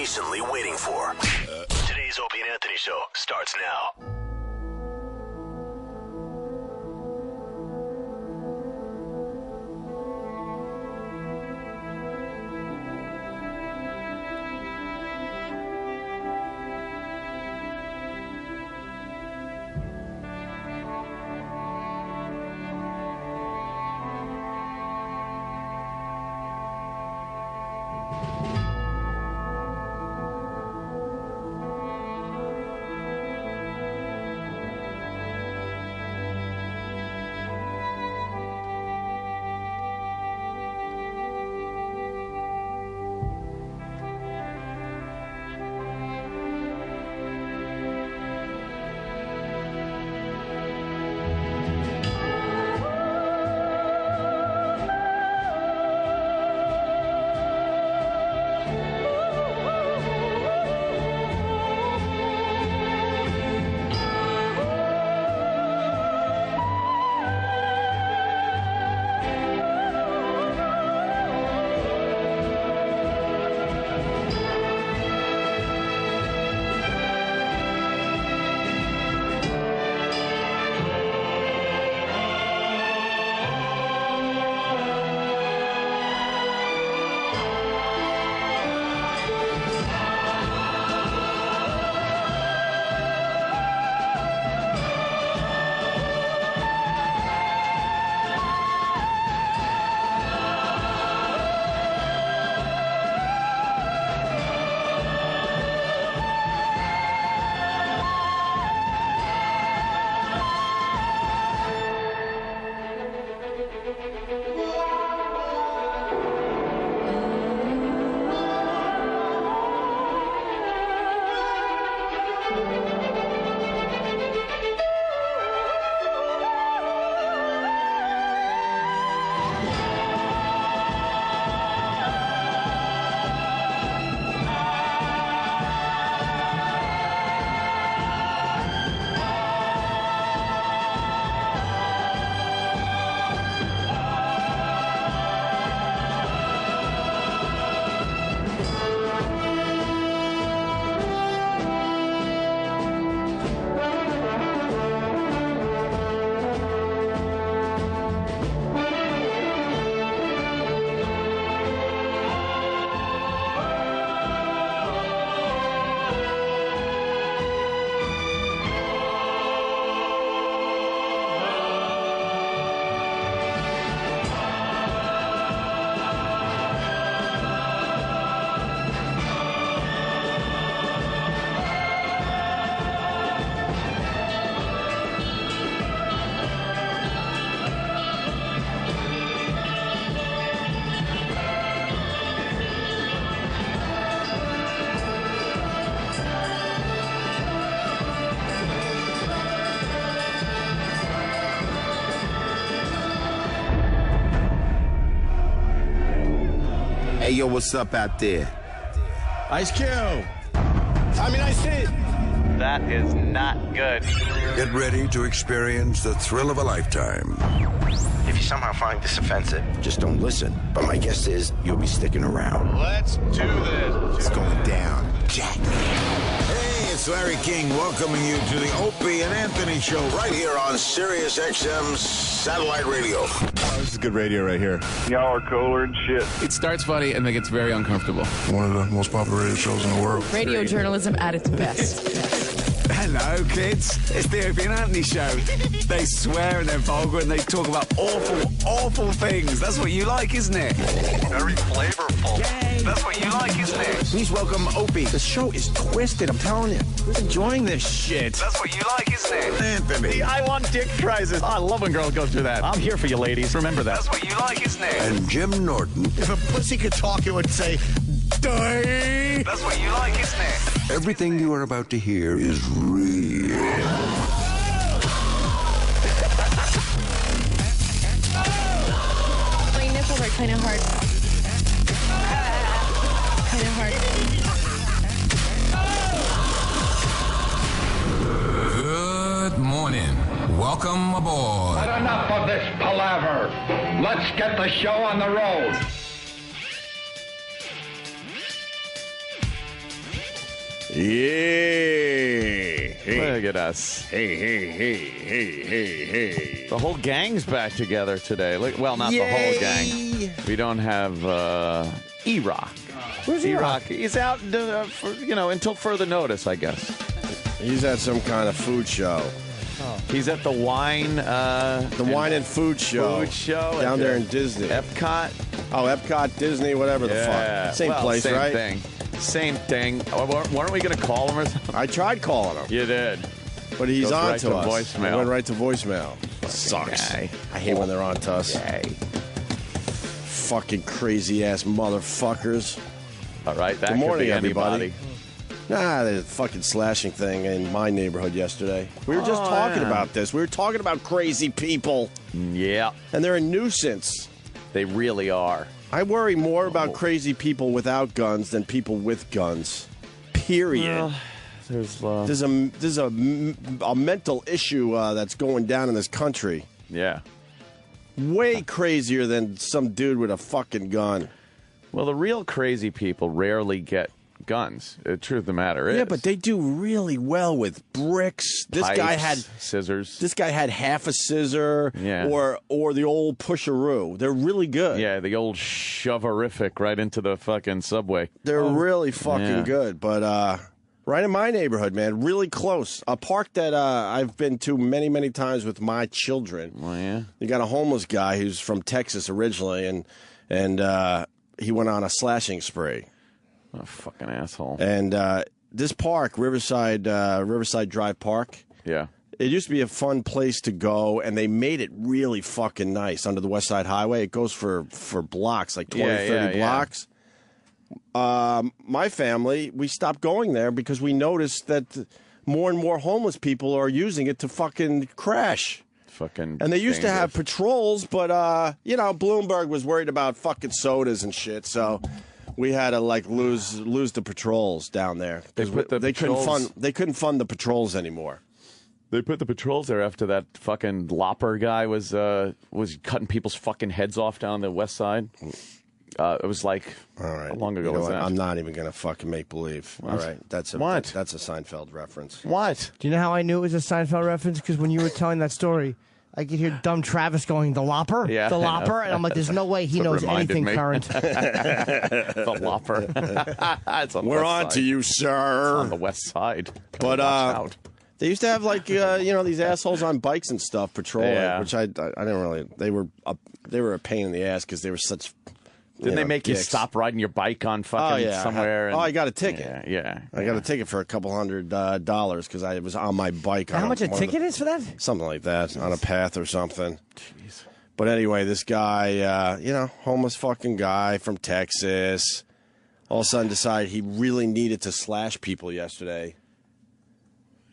patiently waiting for. Today's Opie and Anthony Show starts now. Hey, yo, what's up out there? Ice Cube. Ice it. That is not good. Get ready to experience the thrill of a lifetime. If you somehow find this offensive, just don't listen. But my guess is you'll be sticking around. Let's do this. It's going down. Jack. Hey, it's Larry King welcoming you to the Opie and Anthony Show right here on Sirius XM's satellite radio. Oh, this is good radio right here. Y'all are cooler than shit. It starts funny and then gets very uncomfortable. One of the most popular radio shows in the world. Radio journalism at its best. Hello, kids. It's the Opie and Anthony Show. They swear and they're vulgar and they talk about awful things. That's what you like, isn't it? Very flavorful. Yay. That's what you like, isn't it? Please welcome Opie. The show is twisted, I'm telling you. Who's enjoying this shit? That's what you like, isn't it? Anthony. I want dick prizes. I love when girls go through that. I'm here for you, ladies. Remember that. That's what you like, isn't it? And Jim Norton. If a pussy could talk, it would say, die. That's what you like, isn't it? Everything you are about to hear is real. My nipples are kind of hard. Kind of hard. Good morning. Welcome aboard. But enough of this palaver. Let's get the show on the road. Yeah. Look at us. Hey. The whole gang's back together today. Well, not the whole gang. We don't have E-Rock. Where's E-Rock? He's out, until further notice, I guess. He's at some kind of food show. He's at the wine... the wine and food show. Food show. Down there in Disney. Epcot. Oh, Epcot, Disney, whatever the fuck. Same place, same right? Same thing. Weren't we going to call him or something? I tried calling him. You did. But he's on right to us. Voicemail. He went right to voicemail. Sucks. Yay. I hate when they're on to us. Yay. Fucking crazy-ass motherfuckers. All right, that Good morning, could be everybody. anybody. Nah, the fucking slashing thing in my neighborhood yesterday. We were just talking about this. We were talking about crazy people. Yeah. And they're a nuisance. They really are. I worry more about crazy people without guns than people with guns. Period. There's a mental issue that's going down in this country. Yeah. Way crazier than some dude with a fucking gun. Well, the real crazy people rarely get guns. The truth of the matter is. Yeah, but they do really well with bricks. This Pipes, guy had scissors. This guy had half a scissor, or the old pusheroo. They're really good. Yeah, the old shoverific right into the fucking subway. They're really fucking good. But right in my neighborhood, man, really close. A park that I've been to many, many times with my children. Oh yeah. You got a homeless guy who's from Texas originally, and he went on a slashing spree. What a fucking asshole. And this park, Riverside Drive Park. Yeah. It used to be a fun place to go, and they made it really fucking nice under the West Side Highway. It goes for blocks, like 20, 30 blocks. My family, we stopped going there because we noticed that more and more homeless people are using it to fucking crash. Fucking and they used to have patrols, but, Bloomberg was worried about fucking sodas and shit, so... We had to lose the patrols down there because they couldn't fund the patrols anymore. They put the patrols there after that fucking Lopper guy was cutting people's fucking heads off down the west side. It was like all right. How long ago was that? I'm not even gonna fucking make believe. What? All right, that's a Seinfeld reference. What? Do you know how I knew it was a Seinfeld reference? Because when you were telling that story, I could hear dumb Travis going, "The Lopper, yeah, the Lopper," and I'm like, "There's no way he knows anything current." The Lopper. We're on to you, sir. It's on the west side. But they used to have these assholes on bikes and stuff patrolling, which I didn't really. They were a pain in the ass because they were such. Didn't they make you stop riding your bike on fucking somewhere? I got a ticket. Yeah. I got a ticket for $200 because I was on my bike. How much a ticket is for that? Something like that, on a path or something. Jeez. But anyway, this guy, homeless fucking guy from Texas, all of a sudden decided he really needed to slash people yesterday.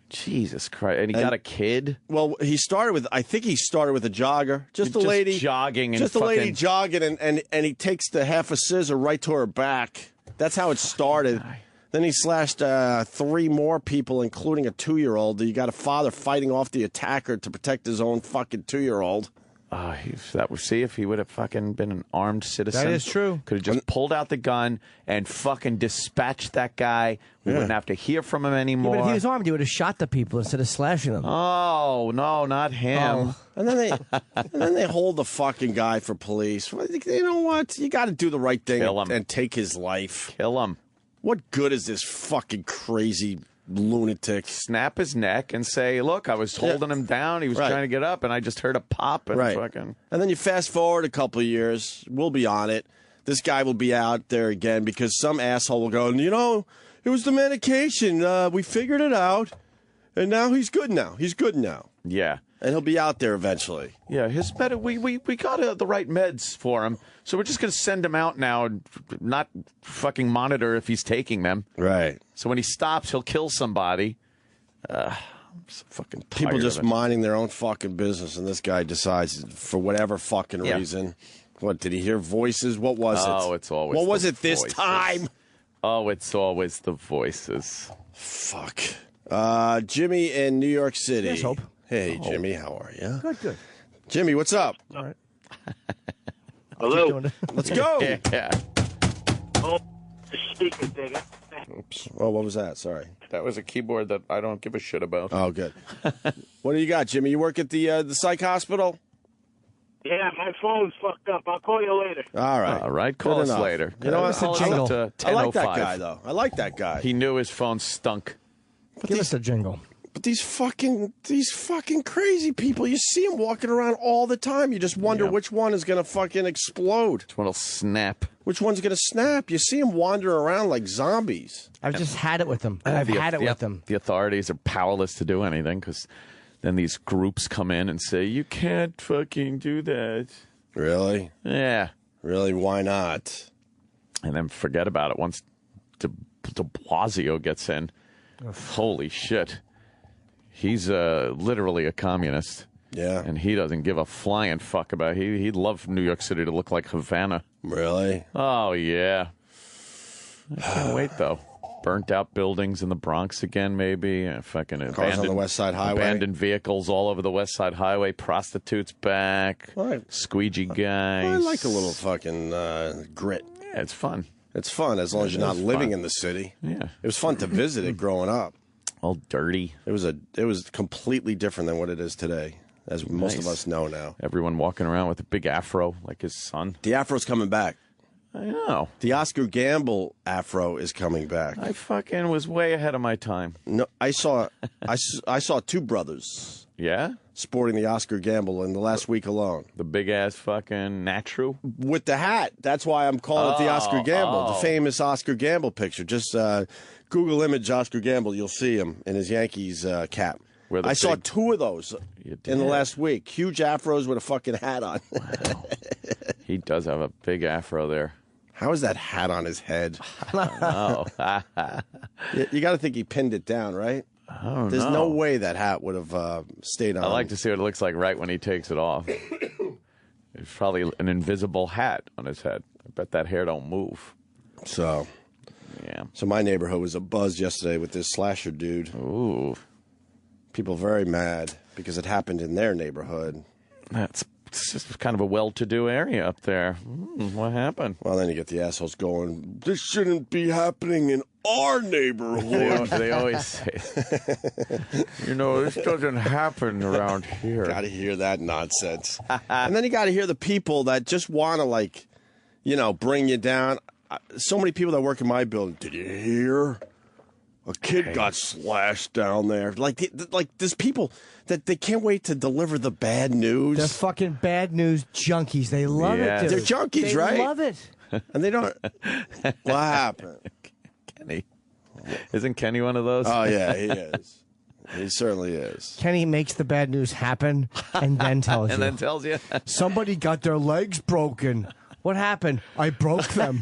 Jesus Christ. And he got a kid? Well, I think he started with a jogger. Just a lady jogging. Just a lady jogging, and he takes the half a scissor right to her back. That's how it started. Then he slashed 3 more people, including a 2-year-old. You got a father fighting off the attacker to protect his own fucking 2-year-old. See, if he would have fucking been an armed citizen. That is true. Could have just pulled out the gun and fucking dispatched that guy. We wouldn't have to hear from him anymore. Yeah, but if he was armed, he would have shot the people instead of slashing them. Oh, no, not him. Oh. And then they hold the fucking guy for police. You know what? You got to do the right thing and take his life. Kill him. What good is this fucking crazy lunatic? Snap his neck and say, look, I was holding him down. He was trying to get up, and I just heard a pop. And fucking... And then you fast forward a couple of years. We'll be on it. This guy will be out there again because some asshole will go, it was the medication. We figured it out, and now he's good now. He's good now. Yeah. And he'll be out there eventually. Yeah, his we got the right meds for him, so we're just going to send him out now and not fucking monitor if he's taking them. Right. So when he stops, he'll kill somebody. I'm so fucking tired People just of it. minding their own fucking business, and this guy decides for whatever fucking reason. What, did he hear voices? What was it? Oh, it's always What was the it this voices. time? Oh, it's always the voices. Fuck. Jimmy in New York City. Yes, Hope. Hey, Jimmy, how are you? Good. Jimmy, what's up? All right. Hello. Let's go. Yeah. Oh, the speaker thing. What the Oops. Oh, what was that? Sorry. That was a keyboard that I don't give a shit about. Oh, good. What do you got, Jimmy? You work at the psych hospital? Yeah, my phone's fucked up. I'll call you later. All right. All right. Call Good us enough. later. You know what? Call us up to I like that 10:05. guy, though. I like that guy. He knew his phone stunk. Give us a jingle. But these fucking crazy people, you see them walking around all the time. You just wonder which one is going to fucking explode. Which one will snap? Which one's going to snap? You see them wandering around like zombies. I've just had it with them. I've had it with them. The authorities are powerless to do anything because then these groups come in and say, you can't fucking do that. Really? Yeah. Really? Why not? And then forget about it once de Blasio gets in. Holy shit. He's literally a communist. Yeah. And he doesn't give a flying fuck about it. He'd love New York City to look like Havana. Really? Oh, yeah. I can't wait, though. Burnt out buildings in the Bronx again, maybe. Fucking Cars on the West Side Highway. Abandoned vehicles all over the West Side Highway. Prostitutes back. Right. Squeegee guys. I like a little fucking grit. Yeah, it's fun. It's fun as long as you're not living in the city. Yeah. It was fun to visit it growing up. All dirty. It was completely different than what it is today, as most of us know now. Everyone walking around with a big afro like his son. The afro's coming back. I know. The Oscar Gamble afro is coming back. I fucking was way ahead of my time. No, I saw two brothers. Yeah? Sporting the Oscar Gamble in the last week alone. The big ass fucking natural? With the hat. That's why I'm calling it the Oscar Gamble. The famous Oscar Gamble picture. Just Google image Oscar Gamble. You'll see him in his Yankees cap. I saw two of those in the last week. Huge afros with a fucking hat on. Wow. He does have a big afro there. How is that hat on his head? Oh. You got to think he pinned it down, right? There's no way that hat would have stayed on. I like to see what it looks like right when he takes it off. It's probably an invisible hat on his head. I bet that hair don't move. So, yeah. So my neighborhood was abuzz yesterday with this slasher dude. Ooh. People very mad because it happened in their neighborhood. It's just kind of a well-to-do area up there. What happened? Well, then you get the assholes going, this shouldn't be happening in our neighborhood. They always say, this doesn't happen around here. Got to hear that nonsense. And then you got to hear the people that just want to, bring you down. So many people that work in my building, did you hear? A kid got slashed down there. Like there's people that they can't wait to deliver the bad news. They're fucking bad news junkies. They love it, dude. They're junkies, right? They love it. And they don't. What happened? Kenny. Isn't Kenny one of those? Oh, yeah, he is. He certainly is. Kenny makes the bad news happen and then tells you. And then tells you. Somebody got their legs broken. What happened? I broke them.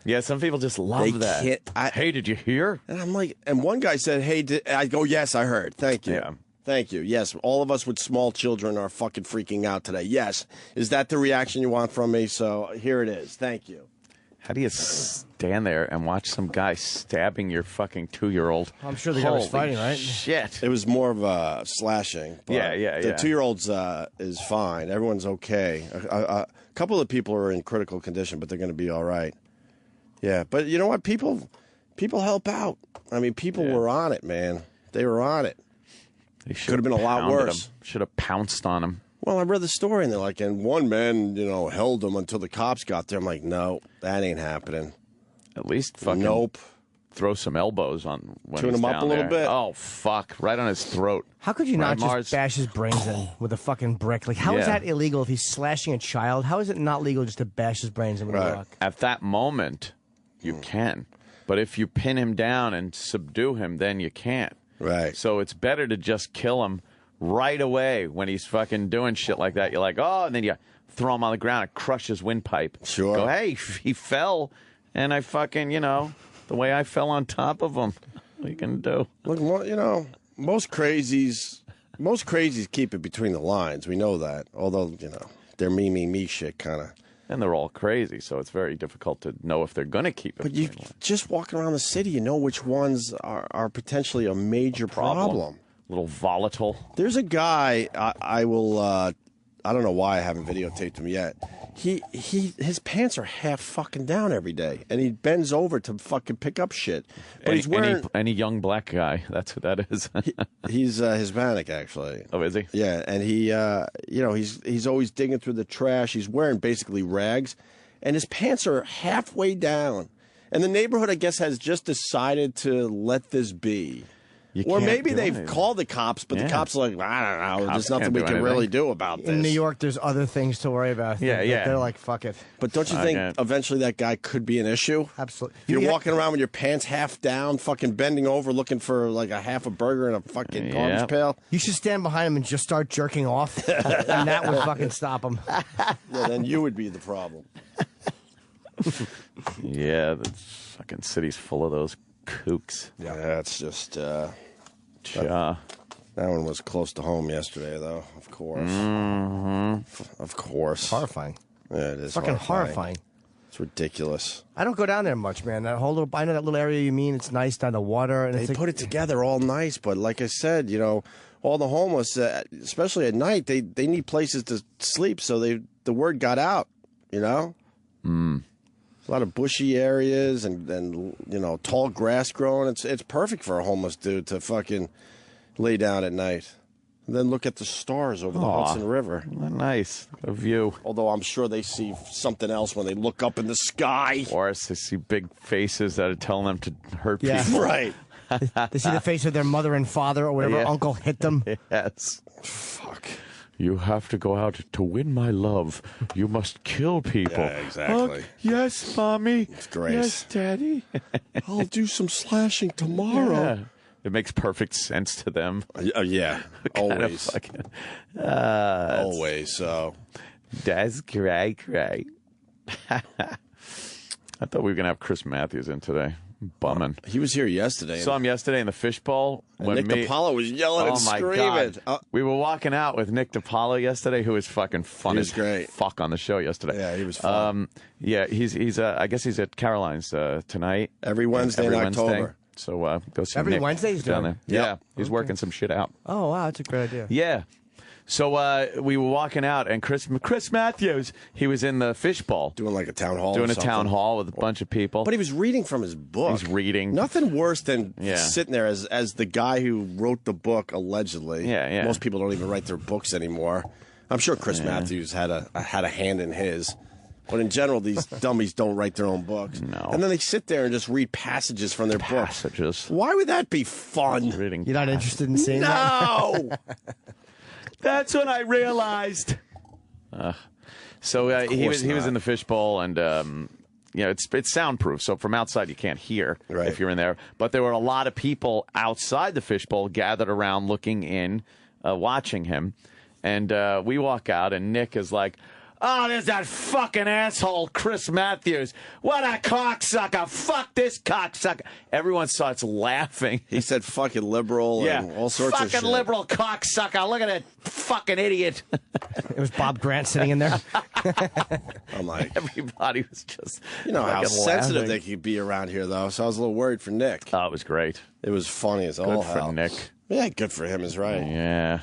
Yeah, some people just love that. Hey, did you hear? And I'm like, and one guy said, hey, I go, yes, I heard. Thank you. Yeah. Thank you. Yes, all of us with small children are fucking freaking out today. Yes. Is that the reaction you want from me? So here it is. Thank you. How do you stand there and watch some guy stabbing your fucking 2-year-old? I'm sure the guy was fighting, right? Shit. It was more of a slashing. But Yeah. The 2-year-old's is fine. Everyone's okay. A couple of people are in critical condition, but they're going to be all right. Yeah, but you know what? People help out. I mean, people were on it, man. They were on it. They could have been a lot worse. Should have pounced on him. Well, I read the story, and they're like, and one man, held him until the cops got there. I'm like, no, that ain't happening. At least fucking nope. Throw some elbows on when Tune he's him up down a little there. bit. Oh, fuck. Right on his throat. How could you not Mars? just bash his brains in with a fucking brick? Like, how is that illegal if he's slashing a child? How is it not legal just to bash his brains in with a rock? At that moment, you can. But if you pin him down and subdue him, then you can't. Right. So it's better to just kill him right away when he's fucking doing shit like that. You're like, oh, and then you throw him on the ground and crush his windpipe. Sure. Go, hey, he fell, and I fucking, the way I fell on top of him. What are you going to do? Look, most crazies keep it between the lines. We know that. Although, they're me shit kind of. And they're all crazy, so it's very difficult to know if they're going to keep it. But you just walking around the city, you know which ones are potentially a major problem. A little volatile. There's a guy I will I don't know why I haven't videotaped him yet. His pants are half fucking down every day, and he bends over to fucking pick up shit. But he's wearing any young black guy. That's who that is. he's Hispanic, actually. Oh, is he? Yeah, and he, he's always digging through the trash. He's wearing basically rags, and his pants are halfway down. And the neighborhood, I guess, has just decided to let this be. Or maybe they've called the cops, but the cops are like, I don't know, there's nothing we can really do about this. In New York, there's other things to worry about. They're like, fuck it. But don't you think eventually that guy could be an issue? Absolutely. If you're walking around with your pants half down, fucking bending over, looking for like a half a burger in a fucking garbage pail. You should stand behind him and just start jerking off, and that would fucking stop him. Yeah, then you would be the problem. Yeah, the fucking city's full of those kooks. Yeah, that's just... Yeah. That one was close to home yesterday, though, of course. Of course. Horrifying. Yeah, it is fucking horrifying. It's ridiculous. I don't go down there much, man. That whole little, I know that little area you mean. It's nice down the water. And they put it together all nice, but like I said, all the homeless, especially at night, they need places to sleep, so the word got out, A lot of bushy areas and tall grass growing. It's perfect for a homeless dude to fucking lay down at night. And then look at the stars over the Hudson River. Nice. A view. Although I'm sure they see something else when they look up in the sky. Or they see big faces that are telling them to hurt people. Right. They see the face of their mother and father or whatever uncle hit them. Yes. Fuck. You have to go out to win my love. You must kill people. Yeah, exactly. Yes, Mommy. It's great. Yes, Daddy. I'll do some slashing tomorrow. Yeah. It makes perfect sense to them. Yeah, always. Always. So that's great. I thought we were going to have Chris Matthews in today. Bumming. He was here yesterday. Saw him yesterday in the fishbowl. When Nick DiPaolo was yelling and screaming. We were walking out with Nick DiPaolo yesterday, who was fucking fun as great. Fuck on the show yesterday. Yeah, he was fun. He's I guess he's at Caroline's tonight. Every Wednesday in October. So go see Every Nick Wednesday he's down doing there. Yeah, he's working some shit out. Oh, wow, that's a great idea. Yeah. So we were walking out, and Chris Matthews, he was in the fishbowl. Doing like a town hall. Doing a town hall with a bunch of people. But he was reading from his book. He's reading. Nothing worse than sitting there as the guy who wrote the book, allegedly. Yeah. Most people don't even write their books anymore. I'm sure Chris Matthews had a hand in his. But in general, these dummies don't write their own books. No. And then they sit there and just read passages from their books. Why would that be fun? Reading. You're not interested in seeing that? No! That's what I realized. So he was in the fishbowl, and it's soundproof. So from outside you can't hear if you're in there. But there were a lot of people outside the fishbowl gathered around, looking in, watching him. And we walk out, and Nick is like, "Oh, there's that fucking asshole, Chris Matthews. What a cocksucker. Fuck this cocksucker." Everyone starts laughing. He said fucking liberal and all sorts of shit. Fucking liberal cocksucker. Look at that fucking idiot. It was Bob Grant sitting in there. I'm like, everybody was just how sensitive they could be around here, though. So I was a little worried for Nick. Oh, it was great. It was funny as all hell. Good for Nick. Yeah, good for him is right. Yeah.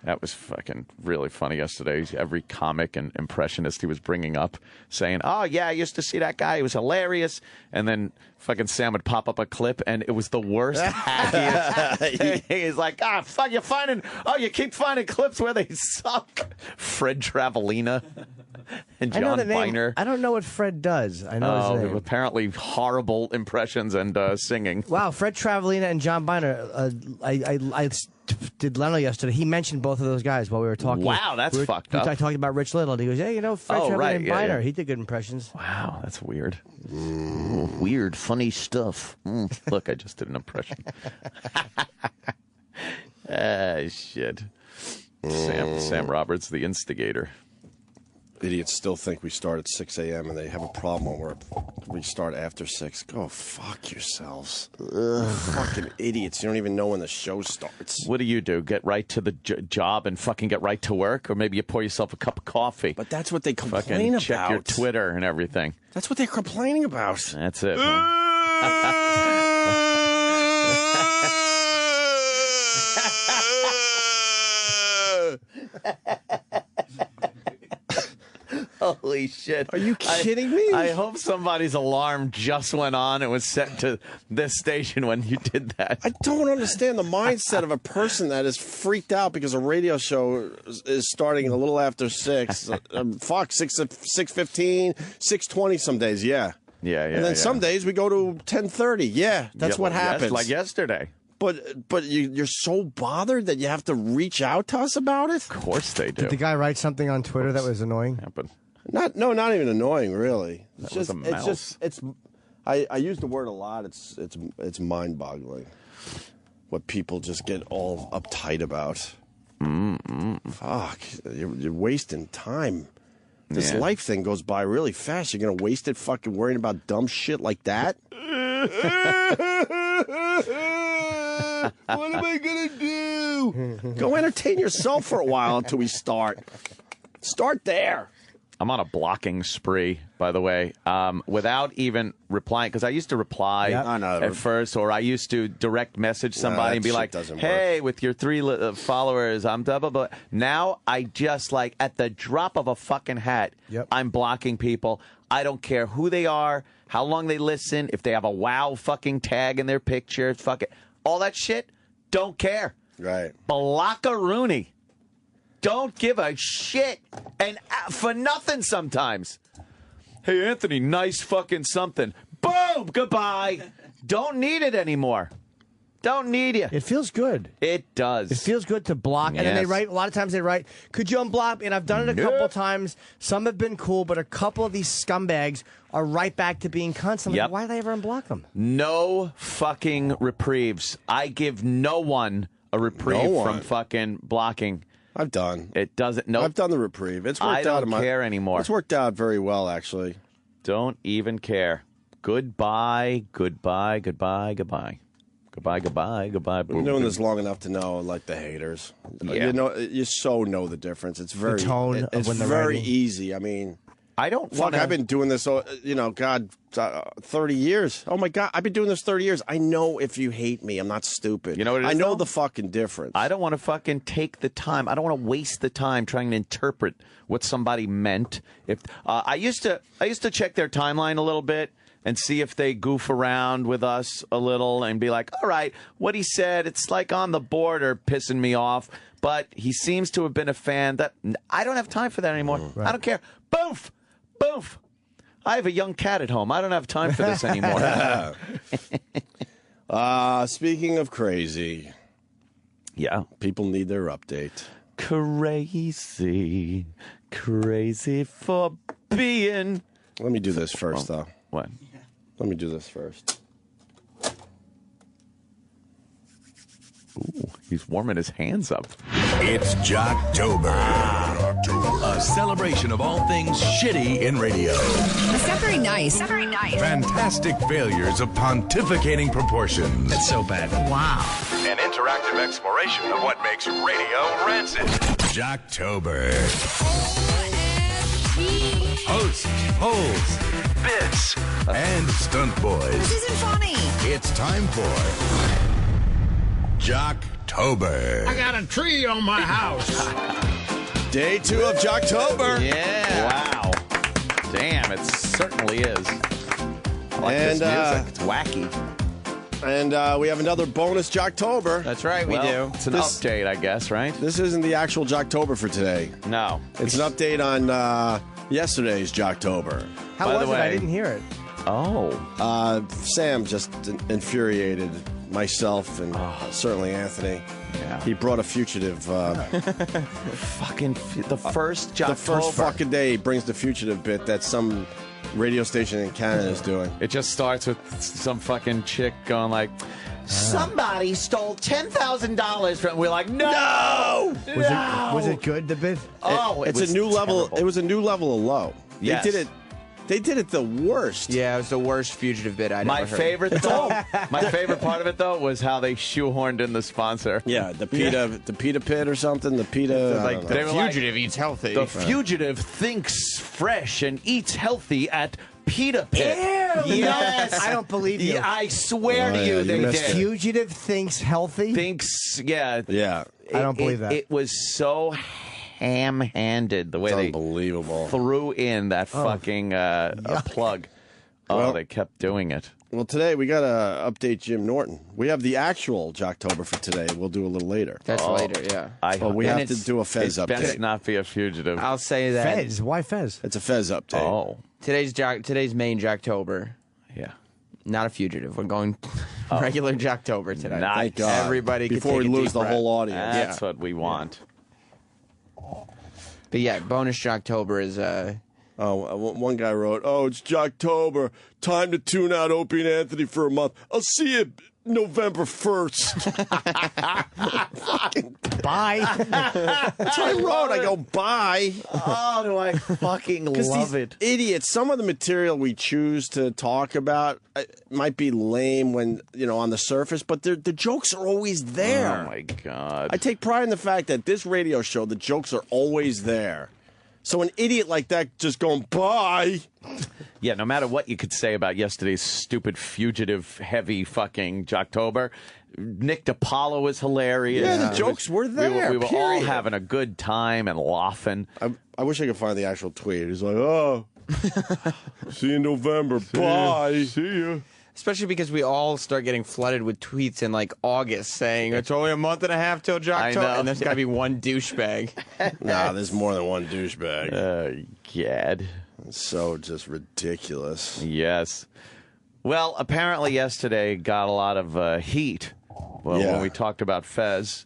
That was fucking really funny yesterday. Every comic and impressionist he was bringing up, saying, "Oh, yeah, I used to see that guy. He was hilarious." And then fucking Sam would pop up a clip, and it was the worst, happiest. He's like, fuck, you keep finding clips where they suck. Fred Travalena and John Biner. I don't know what Fred does. I know his name. Apparently horrible impressions and singing. Wow, Fred Travalena and John Biner. I did Leno yesterday. He mentioned both of those guys while we were talking. Wow, that's fucked up. I talked about Rich Little. And he goes, "Hey, Fred Travalena and Biner. Yeah. He did good impressions." Wow, that's weird. Weird, funny stuff. Look, I just did an impression. Shit. Sam Roberts, the instigator. Idiots still think we start at 6 a.m. and they have a problem when we start after 6. Go fuck yourselves. Fucking idiots. You don't even know when the show starts. What do? Get right to the job and fucking get right to work? Or maybe you pour yourself a cup of coffee. But that's what they complain fucking about. Check your Twitter and everything. That's what they're complaining about. That's it, man. Holy shit. Are you kidding me? I hope somebody's alarm just went on and was set to this station when you did that. I don't understand the mindset of a person that is freaked out because a radio show is starting a little after 6. Fuck, 6:15, 6:20 some days, yeah. Yeah. And then some days we go to 10:30. Yeah, that's what happens. Like yesterday. But you're so bothered that you have to reach out to us about it? Of course they do. Did the guy write something on Twitter that was annoying? Not even annoying, really. It's was a mouse. I use the word a lot. It's mind-boggling what people just get all uptight about. Fuck, you're wasting time. This life thing goes by really fast. You're gonna waste it fucking worrying about dumb shit like that. What am I gonna do? Go entertain yourself for a while until we start. Start there. I'm on a blocking spree, by the way, without even replying, because I used to reply at first, or I used to direct message somebody and be like, hey, with your 3 followers, I'm blah, blah, blah. Now I just, like, at the drop of a fucking hat, I'm blocking people. I don't care who they are, how long they listen, if they have a wow fucking tag in their picture, fuck it. All that shit, don't care. Right. Block-a-rooney. Don't give a shit, and for nothing sometimes. Hey, Anthony, nice fucking something. Boom, goodbye. Don't need it anymore. Don't need you. It feels good. It does. It feels good to block. And then they write, a lot of times they write, could you unblock? And I've done it a couple of times. Some have been cool, but a couple of these scumbags are right back to being constant. Like, why did I ever unblock them? No fucking reprieves. I give no one a reprieve from fucking blocking. I've done. It doesn't. No, I've done the reprieve. It's worked out. I don't care anymore. It's worked out very well, actually. Don't even care. Goodbye, goodbye, goodbye, goodbye. Goodbye, goodbye, goodbye. I've been doing this long enough to know, like, the haters. Yeah. You know, you so know the difference. It's very the tone it's of when they're very writing. easy. I mean, I don't. Fuck, I've been doing this. 30 years. Oh my God, I've been doing this 30 years. I know if you hate me, I'm not stupid. You know what it is, I know though? the fucking difference. I don't want to fucking take the time. I don't want to waste the time trying to interpret what somebody meant. If I used to check their timeline a little bit and see if they goof around with us a little and be like, all right, what he said, it's like on the border pissing me off, but he seems to have been a fan. That I don't have time for that anymore. Right. I don't care. Boof! Boof! I have a young cat at home. I don't have time for this anymore. Speaking of crazy. Yeah. People need their update. Crazy. Crazy for being. Let me do this first, though. What? Let me do this first. Ooh, he's warming his hands up. It's Jocktober. A celebration of all things shitty in radio. It's not very nice. Not very nice. Fantastic failures of pontificating proportions. That's so bad. Wow. An interactive exploration of what makes radio rancid. Jocktober. Hosts, holes, bits, and stunt boys. This isn't funny. It's time for Jocktober. I got a tree on my house. Day 2 of Jocktober. Yeah. Wow. Damn, it certainly is. I like this music. It's wacky. And we have another bonus Jocktober. That's right, we do. It's an update, I guess, right? This isn't the actual Jocktober for today. No. It's an update on yesterday's Jocktober. How was it? I didn't hear it. Oh. Sam just infuriated myself and certainly Anthony. Yeah. He brought a fugitive. Fucking the first Jocktober. The first fucking day he brings the fugitive bit that some radio station in Canada is doing. It just starts with some fucking chick going like, somebody stole $10,000 from. We're like, no. Was it good? The bit? Oh, it's a new level. It was a new level of low. Yes. They did it the worst. Yeah, it was the worst fugitive bit I'd ever heard. My favorite part of it though was how they shoehorned in the sponsor. Yeah, the PETA pit or something. The PETA. Like the fugitive eats healthy. The fugitive thinks fresh and eats healthy at PETA pit. Ew, yes, I don't believe you. Yeah, I swear to you, they did. Fugitive thinks healthy. Yeah. Yeah. I don't believe that. It was so ham-handed the way they unbelievable. Threw in that fucking plug. Oh, Well, they kept doing it. Well, today we got to update Jim Norton. We have the actual Jocktober for today. We'll do a little later. That's later, yeah. But we have to do a Fez It best update. not be a fugitive. I'll say that. Fez? Why Fez? It's a Fez update. Oh. Today's main Jocktober. Yeah. Not a fugitive. We're going regular Jocktober today. Nice. Thank God. Everybody can Before take we a lose deep the breath. whole audience. That's what we want. But yeah, bonus Jocktober is One guy wrote, "Oh, it's Jocktober. Time to tune out Opie and Anthony for a month. I'll see you November 1st." Bye. That's what I wrote. I go, bye. Oh, do I fucking love it. Idiots. Some of the material we choose to talk about might be lame when, on the surface, but the jokes are always there. Oh, my God. I take pride in the fact that this radio show, the jokes are always there. So an idiot like that just going, bye. Yeah, no matter what you could say about yesterday's stupid fugitive heavy fucking Jocktober, Nick DiPaolo was hilarious. Yeah, the jokes were there. We were all period. having a good time and laughing. I wish I could find the actual tweet. He's like, "Oh, see you in November. Bye. See you." especially because we all start getting flooded with tweets in like August saying it's only a month and a half till Jocktober, and there's got to be one douchebag. Nah, there's more than one douchebag. Gad. It's so just ridiculous. Yes. Well, apparently yesterday got a lot of heat when we talked about Fez.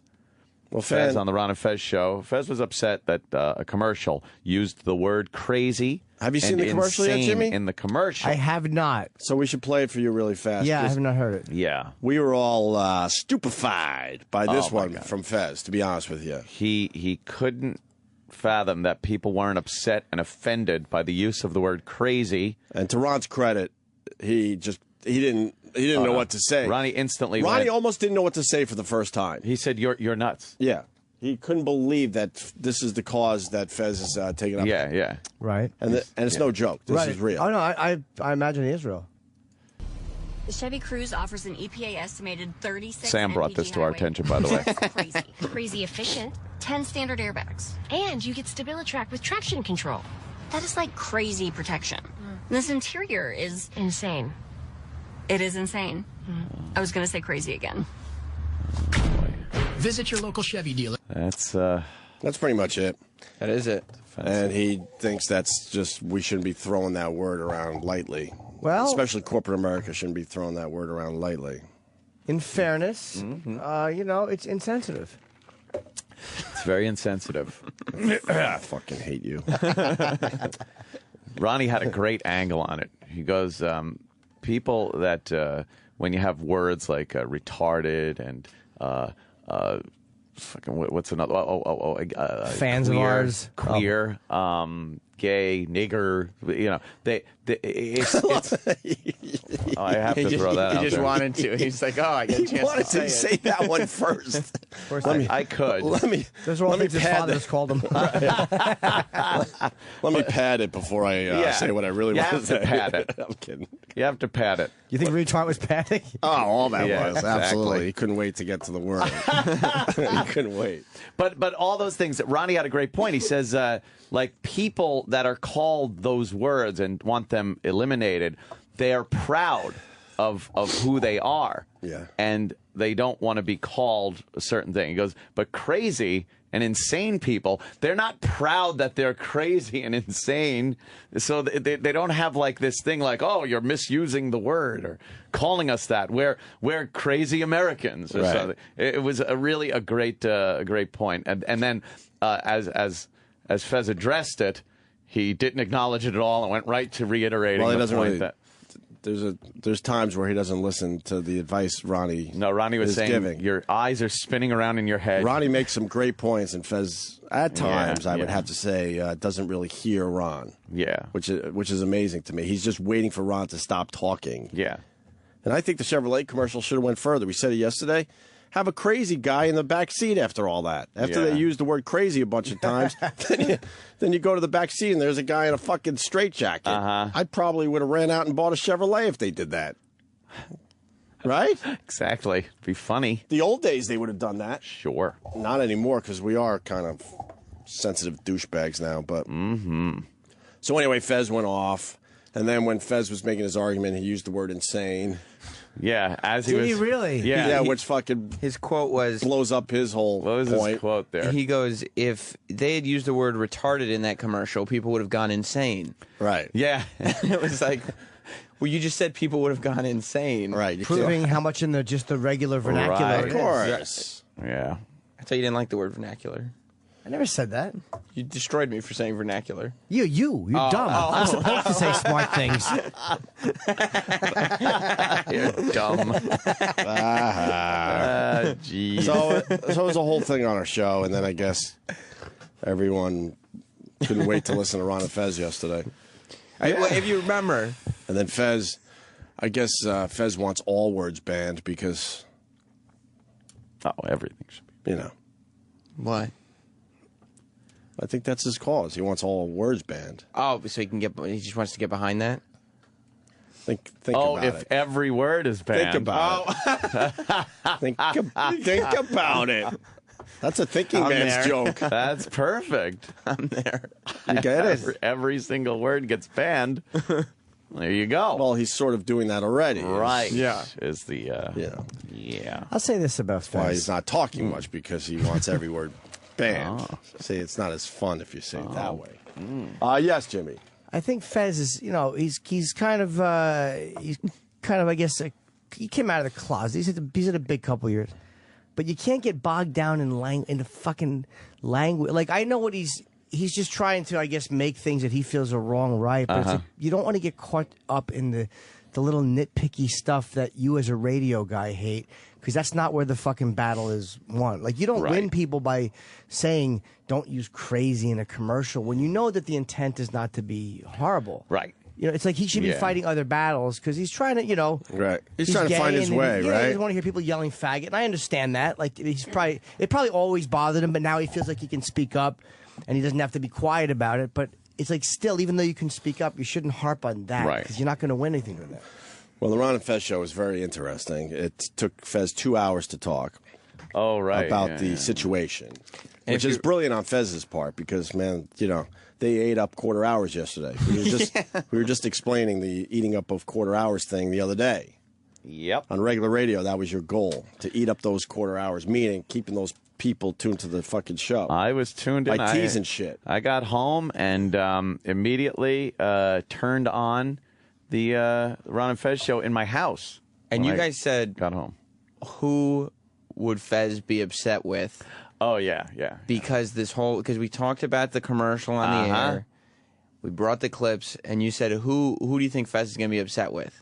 Well, Fez on the Ron and Fez show. Fez was upset that a commercial used the word crazy. Have you seen the commercial yet, Jimmy? In the commercial. I have not. So we should play it for you really fast. Yeah, I have not heard it. Yeah. We were all stupefied by this one from Fez, to be honest with you. He couldn't fathom that people weren't upset and offended by the use of the word crazy. And to Ron's credit, he didn't know what to say. Ronnie instantly Ronnie almost didn't know what to say for the first time. He said, "You're nuts." Yeah. He couldn't believe that this is the cause that Fez is taking up. Yeah, yeah. Right. And it's no joke. This is real. Oh, no, I imagine it is real. The Chevy Cruze offers an EPA estimated 36 Sam brought this to our attention, by the way. Crazy. Crazy efficient. 10 standard airbags. And you get StabiliTrak with traction control. That is like crazy protection. This interior is insane. It is insane. I was going to say crazy again. Visit your local Chevy dealer. That's pretty much it. That is it. And he thinks that's just, we shouldn't be throwing that word around lightly. Well, especially corporate America shouldn't be throwing that word around lightly. In fairness, it's insensitive. It's very insensitive. I fucking hate you. Ronnie had a great angle on it. He goes, people that, when you have words like retarded and fucking what's another? Fans queer, of ours, queer, gay, nigger. It's I have to throw that out. He just there. wanted to. He's like, I get a chance He wanted to to say that one first. I could. Let me things his pad father's called him. Let me pad it before I say what I really want to say. You have to pad it. I'm kidding. You have to pad it. You think retard was padding? Oh, all that Yeah, was. exactly. Absolutely. He couldn't wait to get to the word. He couldn't wait. But all those things, Ronnie had a great point. He says, like, people that are called those words and want them eliminated, they are proud of who they are. Yeah. And they don't want to be called a certain thing. He goes, but crazy and insane people, they're not proud that they're crazy and insane. So they don't have like this thing like, oh, you're misusing the word or calling us that. We're crazy Americans or Right. something. It was a great point. And then as Fez addressed it, he didn't acknowledge it at all and went right to reiterating Well, he the doesn't point really. that. There's times where he doesn't listen to the advice Ronnie. No, Ronnie was is saying giving. your eyes are spinning around in your head. Ronnie makes some great points, and Fez, at times, I would yeah. have to say, doesn't really hear Ron. Yeah. Which is amazing to me. He's just waiting for Ron to stop talking. Yeah. And I think the Chevrolet commercial should have went further. We said it yesterday. Have a crazy guy in the back seat after all that. After they used the word crazy a bunch of times, then you go to the back seat and there's a guy in a fucking straitjacket. I probably would have ran out and bought a Chevrolet if they did that. Right? Exactly. Be funny. The old days they would have done that. Sure. Not anymore because we are kind of sensitive douchebags now. But so anyway, Fez went off, and then when Fez was making his argument, he used the word insane. Yeah, as he Did was. he really? Yeah, which fucking his quote was blows up his whole what was point. his quote there? He goes, if they had used the word retarded in that commercial, people would have gone insane. Right. Yeah. It was like, well, you just said people would have gone insane. Right. Proving how much in just the regular vernacular Right. it Of is. course. Yeah. I thought you didn't like the word vernacular. I never said that. You destroyed me for saying vernacular. You're dumb. I'm supposed to say smart things. You're dumb. Jeez. So it was a whole thing on our show, and then I guess everyone couldn't wait to listen to Ron and Fez yesterday. Well, if you remember. And then Fez, I guess Fez wants all words banned because, everything should be. You know. What? I think that's his cause. He wants all words banned. Oh, so he just wants to get behind that? Think about it. If every word is banned. Think about it. think about it. That's a thinking man's joke. That's perfect. I'm there. You get it? Every single word gets banned. There you go. Well, he's sort of doing that already. Right. Yeah. Is the yeah. I'll say this about Fez. Why he's not talking much because he wants every word banned. See, it's not as fun if you say it that way. Yes, Jimmy. I think Fez is, he's kind of, I guess, he came out of the closet. He's had a big couple years, but you can't get bogged down in the fucking language. Like I know what he's just trying to, I guess, make things that he feels are wrong right, but it's like, you don't want to get caught up in the little nitpicky stuff that you as a radio guy hate, because that's not where the fucking battle is won. Like, you don't win people by saying don't use crazy in a commercial when you know that the intent is not to be horrible. Right. It's like he should be fighting other battles because he's trying to, Right. He's trying to find his way, he right? doesn't want to hear people yelling faggot, and I understand that. Like, it probably always bothered him, but now he feels like he can speak up, and he doesn't have to be quiet about it. But it's like, still, even though you can speak up, you shouldn't harp on that because you're not going to win anything with that. Well, the Ron and Fez show was very interesting. It took Fez 2 hours to talk. Oh, right. About the situation, which is brilliant on Fez's part because, man, they ate up quarter hours yesterday. We were just explaining the eating up of quarter hours thing the other day. Yep. On regular radio, that was your goal, to eat up those quarter hours, meaning keeping those people tuned to the fucking show. I was tuned in. Like teasing shit. I got home and immediately turned on the Ron and Fez show in my house. And you guys said, got home. Who would Fez be upset with? Oh, yeah. Because because we talked about the commercial on the air. We brought the clips, and you said, who do you think Fez is going to be upset with?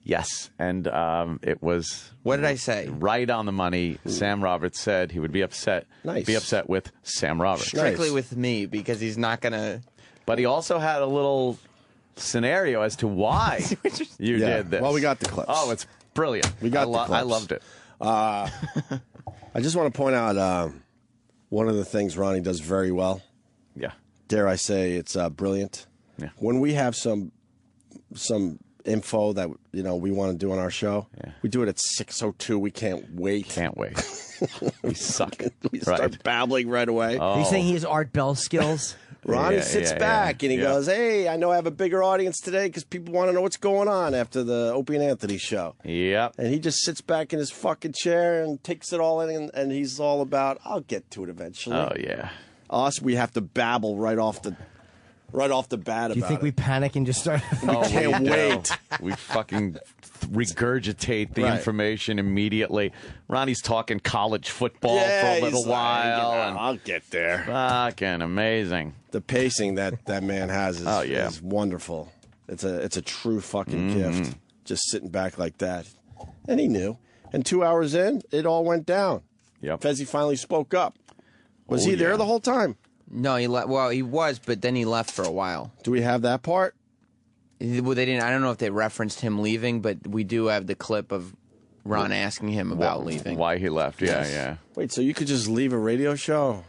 Yes, and it was... What did I say? Right on the money. Sam Roberts said he would be upset. Nice. Be upset with Sam Roberts. Strictly with me, because he's not going to... But he also had a little scenario as to why you did this. Well, we got the clips. Oh, it's brilliant. We got the clips. I loved it. I just want to point out one of the things Ronnie does very well. Yeah. Dare I say it's brilliant. Yeah. When we have some info that we want to do on our show, we do it at 6:02. We can't wait. Can't wait. We suck. We start babbling right away. Are you saying he has Art Bell skills? Ronnie sits back and he goes, "Hey, I know I have a bigger audience today because people want to know what's going on after the Opie and Anthony show." Yep. And he just sits back in his fucking chair and takes it all in, and he's all about, "I'll get to it eventually." Oh yeah. Us, we have to babble right off the bat about it. Do you think we panic and just start? We can't wait. We fucking regurgitate the information immediately. Ronnie's talking college football for a little while. And I'll get there. Fucking amazing. The pacing that man has is wonderful. It's a true fucking gift. Just sitting back like that. And he knew. And 2 hours in, it all went down. Yep. Fezzi finally spoke up. Was he there the whole time? No, he was, but then he left for a while. Do we have that part? Well, they didn't. I don't know if they referenced him leaving, but we do have the clip of Ron asking him about leaving. Why he left, yeah. Wait, so you could just leave a radio show?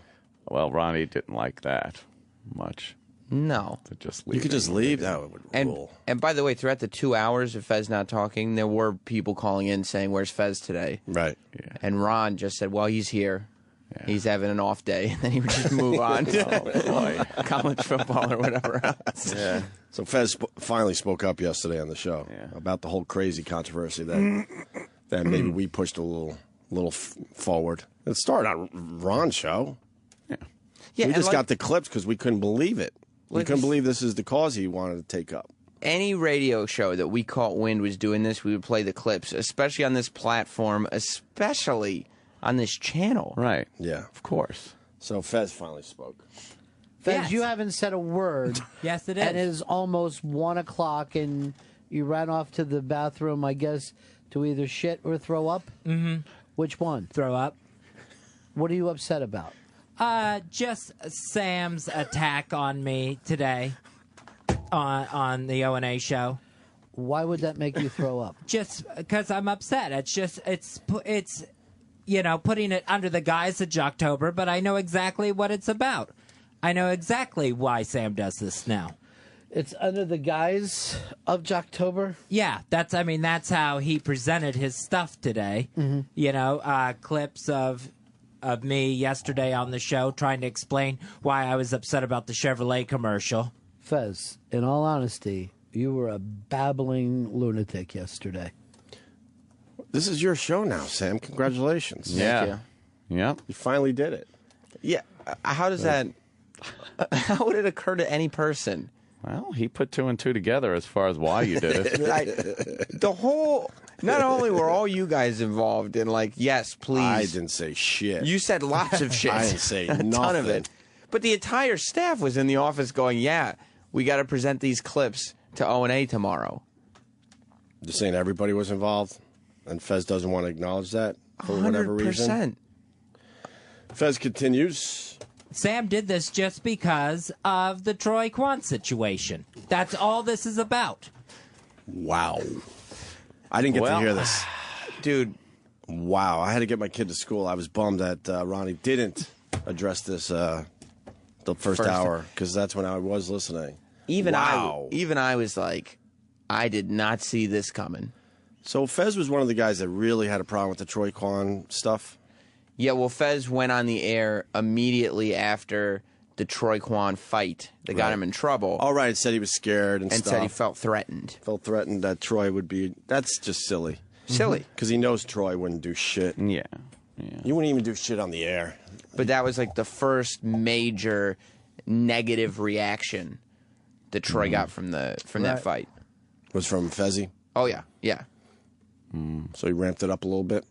Well, Ronnie didn't like that much. No. To just leave. You could just leave? That would rule. And by the way, throughout the 2 hours of Fez not talking, there were people calling in saying, "Where's Fez today?" Right. Yeah. And Ron just said, "Well, he's here." he's having an off day, and then he would just move on to college football or whatever else. Yeah. So Fez finally spoke up yesterday on the show about the whole crazy controversy that maybe we pushed a little forward. It started on Ron's show. Yeah, we just like, got the clips because we couldn't believe it. We couldn't believe this is the cause he wanted to take up. Any radio show that we caught wind was doing this, we would play the clips, especially on this platform, especially on this channel. Right. Yeah. Of course. So Fez finally spoke. Fez, you haven't said a word. Yes, it is. And it is almost 1 o'clock, and you ran off to the bathroom, I guess, to either shit or throw up? Mm-hmm. Which one? Throw up. What are you upset about? Just Sam's attack on me today on the O&A show. Why would that make you throw up? Just because I'm upset. It's putting it under the guise of Jocktober, but I know exactly what it's about. I know exactly why Sam does this now. It's under the guise of Jocktober? Yeah, that's how he presented his stuff today. Mm-hmm. You know, clips of me yesterday on the show trying to explain why I was upset about the Chevrolet commercial. Fez, in all honesty, you were a babbling lunatic yesterday. This is your show now, Sam. Congratulations. Yeah. Yeah. You finally did it. Yeah. How does that... How would it occur to any person? Well, he put 2 and 2 together as far as why you did it. Not only were all you guys involved in, like, yes, please. I didn't say shit. You said lots of shit. I didn't say a nothing. ton of it. But the entire staff was in the office going, yeah, we got to present these clips to O&A tomorrow. You're saying everybody was involved, and Fez doesn't want to acknowledge that for whatever reason? 100%. Fez continues. Sam did this just because of the Troy Kwan situation. That's all this is about. Wow. I didn't get to hear this. Dude. Wow. I had to get my kid to school. I was bummed that Ronnie didn't address this the first hour, because that's when I was listening. Even I was like, I did not see this coming. So Fez was one of the guys that really had a problem with the Troy Kwan stuff? Yeah, well, Fez went on the air immediately after the Troy Kwan fight that got him in trouble. All right, said he was scared and stuff. And said he felt threatened. Felt threatened that Troy would be... That's just silly. Silly. Because he knows Troy wouldn't do shit. Yeah. You wouldn't even do shit on the air. But that was like the first major negative reaction that Troy got from that fight. Was from Fezzy? Oh, yeah. Yeah. So he ramped it up a little bit?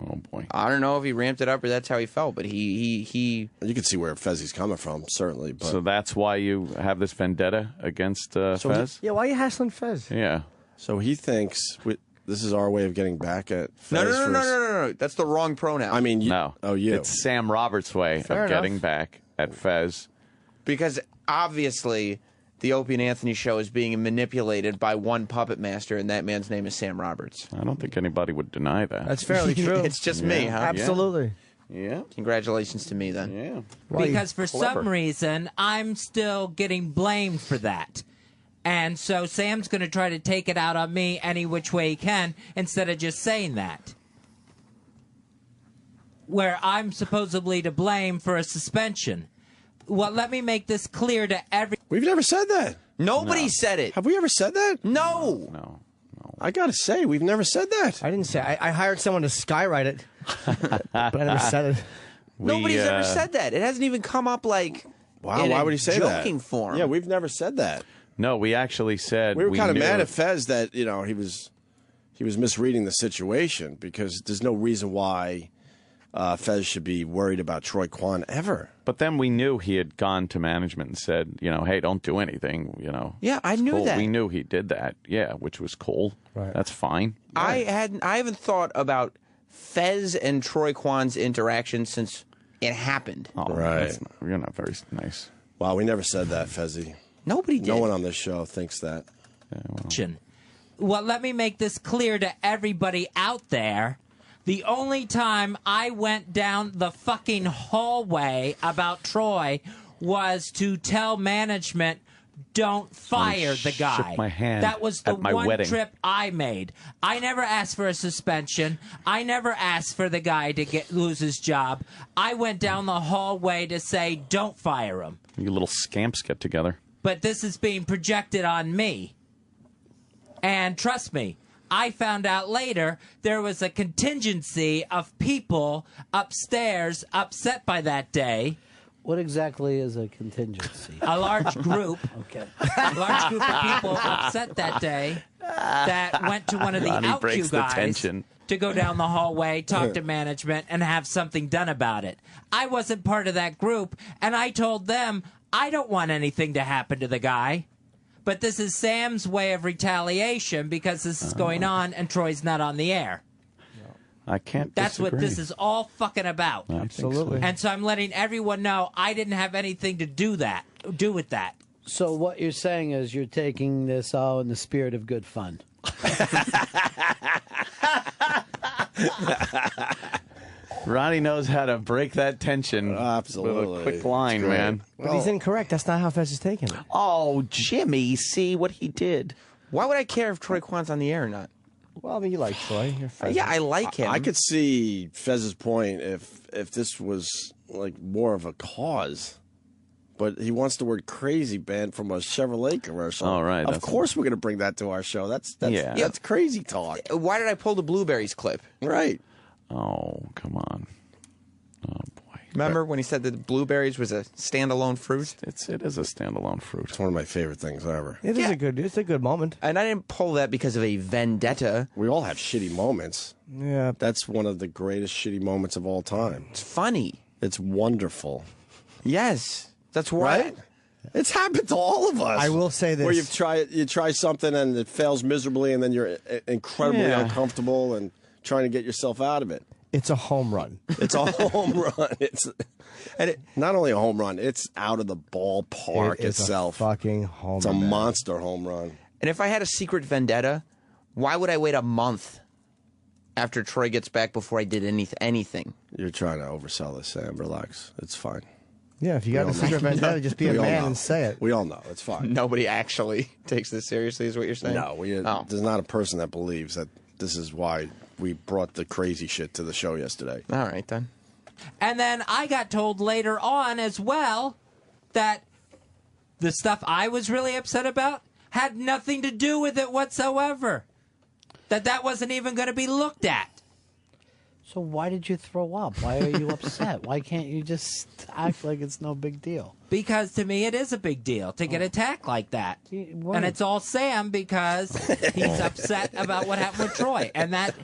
Oh, boy. I don't know if he ramped it up or that's how he felt, but he You can see where Fezzy's coming from, certainly. But So that's why you have this vendetta against Fez? Yeah, why are you hassling Fez? Yeah. So he thinks this is our way of getting back at Fez. No. That's the wrong pronoun. I mean, no. Oh, you. It's Sam Roberts' way of getting back at Fez. Because obviously the Opie and Anthony show is being manipulated by one puppet master, and that man's name is Sam Roberts. I don't think anybody would deny that. That's fairly true. It's just me, huh? Absolutely. Yeah. Congratulations to me, then. Yeah. Because for some reason, I'm still getting blamed for that. And so Sam's going to try to take it out on me any which way he can instead of just saying that. Where I'm supposedly to blame for a suspension. Well, let me make this clear to every... We've never said that. Nobody said it. Have we ever said that? No. No. I got to say, we've never said that. I didn't say. I hired someone to skywrite it, but I never said it. Nobody's ever said that. It hasn't even come up like Wow, why would he say that? joking form. Yeah, we've never said that. No, we actually said... We were kind of knew- mad at Fez that, he was misreading the situation, because there's no reason why Fez should be worried about Troy Kwan ever. But then we knew he had gone to management and said, hey, don't do anything, Yeah, I It's knew cool. that. We knew he did that, yeah, which was cool. Right. That's fine. I haven't thought about Fez and Troy Kwan's interaction since it happened. Oh, Right. You're not very nice. Wow, we never said that, Fezzy. Nobody did. No one on this show thinks that. Well, let me make this clear to everybody out there. The only time I went down the fucking hallway about Troy was to tell management don't fire the guy. shook my hand That was the at my one wedding. trip I made. I never asked for a suspension. I never asked for the guy to lose his job. I went down the hallway to say, don't fire him. You little scamps get together. But this is being projected on me. And trust me, I found out later there was a contingency of people upstairs upset by that day. What exactly is a contingency? A large group. Okay. A large group of people upset that day that went to one of the Ronnie out breaks the guys tension. to go down the hallway, talk to management, and have something done about it. I wasn't part of that group, and I told them I don't want anything to happen to the guy. But this is Sam's way of retaliation because this is going on and Troy's not on the air. I can't That's what disagree. this is all fucking about. Absolutely. And so I'm letting everyone know I didn't have anything to do with that. So what you're saying is you're taking this all in the spirit of good fun. Ronnie knows how to break that tension. Absolutely. With a quick line, It's great. man. But he's incorrect. That's not how Fez is taking it. Oh, Jimmy, see what he did. Why would I care if Troy Kwan's on the air or not? Well, I mean, you like Troy. You're Fez. Yeah, I like him. I could see Fez's point if this was like more of a cause. But he wants the word crazy banned from a Chevrolet commercial. Oh, right. Of course we're going to bring that to our show. That's crazy talk. Why did I pull the Blueberries clip? Right. Oh, come on. Remember when he said that blueberries was a standalone fruit? It is a standalone fruit. It's one of my favorite things ever. It's a good moment. And I didn't pull that because of a vendetta. We all have shitty moments. Yeah. That's one of the greatest shitty moments of all time. It's funny. It's wonderful. Yes. That's why. Right? It's happened to all of us. I will say this. Where you try something and it fails miserably and then you're incredibly uncomfortable and trying to get yourself out of it. It's a home run. It's a home run. It's not only a home run, it's out of the ballpark It is itself. a fucking home It's a run. monster home run. And if I had a secret vendetta, why would I wait a month after Troy gets back before I did anything? You're trying to oversell this, Sam. Relax. It's fine. Yeah, if you got a secret vendetta, just be a We all man know. and say it. We all know. It's fine. Nobody actually takes this seriously, is what you're saying? No, there's not a person that believes that this is why we brought the crazy shit to the show yesterday. All right, then. And then I got told later on as well that the stuff I was really upset about had nothing to do with it whatsoever. That wasn't even going to be looked at. So why did you throw up? Why are you upset? Why can't you just act like it's no big deal? Because to me, it is a big deal to get attacked like that. And it's all Sam because he's upset about what happened with Troy. And that,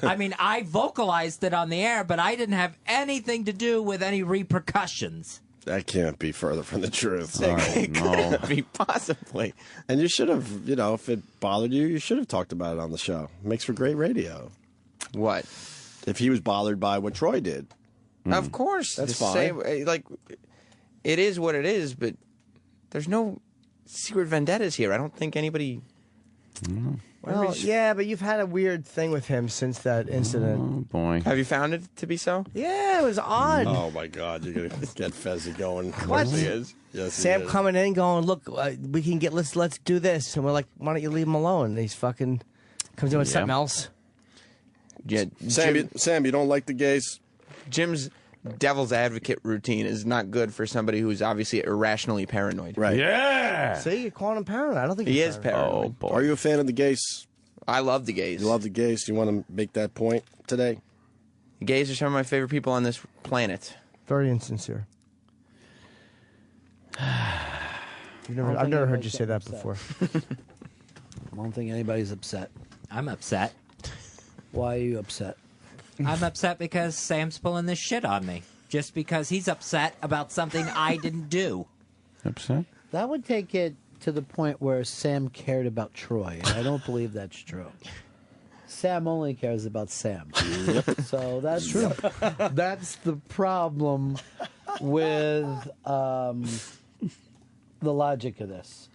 I mean, I vocalized it on the air, but I didn't have anything to do with any repercussions. That can't be further from the truth. It couldn't be possibly. And you should have, if it bothered you, you should have talked about it on the show. Makes for great radio. What? If he was bothered by what Troy did. Of course. That's the fine. same- like, it is what it is, but there's no secret vendettas here. I don't think anybody... Well, yeah, but you've had a weird thing with him since that incident. Oh, boy. Have you found it to be so? Yeah, it was odd. Oh, my God. You're going to get Fezzy going. What? Yes, he is. Yes, he Sam is. coming in going, look, we can get, let's do this. And we're like, why don't you leave him alone? And he's fucking comes in with something else. Yeah, Sam, you don't like the gays? Jim's devil's advocate routine is not good for somebody who's obviously irrationally paranoid. Right. Yeah. See, you're calling him paranoid. I don't think He he's is paranoid. paranoid. Oh, boy. Are you a fan of the gays? I love the gays. You love the gays? You want to make that point today? The gays are some of my favorite people on this planet. Very insincere. I've never heard you say that before. I don't think anybody's upset. I'm upset. Why are you upset? I'm upset because Sam's pulling this shit on me. Just because he's upset about something I didn't do. Upset? That would take it to the point where Sam cared about Troy, and I don't believe that's true. Sam only cares about Sam. So that's true. That's the problem with the logic of this.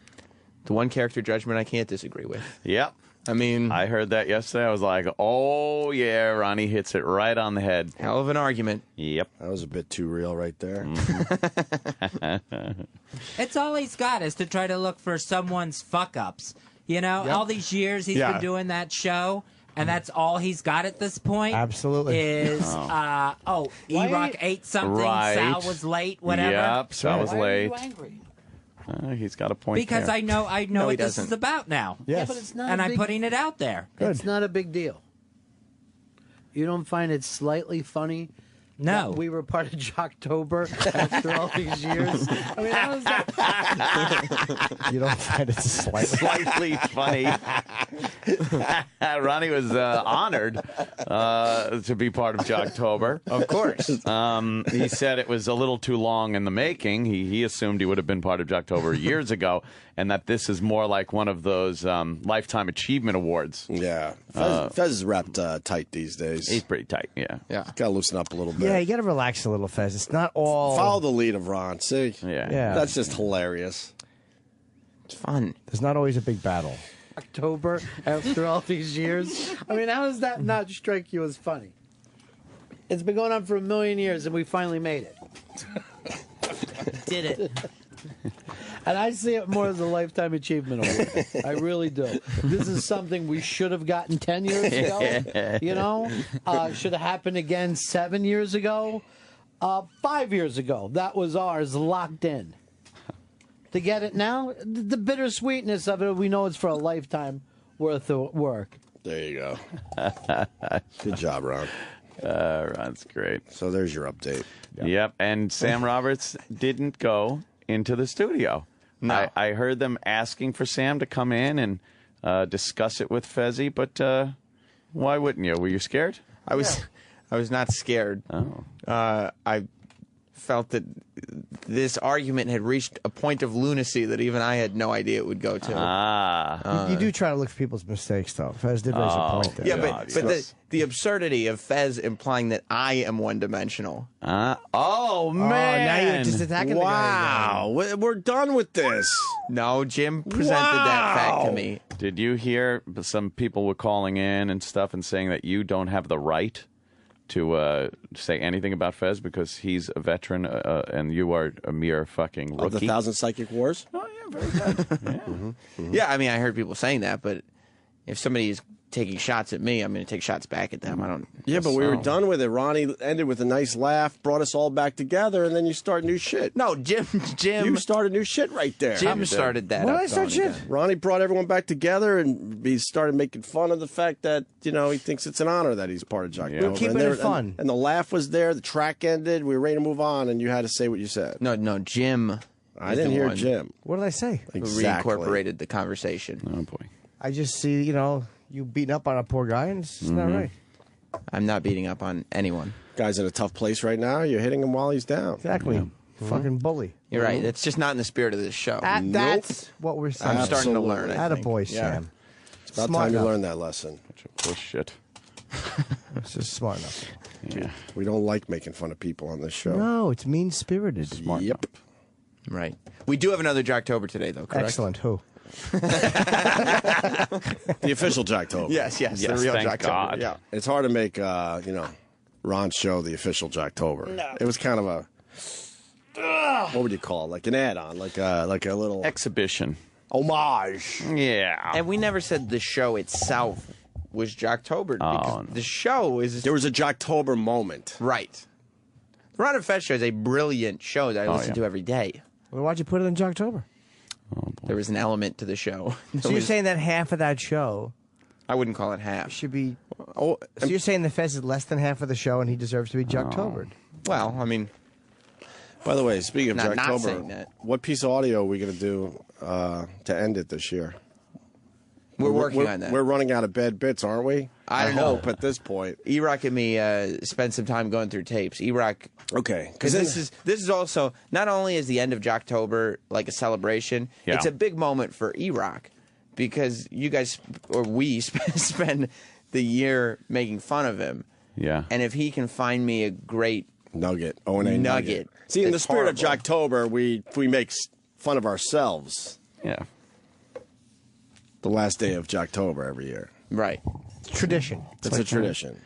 The one character judgment I can't disagree with. Yep. I mean, I heard that yesterday. I was like, oh, yeah, Ronnie hits it right on the head. Hell of an argument. Yep. That was a bit too real right there. It's all he's got is to try to look for someone's fuck-ups. You know, Yep. all these years he's been doing that show, and that's all he's got at this point. Absolutely. Is, E-Rock ate something, Right. Sal was late, whatever. Yep, Sal was Why late. are you angry? He's got a point Because there. I know No, he what this doesn't. is about now. Yes. Yeah, but it's not And a I'm big, putting it out there. It's not a big deal. You don't find it slightly funny? No. that we were part of Jocktober after all these years. I mean, how is that? You don't find it slightly funny. Ronnie was honored to be part of Jocktober. Of course. He said it was a little too long in the making. He assumed he would have been part of Jocktober years ago, and that this is more like one of those Lifetime Achievement Awards. Yeah. Fez is wrapped tight these days. He's pretty tight, yeah. Got to loosen up a little bit. Yeah, you got to relax a little, Fez. It's not all. Follow the lead of Ron. See? Yeah. That's just hilarious. It's fun. There's not always a big battle. October after all these years. I mean, how does that not strike you as funny? It's been going on for 1,000,000 years, and we finally made it. Did it. And I see it more as a Lifetime Achievement Award. I really do. This is something we should have gotten 10 years ago. You know? Should have happened again 7 years ago. 5 years ago. That was ours, locked in. To get it now, the bittersweetness of it, we know it's for a lifetime worth of work. There you go. Good job, Ron. Ron's great. So there's your update. Yep, and Sam Roberts didn't go into the studio. No. I heard them asking for Sam to come in and discuss it with Fezzi, but why wouldn't you? Were you scared? I was not scared. Oh. I felt that this argument had reached a point of lunacy that even I had no idea it would go to. Ah. You do try to look for people's mistakes, though. Fez did raise a point there. Yeah, but the absurdity of Fez implying that I am one-dimensional. Oh, man. Now you're just attacking the guy. Wow. We're done with this. No, Jim presented that fact to me. Did you hear some people were calling in and stuff and saying that you don't have the right to say anything about Fez because he's a veteran and you are a mere fucking rookie? Of the 1,000 Psychic Wars? Oh, yeah, very good. Yeah, I mean, I heard people saying that, but if somebody is taking shots at me, I'm going to take shots back at them. I don't. Yeah, but we were done with it. Ronnie ended with a nice laugh, brought us all back together, and then you start new shit. No, Jim. You started new shit right there. Jim started that. When up did I start going shit? again. Ronnie brought everyone back together, and he started making fun of the fact that, you know, he thinks it's an honor that he's part of Jocktober. We're keeping it fun. And the laugh was there, the track ended, we were ready to move on, and you had to say what you said. No, Jim. I didn't hear Jim. What did I say? Who Exactly. reincorporated the conversation. Oh, boy. I just see, you beating up on a poor guy, and it's not right. I'm not beating up on anyone. Guy's in a tough place right now. You're hitting him while he's down. Exactly. Fucking bully. You're right. It's just not in the spirit of this show. That's what we're saying. I'm starting to learn. I think. Attaboy, Yeah. Sam. It's about Smart time you enough. learned that lesson. Bullshit. shit. It's just smart enough. Yeah. We don't like making fun of people on this show. No, it's mean-spirited. Smart. Yep. Right. We do have another Jocktober today, though, correct? Excellent. Who? The official Jocktober. Yes, the real thank Jocktober. God. Yeah. It's hard to make, Ron's show the official Jocktober. No. It was kind of a, what would you call it? Like an add-on, like a little Exhibition. homage. Yeah. And we never said the show itself was Jocktober because no. the show is There was a Jocktober moment. right. The Ron and Fez show is a brilliant show that I listen to every day. Well, why'd you put it in Jocktober? There was an element to the show. So you're saying that half of that show I wouldn't call it half. should be... Oh, So you're saying the Fez is less than half of the show and he deserves to be Jocktobered? Well, I mean, by the way, speaking of Not Jocktober, saying that. what piece of audio are we going to do to end it this year? we're working on that. We're running out of bad bits, aren't we? I don't know. hope at this point. E-Rock and me spent some time going through tapes. E-Rock, Okay. because this is also not only is the end of Jocktober like a celebration, Yeah. it's a big moment for E-Rock because you guys or we spend the year making fun of him. Yeah. And if he can find me a great Nugget. O&A Nugget. See, in the It's spirit of horrible. Jocktober, we make fun of ourselves. Yeah. the last day of Jocktober every year. Right. Tradition. It's a tradition.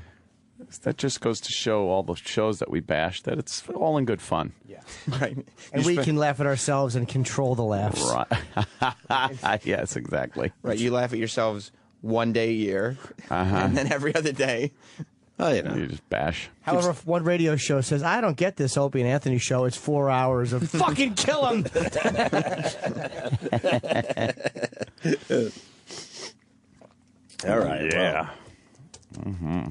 That just goes to show all the shows that we bash that it's all in good fun. Yeah. Right. And we can laugh at ourselves and control the laughs. Right. Yes, exactly. Right. You laugh at yourselves one day a year, and then every other day. Oh, you know. You just bash. However, if one radio show says, I don't get this Opie and Anthony show, it's 4 hours of fucking kill him. All right. Yeah. Mm-hmm.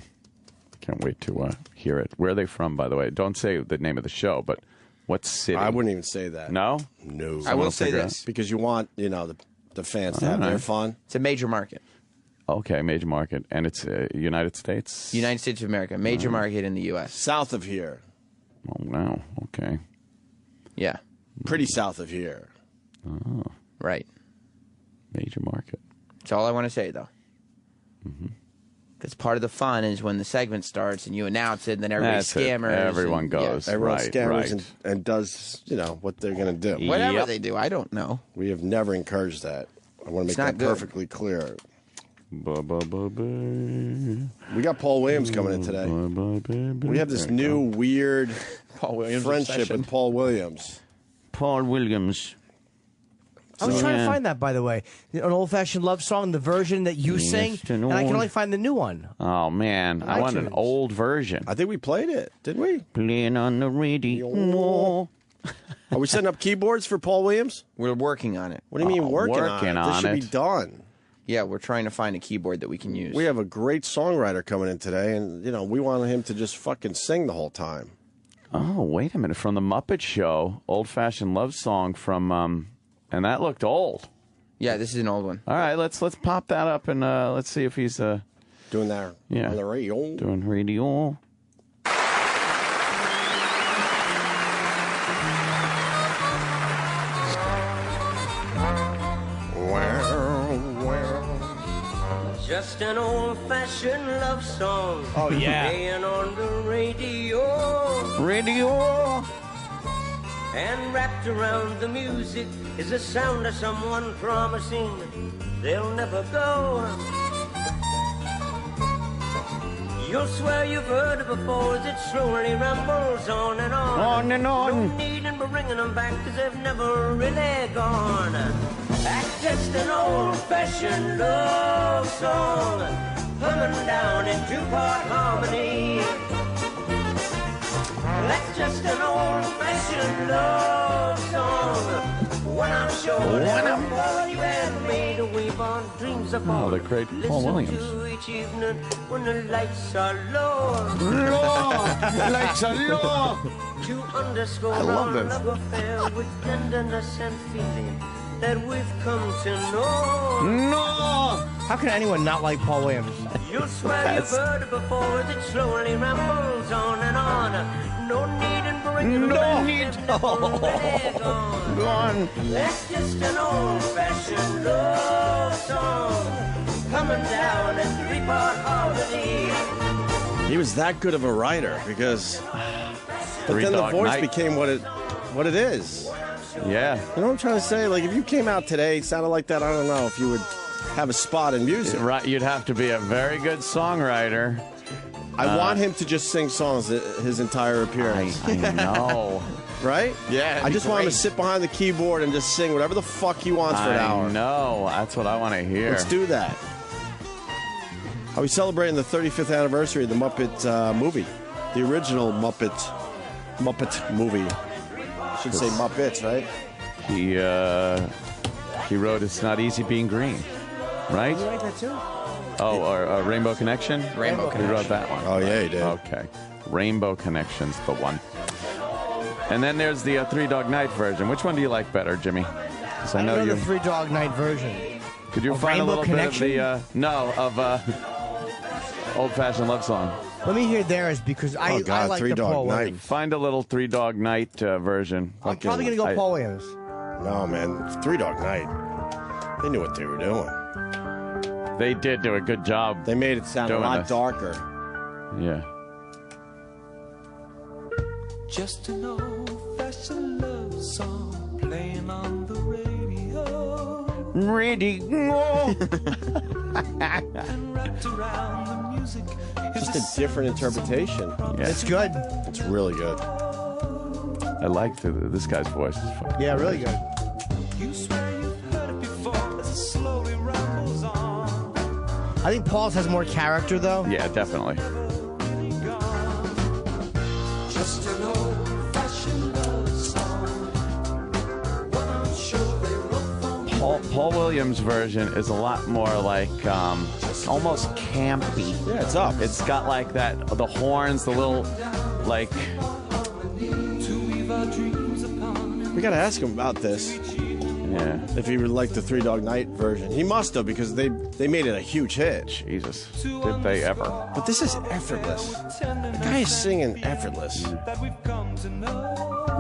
Can't wait to hear it. Where are they from, by the way? Don't say the name of the show, but what city? I wouldn't even say that. No? No. I will say this. Because you want, the fans to have their fun. It's a major market. Okay, major market. And it's United States? United States of America. Major market in the U.S. South of here. Oh, wow. Okay. Yeah. Pretty south of here. Oh. Right. Major market. That's all I want to say, though. Because part of the fun is when the segment starts and you announce it, and then everybody's scammers. Everyone goes. Yeah. Everyone right, scammers right. and does, what they're going to do. Whatever they do, I don't know. We have never encouraged that. I want to make that perfectly clear. We got Paul Williams coming in today. We have this new weird Paul Williams friendship obsession. with Paul Williams. Paul Williams. I was trying to find that, by the way. An old-fashioned love song, the version that you sing, and I can only find the new one. Oh, man. I want an old version. I think we played it, didn't we? Playing on the radio. Are we setting up keyboards for Paul Williams? We're working on it. What do you mean working on it? This should be it. done. Yeah, we're trying to find a keyboard that we can use. We have a great songwriter coming in today, and, we wanted him to just fucking sing the whole time. Oh, wait a minute. From the Muppet Show, old-fashioned love song from, and that looked old. Yeah, this is an old one. All right, let's pop that up and let's see if he's doing that on the radio. Doing radio. Just an old-fashioned love song. Oh, yeah. Playing on the radio. Radio. And wrapped around the music is the sound of someone promising they'll never go. You'll swear you've heard it before as it slowly rambles on and on. On and on. No need in bringing them back because they've never really gone. That's just an old-fashioned love song, humming down in two-part harmony. That's just an old-fashioned love song. When I'm sure that you and me to weave on dreams apart. Oh, the great Paul Williams. Listen to each evening when the lights are low. Lights are low. To underscore I love our this. love affair with tenderness and feeling that we've come to know. No! How can anyone not like Paul Williams? You'll swear you've heard it before as it slowly rambles on and on. No need in bringing No back, need. they've never really gone. Gone. That's just an old-fashioned love song, coming down in three-part harmony. He was that good of a writer because, but Three then the Dog voice Night. became what it is. Yeah. You know what I'm trying to say? Like, if you came out today, sounded like that, I don't know if you would have a spot in music. Right, you'd have to be a very good songwriter. I want him to just sing songs his entire appearance. I know. Right? Yeah. I just want him to sit behind the keyboard and just sing whatever the fuck he wants for an hour. No, that's what I want to hear. Let's do that. Are we celebrating the 35th anniversary of the Muppet movie? The original Muppet movie. I should say Muppets, right? He wrote "It's Not Easy Being Green," right? You like that too? Oh, or Rainbow Connection. Rainbow He wrote that one. Oh yeah, he did. Okay, Rainbow Connection's the one. And then there's the Three Dog Night version. Which one do you like better, Jimmy? Because I know the you. Three Dog Night version. Could you Of find Rainbow a little Connection? bit of the old-fashioned love song? Let me hear theirs because I like Three the Dog Paul Night. Williams. Find a little Three Dog Night version. I'm probably going to go Paul Williams. No, man. Three Dog Night. They knew what they were doing. They did do a good job. They made it sound a doing lot this. darker. Yeah. Just an old-fashioned love song playing on the radio. ready, go. Just a different interpretation. Yeah. It's good. It's really good. I like this guy's voice. It's fucking Yeah, really good. I think Paul's has more character, though. Yeah, definitely. Just an old-fashioned love song. Paul Williams' version is a lot more like almost campy. Yeah, it's up. It's got like the horns, the little like. We gotta ask him about this. Yeah. If he would like the Three Dog Night version. He must have, because they made it a huge hit. Jesus. Did they ever? But this is effortless. The guy is singing effortless.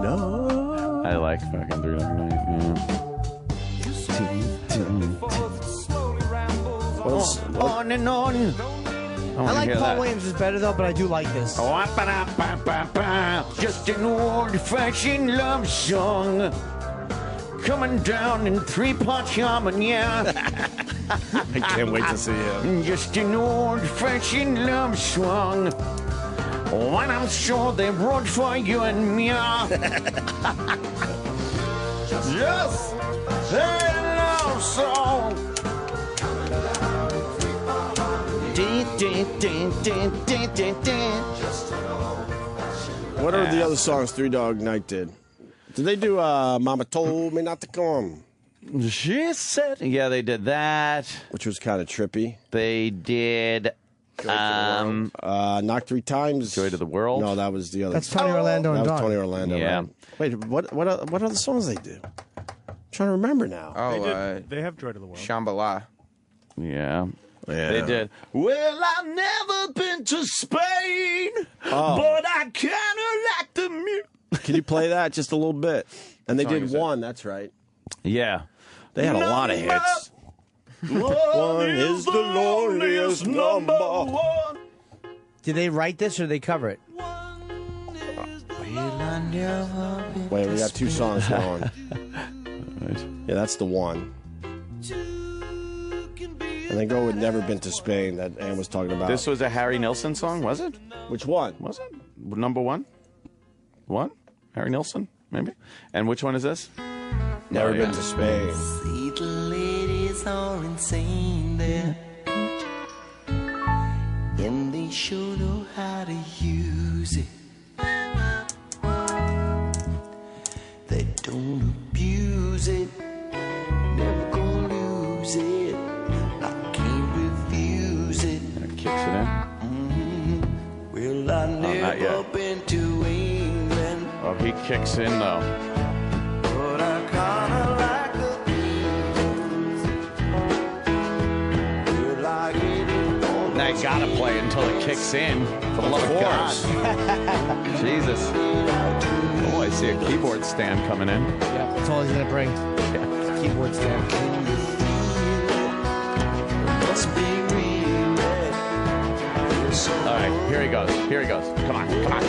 No. I like fucking Three Dog Night. On and on. I like Paul Williams is better, though, but I do like this. Just an old-fashioned love song. Coming down in 3-part harmony. I can't wait to see him. Just an old-fashioned love song. When I'm sure they wrote for you and me. Yes, a love song. What are the other songs Three Dog Night did? Did they do Mama Told Me Not to Come? She said. Yeah, they did that. Which was kind of trippy. They did Knock Three Times. Joy to the World. No, that was the other. That's Tony Orlando and That was Dawn. Tony Orlando. Yeah. Right? Wait, what other songs they do? I'm trying to remember now. Oh, They have Joy to the World. Shambhala. Yeah. Yeah. They did. Well, I've never been to Spain, but I kind of like the music. Can you play that just a little bit? And they What song did is it? one, that's right. Yeah. They had a lot of hits. One is the loneliest number one. Did they write this or did they cover it? Wait, we got two songs going. Yeah, that's the one. And then go with Never Been to Spain that Ann was talking about. This was a Harry Nilsson song, was it? Which one? Was it? Number one? What? Harry Nilsson, maybe? And which one is this? Never Been to Spain. See, the ladies are insane there. And they sure know how to use it. They don't abuse it. Never gonna lose it. I can't refuse it. It kicks it in. Well, I not never yet. been to England. Oh, he kicks in, though. But I kinda like the feel like it. Now you gotta play until it kicks in. For the love of God. Jesus. Oh, I see a keyboard stand coming in. Yeah, that's all he's gonna bring. Yeah. Keyboard stand. Must be real. All right, here he goes. Here he goes. Come on, come on.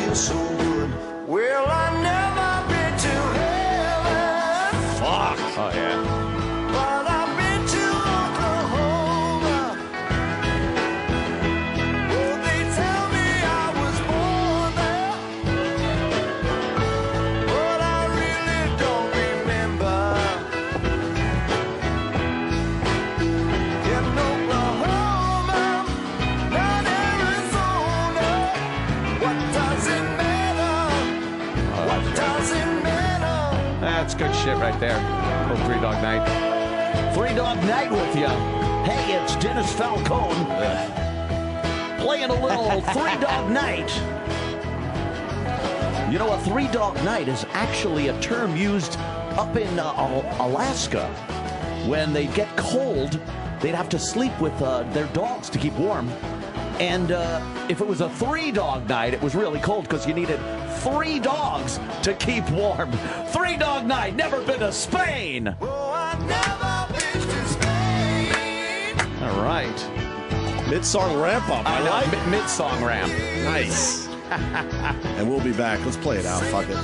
Well, I never been to heaven. Fuck. Oh, yeah. But I've been to Oklahoma. Oh, they tell me I was born there. But I really don't remember. In Oklahoma, not Arizona. What does it matter? What does it matter? That's good shit right there. Little Three Dog Night. Three Dog Night with you. Hey, it's Dennis Falcone. Playing a little Three Dog Night. You know, a Three Dog Night is actually a term used up in Alaska. When they get cold, they'd have to sleep with their dogs to keep warm. And if it was a 3-dog night, it was really cold because you needed 3 dogs to keep warm. 3-dog night, never been to Spain. All right. Mid-song ramp up. I know, mid-song ramp. Nice. And we'll be back. Let's play it out. Fuck it.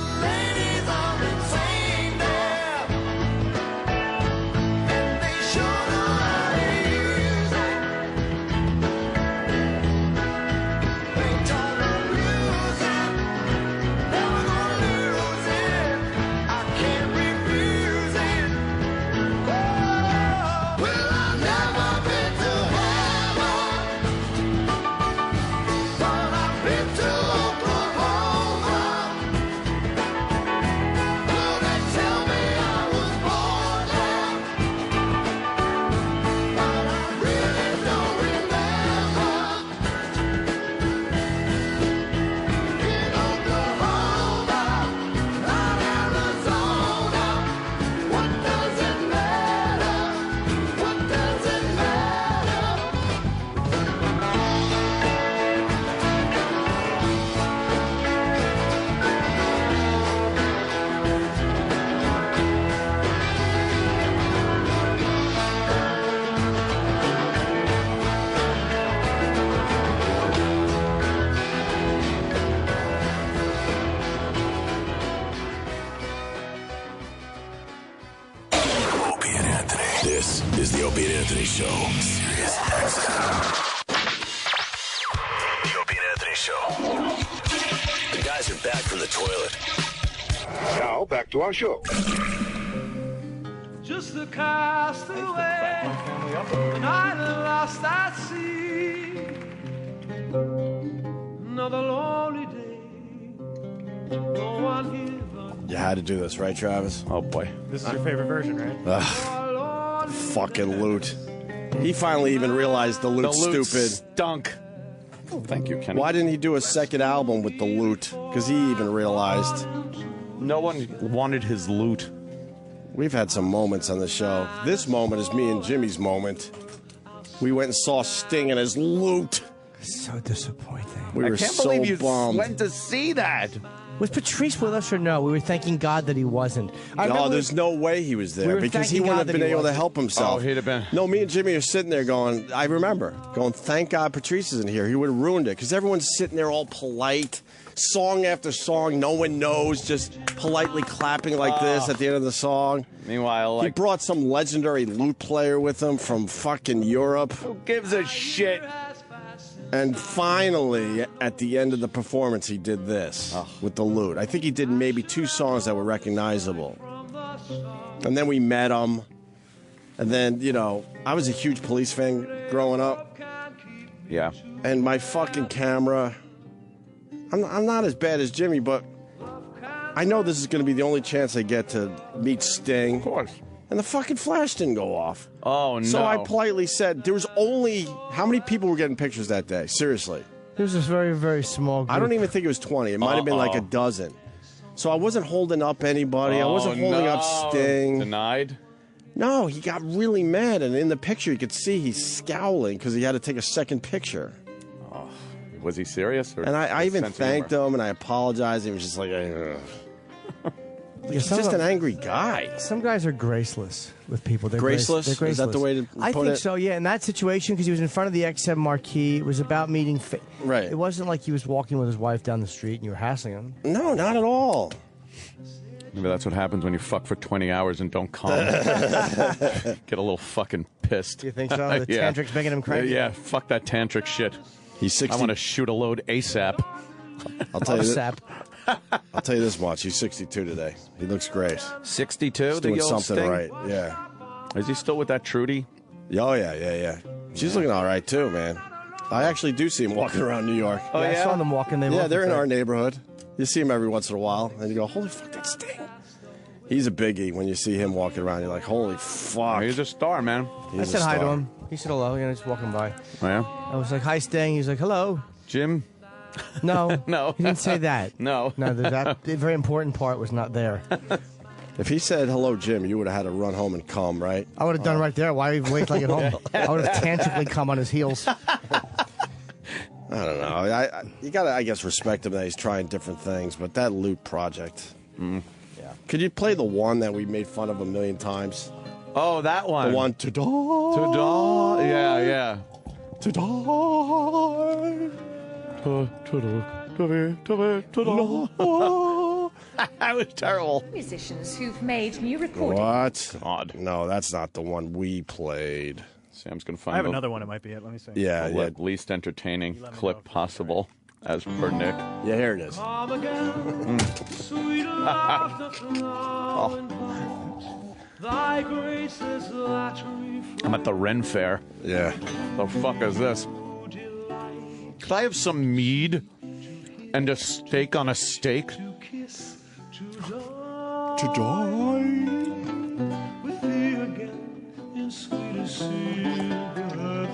Opie and Anthony Show. Sirius XM. The Opie and Anthony Show. The guys are back from the toilet. Now, back to our show. Just the castaway, and I lost at sea. Another lonely day, no one here but You had to do this, right, Travis? Oh, boy. This is your favorite version, right? Fucking loot. He finally even realized the loot's The loot stupid. stunk. Thank you, Kenny. Why didn't he do a second album with the loot? Because he even realized. No one wanted his loot. We've had some moments on the show. This moment is me and Jimmy's moment. We went and saw Sting and his loot. So disappointing. We were I can't so believe you bummed. went to see that. Was Patrice with us or no? We were thanking God that he wasn't. No, there's no way he was We there were because he thanking wouldn't God have been that he able to wasn't. help himself. Oh, he'd have been. No, me and Jimmy are sitting there going, I remember, going, thank God Patrice isn't here. He would have ruined it because everyone's sitting there all polite, song after song, no one knows, just politely clapping like this at the end of the song. Meanwhile, He brought some legendary lute player with him from fucking Europe. Who gives a shit? And finally, at the end of the performance, he did this with the lute. I think he did maybe 2 songs that were recognizable. And then we met him. And then, you know, I was a huge Police fan growing up. Yeah. And my fucking camera, I'm not as bad as Jimmy, but I know this is going to be the only chance I get to meet Sting. Of course. And the fucking flash didn't go off. Oh, no. So I politely said, there was only, how many people were getting pictures that day? Seriously. There was this very, very small group. I don't even think it was 20. It might have been like a dozen. So I wasn't holding up anybody. I wasn't holding up Sting. Denied? No, he got really mad. And in the picture, you could see he's scowling because he had to take a second picture. Oh, was he serious? Or And I even sense of thanked humor? him and I apologized. He was just like, ugh. He's some just of- an angry guy. Some guys are graceless with people. They're Graceless? They're graceless. Is that the way to I put think it? so. Yeah, in that situation, because he was in front of the XM marquee, it was about meeting. Right. It wasn't like he was walking with his wife down the street and you were hassling him. No, not at all. Maybe that's what happens when you fuck for 20 hours and don't come. Get a little fucking pissed. You think so? The tantric's making him cranky? Yeah, fuck that tantric shit. He's 60. I want to shoot a load ASAP. I'll tell you this. Sap. I'll tell you this much. He's 62 today. He looks great. 62? He's The doing old something Sting? right. Yeah. Is he still with that Trudy? Oh, yeah. She's looking all right, too, man. I actually do see him walking around New York. Oh, yeah? I saw them walking. They're in our neighborhood. You see him every once in a while, and you go, holy fuck, that's Sting. He's a biggie when you see him walking around. You're like, holy fuck. He's a star, man. I said hi to him. He said hello. You know, just walking by. Oh, yeah? I was like, hi, Sting. He was like, hello. Jim? No. No. He didn't say that. No. No, that the very important part was not there. If he said, hello, Jim, you would have had to run home and come, right? I would have done right there. Why even wait till I get home? I would have tantrically come on his heels. I don't know. You got to, I guess, respect him that he's trying different things, but that loot project. Mm. Yeah. Could you play the one that we made fun of a million times? Oh, that one. The one, to die. To die. Yeah. To die. That was terrible. Musicians who've made new recordings. What? God. No, that's not the one we played. Sam's going to find I have the another one. It might be it. Let me see. Yeah. least entertaining clip possible, as per Nick. Yeah, here it is. Come again, sweet laughter from now and then. Thy grace is that I'm at the Ren Fair. Yeah. The fuck is this? Could I have some mead and a steak on a steak? To die. with thee again in sweetest silver.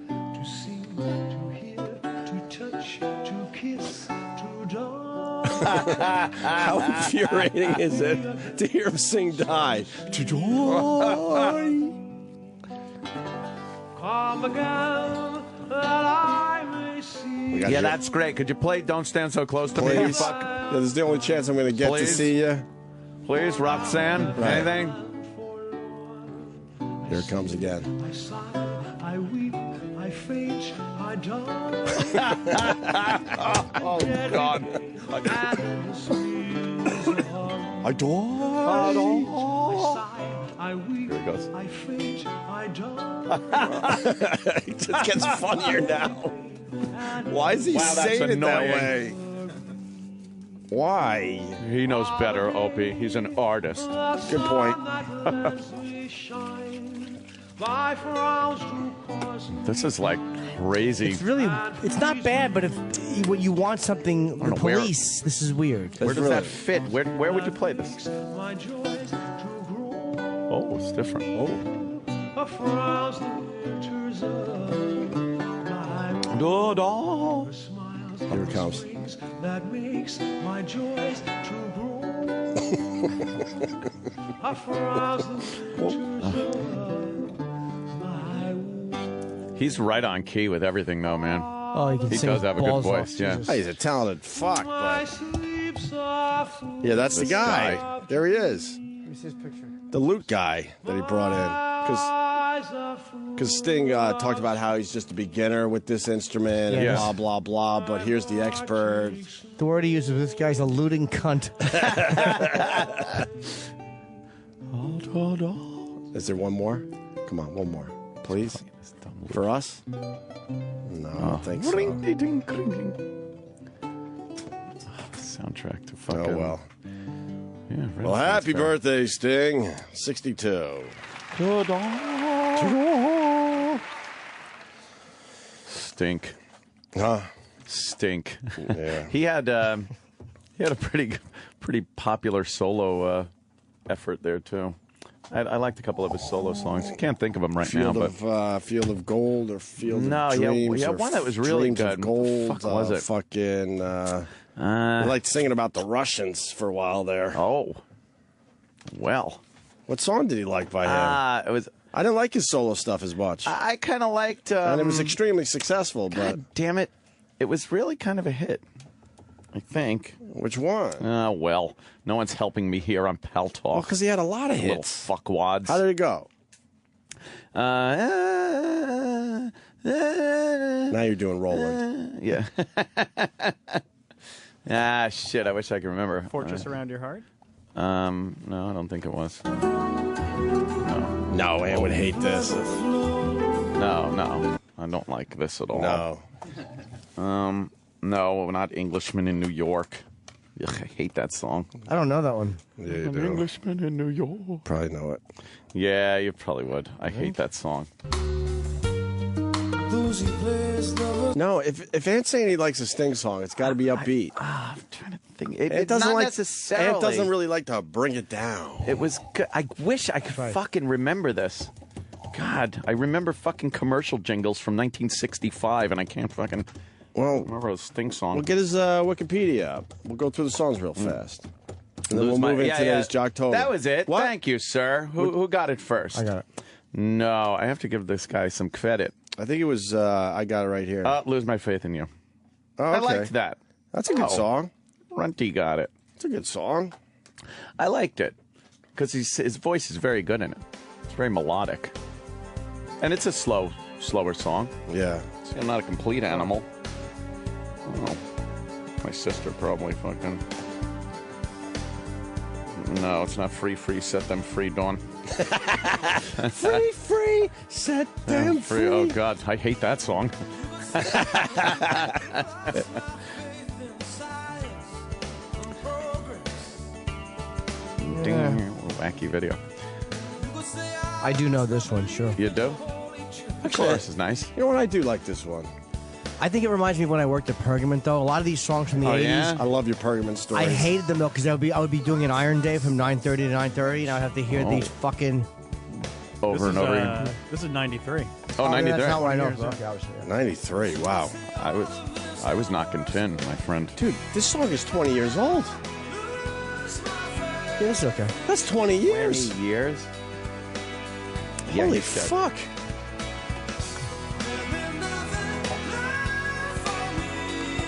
To sing, to hear, to touch, to kiss, to die. How infuriating is it to hear him sing Die? To die. Come again that I may see. Yeah, that's great. Could you play Don't Stand So Close to Me, you Please. fuck? Yeah, this is the only chance I'm going to get to Please. see you. Please, Roxanne, Right. anything? Here it comes again. I sigh, I weep, I faint, I die. Oh, God. And the sweet is the heart. I die. I sigh, Here it goes. It just gets funnier now. Why is he Wow, that's saying it that annoying. way? Why? He knows better, Opie. He's an artist. Good point. This is like crazy. It's not bad, but if you want something, the know where- police, this is weird. Where does that fit? Where would you play this? Oh, it's different. Oh. Here it comes. That makes my joys to grow. He's right on key with everything, though, man. Oh, he can sing does his have a good balls voice. off, Yeah. Jesus. Hey, he's a talented fuck, but yeah, that's the This guy. guy. There he is. Let me see his picture. The loot guy that he brought in. Because Sting talked about how he's just a beginner with this instrument and Yeah. blah, blah, blah, but here's the expert. The word he uses, this guy's a looting cunt. Is there one more? Come on, one more. Please? For us? No, I don't think so. Soundtrack to fucking. Oh, well. Yeah, Well, happy birthday, Sting. 62. Stink. Huh? Stink. Yeah. he had a pretty popular solo effort there too. I liked a couple of his solo songs. Can't think of them right now, but Field of Gold or Field No, of yeah, Dreams. yeah, or one that was really Dreams of good. Gold. What the fuck was it? Fucking. He liked singing about the Russians for a while there. Oh. Well. What song did he like by him? It was. I didn't like his solo stuff as much. I kind of liked. And it was extremely successful, but. God damn it. It was really kind of a hit. I think. Which one? Oh, well. No one's helping me here on Pal Talk. Well, because he had a lot of Little hits. fuckwads. How did it go? Now you're doing Roland. Yeah. Ah, shit. I wish I could remember. Fortress Around Your Heart? No, I don't think it was. No, Ann would hate this. No. I don't like this at all. No. No, not Englishman in New York. Ugh, I hate that song. I don't know that one. Yeah, you An do. Englishman in New York. Probably know it. Yeah, you probably would. I hate that song. No, if Ant's saying he likes a Sting song, it's got to be upbeat. I'm trying to think. It doesn't not like necessarily. Ant doesn't really like to bring it down. It was. I wish I could fucking remember this. God, I remember fucking commercial jingles from 1965, and I can't fucking remember a Sting song. We'll get his Wikipedia up. We'll go through the songs real fast. And then we'll move into today's Jocktober. That was it. What? Thank you, sir. Who got it first? I got it. No, I have to give this guy some credit. I think it was, I got it right here. Lose My Faith in You. Oh, I okay. liked that. That's a good song. Runty got it. It's a good song. I liked it because his voice is very good in it. It's very melodic. And it's a slower song. Yeah. See, I'm not a complete animal. Oh, my sister probably fucking. No, it's not free, set them free, Dawn. Free, set them free. Oh, God, I hate that song. Ding, wacky video. I do know this one, sure. You do? The chorus is nice. You know what? I do like this one. I think it reminds me of when I worked at Pergament, though. A lot of these songs from the 80s. I love your Pergament stories. I hated them, though, because I would be doing an Iron Day from 9:30 to 9:30, and I would have to hear these fucking... Over and over again. This is 93. Oh, 93. That's not what I know. Years, Okay, obviously, yeah. 93, wow. I was knocking 10, my friend. Dude, this song is 20 years old. Yeah, this is okay. That's 20 years. 20 years? Holy he said. fuck.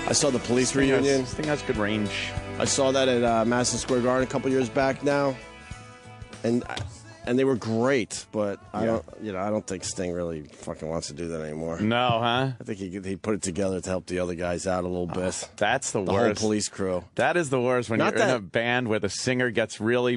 I saw the Police reunion. This thing has good range. I saw that at Madison Square Garden a couple years back now. And and they were great, but I don't think Sting really fucking wants to do that anymore. No, huh? I think he put it together to help the other guys out a little bit. That's the worst. The whole Police crew. That is the worst when you're in a band where the singer gets really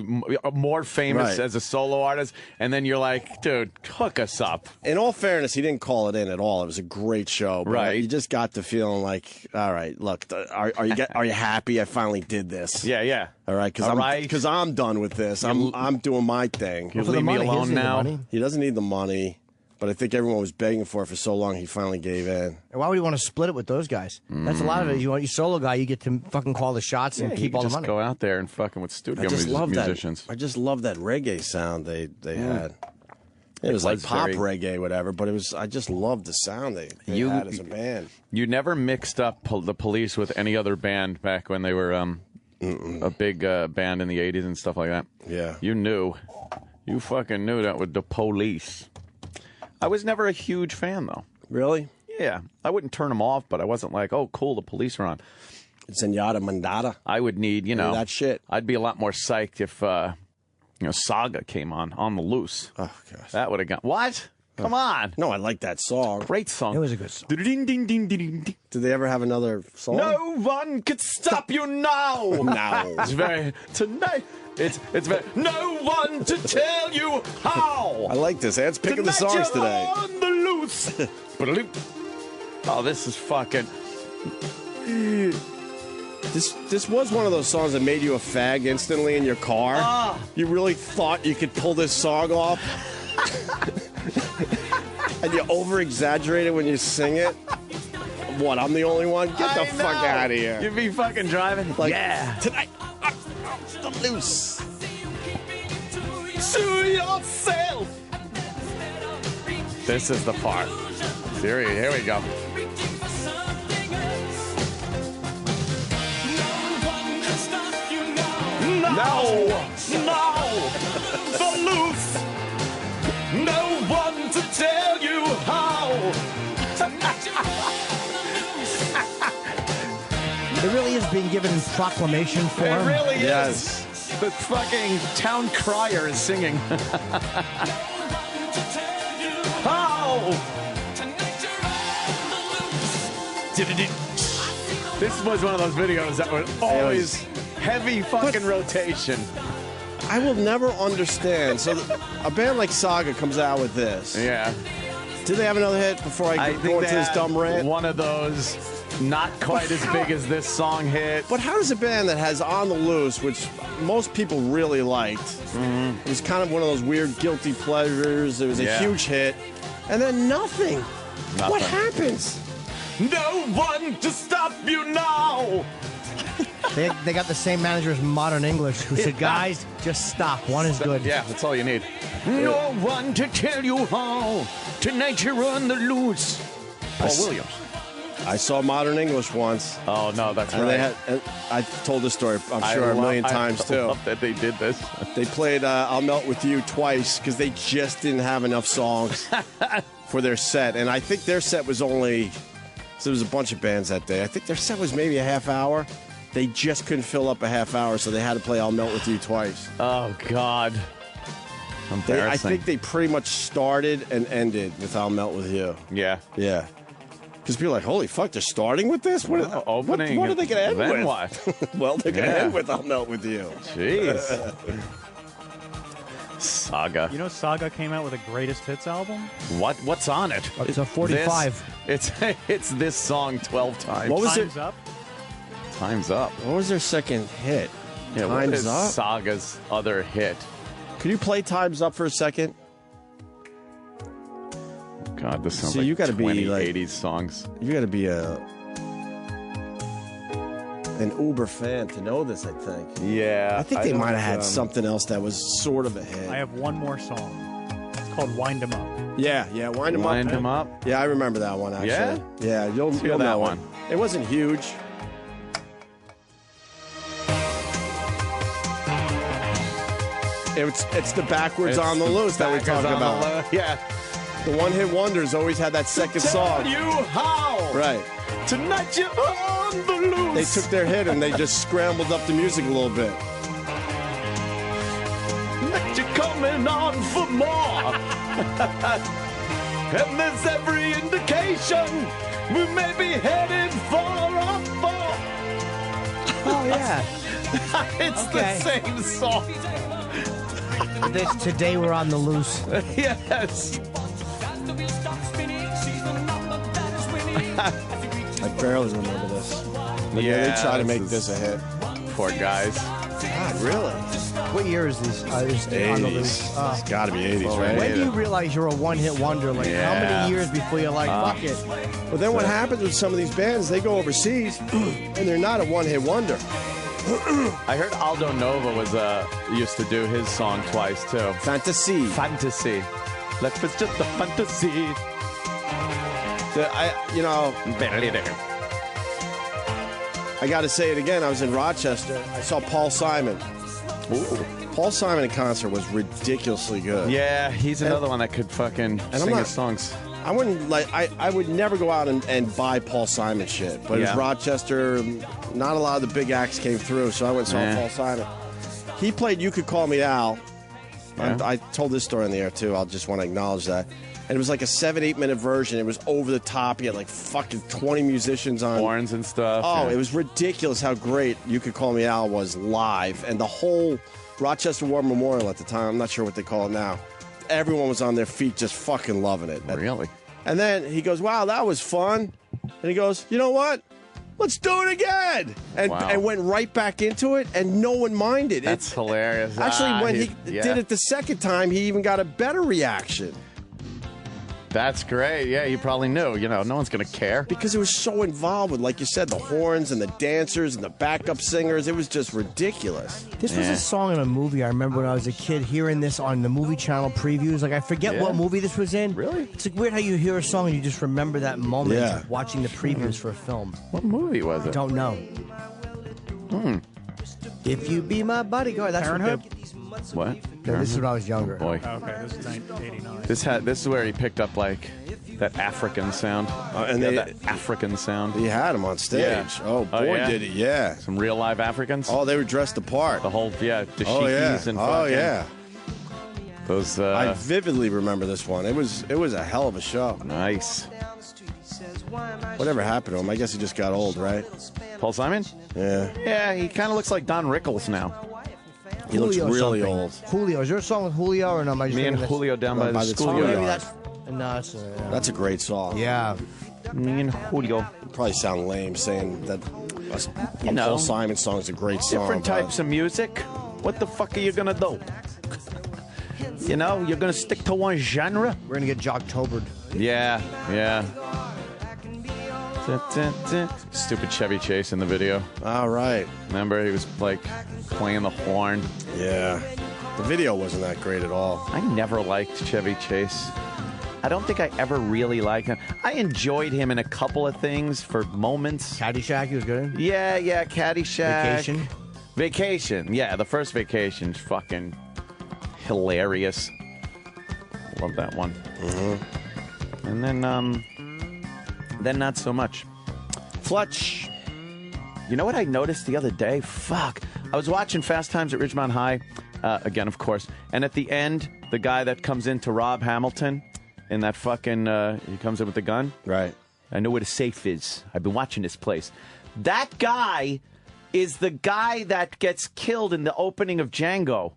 more famous as a solo artist, and then you're like, dude, hook us up. In all fairness, he didn't call it in at all. It was a great show. But right. You just got the feeling like, all right, look, are you happy? I finally did this. Yeah. All right, because I'm done with this. I'm doing my thing. You leave me alone now. He doesn't need the money, but I think everyone was begging for it for so long. He finally gave in. And why would you want to split it with those guys? That's a lot of it. You want your solo guy, you get to fucking call the shots and keep all the money. Just go out there and fucking with studio musicians. I just love that reggae sound they had. It was like pop reggae, whatever, but I just loved the sound they had as a band. You never mixed up the Police with any other band back when they were a big band in the 80s and stuff like that. Yeah. You knew. You fucking knew that with the Police. I was never a huge fan, though. Really? Yeah. I wouldn't turn them off, but I wasn't like, oh, cool, the Police are on. Zenyatta Mandata. I would need, that shit. I'd be a lot more psyched if, Saga came on the loose. Oh, gosh. That would have gone. What? Come on. No, I like that song. Great song. It was a good song. Did they ever have another song? No one could stop you now. No. It's very tonight. It's very no one to tell you how. I like this. Ant's picking the songs today. On the loose. Oh, this is fucking. This was one of those songs that made you a fag instantly in your car. You really thought you could pull this song off? And you over-exaggerate it when you sing it? What, I'm the only one? Get the fuck out of here. You'd be fucking driving? Like, yeah. Tonight, I'm loose. To yourself. This is the part. Here we go. No, the loose. No one to tell you how. It really is being given in proclamation form. It really is. Yes. The fucking town crier is singing. How? This was one of those videos that was always heavy fucking rotation. I will never understand. So a band like Saga comes out with this. Yeah. Do they have another hit before I go into this dumb rant? One of those, not quite as big as this song hit. But how does a band that has On the Loose, which most people really liked, it was kind of one of those weird guilty pleasures. It was a huge hit. And then nothing. What happens? No one to stop you now. They got the same manager as Modern English who said, guys, just stop. One is good. Yeah, that's all you need. No one to tell you how. Tonight you're on the loose. Paul Williams. I saw Modern English once. Oh, no, that's and right. I told this story, I'm sure, a million times, too. I love that they did this. They played I'll Melt With You twice because they just didn't have enough songs for their set. And I think their set was only... So there was a bunch of bands that day. I think their set was maybe a half hour. They just couldn't fill up a half hour, so they had to play I'll Melt With You twice. Oh, God. Embarrassing. I think they pretty much started and ended with I'll Melt With You. Yeah. Yeah. Because people are like, holy fuck, they're starting with this? What are they going to end with? Then what? Well, they're going to end with I'll Melt With You. Jeez. Saga. You know Saga came out with a greatest hits album? What's on it? It's a 45. It's this song 12 times. What was Time's Up? Time's Up. What was their second hit? Yeah, Time's what is Up? Saga's other hit? Could you play Time's Up for a second? God, this sounds See, like you gotta 20 be like 80s songs. You got to be an Uber fan to know this, I think. Yeah. I think they might have had something else that was sort of a hit. I have one more song. It's called Wind 'Em Up. Yeah, Wind 'Em Up. Wind 'Em Up. Yeah, I remember that one, actually. Yeah? Yeah, you'll hear know that one. It wasn't huge. It's the backwards on the loose that we're talking about. Yeah. The one-hit wonders always had that second song. Tell you how. Right. Tonight you're on the loose. They took their hit and they just scrambled up the music a little bit. That you're coming on more. And there's every indication we may be headed for a fall. Oh, yeah. It's Okay. the same song. Today we're on the loose. Yes. I barely remember this. But yeah, they try to make this a hit. Poor guys. God, really? What year is this? This on the loose. It's got to be 80s, right? When do you realize you're a one-hit wonder? Like, how many years before you're like, fuck it? Well, then what happens with some of these bands, they go overseas, and they're not a one-hit wonder. I heard Aldo Nova was used to do his song twice too. Fantasy. Life is just a fantasy. I got to say it again. I was in Rochester. I saw Paul Simon. Ooh. Paul Simon in concert was ridiculously good. Yeah, he's another one that could fucking sing his songs. I wouldn't I would never go out and buy Paul Simon shit. But it was Rochester. Not a lot of the big acts came through, so I went and saw Paul Simon. He played You Could Call Me Al. Yeah. I told this story on the air too. I'll just want to acknowledge that. And it was like a 7-8 minute version. It was over the top. He had like fucking 20 musicians on. Horns and stuff. Oh, it was ridiculous how great You Could Call Me Al was live. And the whole Rochester War Memorial at the time, I'm not sure what they call it now, everyone was on their feet just fucking loving it. Really? And then he goes, wow, that was fun. And he goes, you know what? Let's do it again. And went right back into it, and no one minded. That's hilarious. Actually, when he did it the second time, he even got a better reaction. That's great. Yeah, he probably knew. You know, no one's going to care. Because it was so involved with, like you said, the horns and the dancers and the backup singers. It was just ridiculous. This was a song in a movie. I remember when I was a kid hearing this on the movie channel previews. Like, I forget what movie this was in. Really? It's like weird how you hear a song and you just remember that moment watching the previews for a film. What movie was it? I don't know. If you be my bodyguard, that's Parenthood? What? No, this is when I was younger. Oh, boy. Okay, this is 1989. This is where he picked up like that African sound. That African sound. He had him on stage. Yeah. Oh, boy, did he, yeah. Some real live Africans. Oh, they were dressed apart. The whole, dashikis and fucking. Oh, yeah. Those, I vividly remember this one. It was a hell of a show. Nice. Whatever happened to him? I guess he just got old, right? Paul Simon? Yeah. Yeah, he kind of looks like Don Rickles now. He looks really old. Julio. Is there a song with Julio or no? Me and Julio down by the schoolyard. Maybe that's That's a great song. Yeah. Me and Julio. Probably sound lame saying that Paul Simon song is a great song. Different types of music. What the fuck are you gonna do? You know, you're gonna stick to one genre. We're gonna get Jocktobered. Yeah. Stupid Chevy Chase in the video. All right. Remember, he was like playing the horn. Yeah. The video wasn't that great at all. I never liked Chevy Chase. I don't think I ever really liked him. I enjoyed him in a couple of things for moments. Caddyshack, he was good in? Yeah, Caddyshack. Vacation. Yeah, the first Vacation's fucking hilarious. Love that one. Mm-hmm. And then not so much. Fletch. You know what I noticed the other day? Fuck. I was watching Fast Times at Ridgemont High, again, of course. And at the end, the guy that comes in to rob Hamilton in that fucking, he comes in with the gun. Right. I know where the safe is. I've been watching this place. That guy is the guy that gets killed in the opening of Django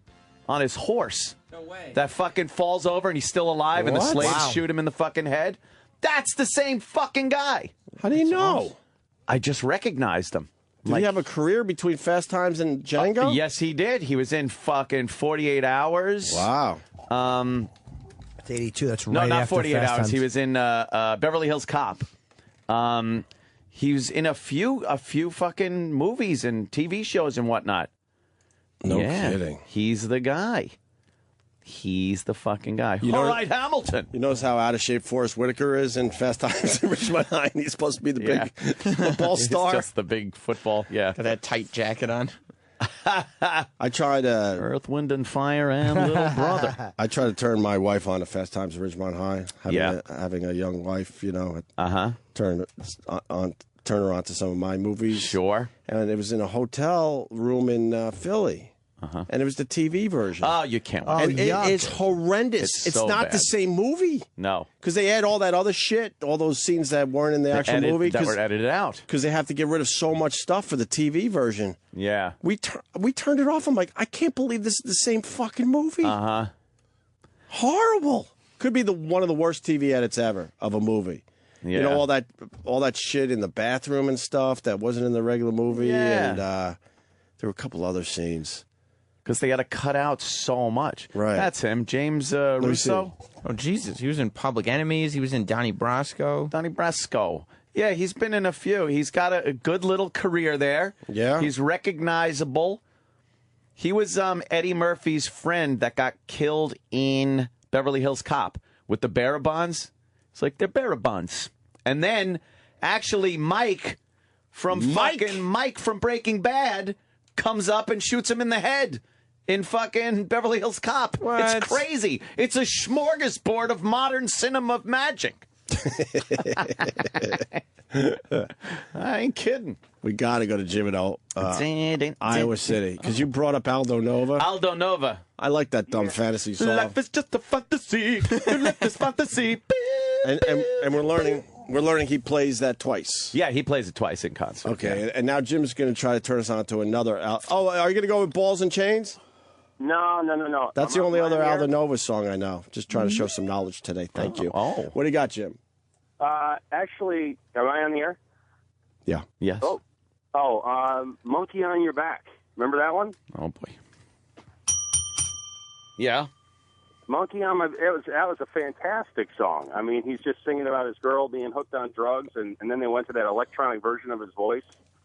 on his horse. No way. That fucking falls over and he's still alive and the slaves shoot him in the fucking head. That's the same fucking guy. How do you know? I just recognized him. Did he have a career between Fast Times and Django? Yes, he did. He was in fucking 48 Hours. Wow. It's 82. That's right. No, not after 48 Fast Hours. Times. He was in Beverly Hills Cop. He was in a few fucking movies and TV shows and whatnot. No kidding. He's the guy. He's the fucking guy. All right, Hamilton. You notice how out of shape Forrest Whitaker is in Fast Times at Ridgemont High? He's supposed to be the big football star. He's just the big football, Got that tight jacket on. I tried Earth, Wind, and Fire and Little Brother. I tried to turn my wife on to Fast Times at Ridgemont High. Having a young wife, you know. Turn her on to some of my movies. Sure. And it was in a hotel room in Philly. and it was the TV version. Oh, you can't. And it's horrendous. It's so not bad. the same movie. No. Because they add all that other shit, all those scenes that weren't in the actual movie. That were edited out. Because they have to get rid of so much stuff for the TV version. Yeah. We turned it off. I'm like, I can't believe this is the same fucking movie. Uh-huh. Horrible. Could be one of the worst TV edits ever of a movie. Yeah. You know, all that shit in the bathroom and stuff that wasn't in the regular movie. Yeah. And there were a couple other scenes. Because they got to cut out so much. Right. That's him, James Russo. Oh, Jesus. He was in Public Enemies. He was in Donnie Brasco. Donnie Brasco. Yeah, he's been in a few. He's got a good little career there. Yeah. He's recognizable. He was Eddie Murphy's friend that got killed in Beverly Hills Cop with the Barabons. It's like, they're Barabons. And then, actually, Mike from Breaking Bad comes up and shoots him in the head in fucking Beverly Hills Cop. What? It's crazy. It's a smorgasbord of modern cinema magic. I ain't kidding. We got to go to Jim in Iowa City. Because you brought up Aldo Nova. Aldo Nova. I like that dumb fantasy song. Life is just a fantasy. Your life is fantasy. And we're learning he plays that twice. Yeah, he plays it twice in concert. Okay, and now Jim's going to try to turn us on to another. Oh, are you going to go with Balls and Chains? No. That's the only other Aldo Nova song I know. Just trying to show some knowledge today. Thank you. Oh. What do you got, Jim? Actually, am I on the air? Yeah. Yes. Monkey on Your Back. Remember that one? Oh, boy. Yeah. Monkey on My... That was a fantastic song. I mean, he's just singing about his girl being hooked on drugs, and then they went to that electronic version of his voice.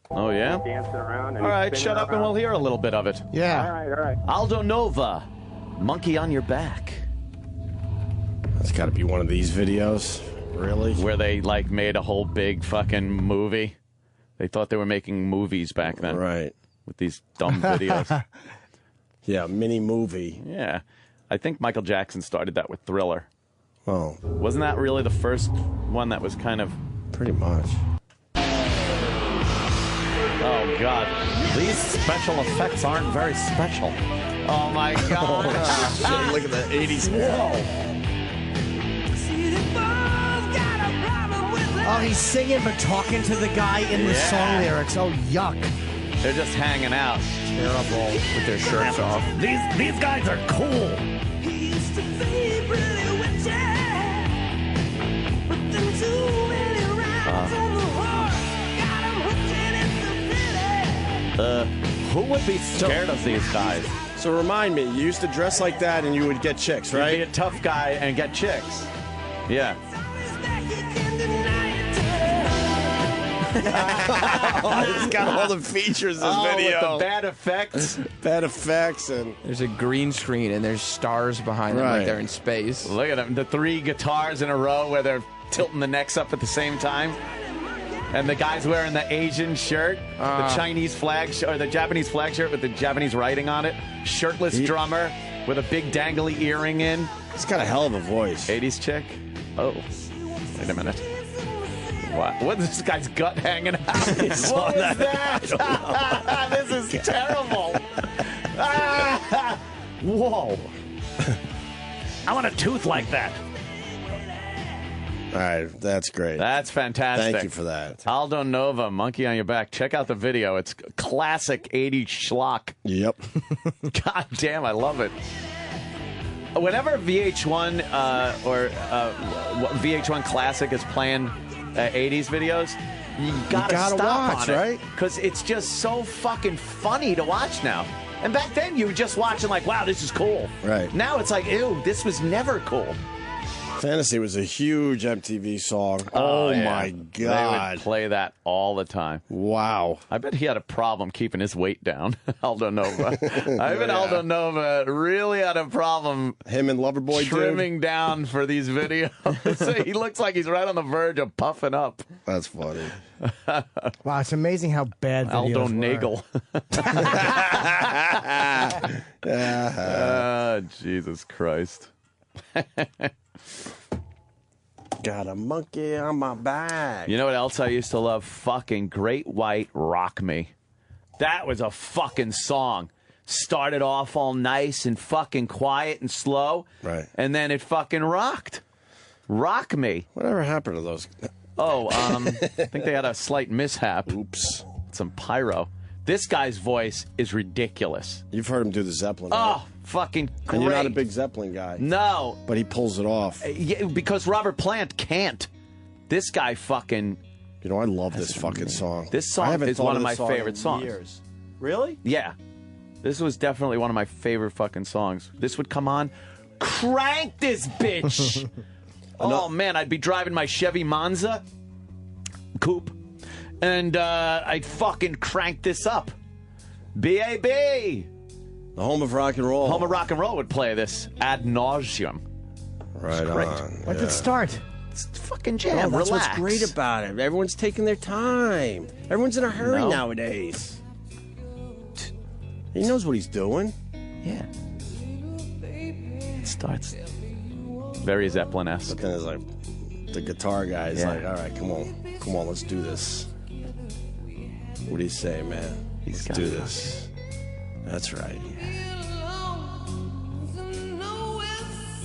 Oh, yeah? Dancing around. And all right, shut up and we'll hear a little bit of it. Yeah. All right. Aldo Nova, Monkey on Your Back. That's got to be one of these videos. Really? Where they, like, made a whole big fucking movie. They thought they were making movies back then. Right. With these dumb videos. Yeah, mini movie. Yeah. I think Michael Jackson started that with Thriller. Oh. Wasn't that really the first one that was kind of... Pretty much. Oh, God. These special effects aren't very special. Oh, my God. Shit, look at the 80s. Whoa. Oh, he's singing but talking to the guy in the song lyrics. Oh, yuck. They're just hanging out. Terrible. With their shirts off. These guys are cool. Who would be scared of these guys? So remind me, you used to dress like that and you would get chicks, right? You'd be a tough guy and get chicks. Yeah. It's got all the features, this video. With the bad effects. Bad effects and... There's a green screen and there's stars behind them like they're in space. Look at them. The 3 guitars in a row where they're tilting the necks up at the same time. And the guy's wearing the Asian shirt, the Chinese flag, or the Japanese flag shirt with the Japanese writing on it. Shirtless drummer with a big dangly earring in. He's got a hell of a voice. 80s chick. Oh, wait a minute. What is this guy's gut hanging out? What was that? This is terrible. Whoa. I want a tooth like that. All right, that's great. That's fantastic. Thank you for that. Aldo Nova, Monkey on Your Back. Check out the video. It's classic 80s schlock. Yep. God damn, I love it. Whenever VH1 or VH1 Classic is playing 80s videos, you gotta stop watch, on it, right? Because it's just so fucking funny to watch now. And back then, you were just watching like, wow, this is cool. Right. Now it's like, ew, this was never cool. Fantasy was a huge MTV song. Oh, yeah. my God. They would play that all the time. Wow. I bet he had a problem keeping his weight down, Aldo Nova. I bet Aldo Nova really had a problem. Him and Loverboy trimming down for these videos. He looks like he's right on the verge of puffing up. That's funny. Wow, it's amazing how bad videos Aldo were. Nagel. Jesus Christ. Got a monkey on my back. You know what else I used to love? Fucking Great White Rock Me. That was a fucking song. started off all nice and fucking quiet and slow. Right. And then it fucking rocked. Rock me. Whatever happened to those? Oh, I think they had a slight mishap. Oops. Some pyro. This guy's voice is ridiculous. You've heard him do the Zeppelin. Oh, right? fucking great. And you're not a big Zeppelin guy. No. But he pulls it off. Yeah, because Robert Plant can't. This guy fucking... You know, I love this fucking song. This song is one of my favorite songs. Years. Really? Yeah. This was definitely one of my favorite fucking songs. This would come on. Crank this bitch! Oh, man, I'd be driving my Chevy Monza coupe, and I'd fucking crank this up. B.A.B. The home of rock and roll. Home of rock and roll would play this ad nauseum. Right on. When did it start? It's fucking jam. That's Relax. what's great about it. Everyone's taking their time. Everyone's in a hurry nowadays. He knows what he's doing. Yeah. It starts very Zeppelin-esque. But then it's like, the guitar guy is like, all right, come on, let's do this. What do you say, man? Let's do this. That's right.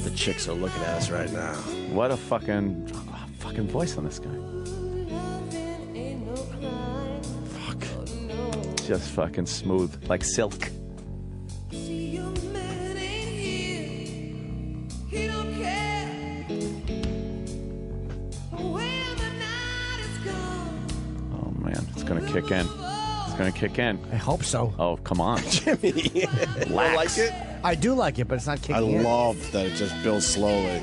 The chicks are looking at us right now. What a fucking voice on this guy. Fuck. Just fucking smooth, like silk. Oh man, it's gonna kick in. It's gonna kick in. I hope so. Oh, come on. Jimmy. You like it? I do like it, but it's not kicking in. I love that it just builds slowly.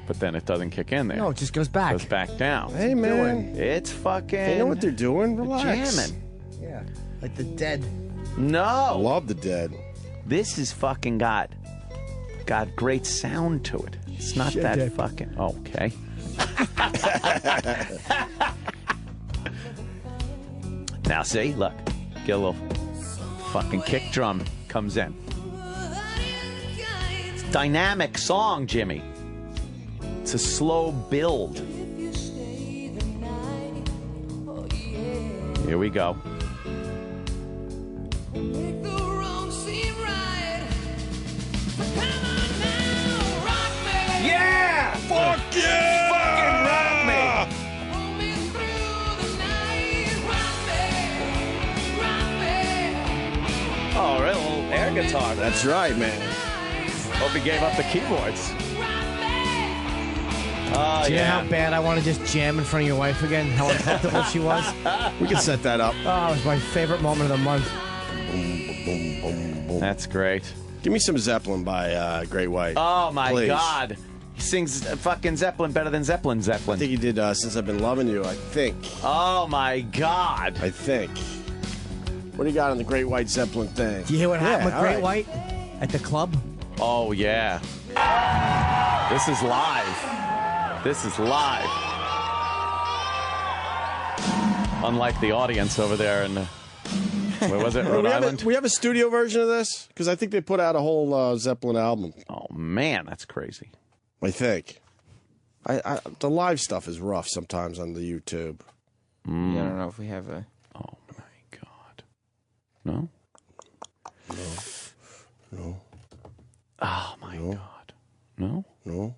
But then it doesn't kick in there. No, it just goes back. Goes back down. Hey, man. It's fucking... They know what they're doing. Relax. Jamming. Yeah. Like the Dead. No. I love the Dead. This is fucking got great sound to it. It's not Shit, that Dick. fucking... Okay. Now see, look. Get a little fucking kick drum comes in. It's a dynamic song, Jimmy. It's a slow build. Here we go. Yeah! Fuck yeah! Fucking rock me! Oh, right, a little air guitar. That's right, man. Hope he gave up the keyboards. Oh, Do you know yeah. how bad I want to just jam in front of your wife again? How uncomfortable she was? We can set that up. Oh, it was my favorite moment of the month. Boom, boom, boom, boom. That's great. Give me some Zeppelin by Great White. Oh, my Please. God. He sings fucking Zeppelin better than Zeppelin. I think he did Since I've Been Loving You, I think. Oh, my God. I think. What do you got on the Great White Zeppelin thing? Do you hear what happened with all Great right. White at the club? Oh, yeah. This is live. This is live. Unlike the audience over there in, where was it, Rhode Island? We have a studio version of this? Because I think they put out a whole Zeppelin album. Oh, man, that's crazy. I think. The live stuff is rough sometimes on the YouTube. Yeah, I don't know if we have a... Oh, my God. No? No. Oh, my God. No? No?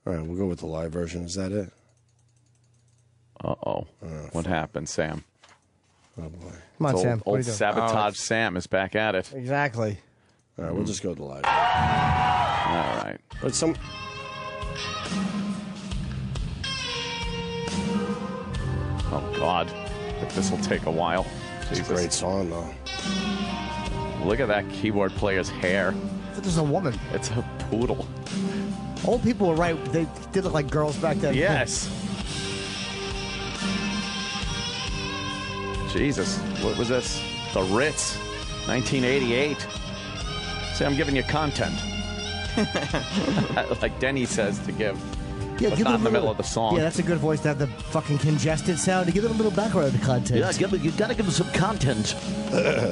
All right, we'll go with the live version. Is that it? Uh-oh. What happened, Sam? Oh, boy. Come on, Old- Sam. What are Old you doing? Sabotage Sam is back at it. Exactly. All right, we'll just go with the live. All right. But some... Oh, God. This will take a while. It's a great song, though. Look at that keyboard player's hair. I thought this was a woman. It's a poodle. Old people were right. They did look like girls back then. Yes. Jesus. What was this? The Ritz. 1988. See, I'm giving you content. Like Denny says to give. Yeah, but give not it in the a middle little- of the song. Yeah, that's a good voice to have the fucking congested sound to give it a little background content. Yeah, you gotta give them some content.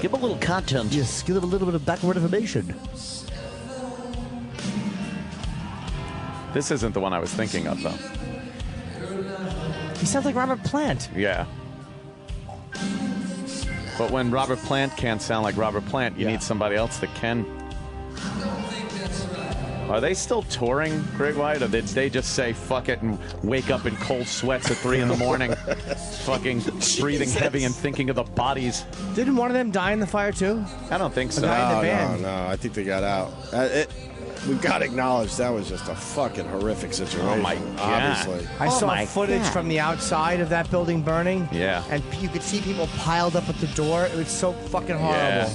Give them a little content. Yes, give them a little bit of backward information. This isn't the one I was thinking of, though. He sounds like Robert Plant. Yeah. But when Robert Plant can't sound like Robert Plant, you need somebody else that can. Are they still touring, Greg White, or did they just say fuck it and wake up in cold sweats at 3 in the morning, fucking breathing heavy and thinking of the bodies? Didn't one of them die in the fire too? I don't think so. A guy in the band. No, I think they got out. We've got to acknowledge that was just a fucking horrific situation. Oh my God. Obviously. I saw footage from the outside of that building burning. Yeah. And you could see people piled up at the door. It was so fucking horrible. Yeah.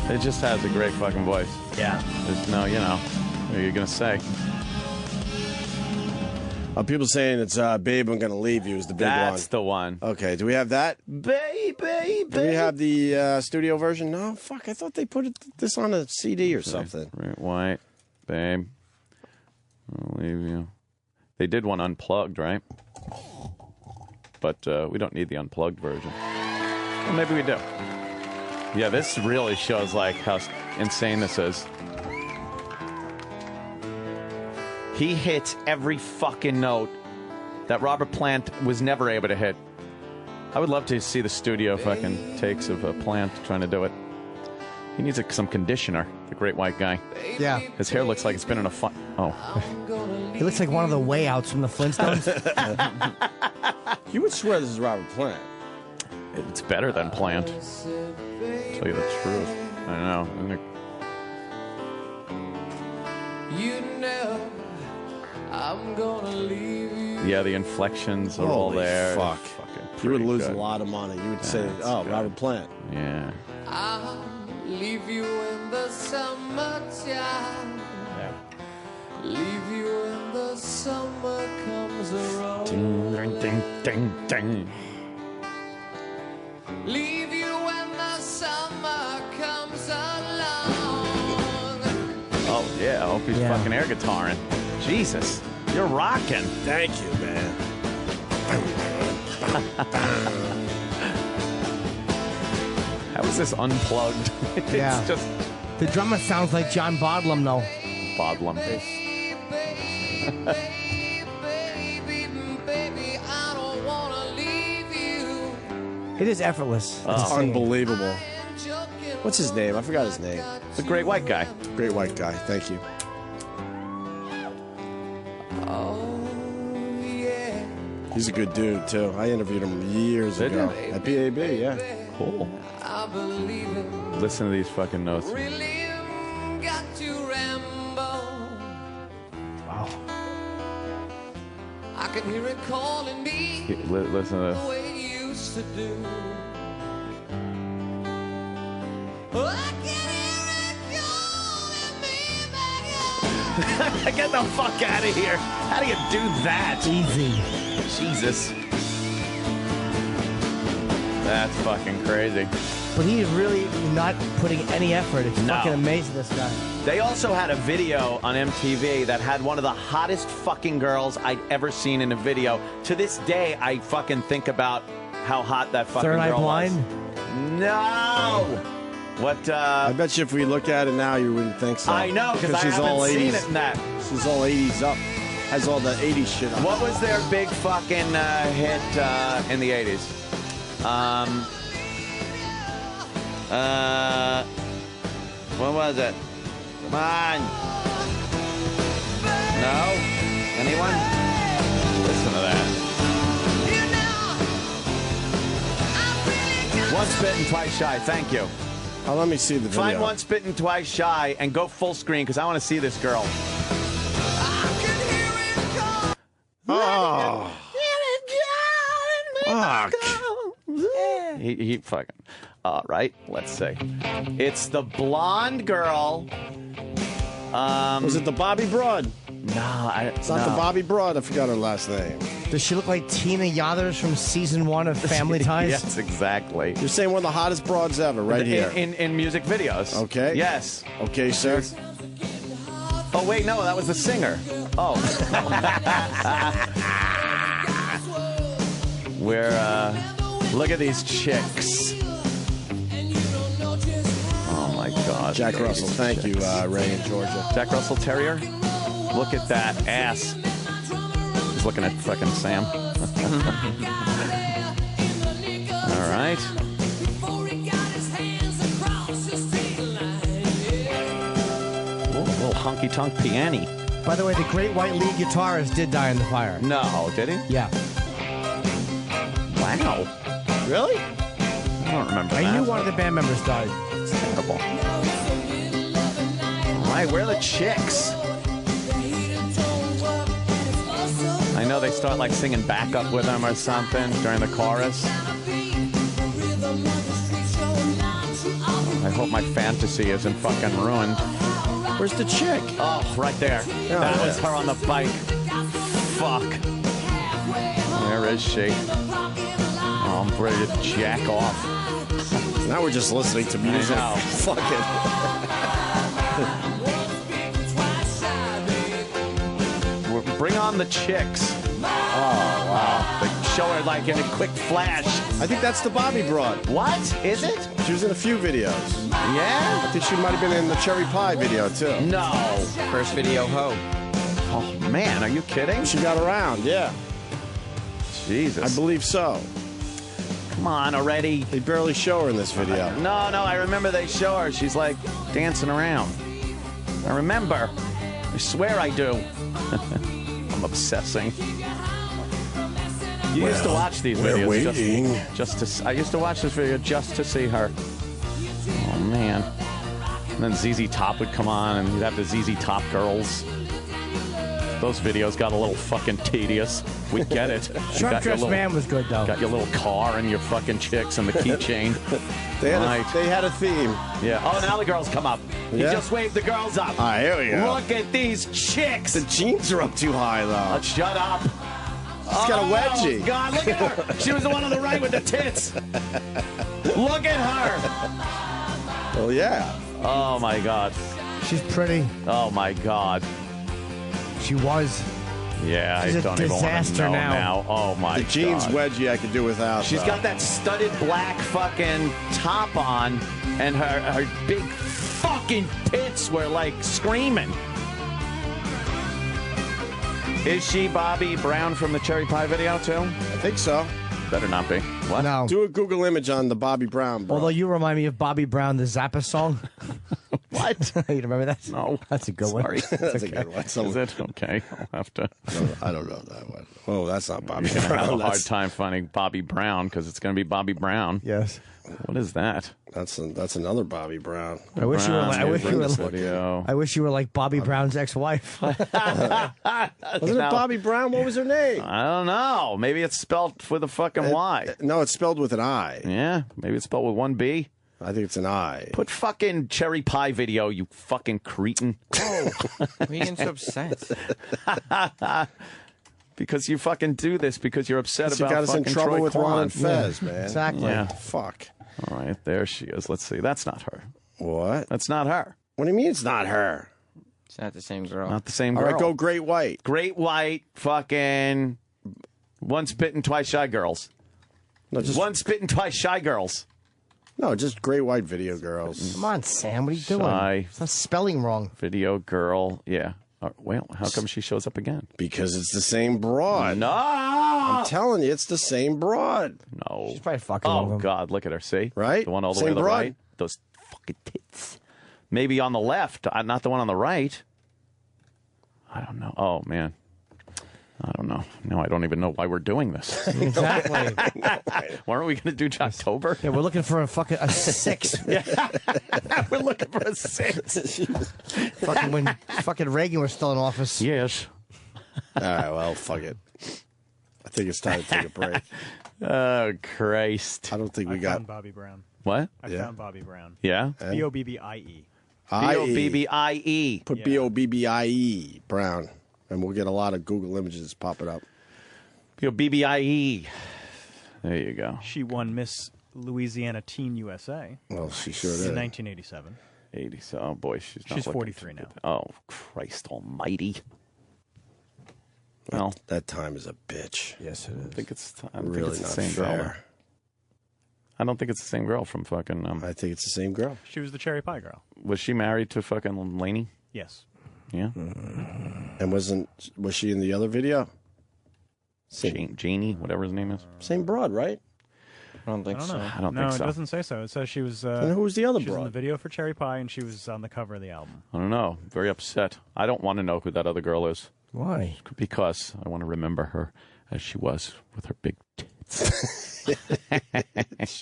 It just has a great fucking voice. Yeah. There's no, what are you going to say? People saying it's Babe, I'm Gonna Leave You is the big one. That's the one. Okay, do we have that? Baby. Do we have the studio version? No, fuck, I thought they put this on a CD or something. Right, White, Babe, I'll leave you. They did one unplugged, right? But we don't need the unplugged version. Well, maybe we do. Yeah, this really shows like how insane this is. He hits every fucking note that Robert Plant was never able to hit. I would love to see the studio fucking takes of Plant trying to do it. He needs some conditioner, the great white guy. Yeah. His hair looks like it's been in a Oh. He looks like one of the way outs from the Flintstones. You would swear this is Robert Plant. It's better than Plant. Tell you the truth. I know. You know I'm gonna leave you. Yeah, the inflections are all there. Fuck. You would lose a lot of money. You would say, That's good. Robert Plant. Yeah. I'll leave you in the summertime. Leave you when the summer comes around. Ding, ding, ding, ding. Leave you when the summer comes along. Oh, yeah. Opie's fucking air guitaring. Jesus. You're rocking. Thank you, man. How is this unplugged? It's Yeah. just The drummer sounds like John Bodlum, though. Bodlum. It is effortless. It's unbelievable. What's his name? I forgot his name. The great white guy. Great white guy. Thank you. He's a good dude, too. I interviewed him years Did ago. you? At BAB, yeah. Cool. Listen to these fucking notes. Wow. I can hear it calling me Listen to the this. way it used to do. Oh, I can hear it calling me back. Get the fuck out of here. How do you do that? Easy. Jesus. That's fucking crazy. But he is really not putting any effort. It's No. fucking amazing, this guy. They also had a video on MTV that had one of the hottest fucking girls I'd ever seen in a video. To this day, I fucking think about how hot that fucking Third Eye girl Blind? was. No! What, I bet you if we looked at it now, you wouldn't think so. I know, because I she's haven't all seen 80s. it in that. She's all 80s up. Has all the 80s shit up. What was their big fucking hit in the 80s? What was it? Come on. No? Anyone? Listen to that. Once bitten, twice shy. Thank you. Oh, let me see the video. Find Once Bitten, Twice Shy and go full screen because I want to see this girl. Oh. Fuck. He fucking. All right, let's see. It's the blonde girl. Was it the Bobby Broad? No, It's not the Bobby Broad. I forgot her last name. Does she look like Tina Yothers from season 1 of Family Ties? Yes, exactly. You're saying one of the hottest broads ever, right here. In music videos. Okay. Yes. Okay, sir. Oh, wait, no, that was the singer. Oh. Look at these chicks. Oh, my God. Jack Russell. Thank you, Ray in Georgia. Jack Russell Terrier. Look at that ass. He's looking at fucking Sam. All right. Little honky-tonk piano. By the way, the great white lead guitarist did die in the fire. No, did he? Yeah. Wow. Really? I don't remember that. I knew one of the band members died. It's terrible. All right, where are the chicks? I know they start like singing backup with them or something during the chorus. I hope my fantasy isn't fucking ruined. Where's the chick? Oh, right there. Oh, that was her on the bike. Fuck. Where is she? Oh, I'm ready to jack off. Now we're just listening to music. Fuck it. Bring on the chicks. Oh, wow. They show her like in a quick flash. I think that's the Bobby broad. What? Is it? She was in a few videos. Yeah? I think she might have been in the Cherry Pie video, too. No. First video, Ho. Oh, man. Are you kidding? She got around, yeah. Jesus. I believe so. Come on already. They barely show her in this video. No, I remember they show her. She's like dancing around. I remember. I swear I do. I'm obsessing. You used to watch these videos. Waiting. I used to watch this video just to see her. Oh, man. And then ZZ Top would come on, and you'd have the ZZ Top girls. Those videos got a little fucking tedious. We get it. Sharp Dressed Man was good, though. Got your little car and your fucking chicks and the keychain. They had a theme. Yeah. Oh, now the girls come up. Yeah? He just waved the girls up. All right, here we go. Look at these chicks. The jeans are up too high, though. Shut up. She's got a wedgie. Oh, God, look at her. She was the one on the right with the tits. Look at her. Well, yeah. Oh, my God. She's pretty. Oh, my God. She was. Yeah, She's I a don't even want to disaster know now. Oh, my God. The jeans wedgie I could do without. She's got that studded black fucking top on, and her big fucking tits were like screaming. Is she Bobby Brown from the Cherry Pie video, too? I think so. Better not be. What? No. Do a Google image on the Bobby Brown, bro. Although you remind me of Bobby Brown, the Zappa song. What? You remember that? No. That's a good Sorry. one. That's a good one. Is it? Okay. I'll have to. I don't know that one. Oh, that's not Bobby I have Brown. a hard time finding Bobby Brown because it's going to be Bobby Brown. Yes. What is that? That's another Bobby Brown. I wish you were. I wish you were. Video. I wish you were like Bobby Brown's ex-wife. Wasn't it Bobby Brown? What was her name? I don't know. Maybe it's spelled with a fucking Y. No, it's spelled with an I. Yeah. Maybe it's spelled with one B. I think it's an I. Put fucking Cherry Pie video, you fucking cretin. Oh, why are you getting so upset? Because you fucking do this because you're upset You about got us in fucking trouble Troy with Kwan. Ron and Fez, man. Exactly. Yeah. Fuck. All right, there she is. Let's see. That's not her. What? That's not her. What do you mean it's not her? It's not the same girl. Not the same All girl. right, go Great White. Great White, fucking once bitten, twice shy girls. No, just Once bitten, twice shy girls. No, just Great White video girls. Come on, Sam. What are you doing? Shy. It's not spelling wrong. Video girl. Yeah. Well, how come she shows up again? Because it's the same broad. No! I'm telling you, it's the same broad. No. She's probably fucking one of Oh, them. God. Look at her. See? Right? The one all the Same way to the broad. right. Those fucking tits. Maybe on the left, not the one on the right. I don't know. Oh, man. I don't know. No, I don't even know why we're doing this. Exactly. Why aren't we going to do Jocktober? Yeah, we're looking for a 6. We're looking for a 6. Fucking when fucking Reagan was still in office. Yes. All right, well, fuck it. I think it's time to take a break. Oh, Christ. I don't think we I got found Bobby Brown. What? I found Bobby Brown. Yeah? B-O-B-B-I-E. B-O-B-B-I-E. Put Yeah. B-O-B-B-I-E, Brown, and we'll get a lot of Google images popping up. B-O-B-B-I-E. There you go. She won Miss Louisiana Teen USA Well, she sure in did. 1987. 80. So, oh, boy, she's not She's looking 43 now. Oh, Christ almighty. Well, That time is a bitch. Yes, it is. I think it's Really the not same fair. girl. I don't think it's the same girl from fucking. I think it's the same girl. She was the cherry pie girl. Was she married to fucking Laney? Yes. Yeah. And was she in the other video? Janie, whatever his name is. Same broad, right? I don't think so. I don't No, think so. it doesn't say so. It says she was. And who was the other she was in broad? the video for Cherry Pie, and she was on the cover of the album. I don't know. Very upset. I don't want to know who that other girl is. Why? Because I want to remember her as she was with her big tits.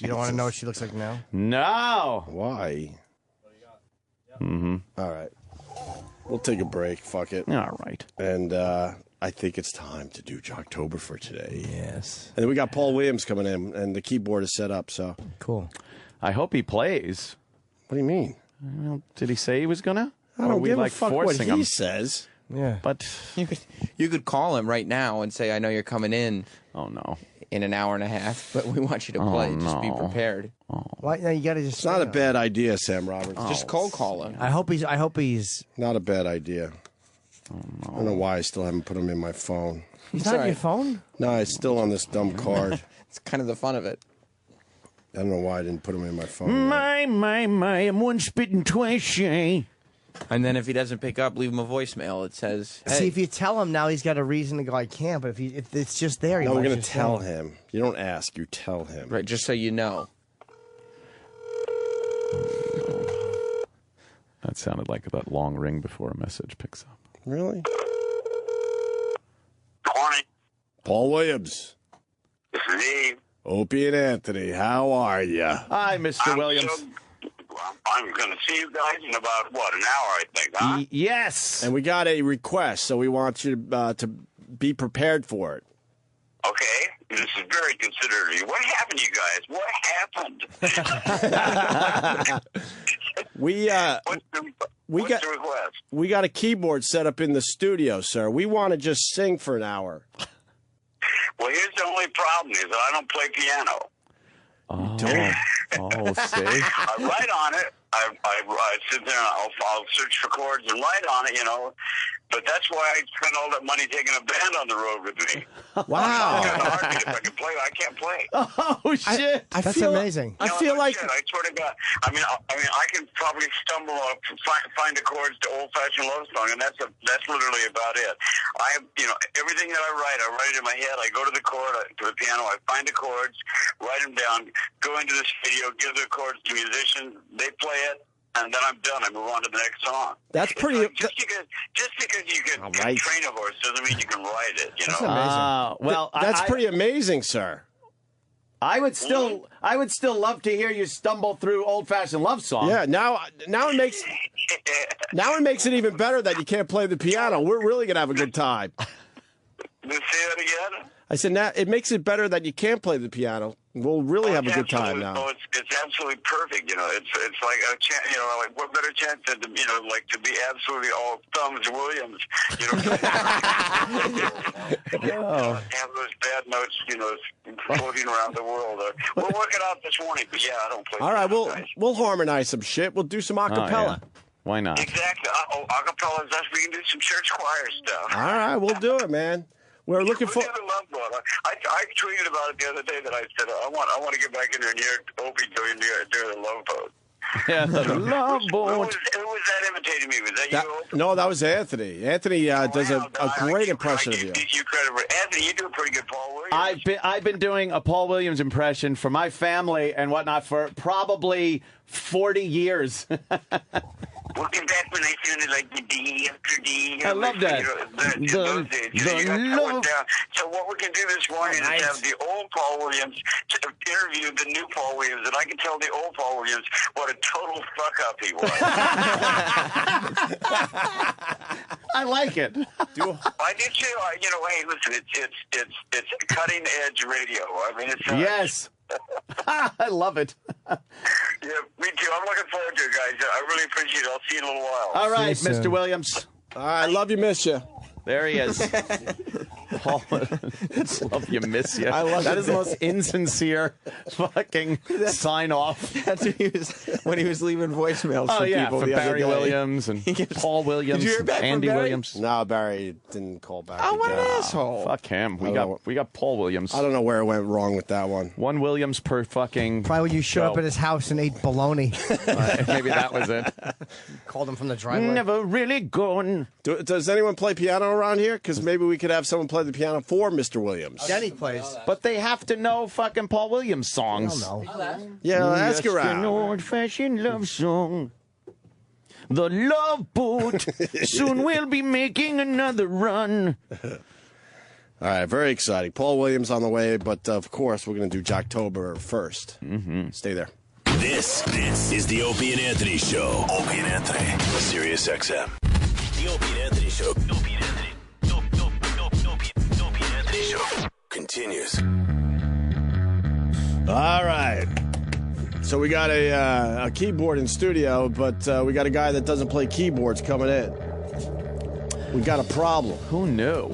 You don't want to know what she looks like now? No. Why? Mm-hmm. All right. We'll take a break. Fuck it. All right. And I think it's time to do Jocktober for today. Yes. And then we got Paul Williams coming in, and the keyboard is set up, so. Cool. I hope he plays. What do you mean? Well, did he say he was going to? I don't give a fuck what he says. Yeah. But you could call him right now and say, I know you're coming in. Oh, no. In an hour and a half, but we want you to play. Just be prepared. Why? No, you got to just. It's not a bad idea, Sam Roberts. Just cold call him. I hope he's. Not a bad idea. I don't know why I still haven't put him in my phone. He's not on your phone? No, it's still on this dumb card. It's kind of the fun of it. I don't know why I didn't put him in my phone. My, I'm one spitting twice shy. And then if he doesn't pick up, leave him a voicemail. It says, hey. See, if you tell him now, he's got a reason to go, I can't. But if it's just there, no, we're going to tell him. You don't ask, you tell him. Right, just so you know. That sounded like that long ring before a message picks up. Really? Morning. Paul Williams. This is Eve. Opie and Anthony, how are you? Hi, Mr. Williams. I'm going to see you guys in about, an hour, I think, huh? Yes. And we got a request, so we want you to be prepared for it. Okay. This is very considerate of you. What happened to you guys? What happened? What's the request? We got a keyboard set up in the studio, sir. We want to just sing for an hour. Well, here's the only problem is that I don't play piano. Oh, see? I write on it. I sit there and I'll search for chords and write on it, But that's why I spend all that money taking a band on the road with me. Wow. It's kind of hard if I can play. I can't play. Oh shit! That's amazing. I feel like I swear to God. I mean, I can probably stumble up, find the chords to Old Fashioned Love Song, and that's literally about it. I have, everything that I write it in my head. I go to the chord, to the piano. I find the chords, write them down, go into the studio, give the chords to musicians. They play it. And then I'm done. I move on to the next song. That's pretty. Like just because you can train a horse doesn't mean you can ride it. That's amazing. That's pretty amazing, sir. I would still love to hear you stumble through Old Fashioned Love Song. Yeah. Now it makes it even better that you can't play the piano. We're really gonna have a good time. Say that again. I said, now it makes it better that you can't play the piano. We'll really have a good time now. Oh, it's absolutely perfect. It's like a chance. Like what better chance than to to be absolutely all thumbs Williams. Have those bad notes, floating around the world. We'll work it out this morning. But yeah, I don't play. All right, we'll harmonize some shit. We'll do some acapella. Yeah. Why not? Exactly. Acapella. We can do some church choir stuff. All right, we'll do it, man. We're looking for. I tweeted about it the other day that I said I want to get back in there and hear Opie doing the love boat. Yeah, the love boat. Who was that imitating me? Was that you, Opie? No, that was Anthony. Anthony does a great impression of you. You credit for Anthony. You do a pretty good Paul Williams. I've been doing a Paul Williams impression for my family and whatnot for probably 40 years. Looking back when I sounded like the D after D. I love that. So what we can do this morning is have the old Paul Williams to interview the new Paul Williams, and I can tell the old Paul Williams what a total fuck up he was. I like it. I did too. Hey, listen, it's cutting edge radio. I mean, it's yes. I love it. Yeah, me too. I'm looking forward to it, guys. I really appreciate it. I'll see you in a little while. All right, Mr. Williams. I love you, miss you. There he is. Paul, love you, miss you. I love that it. is the most insincere fucking sign off. That's when he was leaving voicemails for people. For the other Barry day. Williams and Paul Williams, Did you hear back from Andy Barry? Williams. No, Barry didn't call back. Oh, what again. an asshole! Fuck him. We got Paul Williams. I don't know where it went wrong with that one. One Williams per fucking. Probably when you showed show. up at his house and ate bologna. Maybe that was it. Called him from the driveway. Never really gone. Does anyone play piano around here? Because maybe we could have someone play the piano for Mr. Williams. Jenny plays. But they have to know fucking Paul Williams songs. I don't know. Yeah, ask Just around. an old-fashioned love song. The Love Boat. Soon we'll be making another run. All right, very exciting. Paul Williams on the way, but of course we're going to do Jocktober first. Stay there. This is the Opie and Anthony Show. Opie and Anthony, Sirius XM. The Opie and Anthony Show. Opie and Anthony. Opie and Anthony Show continues. All right. So we got a keyboard in studio, but we got a guy that doesn't play keyboards coming in. We got a problem. Who knew?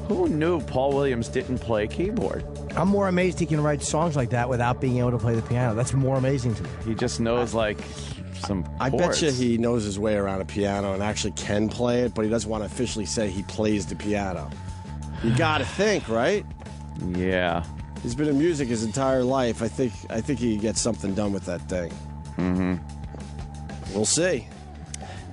Who knew Paul Williams didn't play keyboard? I'm more amazed he can write songs like that without being able to play the piano. That's more amazing to me. He just knows like some chords. I bet you he knows his way around a piano and actually can play it, but he doesn't want to officially say he plays the piano. You got to think, right? Yeah. He's been in music his entire life. I think he can get something done with that thing. We'll see.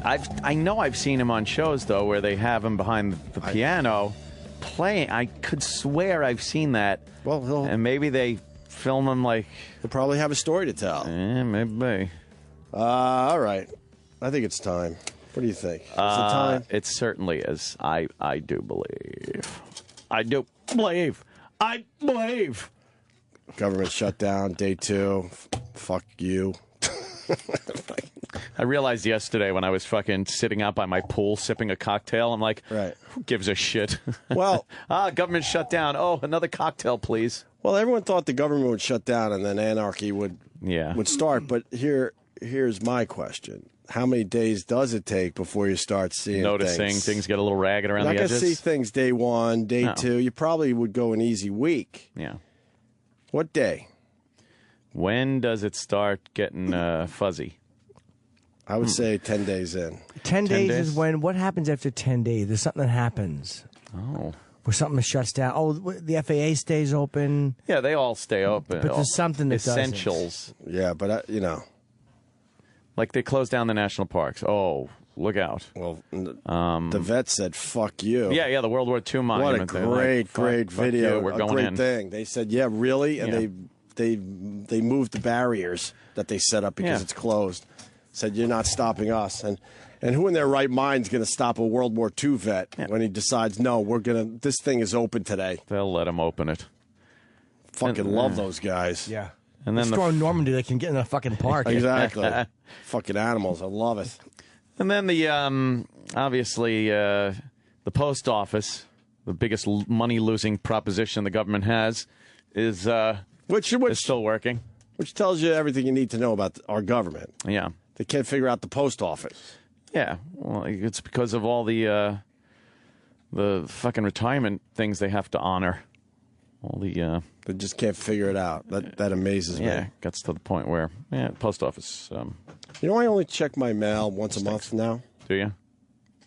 I know I've seen him on shows though where they have him behind the piano playing. I could swear I've seen that. Well, and maybe they film him like he'll probably have a story to tell. Maybe. All right. I think it's time. What do you think? Is it time? It certainly is. I do believe. I do believe. I believe. Government shutdown, day 2. Fuck you. I realized yesterday when I was fucking sitting out by my pool sipping a cocktail, I'm like, who gives a shit? Well, government shut down. Oh, another cocktail, please. Well, everyone thought the government would shut down and then anarchy would start. But here's my question. How many days does it take before you start seeing noticing things get a little ragged around the edges? You're not going to see things day 1, day 2. You probably would go an easy week. Yeah. What day? When does it start getting fuzzy? I would say 10 days in. 10 days is when, what happens after 10 days? There's something that happens. Oh. Where something shuts down. Oh, the FAA stays open. Yeah, they all stay open. But there's something that essentials. Doesn't. Yeah, but, like they closed down the national parks. Oh, look out. Well, the vet said, fuck you. Yeah, the World War II monument. What a great video. We're going great in. thing. They said, yeah, really? And they moved the barriers that they set up because it's closed. Said, you're not stopping us. And who in their right mind is going to stop a World War II vet when he decides, no, this thing is open today? They'll let him open it. Fucking love those guys. Yeah. And then Let's throw Normandy, they can get in a fucking park. Exactly. Fucking animals. I love it. And then the, obviously, the post office, the biggest money-losing proposition the government has, is still working. Which tells you everything you need to know about our government. Yeah. They can't figure out the post office. Yeah. Well, it's because of all the fucking retirement things they have to honor. All the they just can't figure it out. That amazes me. Yeah, gets to the point where post office. You know, I only check my mail once a month now. Do you?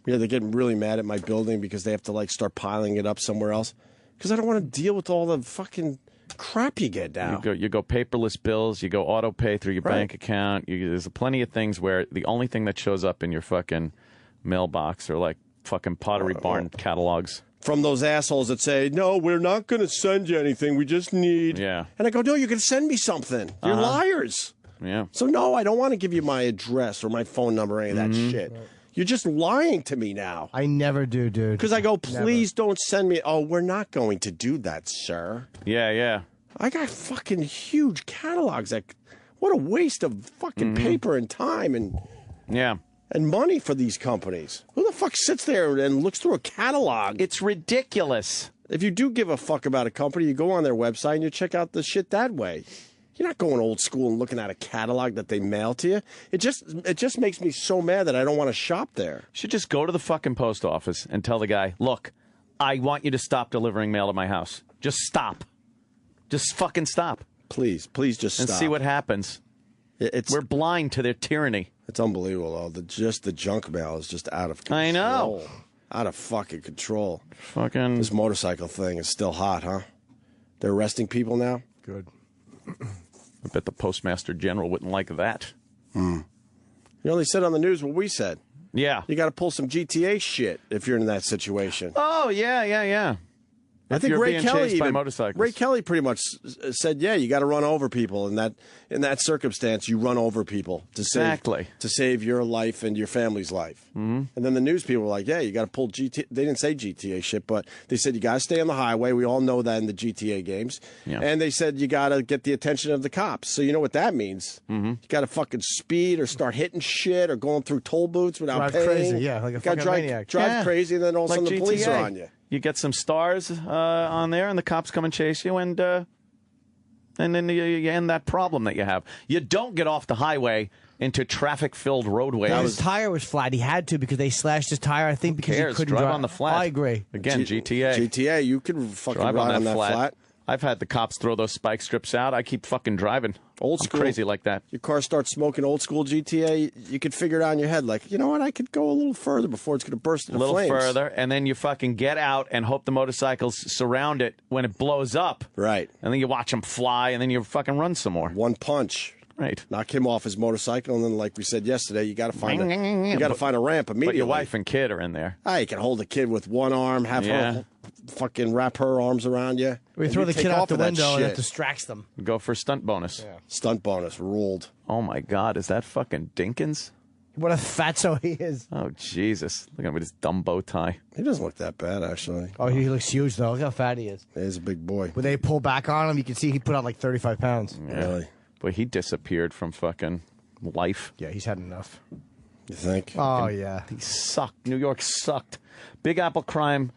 Yeah, they're getting really mad at my building because they have to start piling it up somewhere else. Because I don't want to deal with all the fucking crap you get now. You go paperless bills. You go auto pay through your bank account. There's plenty of things where the only thing that shows up in your fucking mailbox are like fucking Pottery Barn catalogs. From those assholes that say, no, we're not going to send you anything. We just need. Yeah. And I go, no, you're going to send me something. You're liars. Yeah. So, no, I don't want to give you my address or my phone number or any of that shit. Right. You're just lying to me now. I never do, dude. Because I go, please don't send me. Oh, we're not going to do that, sir. Yeah. I got fucking huge catalogs. What a waste of fucking paper and time and money for these companies. Who the fuck sits there and looks through a catalog? It's ridiculous. If you do give a fuck about a company, you go on their website and you check out the shit that way. You're not going old school and looking at a catalog that they mail to you. It just makes me so mad that I don't want to shop there. You should just go to the fucking post office and tell the guy, look, I want you to stop delivering mail to my house. Just stop. Just fucking stop. Please just and stop. see what happens. We're blind to their tyranny. It's unbelievable, though. Just the junk mail is just out of control. I know. Out of fucking control. Fucking. This motorcycle thing is still hot, huh? They're arresting people now? Good. I bet the Postmaster General wouldn't like that. You only said on the news what we said. Yeah. You got to pull some GTA shit if you're in that situation. Oh, yeah. I think Ray Kelly by motorcycles. Ray Kelly pretty much said, "Yeah, you got to run over people in that circumstance. You run over people to save your life and your family's life." Mm-hmm. And then the news people were like, "Yeah, you got to pull GTA." They didn't say GTA shit, but they said you got to stay on the highway. We all know that in the GTA games. Yeah. And they said you got to get the attention of the cops. So you know what that means? Mm-hmm. You got to fucking speed or start hitting shit or going through toll booths without paying. Crazy, yeah, like a fucking maniac. Drive crazy, and then all of a sudden the police are on you. You get some stars on there, and the cops come and chase you, and then you end that problem that you have. You don't get off the highway into traffic-filled roadways. His tire was flat. He had to because they slashed his tire, I think, because he couldn't drive on the flat. I agree. Again, GTA. GTA, you can fucking drive ride on that flat. I've had the cops throw those spike strips out. I keep fucking driving. Old school. I'm crazy like that. Your car starts smoking old school GTA, you could figure it out in your head, like, you know what, I could go a little further before it's going to burst into flames. A little further, and then you fucking get out and hope the motorcycles surround it when it blows up. Right. And then you watch them fly, and then you fucking run some more. One punch. Right. Knock him off his motorcycle, and then, like we said yesterday, you got to find a ramp immediately. But your wife and kid are in there. You can hold a kid with one arm, have her fucking wrap her arms around you. We throw the kid out the window and it distracts them. Go for stunt bonus. Yeah. Stunt bonus ruled. Oh my God, is that fucking Dinkins? What a fatso he is. Oh Jesus, look at him with his dumb bow tie. He doesn't look that bad, actually. Oh, he looks huge though. Look how fat he is. He's a big boy. When they pull back on him, you can see he put on like 35 pounds. Yeah. Really? But he disappeared from fucking life. Yeah, he's had enough. You think? Oh yeah, he sucked. New York sucked. Big Apple crime.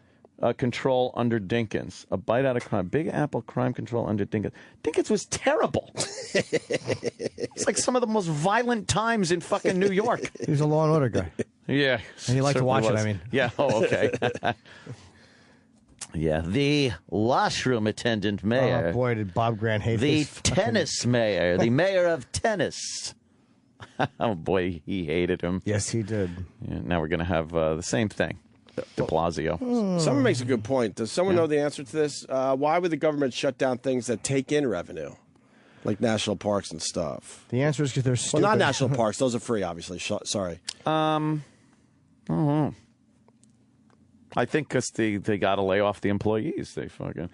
Control under Dinkins. A bite out of crime. Big Apple crime control under Dinkins. Dinkins was terrible. It's like some of the most violent times in fucking New York. He was a Law and Order guy. Yeah. And he liked to watch it, I mean. Yeah, okay. Yeah, the washroom attendant mayor. Oh, boy, did Bob Grant hate the this. tennis mayor. The mayor of tennis. Oh, boy, he hated him. Yes, he did. Yeah, now we're going to have the same thing. De Blasio. Someone makes a good point. Does someone know the answer to this? Why would the government shut down things that take in revenue, like national parks and stuff? The answer is because they're stupid. Well, not national parks; those are free, obviously. Sorry. I don't know. I think because they got to lay off the employees. They fucking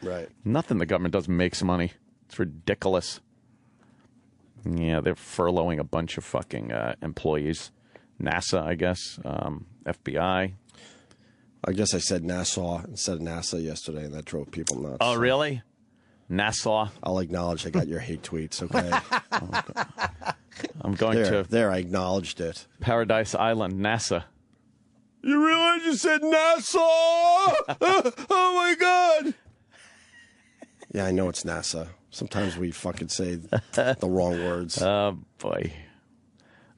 nothing. The government doesn't make money. It's ridiculous. Yeah, they're furloughing a bunch of fucking employees. NASA, I guess. FBI. I guess I said Nassau instead of NASA yesterday, and that drove people nuts. Oh, really? Nassau? I'll acknowledge I got your hate tweets, okay? I'm going to... There, I acknowledged it. Paradise Island, NASA. You realize you said Nassau? Oh, my God! Yeah, I know it's NASA. Sometimes we fucking say the wrong words. Oh, boy.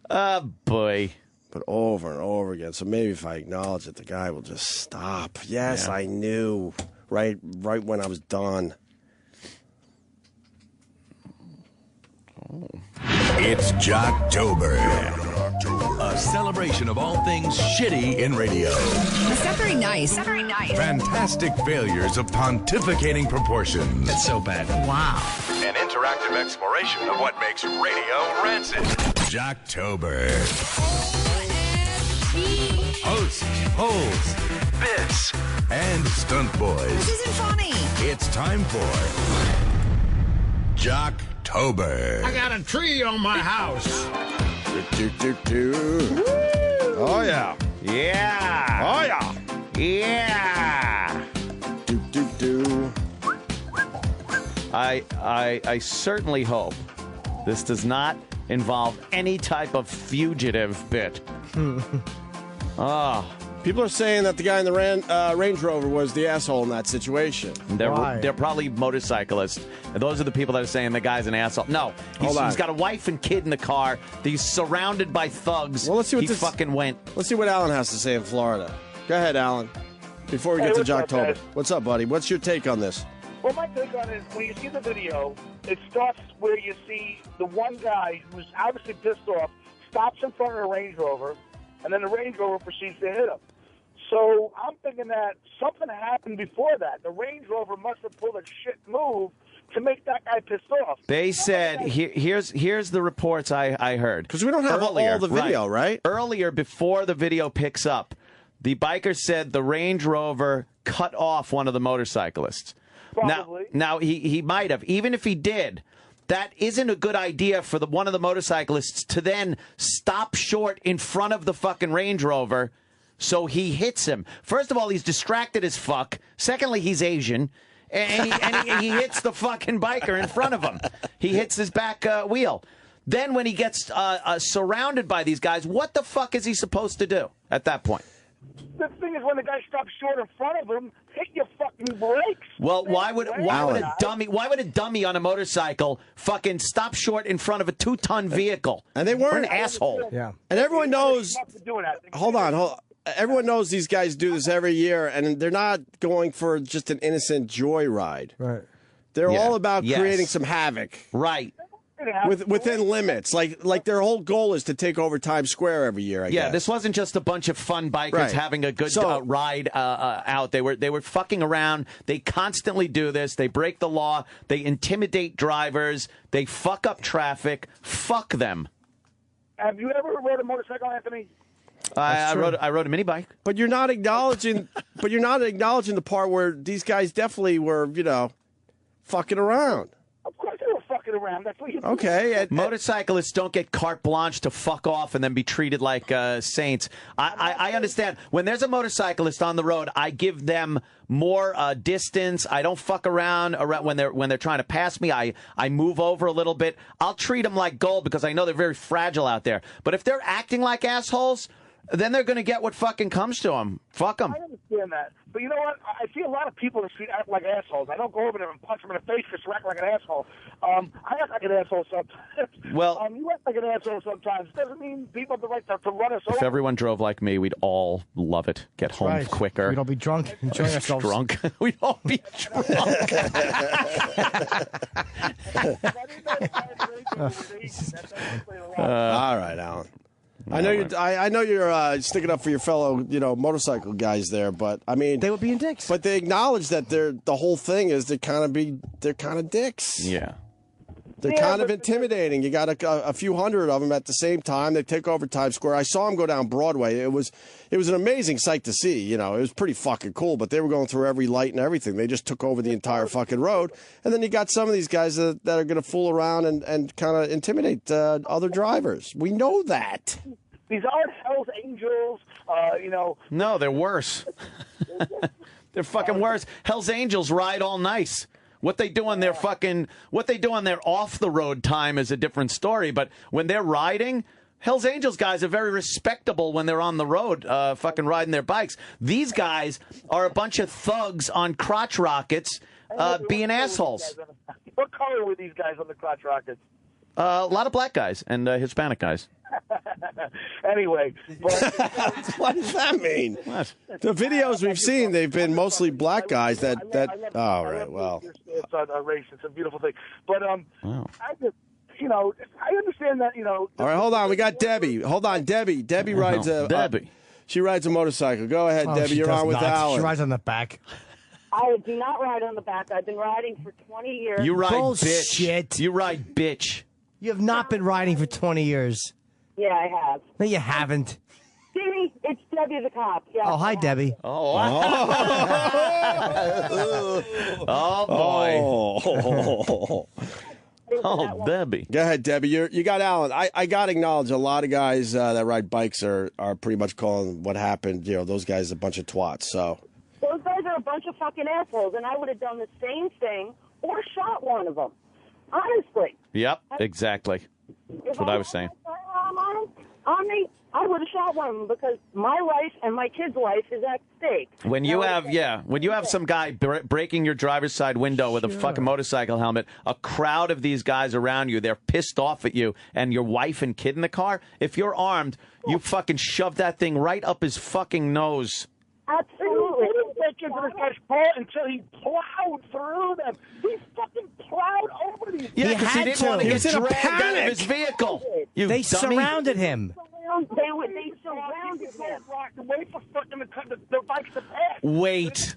Oh, boy. But over and over again. So maybe if I acknowledge it, the guy will just stop. Yes, I knew. Right when I was done. Oh. It's Jocktober. A celebration of all things shitty in radio. That's not very nice. Not very nice. Fantastic failures of pontificating proportions. That's so bad. Wow. An interactive exploration of what makes radio rancid. Jocktober. Hosts, holes, bits, and stunt boys. This isn't funny. It's time for Jocktober. I got a tree on my house. Oh, yeah. Yeah. Oh, yeah. Yeah. I certainly hope this does not involve any type of fugitive bit. People are saying that the guy in the Range Rover was the asshole in that situation. They're probably motorcyclists. And those are the people that are saying the guy's an asshole. No, he's got a wife and kid in the car. He's surrounded by thugs. Well, let's see what fucking went. Let's see what Alan has to say in Florida. Go ahead, Alan. Before we get to Jocktober. What's up, buddy? What's your take on this? Well, my take on it is when you see the video, it starts where you see the one guy who's obviously pissed off, stops in front of a Range Rover, and then the Range Rover proceeds to hit him. So I'm thinking that something happened before that. The Range Rover must have pulled a shit move to make that guy pissed off. They said, here's the reports I heard. Because we don't have all the video, right? Earlier, before the video picks up, the biker said the Range Rover cut off one of the motorcyclists. Probably. Now he might have. Even if he did, that isn't a good idea for one of the motorcyclists to then stop short in front of the fucking Range Rover so he hits him. First of all, he's distracted as fuck. Secondly, he's Asian. And he hits the fucking biker in front of him. He hits his back wheel. Then when he gets surrounded by these guys, what the fuck is he supposed to do at that point? The thing is, when the guy stops short in front of him, hit your fucking brakes. Well, why would a dummy on a motorcycle fucking stop short in front of a 2-ton vehicle? And they weren't an asshole. Yeah. And everyone knows. Hold on. Everyone knows these guys do this every year, and they're not going for just an innocent joyride. Right. They're all about creating some havoc. Right. Within limits. Like their whole goal is to take over Times Square every year, I guess. Yeah, this wasn't just a bunch of fun bikers having a good ride out. They were fucking around. They constantly do this. They break the law. They intimidate drivers. They fuck up traffic. Fuck them. Have you ever rode a motorcycle, Anthony? I rode a mini bike. But you're not acknowledging the part where these guys definitely were, fucking around. Of course they were fucking around. That's what you do. Okay. Motorcyclists don't get carte blanche to fuck off and then be treated like saints. I understand. When there's a motorcyclist on the road, I give them more distance. I don't fuck around when they're trying to pass me. I move over a little bit. I'll treat them like gold because I know they're very fragile out there. But if they're acting like assholes, then they're going to get what fucking comes to them. Fuck them. I understand that. But you know what? I see a lot of people in the street act like assholes. I don't go over there and punch them in the face because you act like an asshole. I act like an asshole sometimes. Well, you act like an asshole sometimes. Doesn't mean people have the right to run us over. If everyone drove like me, we'd all love it. Get home quicker. We'd all be drunk, enjoying ourselves. Drunk. We'd all be drunk. All right, Alan. I know you're sticking up for your fellow, motorcycle guys there, but I mean they were being dicks. But they acknowledge that the whole thing is they're kind of dicks. Yeah. They're kind of intimidating. You got a few hundred of them at the same time. They take over Times Square. I saw them go down Broadway. It was an amazing sight to see. It was pretty fucking cool. But they were going through every light and everything. They just took over the entire fucking road. And then you got some of these guys that are going to fool around and kind of intimidate other drivers. We know that. These aren't Hell's Angels. No, they're worse. They're fucking worse. Hell's Angels ride all nice. What they do on their off the road time is a different story. But when they're riding, Hell's Angels guys are very respectable when they're on the road, fucking riding their bikes. These guys are a bunch of thugs on crotch rockets, being assholes. What color were these guys on the crotch rockets? A lot of black guys and Hispanic guys. Anyway, what does that mean? What? The videos we've seen, they've been mostly black guys. All right, well, it's a race. It's a beautiful thing. But wow. I understand that. All right, hold on. We got Debbie. Hold on, Debbie. Debbie rides Debbie. She rides a motorcycle. Go ahead, Debbie. You're on with Alan. She rides on the back. I do not ride on the back. I've been riding for 20 years. You ride Bullshit. bitch. You ride bitch. You have not been riding for 20 years. Yeah, I have. No, you haven't. See, it's Debbie the cop. Yeah. Oh, hi, Debbie. Oh, oh boy. Oh, Debbie. Go ahead, Debbie. You got Alan. I got to acknowledge a lot of guys that ride bikes are pretty much calling what happened. Those guys a bunch of twats. So those guys are a bunch of fucking assholes, and I would have done the same thing or shot one of them. Honestly. Yep, exactly. That's what I was saying. On me, I would have shot one of them because my life and my kid's life is at stake. When you have some guy breaking your driver's side window with a fucking motorcycle helmet, a crowd of these guys around you, they're pissed off at you, and your wife and kid in the car, if you're armed, you fucking shove that thing right up his fucking nose. Absolutely. into this guy's car until he plowed through them. He fucking plowed over these. Yeah, because he didn't want to get dragged out of his vehicle. You They dummy. surrounded him. They surrounded him. Wait for fucking the bikes to pass. Wait.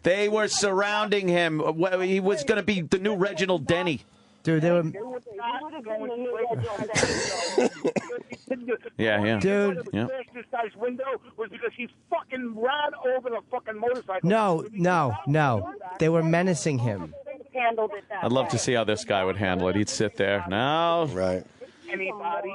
They were surrounding him. He was going to be the new Reginald Denny. Dude, they were. Yeah. Dude. Yeah. This guy's window was because he fucking ran over the fucking motorcycle. No. They were menacing him. Handled it that I'd love way. to see how this guy would handle it. He'd sit there. No. Right. Anybody,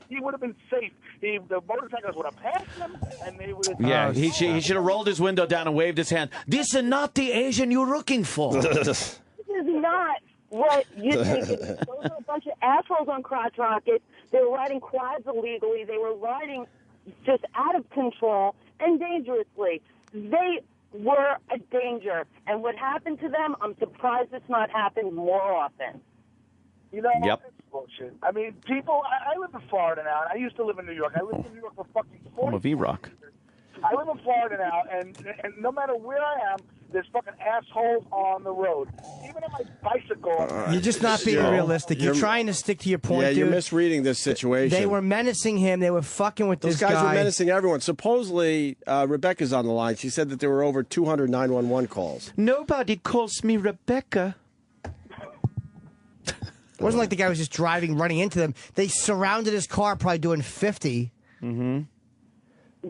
he would have been safe. The motorcycles would have passed him, and they would have. Yeah, he should have rolled his window down and waved his hand. This is not the Asian you're looking for. This is not what you think. Those are a bunch of assholes on crotch rockets. They were riding quads illegally. They were riding just out of control and dangerously. They were a danger. And what happened to them, I'm surprised it's not happened more often. You know, Yep. it's bullshit. I mean, people, I live in Florida now, and I used to live in New York. I lived in New York for fucking 40 Home of E-Rock. I live in Florida now, and no matter where I am, there's fucking assholes on the road. Even on my bicycle. You're just not being realistic. You're trying to stick to your point, Yeah, dude. you're misreading this situation. They were menacing him. They were fucking with Those this guys guy. were menacing everyone. Supposedly, Rebecca's on the line. She said that there were over 200 911 calls. Nobody calls me Rebecca. It wasn't like the guy was just driving, running into them. They surrounded his car, probably doing 50. Mm-hmm.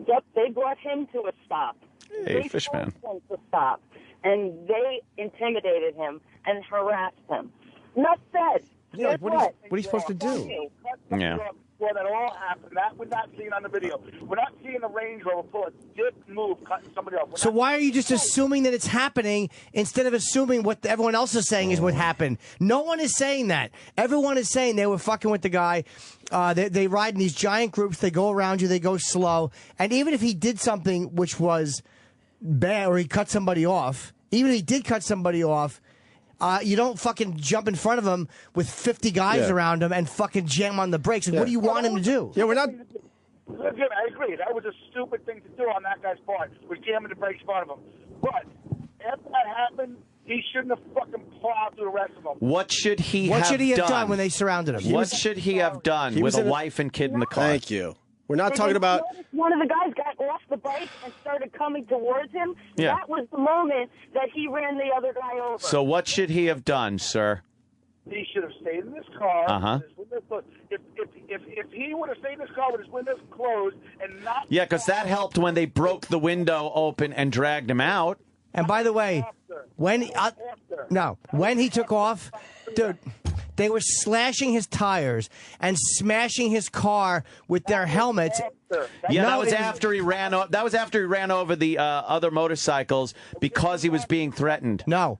Yep, they brought him to a stop. Hey, They Fishman. forced him to stop, and they intimidated him and harassed him. Enough said. Yeah, Guess what are you supposed to do? Yeah. Well, that all happened. That we're not seeing on the video. We're not seeing a Range Rover pull a dip move, cutting somebody off. So why are you just assuming that it's happening instead of assuming what everyone else is saying is what happened? No one is saying that. Everyone is saying they were fucking with the guy. They ride in these giant groups. They go around you. They go slow. And even if he did something which was bad or he cut somebody off, even if he did cut somebody off, you don't fucking jump in front of him with 50 guys around him and fucking jam on the brakes. Like, what do you want him to do? Yeah, we're not. Again, I agree. That was a stupid thing to do on that guy's part, was jamming the brakes in front of him. But after that happened, he shouldn't have fucking plowed through the rest of them. What should he What have should he have done when they surrounded him? What should he have done with a wife and kid in the car? Thank you. We're not talking about. One of the guys got off the bike and started coming towards him. Yeah. That was the moment that he ran the other guy over. So what should he have done, sir? He should have stayed in his car. Uh-huh. With his windows closed. If he would have stayed in his car with his windows closed and not. Yeah, because that helped when they broke the window open and dragged him out. And by the way, when he took off, dude, they were slashing his tires and smashing his car with their helmets. Yeah, No, that was it was- after he ran. That was after he ran over the other motorcycles because he was being threatened. No,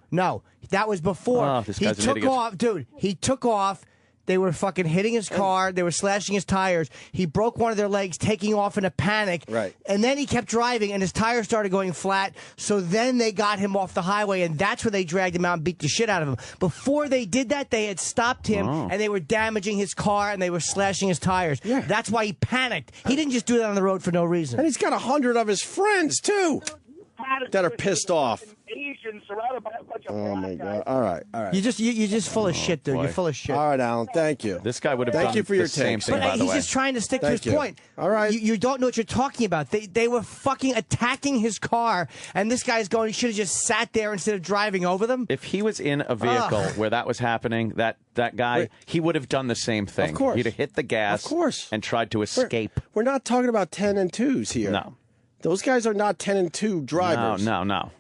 that was before. Oh, this He guy's an took idiot. off, dude. He took off. They were fucking hitting his car. They were slashing his tires. He broke one of their legs, taking off in a panic. Right. And then he kept driving, and his tires started going flat. So then they got him off the highway, and that's where they dragged him out and beat the shit out of him. Before they did that, they had stopped him, and they were damaging his car, and they were slashing his tires. Yeah. That's why he panicked. He didn't just do that on the road for no reason. And he's got 100 of his friends, too, that are pissed off. Asian surrounded by a bunch of Oh, my God. All right. You're just full of shit, dude. boy. You're full of shit. All right, Alan. Thank you. This guy would have Thank done you for your the same takes. thing, But by the he's way. just trying to stick to Thank his you. point. All right. You don't know what you're talking about. They were fucking attacking his car, and this guy's going, he should have just sat there instead of driving over them. If he was in a vehicle where that was happening, that guy, he would have done the same thing. Of course. He'd have hit the gas Of course. and tried to escape. We're not talking about 10 and 2s here. No. Those guys are not 10 and 2 drivers. No.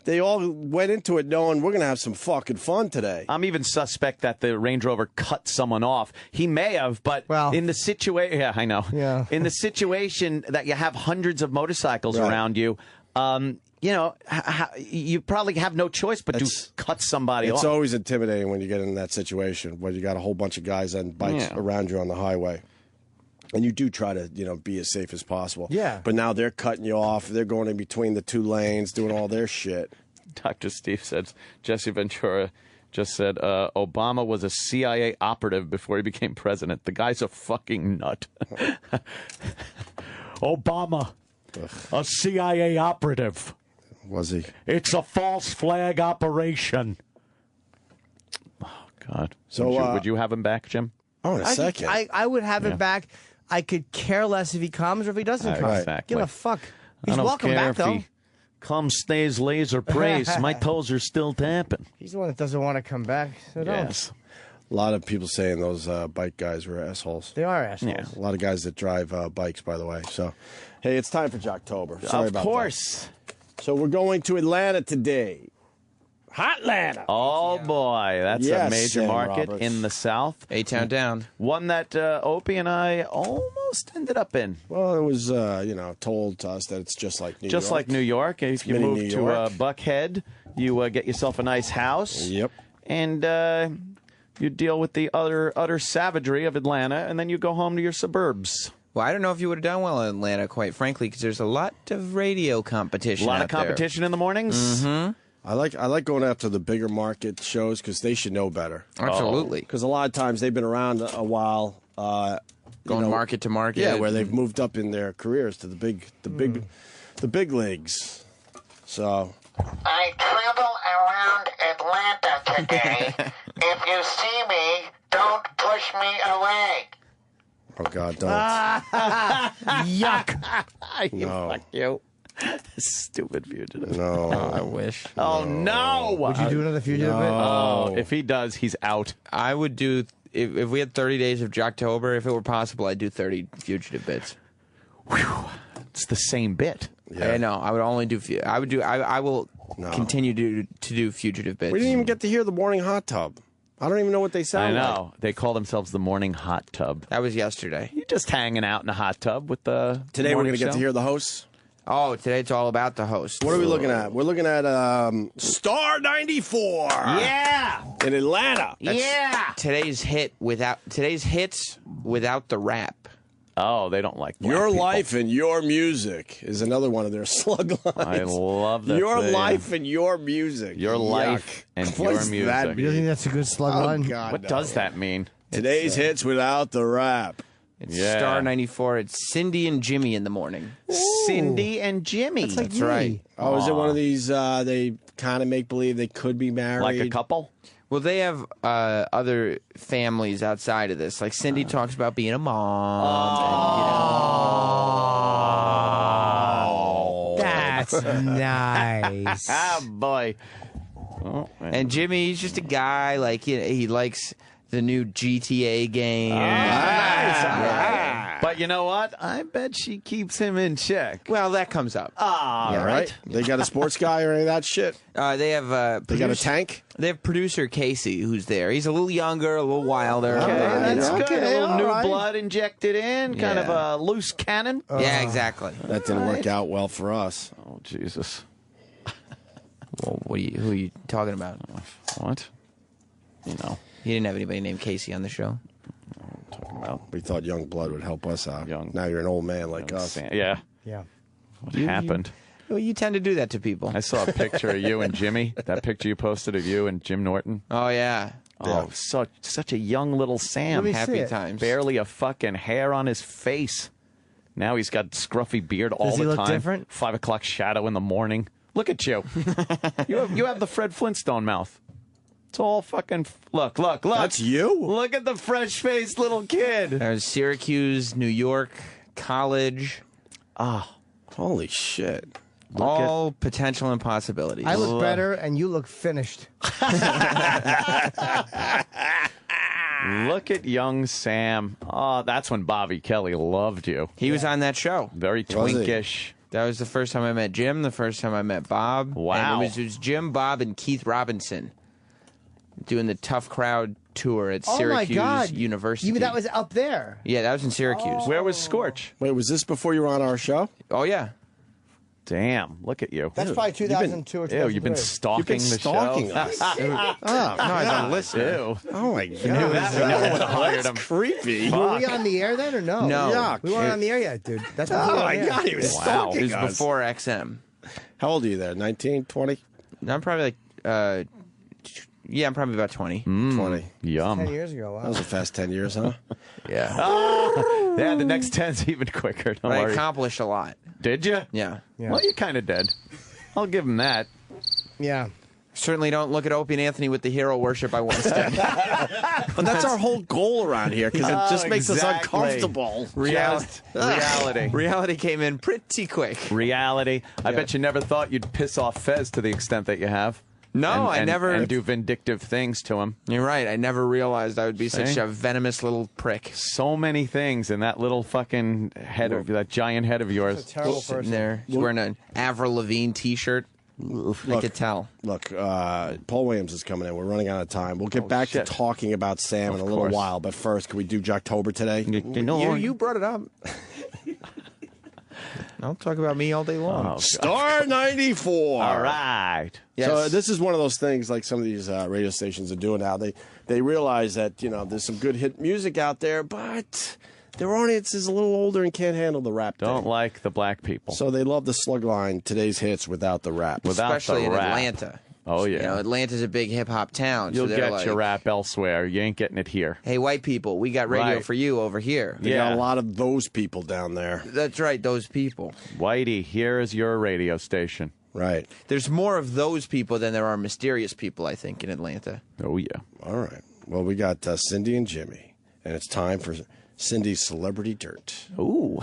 They all went into it knowing we're going to have some fucking fun today. I'm even suspect that the Range Rover cut someone off. He may have, but in the situation, yeah, I know. Yeah. In the situation that you have hundreds of motorcycles Right. around you, you know, you probably have no choice but to cut somebody off. It's always intimidating when you get in that situation where you got a whole bunch of guys on bikes around you on the highway. And you do try to, be as safe as possible. Yeah. But now they're cutting you off. They're going in between the two lanes, doing all their shit. Dr. Steve says, Jesse Ventura just said, Obama was a CIA operative before he became president. The guy's a fucking nut. Obama, a CIA operative. Was he? It's a false flag operation. Oh, God. So, would you have him back, Jim? Oh, in a second. I would have him back. I could care less if he comes or if he doesn't come. Exactly. Give a fuck. I He's don't welcome care back, if though. he comes, stays, lays, or prays. My toes are still tapping. He's the one that doesn't want to come back. So Yes. A lot of people saying those bike guys were assholes. They are assholes. Yeah. A lot of guys that drive bikes, by the way. So, hey, it's time for Jocktober. Sorry about Of course. that. So we're going to Atlanta today. Hot Atlanta. Oh, boy. That's Yes, a major Sam market Roberts. in the South. A-Town down. One that Opie and I almost ended up in. Well, it was, told to us that it's just like New York. Just like New York. If you mini move New to York. Buckhead, you get yourself a nice house. Yep. And you deal with the utter savagery of Atlanta, and then you go home to your suburbs. Well, I don't know if you would have done well in Atlanta, quite frankly, because there's a lot of radio competition. A lot out of competition in the mornings. Mm-hmm. I like going after the bigger market shows because they should know better. Absolutely. Because a lot of times they've been around a while. Going market to market. Yeah, where they've moved up in their careers to the big leagues. So I travel around Atlanta today. If you see me, don't push me away. oh God, don't. Yuck. No. Fuck you. Stupid fugitive. No. I wish. Oh, no. Would you do another fugitive bit? Oh, if he does, he's out. I would do, if we had 30 days of Jocktober, if it were possible, I'd do 30 fugitive bits. It's the same bit. Yeah. I know. I would only do, I will continue to do fugitive bits. We didn't even get to hear the morning hot tub. I don't even know what they I sound know. They call themselves the morning hot tub. That was yesterday. You're just hanging out in a hot tub with the Today we're morning going to get to show? hear the hosts. Oh, today it's all about the host. What are we looking at? We're looking at Star 94. Yeah. In Atlanta. Yeah. Today's hits without the rap. Oh, they don't like black Your people. life and your music is another one of their slug lines. I love that. Your thing. life and your music. Your life and What your does music. that You mean? think that's a good slug Oh, line? God, What no. does that mean? Today's hits without the rap. It's Yeah. Star 94. It's Cindy and Jimmy in the morning. Cindy and Jimmy. That's like That's me. right. Oh, is it one of these they kind of make believe they could be married? Like a couple? Well, they have other families outside of this. Like Cindy talks about being a mom. That's nice. Ah, boy. Oh, And Jimmy, he's just a guy. Like he likes the new GTA game. But you know what? I bet she keeps him in check. Well, that comes up. All right. They got a sports guy or any of that shit? They have. They got a tank? They have producer Casey, who's there. He's a little younger, a little wilder. Okay, that's Okay, good. A little all new right. blood injected in, kind of a loose cannon. Yeah, exactly. That didn't work out well for us. Oh, Jesus. Well, who are you talking about? What? You know. You didn't have anybody named Casey on the show. Talking about We thought young blood would help us out. Young- Now you're an old man like us. Yeah. Yeah. What happened? Well, you tend to do that to people. I saw a picture of you and Jimmy. That picture you posted of you and Jim Norton. Oh yeah. Oh, such a young little Sam. Let me see Happy it. times. Barely a fucking hair on his face. Now he's got scruffy beard all Does he the look time. different? 5 o'clock shadow in the morning. Look at you. you have the Fred Flintstone mouth. It's all fucking... Look. That's you? Look at the fresh-faced little kid. There's Syracuse, New York, college. Holy shit. All potential impossibilities. I look better, and you look finished. Look at young Sam. Oh, that's when Bobby Kelly loved you. He was on that show. Very Was he? twinkish. That was the first time I met Jim, the first time I met Bob. Wow. And it was Jim, Bob, and Keith Robinson doing the Tough Crowd tour at Oh, my Syracuse God. University. You, that was up there. Yeah, that was in Syracuse. Where was Scorch? Wait, was this before you were on our show? Oh, yeah. Damn, look at you. That's probably 2002 or 2003. Ew, you've been stalking the stalking show. us. Oh, no, I don't listen. Ew. Oh, my God. We never would have hired him. That's creepy. Were we on the air then or no? No. Yuck. We weren't on the air yet, dude. That's Oh, my God, he was It stalking was us. before XM. How old are you there? 19, 20? I'm probably like, yeah, I'm probably about 20. 20. Yum. 10 years ago. That Wow. was a fast 10 years, huh? Yeah. Yeah, the next 10's even quicker. Don't I worry. accomplished a lot. Did you? Yeah. Yeah. Well, you kind of did. I'll give him that. Yeah. Certainly don't look at Opie and Anthony with the hero worship I once did. But that's our whole goal around here, because it just makes us exactly. uncomfortable. Reality came in pretty quick. Reality. I bet you never thought you'd piss off Fez to the extent that you have. No, I never. And do vindictive things to him. You're right. I never realized I would be such a venomous little prick. So many things in that little fucking head of that giant head of yours. He's a terrible person. There, he's wearing an Avril Lavigne T-shirt. I could tell. Look, Paul Williams is coming in. We're running out of time. We'll get back to talking about Sam in a little while. But first, can we do Jocktober today? You brought it up. I'll talk about me all day long. Star 94. All right. Yes. So this is one of those things like some of these radio stations are doing now. They realize that, there's some good hit music out there, but their audience is a little older and can't handle the rap. Don't like the black people. So they love the slug line, today's hits without the rap. Especially in Atlanta. Oh, yeah. Atlanta's a big hip-hop town. You'll so get your rap elsewhere. You ain't getting it here. Hey, white people, we got radio for you over here. They got a lot of those people down there. That's right, those people. Whitey, here is your radio station. Right. There's more of those people than there are mysterious people, I think, in Atlanta. Oh, yeah. All right. Well, we got Cindy and Jimmy, and it's time for Cindy's Celebrity Dirt. Ooh,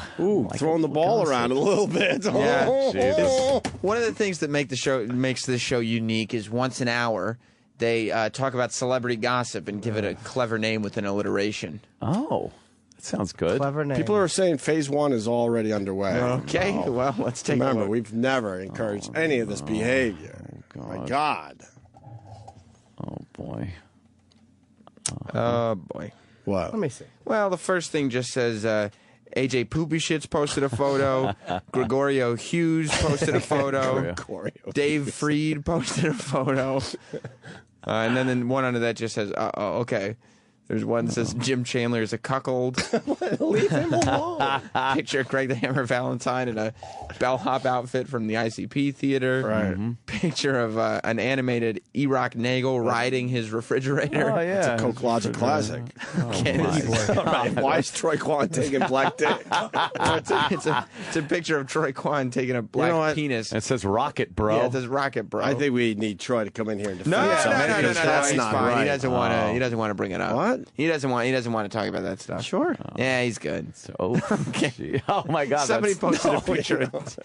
throwing the ball around a little bit. Yeah. One of the things that makes this show unique is once an hour they talk about celebrity gossip and give it a clever name with an alliteration. Oh, that sounds good. Clever name. People are saying phase 1 is already underway. Okay, well, let's take a Remember, look. we've never encouraged any of this behavior. My God. Oh, boy. Oh, boy. What? Let me see. Well, the first thing just says AJ Poopy Shits posted a photo. Gregorio Hughes posted a photo. Dave Freed posted a photo. And then one under that just says, okay. There's one that says Jim Chandler is a cuckold. Leave him alone. Picture of Craig the Hammer Valentine in a bellhop outfit from the ICP theater. Right. Picture of an animated E-Rock Nagel riding his refrigerator. Oh, yeah. It's a Coke Logic classic. Why is Troy Kwan taking black dick? It's a picture of Troy Kwan taking a black penis. It says Rocket, bro. Yeah, it says Rocket, bro. I think we need Troy to come in here and defend No, himself. That's he's not fine. right. He doesn't want to. He doesn't want to bring it up. What? He doesn't want to talk about that stuff. Sure. Yeah, he's good. So, okay. Oh, my God. Somebody posted a No, picture of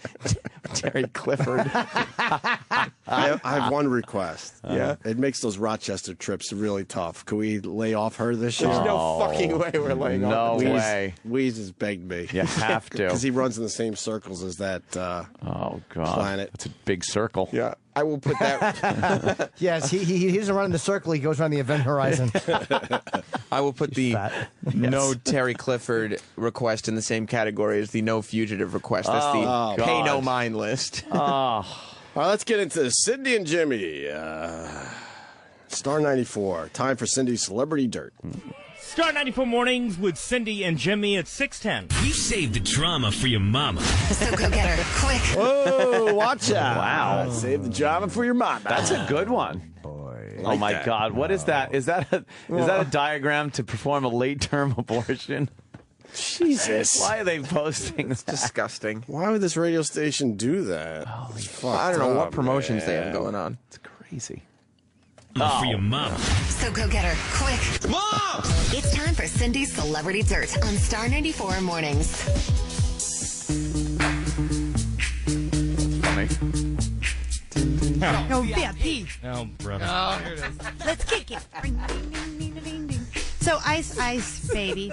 Terry Clifford. I have one request. Yeah? It makes those Rochester trips really tough. Can we lay off her this year? There's no fucking way we're laying off. No way. Weeze has begged me. You have to. Because he runs in the same circles as that Oh, God. planet. It's a big circle. Yeah, I will put that. Yes, he doesn't run in the circle. He goes around the event horizon. I will put the no Terry Clifford request in the same category as the no fugitive request. That's the pay no mind list. All right, let's get into Cindy and Jimmy. Star 94. Time for Cindy's Celebrity Dirt. Star 94 mornings with Cindy and Jimmy at 6:10. We saved the drama for your mama. So go get her, quick. Whoa, watch out. Wow. Save the drama for your mama. That's a good one. Oh, my God. What is that? Is that a diagram to perform a late-term abortion? Jesus. Why are they posting It's disgusting. Why would this radio station do that? I don't know what promotions they have going on. It's crazy. For your mama. So go get her, quick. Mom! It's time for Cindy's Celebrity Dirt on Star 94 mornings. Funny. Oh, VIP. Oh, brother. Oh, here it is. Let's kick it. Ring, ding, ding, ding, ding, ding. So, Ice, baby.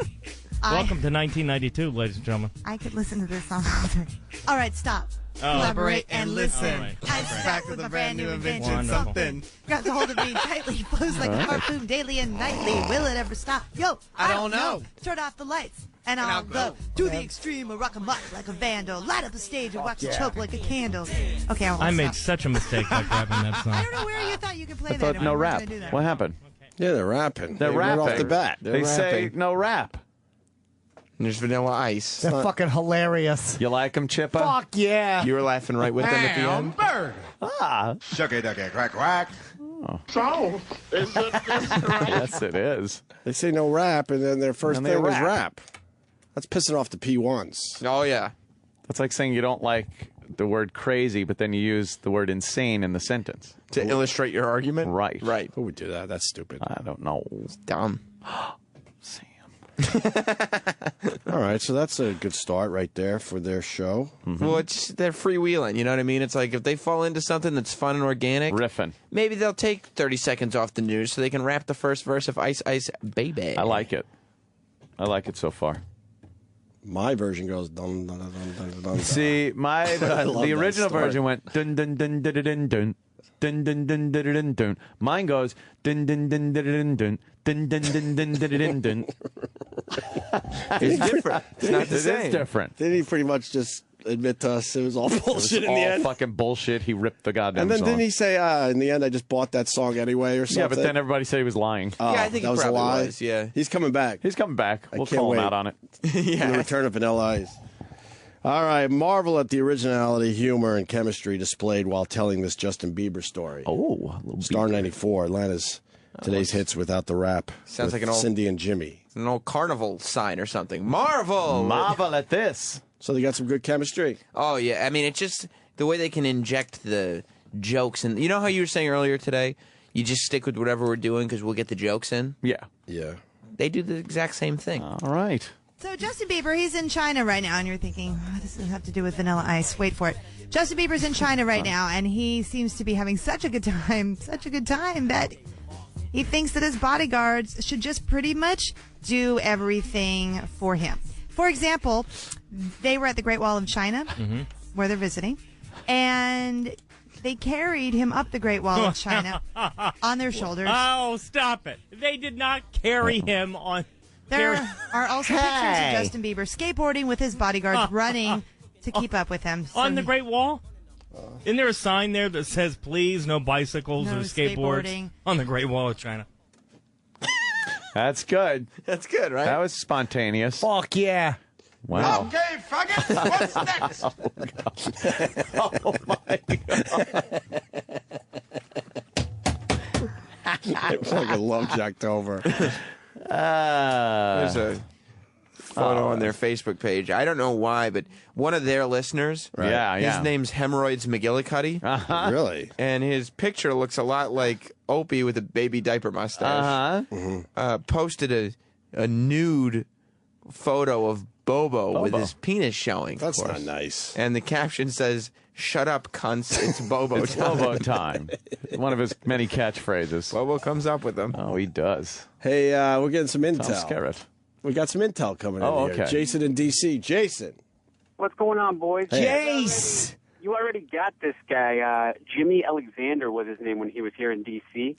Welcome to 1992, ladies and gentlemen. I could listen to this song all day. All right, stop. Collaborate and listen. All right. Ice back with a brand new invention. Wonderful. Something grabs a hold of me tightly, flows like a harpoon daily and nightly. Will it ever stop? Yo, I don't know. Turn off the lights. And I'll go to the extreme or rock 'em up like a vandal. Light up the stage and watch it choke like a candle. Okay, I made such a mistake by grabbing that song. I don't know where you thought you could play I that. thought and no I wasn't rap. gonna do that. What happened? Yeah, they're rapping. They're right rapping. off the bat. They say rapping. no rap. And there's Vanilla Ice. They're fucking hilarious. You like them, Chippa? Fuck yeah. You were laughing right with them at the end. Bird. Ah. Shucky ducky quack quack. So, is it this right? Yes, it is. They say no rap, and then their first And they thing is rap. rap. That's pissing off the P1s. Oh, yeah. That's like saying you don't like the word crazy, but then you use the word insane in the sentence. To illustrate your argument? Right. Right. Who would do that? That's stupid. I don't know. It's dumb. All right, so that's a good start right there for their show. Well, they're freewheeling, you know what I mean? It's like if they fall into something that's fun and organic, riffing, maybe they'll take 30 seconds off the news so they can rap the first verse of Ice Ice Baby. I like it. I like it so far. My version goes dun dun dun dun dun dun. See, the original version went dun dun dun dun dun dun. Dun dun dun dun dun dun. Mine goes dun dun dun dun dun dun dun dun dun dun dun dun dun. It's different. It's not the same. It is different. Didn't he pretty much just admit to us it was all bullshit in the end? Fucking bullshit. He ripped the goddamn And then song. didn't he say, in the end, I just bought that song anyway or something? Yeah, but then everybody said he was lying. Oh, Yeah, I think that he was a probably lie. was, yeah. He's coming back. He's coming back. We'll can't call him wait. out on it. The return of Vanilla Ice. All right, marvel at the originality, humor, and chemistry displayed while telling this Justin Bieber story. Oh, Star 94, Atlanta's today's hits without the rap. Sounds with like an old Cindy and Jimmy. an old carnival sign or something. Marvel! Marvel at this. So they got some good chemistry. Oh, yeah. I mean, it's just the way they can inject the jokes. And you know how you were saying earlier today? You just stick with whatever we're doing because we'll get the jokes in? Yeah. Yeah. They do the exact same thing. All right. So Justin Bieber, he's in China right now, and you're thinking, what does this have to do with Vanilla Ice? Wait for it. Justin Bieber's in China right now, and he seems to be having such a good time that he thinks that his bodyguards should just pretty much do everything for him. For example, they were at the Great Wall of China, where they're visiting, and they carried him up the Great Wall of China on their shoulders. Oh, stop it. They did not carry him on... There are also pictures of Justin Bieber skateboarding with his bodyguards running to keep up with him. So on the Great Wall? Isn't there a sign there that says, please, no bicycles No or skateboards skateboarding. on the Great Wall of China? That's good. That's good, right? That was spontaneous. Fuck yeah. Wow. Okay, faggots, what's next? Oh, my God. I fucking love Jocktober. There's a photo on their Facebook page. I don't know why, but one of their listeners, his name's Hemorrhoids McGillicuddy. Really? And his picture looks a lot like Opie with a baby diaper mustache. Posted a nude photo of Bobo with his penis showing. That's not nice. And the caption says, "Shut up, cunts, it's Bobo It's time." Bobo time. One of his many catchphrases. Bobo comes up with them. Oh, he does. Hey, we're getting some intel. Tom Skerritt. We got some intel coming in Oh, here. okay. Jason in D.C. Jason. What's going on, boys? Jace! You already got this guy. Jimmy Alexander was his name when he was here in D.C.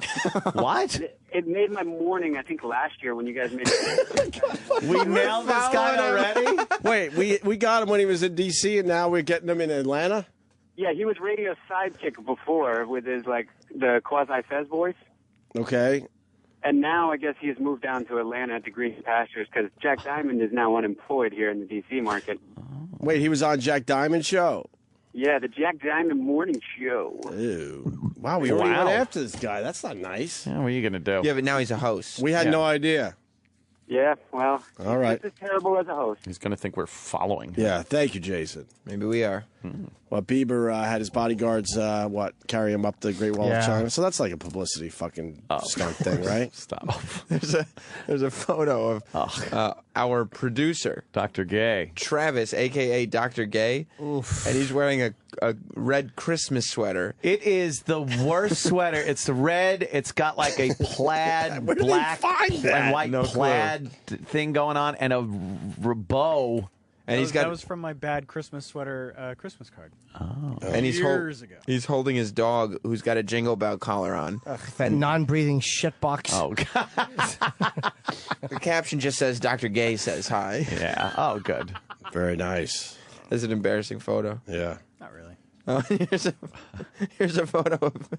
What? It made my morning, I think, last year when you guys made it. We nailed this guy already? Wait, we got him when he was in D.C. and now we're getting him in Atlanta? Yeah, he was radio's sidekick before with his, the quasi-Fez voice. Okay. And now I guess he has moved down to Atlanta to green pastures because Jack Diamond is now unemployed here in the D.C. market. Wait, he was on Jack Diamond show? Yeah, the Jack Diamond Morning Show. Ew. Wow, we already went after this guy. That's not nice. Yeah, what are you going to do? Yeah, but now he's a host. We had no idea. Yeah, well, All right. he's just as terrible as a host. He's going to think we're following him. Yeah, thank you, Jason. Maybe we are. Well, Bieber had his bodyguards, carry him up the Great Wall of China. So that's like a publicity fucking stunt thing, right? Stop. There's a photo of our producer, Dr. Gay. Travis, a.k.a. Dr. Gay. Oof. And he's wearing a red Christmas sweater. It is the worst sweater. It's the red. It's got like a plaid, Where did black they find that? and white No clue. plaid thing going on, and a bow. And That was from my bad Christmas sweater Christmas card. and he's years ago. He's holding his dog, who's got a Jingle Bell collar on. That non-breathing shitbox. Oh, God. The caption just says, "Dr. Gay says hi." Yeah. Oh, good. Very nice. That's an embarrassing photo. Yeah. Not really. Oh, here's a photo of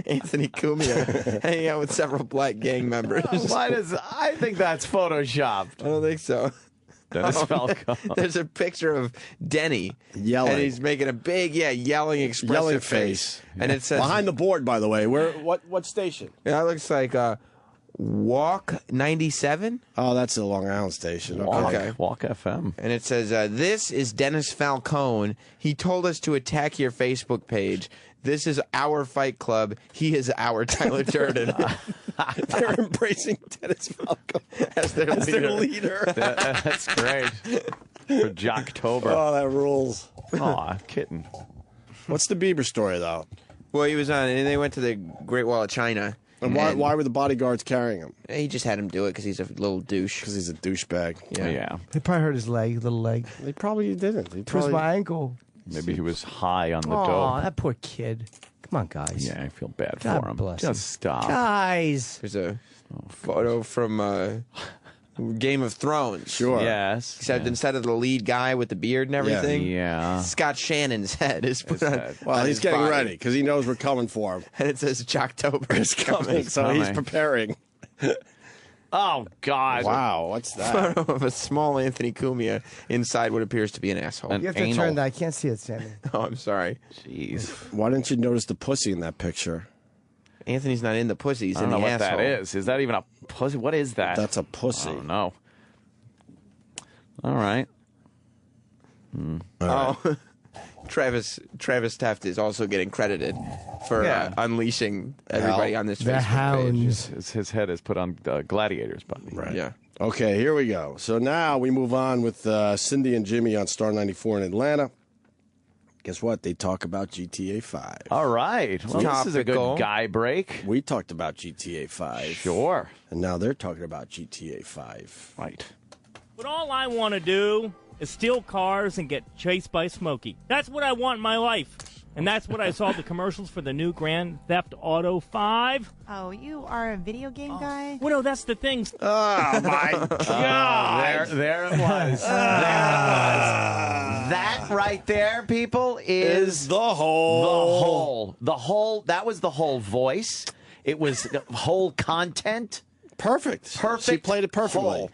Anthony Cumia hanging out with several black gang members. I think that's photoshopped. I don't think so. Dennis Falco. There's a picture of Denny Yelling. and he's making a big, yelling expressive Yelling face. And it says behind the board, by the way. What station? Yeah, it looks like Walk 97? Oh, that's the Long Island station. Okay. Walk FM. And it says, this is Dennis Falcone. He told us to attack your Facebook page. This is our Fight Club. He is our Tyler Durden. They're embracing Dennis Falcone as their leader. That's great. For Jocktober. Oh, that rules. Aw, kitten. What's the Bieber story, though? Well, he was on, and they went to the Great Wall of China. And why were the bodyguards carrying him? He just had him do it because he's a little douche. Because he's a douchebag. Yeah. He probably hurt his little leg. He probably didn't. Twist my ankle. Maybe he was high on the Oh, dope. that poor kid. Come on, guys. Yeah, I feel bad God for him. bless Just stop. Guys. There's a photo from Game of Thrones. Sure. Yes. Except instead of the lead guy with the beard and everything, Yeah. Scott Shannon's head is put on. Well, on he's his getting body. ready because he knows we're coming for him. And it says Jocktober is coming. So he's preparing. Oh, God. Wow, what's that? Photo of a small Anthony Cumia inside what appears to be an asshole. You have to turn that. I can't see it, Sammy. Oh, I'm sorry. Jeez. Why didn't you notice the pussy in that picture? Anthony's not in the pussy. He's I in don't the know what asshole. that is. Is that even a pussy? What is that? That's a pussy. Oh, no. All right. Oh, Travis Taft is also getting credited for unleashing everybody on this The Facebook hounds. His head is put on Gladiator's body. page. Right. Yeah. Okay, here we go. So now we move on with Cindy and Jimmy on Star 94 in Atlanta. Guess what? They talk about GTA 5. All right. Well, this is a Topical. good guy break. We talked about GTA 5. Sure. And now they're talking about GTA 5. Right. But all I want to do is steal cars and get chased by Smokey. That's what I want in my life. And that's what I saw the commercials for the new Grand Theft Auto 5. Oh, you are a video game guy? Well, no, that's the thing. Oh, my God. There it was. That right there, people, is the whole. The whole. That was the whole voice. It was the whole content. Perfect. She played it perfectly. Whole.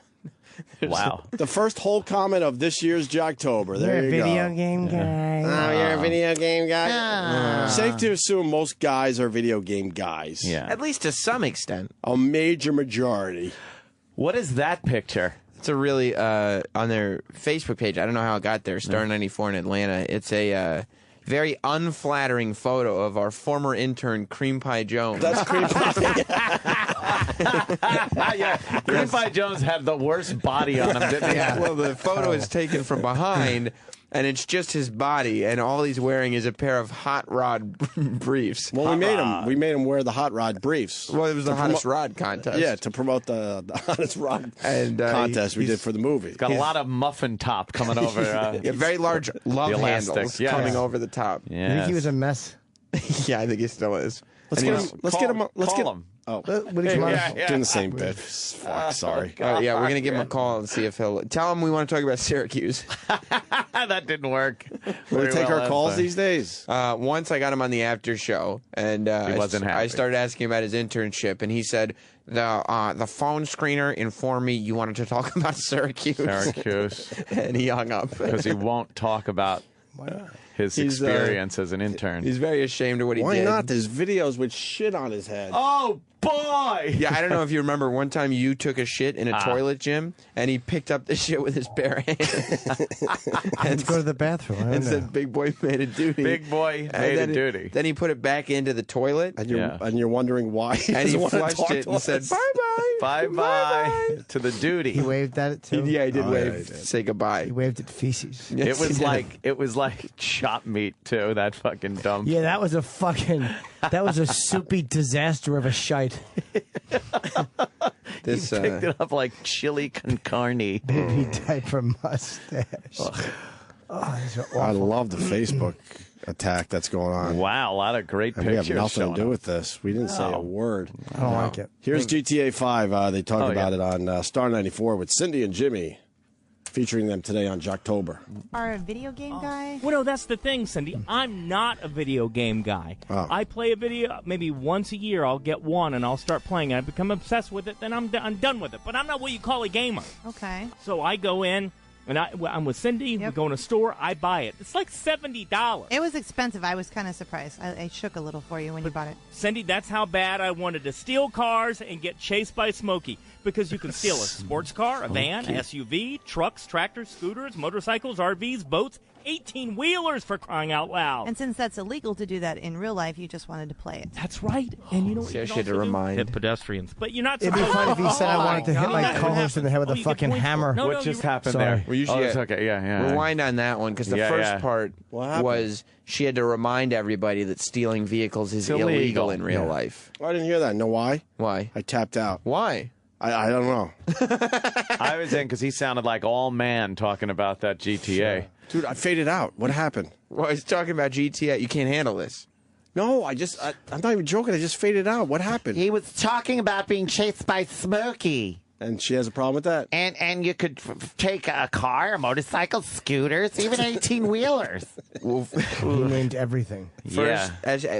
Wow. The first whole comment of this year's Jocktober. There You're you a video go. game guy. Oh, you're a video game guy? Safe to assume most guys are video game guys. Yeah. At least to some extent. A major majority. What is that picture? It's a really on their Facebook page. I don't know how it got there. Star 94 in Atlanta. It's a very unflattering photo of our former intern Cream Pie Jones. That's Cream Pie. Yeah. Cream Pie Jones had the worst body on him, didn't he? Yeah. Well, the photo is taken from behind, and it's just his body, and all he's wearing is a pair of hot rod briefs. Well, we made him wear the hot rod briefs. Well, it was the hottest rod contest. Yeah, to promote the hottest rod contest we did for the movie. Got a lot of muffin top coming over. Yeah, very large love elastic, handles yeah. coming over the top. You think he was a mess? Yeah, I think he still is. Let's get him. Let's get him. Let's get him. Oh, What did you want? doing the same bit. Fuck, sorry. Yeah, we're gonna give him a call and see if he'll tell him we want to talk about Syracuse. That didn't work. Will we take our calls these days? Once I got him on the after show, and He wasn't I happy. started asking about his internship, and he said the phone screener informed me you wanted to talk about Syracuse. And he hung up because he won't talk about his experience as an intern. He's very ashamed of what he Why did. not? There's videos with shit on his head. Oh boy! Yeah, I don't know if you remember one time you took a shit in a toilet, Jim, and he picked up the shit with his bare hands. I had to go to the bathroom. I don't and know. said, "Big boy made a duty." Big boy made a duty. Then he put it back into the toilet, And you're wondering why. and he doesn't wanna flushed talk it to and us. said, "Bye Bye to the duty. He waved at it too. Yeah, he did Oh, yeah, wave, he did. say goodbye. He waved at feces. Yes, It was he did. like chop meat too. That fucking dumb. Yeah, that was a soupy disaster of a shite. This He picked it up like chili con carne. Baby diaper mustache. Oh, these are awful. I love the Facebook attack that's going on. Wow, a lot of great And we pictures. have nothing showing to do up. with this. We didn't say a word. I don't like it. Here's GTA 5. They talk Oh, about it on Star 94 with Cindy and Jimmy, featuring them today on Jocktober. Are a video game guy? Well, no, that's the thing, Cindy. I'm not a video game guy. Oh. I play a video maybe once a year. I'll get one and I'll start playing. I become obsessed with it, then I'm done with it. But I'm not what you call a gamer. Okay. So I go in, And I'm with Cindy. We go in a store. I buy it. It's like $70. It was expensive. I was kind of surprised. I shook a little for you when you bought it. Cindy, that's how bad I wanted to steal cars and get chased by Smokey. Because you can steal a sports car, a van, SUV, trucks, tractors, scooters, motorcycles, RVs, boats, 18-wheelers, for crying out loud. And since that's illegal to do that in real life, you just wanted to play it. That's right. And you know what? See, I you should can have also do? remind. Hit pedestrians. But you're not It'd be supposed fun if he said I wanted to hit my God. co-host in the head with a you get fucking points for it. hammer. No, What just happened Sorry. there? We usually it's okay. Yeah. Rewind on that one, because the first part was she had to remind everybody that stealing vehicles is illegal in real life. I didn't hear that. Know why? Why? I tapped out. Why? I don't know. I was in because he sounded like all man talking about that GTA. Dude, I faded out. What happened? Well, he's talking about GTA. You can't handle this. No, I'm not even joking. I just faded out. What happened? He was talking about being chased by Smokey. And she has a problem with that? And you could take a car, a motorcycle, scooters, even 18-wheelers. He named everything. First,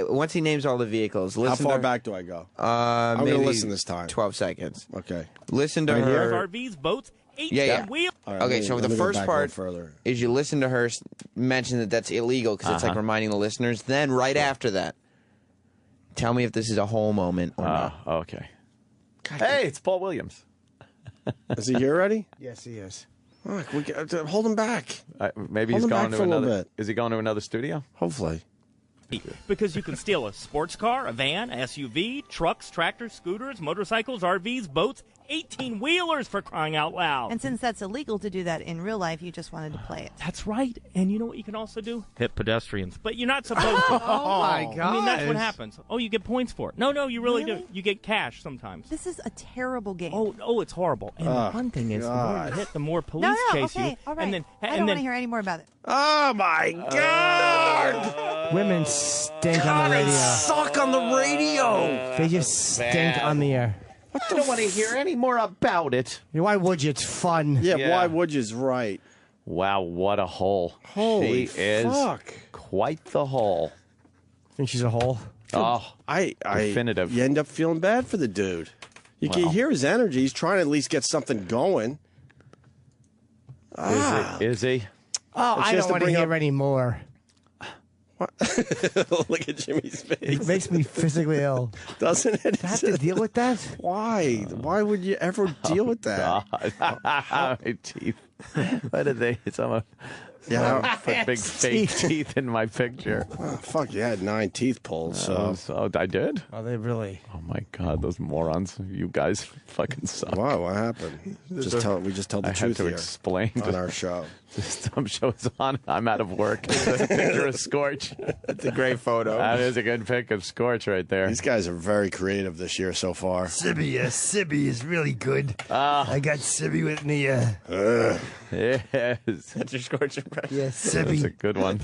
once he names all the vehicles, listen How far to, back do I go? I'm going to listen this time. 12 seconds. Okay. Listen to her. RVs, boats, 18 Yeah. wheels. Right, Okay, so let the me go first back part further. is you listen to her mention that that's illegal because it's like reminding the listeners. Then right after that, tell me if this is a whole moment or not. Okay. Hey, it's Paul Williams. Is he here already? Yes, he is. Look, hold him back. Maybe Hold he's him going back to for a little another. bit. Is he going to another studio? Hopefully. Because you can steal a sports car, a van, SUV, trucks, tractors, scooters, motorcycles, RVs, boats, 18-wheelers, for crying out loud. And since that's illegal to do that in real life, you just wanted to play it. That's right. And you know what you can also do? Hit pedestrians. But you're not supposed to. Oh, my I mean, that's what gosh. happens. Oh, you get points for it. No, you really do. You get cash sometimes. This is a terrible game. Oh, it's horrible. And the fun thing is, the more you hit, the more police No, chase okay, you. all right. And then, I don't want to hear any more about it. Oh, my God. Women stink on the radio. Suck on the radio. They just stink on the air. I don't want to hear any more about it. Why would you? It's fun. Yeah, why would you's right. Wow, what a hole. Holy she is fuck. quite the hole. Think she's a hole? Oh, definitive. You end up feeling bad for the dude. You can hear his energy. He's trying to at least get something going. Is he? Oh, I don't want to hear any more. Look at Jimmy's face. It makes me physically ill. Doesn't it? I have to deal with that? Why? Why would you ever deal with that? My teeth. What did they? Some put big fake teeth in my picture. Oh, fuck, you had 9 teeth pulled. So I did. Oh, they really? Oh my God, those morons! You guys fucking suck. Wow, what happened? We just tell the I truth had to here explain on our show. Some show's on. I'm out of work. It's a picture of Scorch. It's a great photo. That is a good pic of Scorch right there. These guys are very creative this year so far. Sibby, Sibby is really good. I got Sibby with me. Yes. That's your Scorch impression. Yes, That's Sibby. a good one.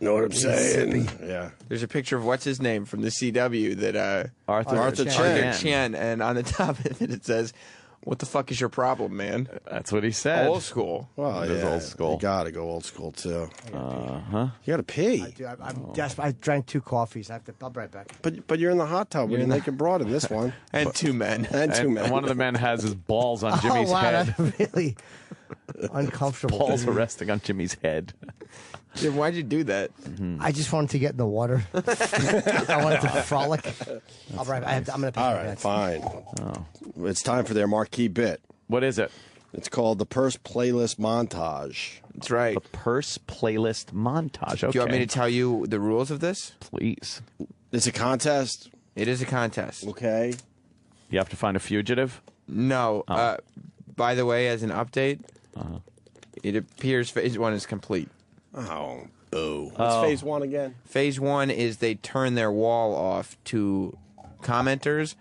Know what I'm saying? Sibby. Yeah. There's a picture of what's his name from the CW that Arthur Chen, and on the top of it says, "What the fuck is your problem, man?" That's what he said. Old school. Well, It is old school. You gotta go old school too. Uh-huh. You gotta pee. I'm desperate. I drank 2 coffees. I'll be right back. But you're in the hot tub. You're naked broad in this one. And 2 men. And 2 men. One of the men has his balls on Jimmy's oh, wow, head. that's really uncomfortable. Balls are resting on Jimmy's head. Jim, why'd you do that? I just wanted to get in the water. I wanted to frolic. I'll be right back. I'm going to. All right, fine. It's time for their marquee bit. What is it? It's called the Purse Playlist Montage. That's right. The Purse Playlist Montage. Okay. Do you want me to tell you the rules of this? Please. It's a contest. It is a contest. Okay. You have to find a fugitive? No. By the way, as an update, it appears phase 1 is complete. Oh, boo. What's phase 1 again? Phase 1 is they turn their wall off to commenters,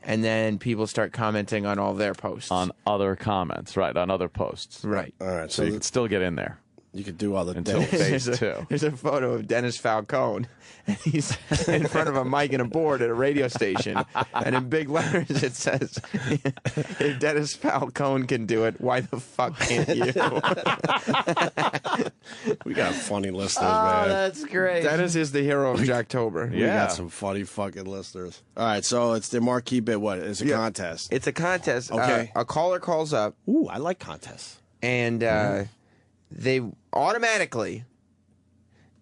and then people start commenting on all their posts. On other comments, right, on other posts. Right. All right. So you can still get in there. You could do other Until things. phase 2. There's a photo of Dennis Falcone, and he's in front of a mic and a board at a radio station, and in big letters it says, "If Dennis Falcone can do it, why the fuck can't you?" We got funny listeners, Oh, man. that's great. Dennis is the hero of Jocktober. We got some funny fucking listeners. All right, so it's the marquee bit. What? It's a contest. It's a contest. Okay. A caller calls up. Ooh, I like contests. and they automatically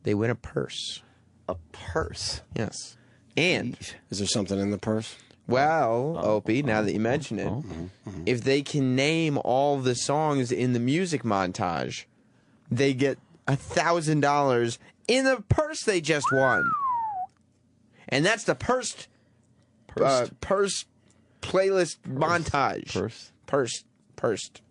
they win a purse. A purse? Yes. And is there something in the purse? Well, Opie, now that you mention it, if they can name all the songs in the music montage, they get $1,000 in the purse they just won. And that's the purse playlist montage. Pursed.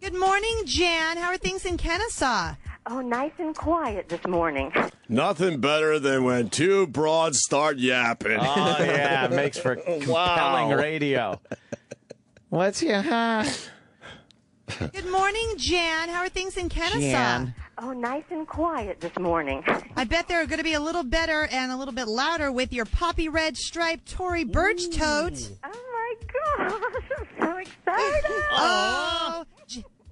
Good morning, Jan. How are things in Kennesaw? Oh, nice and quiet this morning. Nothing better than when two broads start yapping. Oh, yeah. It makes for compelling radio. What's your... Good morning, Jan. How are things in Kennesaw? Jan. Oh, nice and quiet this morning. I bet they're going to be a little better and a little bit louder with your poppy red striped Tory Burch tote. Oh, my gosh. I'm so excited. Oh,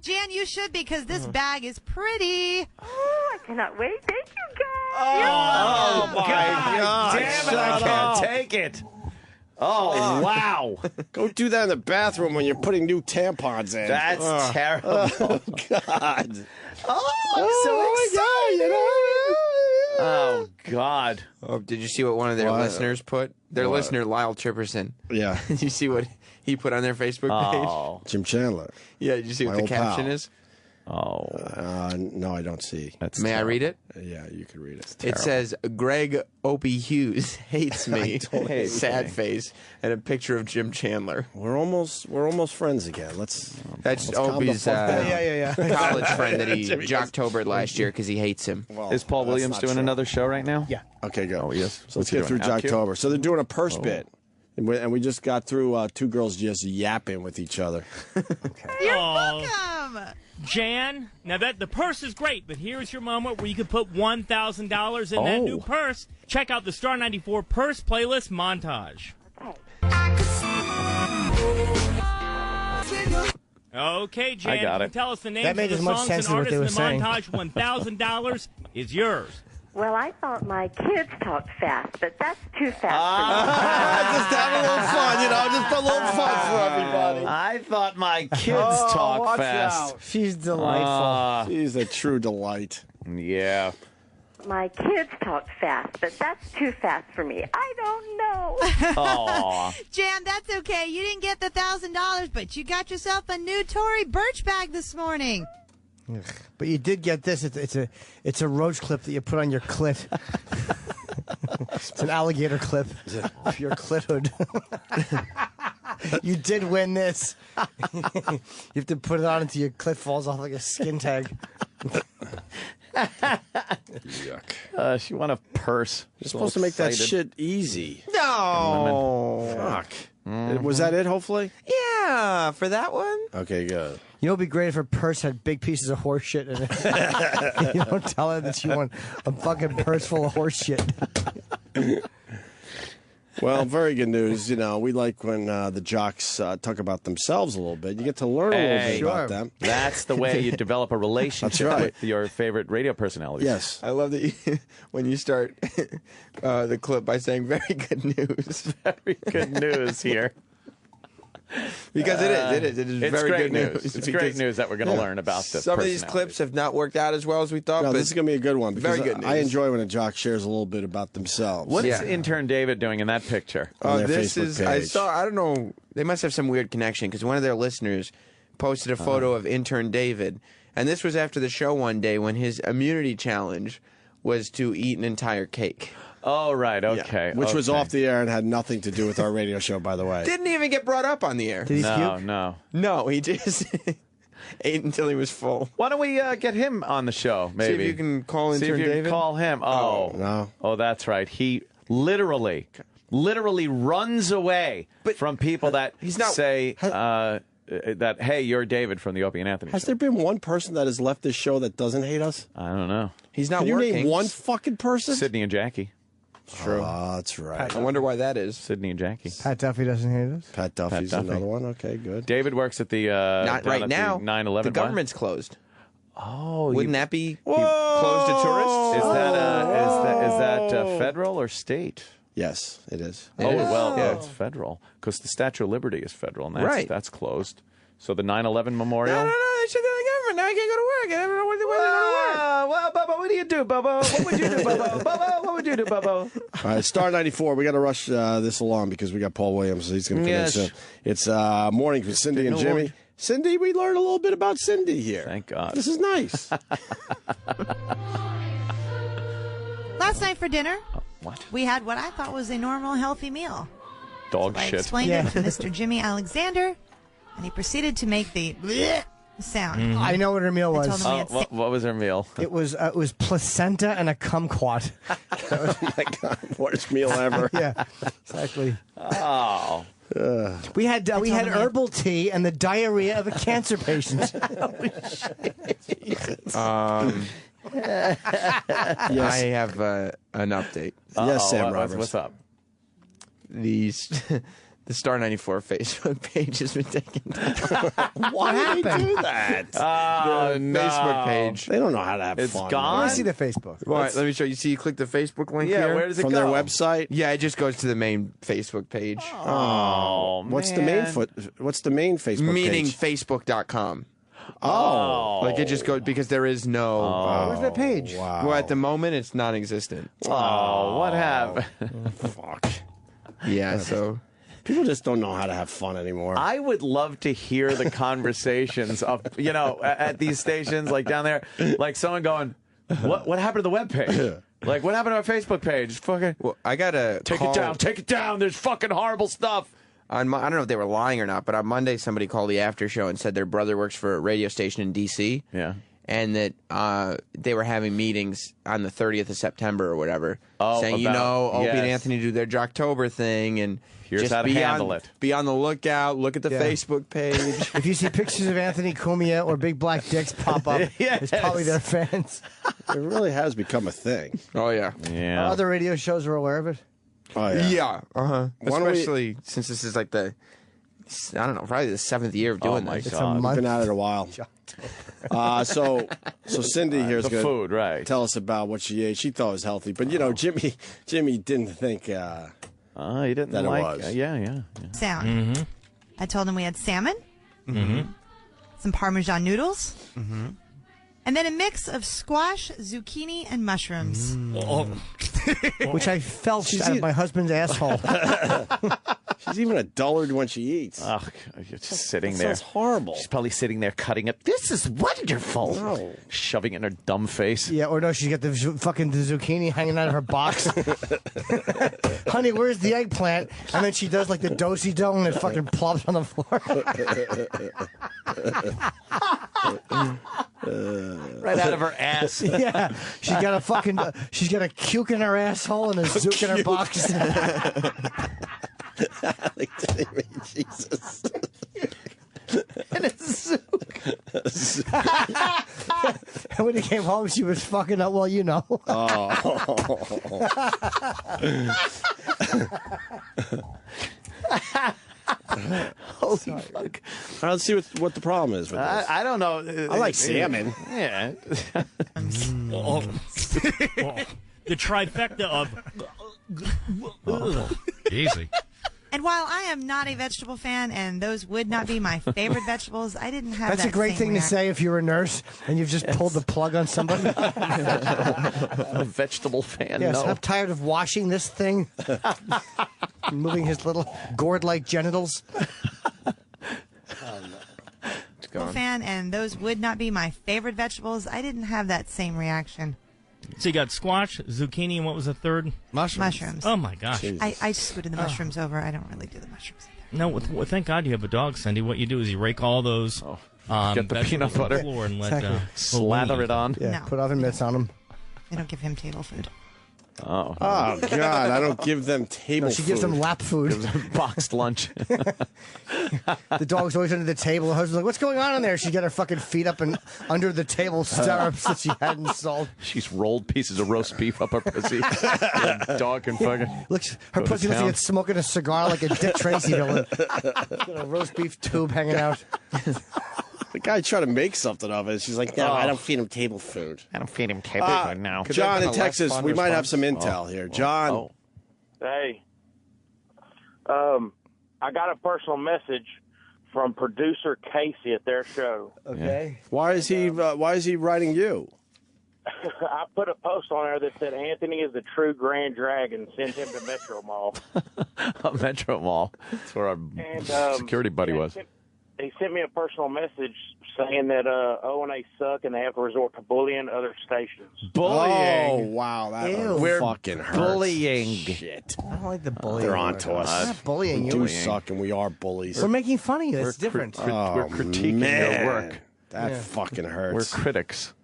Jan, you should because this bag is pretty. Oh, I cannot wait. Thank you, guys. Oh, my God. Damn it, I can't take it. Oh, wow. Go do that in the bathroom when you're putting new tampons in. That's terrible. Oh, God. Oh, I'm so excited. Oh, God. Oh, did you see what one of their listeners put? Their listener, Lyle Tripperson. Yeah. Did you see what he put on their Facebook page? Jim Chandler. Yeah, did you see what the caption is? Oh. No, I don't see. May I read it? Yeah, you can read it. It says, Greg Opie Hughes hates me. Sad face. And a picture of Jim Chandler. We're almost friends again. That's Opie's college friend that he Jimmy Jocktobered last year because he hates him. Well, is Paul Williams doing another show right now? Yeah. Okay, go. Oh, yes. So let's get through Jocktober. So they're doing a purse bit. And we just got through two girls just yapping with each other. You're welcome. Jan, now that the purse is great, but here's your moment where you can put $1,000 in that new purse. Check out the Star 94 Purse Playlist Montage. Okay, Jan, I got it. tell us the names That made of as the much songs sense and as what they artists in the were montage. $1,000 is yours. Well, I thought my kids talked fast, but that's too fast Just have a little fun, just a little fun for everybody. I thought my kids talk fast. She's delightful. She's a true delight. Yeah. for me. My kids talk fast, but that's too fast for me. I don't know. Aw. Jan, that's okay. You didn't get the $1,000, but you got yourself a new Tory Burch bag this morning. Ugh. But you did get this. It's a roach clip that you put on your clit. It's an alligator clip of your clit hood. You did win this. You have to put it on until your clit falls off like a skin tag. Yuck. She won a purse. You're supposed to make that shit easy. No. Fuck. Was that it, hopefully? Yeah, for that one. Okay, good. You know, it'd be great if her purse had big pieces of horse shit in it. You don't tell her that she won a fucking purse full of horse shit. Well, very good news. We like when the jocks talk about themselves a little bit. You get to learn a little bit about them. That's the way you develop a relationship That's right. with your favorite radio personalities. Yes. I love that when you start the clip by saying very good news. Very good news here. Because it is It's very great good news. It's great news that we're going to learn about this. Some of these clips have not worked out as well as we thought. No, but this is going to be a good one. Because very good news. I enjoy when a jock shares a little bit about themselves. What is intern David doing in that picture? On their this Facebook is. page. I saw. I don't know. They must have some weird connection because one of their listeners posted a photo of intern David, and this was after the show one day when his immunity challenge was to eat an entire cake. Oh, right. Okay. Which was off the air and had nothing to do with our radio show, by the way. Didn't even get brought up on the air. Did he No, puke? no. No, he just ate until he was full. Why don't we get him on the show, maybe? See if you can call See intern if you David. can call him. Oh. No. Oh, that's right. He literally runs away from people that he's not- say that, hey, you're David from the Opie and Anthony Has show. there been one person that has left this show that doesn't hate us? I don't know. He's not Can you working. name one fucking person? Sydney and Jackie. True. Oh, that's right. I wonder why that is. Sydney and Jackie. Pat Duffy doesn't hate us. Pat Duffy's Duffy. another one. Okay, good. David works at the Not down right at now. the 9/11. The government's closed. Oh, Wouldn't that be closed to tourists? Is that federal or state? Yes, it is. Oh, well, yeah, it's federal because the Statue of Liberty is federal, and that's Right. that's closed. So the 9/11 memorial. No. They said they're the government work. Now I can't go to work. I don't know where to go to work. Well, Bubba, what do you do, Bubba? What would you do, Bubba? Bubba, what would you do, Bubba? All right, Star 94. We got to rush this along because we got Paul Williams. He's going to come in soon. It's morning with Cindy and Jimmy. Cindy, we learned a little bit about Cindy here. Thank God. This is nice. Last night for dinner, what? We had what I thought was a normal, healthy meal. Dog I shit. explained it to Mr. Jimmy Alexander, and he proceeded to make the bleh sound. Mm-hmm. I know what her meal was. told him we had What was her meal? It was placenta and a kumquat. Oh my God, worst meal ever. Yeah, exactly. Oh. We had herbal tea and the diarrhea of a cancer patient. I have an update. Yes, Sam Roberts. What's up? The Star 94 Facebook page has been taken down. Why did they do that? Oh, no. Facebook page. They don't know how to have It's fun. gone? Let me see the Facebook. Right, let me show you. See, you click the Facebook link Yeah, here. where does it From go? their website? Yeah, it just goes to the main Facebook page. Oh, What's man. What's the main Facebook Meaning page? Facebook.com. Oh. Like it just goes because there is no. Where's that page? Wow. Well, at the moment, it's non-existent. Oh, what happened? Fuck. Yeah, so. People just don't know how to have fun anymore. I would love to hear the conversations of, at these stations, like down there, like someone going, what happened to the webpage? Like, what happened to our Facebook page? Fucking, Well, I got to take it down. There's fucking horrible stuff. I don't know if they were lying or not, but on Monday somebody called the after show and said their brother works for a radio station in D.C. Yeah. And that they were having meetings on the 30th of September or whatever, saying, Opie and Anthony do their Jocktober thing, and here's just how to handle it. Be on the lookout. Look at the Facebook page. If you see pictures of Anthony Cumia or big black dicks pop up, it's probably their fans. It really has become a thing. Oh yeah, yeah. Other radio shows are aware of it. Oh yeah, yeah. Especially since this is like I don't know, probably the 7th year of doing my this. God. We've been at it a while. So Cindy here's the going food, right? Tell us about what she ate. She thought it was healthy, but Jimmy didn't think. He didn't that like. it was. Yeah. Sound. Mm-hmm. I told him we had salmon, some Parmesan noodles, and then a mix of squash, zucchini, and mushrooms. Which I felt out of my husband's asshole. She's even a dullard when she eats. Oh, you're just sitting That there. sounds horrible. She's probably sitting there cutting it. This is wonderful. No. Shoving it in her dumb face. Yeah, or no, she's got the zucchini hanging out of her box. Honey, where's the eggplant? And then she does like the do-si-do and it fucking plops on the floor. Right out of her ass. Yeah, she's got a cuke in her asshole and a zook in her box. Jesus. And it's zook. And when he came home, she was fucking up. Well, you know. Holy fuck. Let's see what the problem is with this. I don't know. I like salmon. Yeah. The trifecta of. Easy. And while I am not a vegetable fan, and those would not be my favorite vegetables, I didn't have That's that a great same thing to reaction. say if you're a nurse and you've just pulled the plug on somebody. A vegetable fan. Yes, no. I'm tired of washing this thing. Moving his little gourd-like genitals. Fan, and those would not be my favorite vegetables. I didn't have that same reaction. So you got squash, zucchini, and what was the third? Mushrooms. Oh my gosh. I scooted the mushrooms over. I don't really do the mushrooms either. No, thank God you have a dog, Cindy. What you do is you rake all those Get the peanut vegetables on butter. the floor and let Exactly. Slather it on. Yeah, No. put oven mitts on them. I don't give him table food. Oh. Oh, God, I don't give them table No, she gives food. them lap food. Boxed lunch. The dog's always under the table. The husband's like, what's going on in there? She's got her fucking feet up and under the table stirrups that she hadn't sold. She's rolled pieces of roast beef up her pussy. The dog can fucking. Looks, her go to pussy looks town. like it's smoking a cigar like a Dick Tracy villain. Got a roast beef tube hanging out. The guy tried to make something of it. She's like, no, I don't feed him table food. I don't feed him table food now. John in Texas, we might have some intel here. John. Hey, I got a personal message from producer Casey at their show. Okay. Why is he writing you? I put a post on there that said Anthony is the true Grand Dragon. Send him to Metro Mall. Metro Mall. That's where our security buddy was. He sent me a personal message saying that O&A suck and they have to resort to bullying other stations. Bullying. Oh, wow. That Ew. fucking hurts. Bullying. Shit. I don't like the bullying. They're on to us. We're not bullying We you. do suck, and we are bullies. We're making fun of you. It's different. We're critiquing your work. That fucking hurts. We're critics.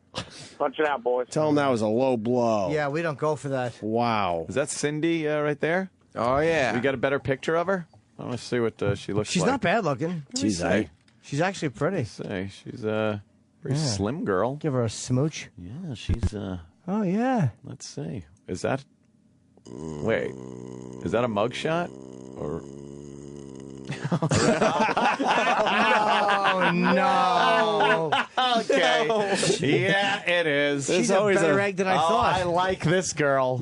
Punch it out, boys. Tell him that was a low blow. Yeah, we don't go for that. Wow. Is that Cindy right there? Oh, yeah. We got a better picture of her? I want to see what she looks She's like. not bad looking. She's right. She's actually pretty. She's a very slim girl. Give her a smooch. Yeah, she's... Oh, yeah. Let's see. Is that... Wait. Is that a mugshot? Or... Oh, no. Okay. Yeah, it is. She's a better egg than I thought. I like this girl.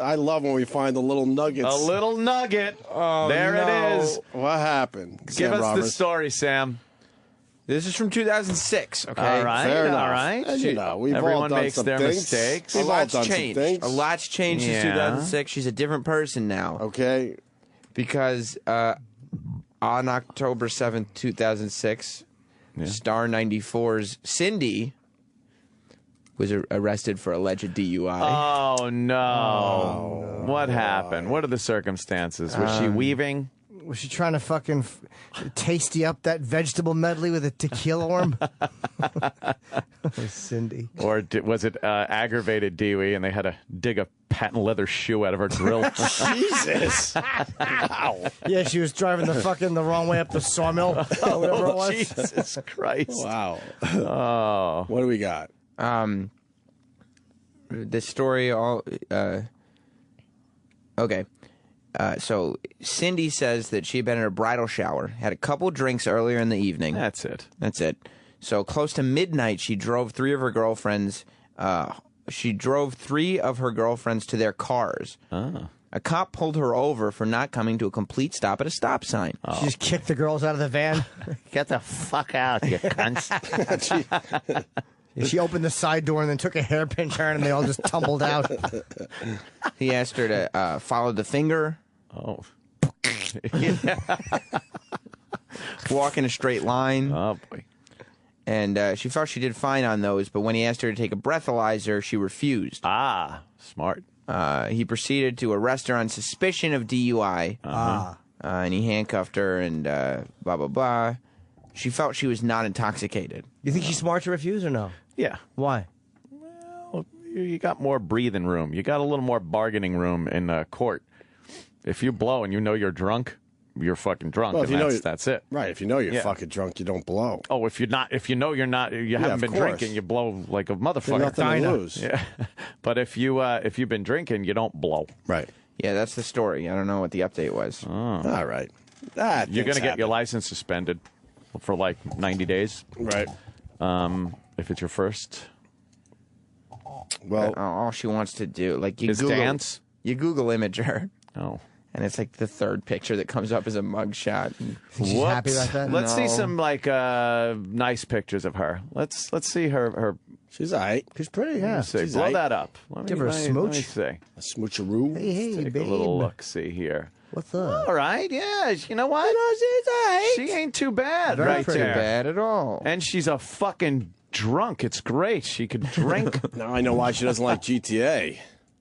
I love when we find the little nuggets. A little nugget. Oh, there no. it is. What happened? Give Sam us Roberts. the story, Sam. This is from 2006, okay? All right, Fair enough. all right. And, you know, we've all Everyone done makes some their things. mistakes. We've A all lot's done some changed. things. A lot's changed since Yeah. 2006. She's a different person now. Okay. Because on October 7th, 2006, Star 94's Cindy was arrested for alleged DUI. Oh, no. What happened? What are the circumstances? Was she weaving? Was she trying to fucking tasty up that vegetable medley with a tequila worm? Cindy. Or was it aggravated DUI and they had to dig a patent leather shoe out of her grill? Jesus. Wow. Yeah, she was driving the wrong way up the sawmill. Or whatever it was. Jesus Christ. Wow. Oh. What do we got? The story all... okay. So Cindy says that she had been in her bridal shower, had a couple drinks earlier in the evening. That's it. So close to midnight, she drove three of her girlfriends to their cars. Oh. A cop pulled her over for not coming to a complete stop at a stop sign. She just kicked the girls out of the van. Get the fuck out, you cunts. She opened the side door and then took a hairpin turn and they all just tumbled out. He asked her to follow the finger. Oh. Walk in a straight line. Oh, boy. And she felt she did fine on those, but when he asked her to take a breathalyzer, she refused. Ah, smart. He proceeded to arrest her on suspicion of DUI. And he handcuffed her and blah, blah, blah. She felt she was not intoxicated. You think she's smart to refuse or no? Yeah. Why? Well, you got more breathing room. You got a little more bargaining room in court. If you blow and you know you're drunk, you're fucking drunk, Well, and that's it. Right. If you know you're Yeah. fucking drunk, you don't blow. Oh, if you know you're not, you haven't of been course. drinking, you blow like a motherfucker. Nothing to lose. Yeah. But if you've been drinking, you don't blow. Right. Yeah, that's the story. I don't know what the update was. Oh. All right. You're going to get your license suspended for like 90 days. Right. If it's your first. Well, all she wants to do, like you is Google, dance. You Google image her. Oh. And it's like the third picture that comes up as a mugshot. She's happy about that? Let's see some like nice pictures of her. Let's see her. She's all right. She's pretty, yeah. Let's see. She's Blow all right. that up. Give her a smooch. Let me see. A smoocheroo. Hey, Take babe. a little look. See here. What's up? All right. Yeah. You know what? She ain't too bad. Very right pretty. there. Bad at all. And she's a fucking drunk. It's great. She could drink. Now I know why she doesn't like GTA.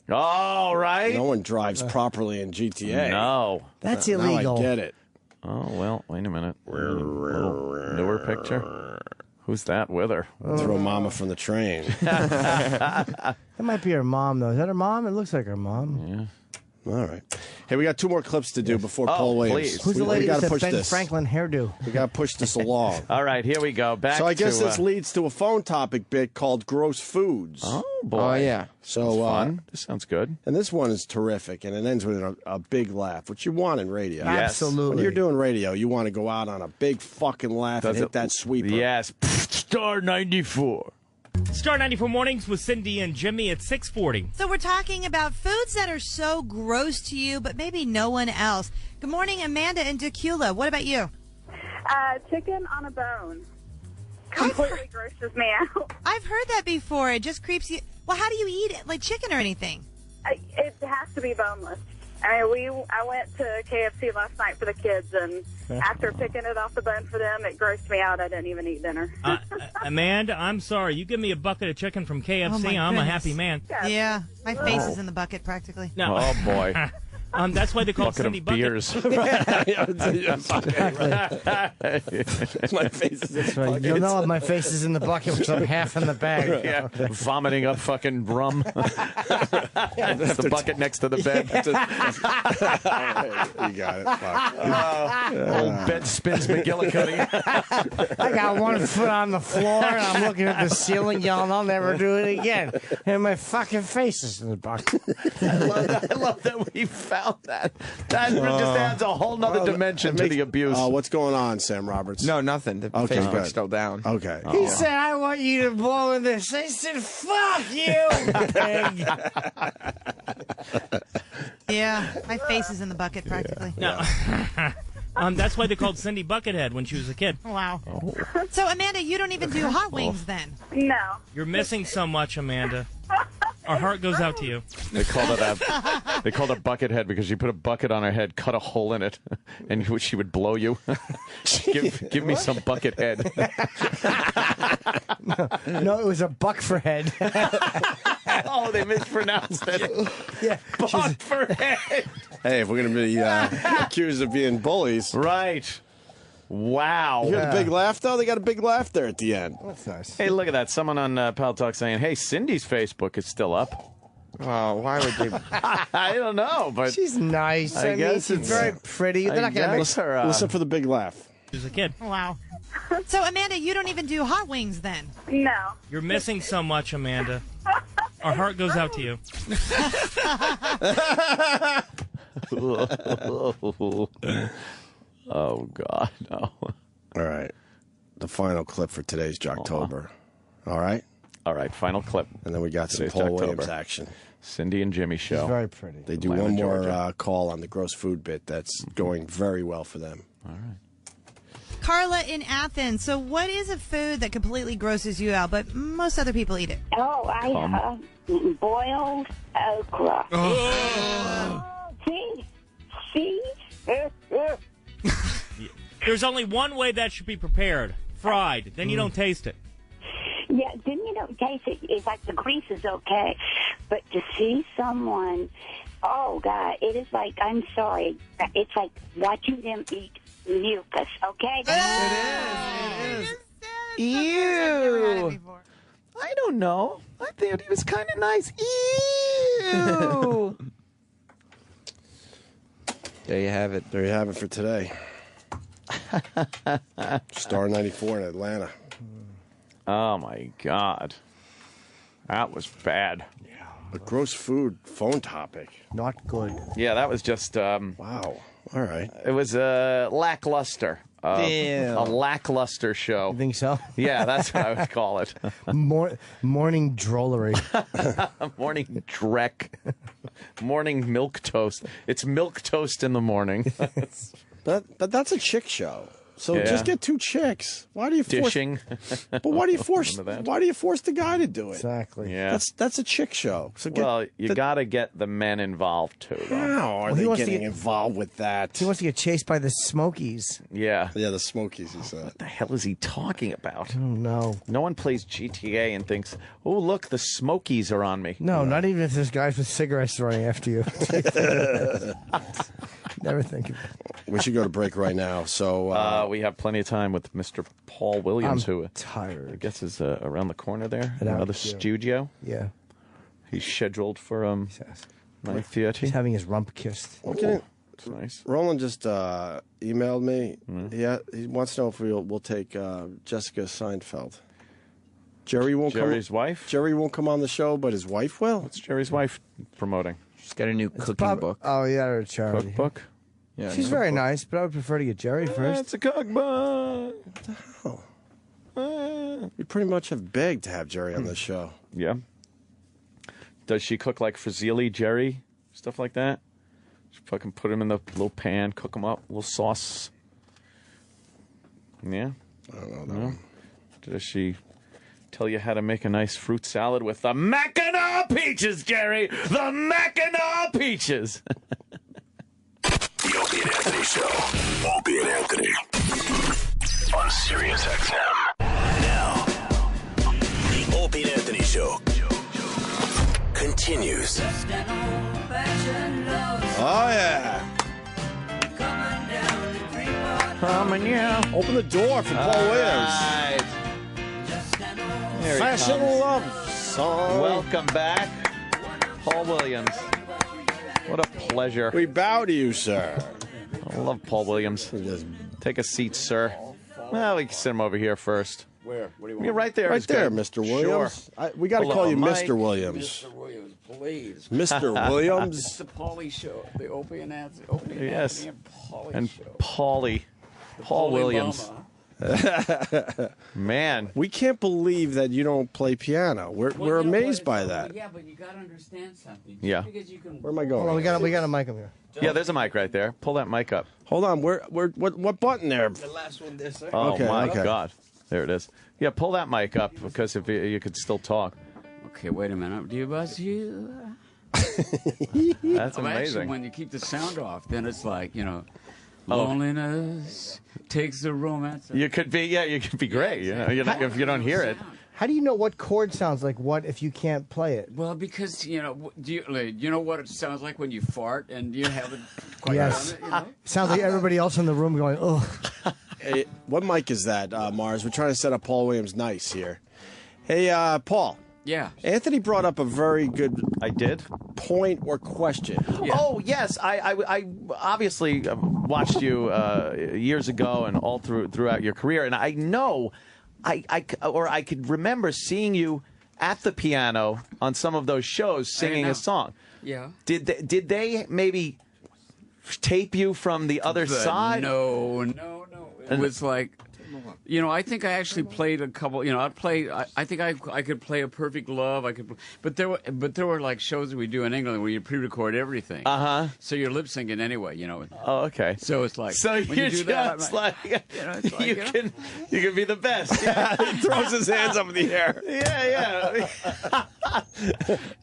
All right. No one drives properly in GTA. No. That's Now illegal. I get it. Oh, well, wait a minute. Little newer picture. Who's that with her? Throw mama from the train. That might be her mom, though. Is that her mom? It looks like her mom. Yeah. All right. Hey, we got two more clips to do before Paul Williams. please. Who's the We lady gotta with the push Ben this. Franklin hairdo? We got to push this along. All right, here we go. Back So I guess to, this leads to a phone topic bit called gross foods. Oh, boy. Oh, yeah. So Fun. This sounds good. and this one is terrific, and it ends with a big laugh, which you want in radio. Yes. Absolutely. When you're doing radio, you want to go out on a big fucking laugh and Does hit it- that sweeper. Yes. Star 94. Star 94 Mornings with Cindy and Jimmy at 6:40. So we're talking about foods that are so gross to you, but maybe no one else. Good morning, Amanda in Tequila. What about you? Chicken on a bone. Completely grosses me out. I've heard that before. It just creeps you. Well, how do you eat it? Like chicken or anything? It has to be boneless. I mean, I went to KFC last night for the kids, and after picking it off the bone for them, it grossed me out. I didn't even eat dinner. Amanda, I'm sorry. You give me a bucket of chicken from KFC, Oh, my I'm a goodness. happy man. Yeah, my face is in the bucket practically. No. Oh, boy. That's why they call Bucket Cindy of Bucket. beers. My face is in the That's right. bucket. You'll know my face is in the bucket because I'm half in the bag. Yeah, vomiting up fucking rum. It's the bucket next to the bed. You got it. Fuck. Old bed spins McGillicuddy. I got one foot on the floor and I'm looking at the ceiling yelling, I'll never do it again. And my fucking face is in the bucket. I love that we found that. That just adds a whole nother dimension to the abuse. What's going on, Sam Roberts? No, nothing. The Okay, Facebook's good. still down. Okay. He said, I want you to blow in this. I said, fuck you, pig. Yeah, my face is in the bucket practically. No. That's why they called Cindy Buckethead when she was a kid. Wow. So, Amanda, you don't even do hot wings then? No. You're missing so much, Amanda. Our heart goes out to you. They called it Buckethead because you put a bucket on her head, cut a hole in it, and she would blow you. give me some Buckethead. No, it was a buck for head. Oh, they mispronounced it. Yeah. Buck for head. Hey, if we're going to be accused of being bullies. Right. Wow. You got a big laugh, though? They got a big laugh there at the end. That's nice. Hey, look at that. Someone on Pal Talk saying, hey, Cindy's Facebook is still up. Oh, why would they? I don't know, but she's nice. I mean, guess she's it's very pretty. They're not going to make her. Listen for the big laugh. She was a kid. Wow. So, Amanda, you don't even do hot wings then? No. You're missing so much, Amanda. Our heart goes out to you. Oh, God, no. All right. The final clip for today's Jocktober. All right? All right, final clip. And then we got some Today's Paul Jocktober. Williams action. Cindy and Jimmy show. She's very pretty. They do Atlanta, one more Georgia. call on the gross food bit that's going very well for them. All right. Carla in Athens. So, what is a food that completely grosses you out, but most other people eat it? Oh, I boiled okra. See? There's only one way that should be prepared. Fried. Then you don't taste it. Yeah, then you don't taste it. It's like the grease is okay. But to see someone, oh, God, it is like, I'm sorry, it's like watching them eat mucus, okay? It is. Ew. I don't know. I thought he was kind of nice. Ew. There you have it. There you have it for today. Star 94 in Atlanta. Oh, my God. That was bad. A gross food phone topic. Not good. Yeah, that was just... wow. All right. It was lackluster. Damn. A lackluster show. You think so? Yeah, that's what I would call it. Morning drollery. Morning dreck. Morning milk toast. It's milk toast in the morning. That's a chick show. So Yeah. just get two chicks. Why do you force? Dishing. But why do you force? Remember that? Why do you force the guy to do it? Exactly. Yeah. That's a chick show. So get, Well, you got to get the men involved, too. Though. how are Well, he they wants to getting get- involved with that? He wants to get chased by the Smokies. Yeah. Yeah, the Smokies. He said. What the hell is he talking about? Oh, no. No one plays GTA and thinks, oh, look, the Smokies are on me. No, not even if there's guys with cigarettes running after you. Never think of it. We should go to break right now. So we have plenty of time with Mr. Paul Williams, I'm who tired. I guess is around the corner there, At another Outkill. studio. Yeah. He's scheduled for 9:30. He's having his rump kissed. Okay. That's nice. Roland just emailed me. Yeah, he wants to know if we'll take Jessica Seinfeld. Jerry's wife? Jerry won't come on the show, but his wife will. What's Jerry's wife promoting? She's got a new cooking book. Oh, yeah, her charity. Cookbook? Yeah, She's very nice, but I would prefer to get Jerry first. It's a cookbook. We pretty much have begged to have Jerry on the show. Yeah. Does she cook like fusilli, Jerry? Stuff like that? She fucking put him in the little pan, cook him up, little sauce. Yeah. I don't know. Does she tell you how to make a nice fruit salad with the Mackinac peaches, Jerry? The Mackinac peaches. The Opie and Anthony Show. Opie and Anthony. On Sirius XM. Now, the Opie and Anthony Show continues. Oh, yeah. Open the door for Paul Williams. Right. There he Fashion comes. Love Song. Welcome back, Paul Williams. What a pleasure. We bow to you, sir. I love Paul Williams. Take a seat, sir. Well, we can sit him over here first. Where? What do you want? You're right there. Right is there, good. Mr. Williams. Sure. We got to Pull call up you a mic. Mr. Williams. Mr. Williams, please. Mr. Williams. It's the Paulie Show. The Opie and Anthony. Opie and Yes. Anthony and Paulie And Show. Paulie. Paul Paulie Williams. Mama. Man. We can't believe that you don't play piano. We're Well, you know amazed what? by that. Yeah, but you got to understand something. Just Yeah. because you can... Where am I going? Hold on, we got a mic up here. Yeah, there's a mic right there. Pull that mic up. Hold on. What button there? The last one there, sir. Oh, Okay, my okay. God. There it is. Yeah, pull that mic up because if you could still talk. Okay, wait a minute. Do you buzz you? That's Well, actually, amazing. when you keep the sound off, then it's like, Oh. loneliness takes the romance. You could be great. You know, if you don't hear it. How do you know what chord sounds like what if you can't play it? Well, because, do you know what it sounds like when you fart and you haven't quite Yes. done it, you know? Sounds like everybody else in the room going, oh. Hey, what mic is that, Mars? We're trying to set up Paul Williams nice here. Hey, Paul. Yeah. Anthony brought up a very good point or question. Oh, yes. I obviously watched you years ago and all throughout your career, and I know I could remember seeing you at the piano on some of those shows singing a song. Yeah. Did they maybe tape you from the other side? No. It was like, I think I actually played a couple. I think I could play a Perfect Love. But there were like shows that we do in England where you pre-record everything. So you're lip syncing anyway. Oh, okay. So it's like So when you're you do that, just I'm like, you can be the best. He throws his hands up in the air.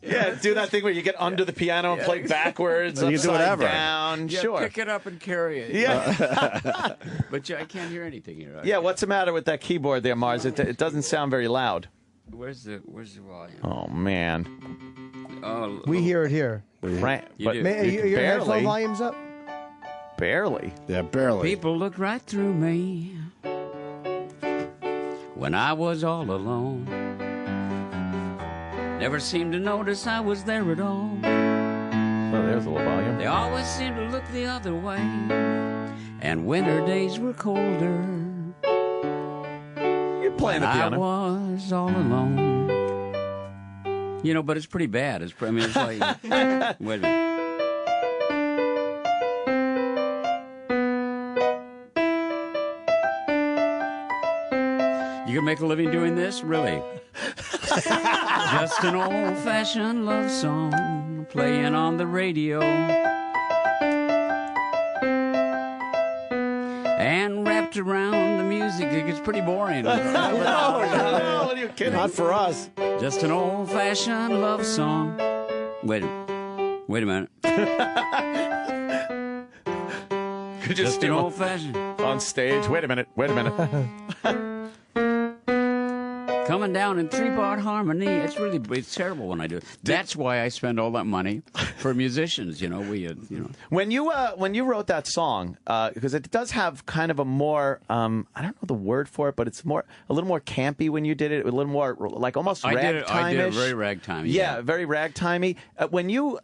Yeah, do that thing where you get under the piano and play backwards, You can do upside whatever. down. Yeah, Sure. pick it up and carry it. Yeah. But I can't hear anything here. Yeah, what's the matter with that keyboard there, Mars? It doesn't sound very loud. Where's the volume? Oh, man. Oh, We hear it here. Right. You But do. Your headphone barely. volume's up? Barely. Yeah, barely. People looked right through me when I was all alone. Never seemed to notice I was there at all. Oh, there's a little volume. They always seemed to look the other way, and winter days were colder. You're playing the piano. I was all alone. But it's pretty bad. It's like, wait a minute. You can make a living doing this? Really? Just an old-fashioned love song playing on the radio. And wrapped around the music, it gets pretty boring. No, what are you kidding? Not for us. Just an old-fashioned love song. Wait a minute. Could you Just steal an old-fashioned. on stage? Wait a minute. Coming down in 3-part harmony. It's terrible when I do it. That's why I spend all that money for musicians. When you wrote that song, because it does have kind of a more I don't know the word for it, but it's a little more campy when you did it. A little more like almost ragtime-ish. I did it very ragtime. Yeah, very ragtimey. When you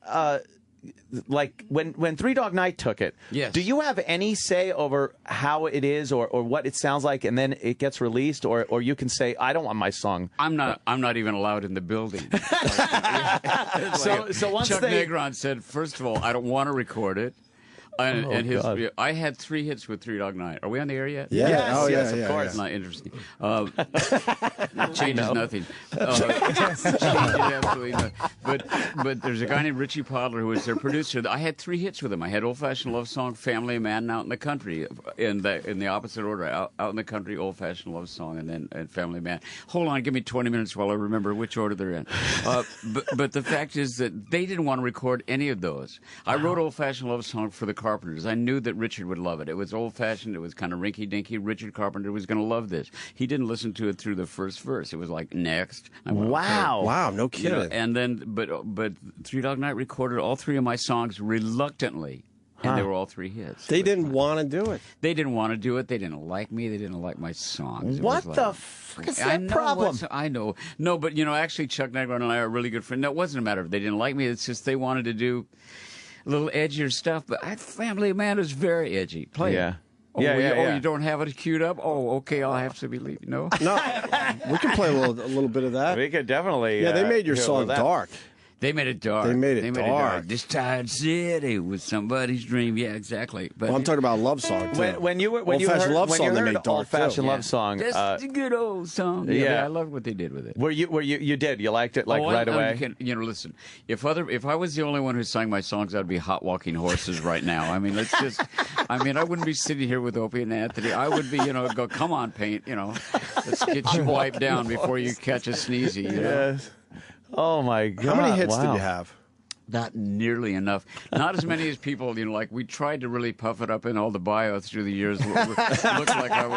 when Three Dog Night took it, Yes. do you have any say over how it is or what it sounds like, and then it gets released, or you can say, I don't want my song. I'm not even allowed in the building. So once Chuck they- Negron said, first of all, I don't want to record it. And I had 3 hits with Three Dog Night. Are we on the air yet? Yeah. Yes, Oh, yes, yeah, of course. It's not interesting. Changes nothing. Changes absolutely nothing. But there's a guy named Richie Podler who was their producer. I had 3 hits with him. I had Old Fashioned Love Song, Family Man, and Out in the Country. In the opposite order. Out in the Country, Old Fashioned Love Song, and Family Man. Hold on, give me 20 minutes while I remember which order they're in. But the fact is that they didn't want to record any of those. I wrote Old Fashioned Love Song for the Carpenters. I knew that Richard would love it. It was old-fashioned. It was kind of rinky-dinky. Richard Carpenter was going to love this. He didn't listen to it through the first verse. It was like, next. I went, wow. Okay. Wow, no kidding. You know, and then, but Three Dog Night recorded all 3 of my songs reluctantly. And they were all 3 hits. They didn't want to do it. They didn't want to do it. They didn't like me. They didn't like my songs. What the fuck is that problem? I know. No, but, actually, Chuck Negron and I are really good friends. No, it wasn't a matter of they didn't like me. It's just they wanted to do a little edgier stuff. But Family Man is very edgy. Play it. Oh, you don't have it queued up? Oh, okay, I'll have to be leaving. No? No. We can play a little bit of that. We could definitely. Yeah, they made your song dark. They made it dark. They made it dark. This tired city was somebody's dream. Yeah, exactly. But I'm talking about a love song too. When you heard love song, they made dark Old-Fashioned Love Song. That's a good old song. Yeah, I loved what they did with it. You did? You liked it right away? Listen. If I was the only one who sang my songs, I'd be hot walking horses right now. I mean, I wouldn't be sitting here with Opie and Anthony. I would be, go, come on, Paint. Let's get you wiped down before you catch a sneezy. Yes. Oh my God! How many hits did you have? Not nearly enough. Not as many as people, we tried to really puff it up in all the bios through the years. Looked like I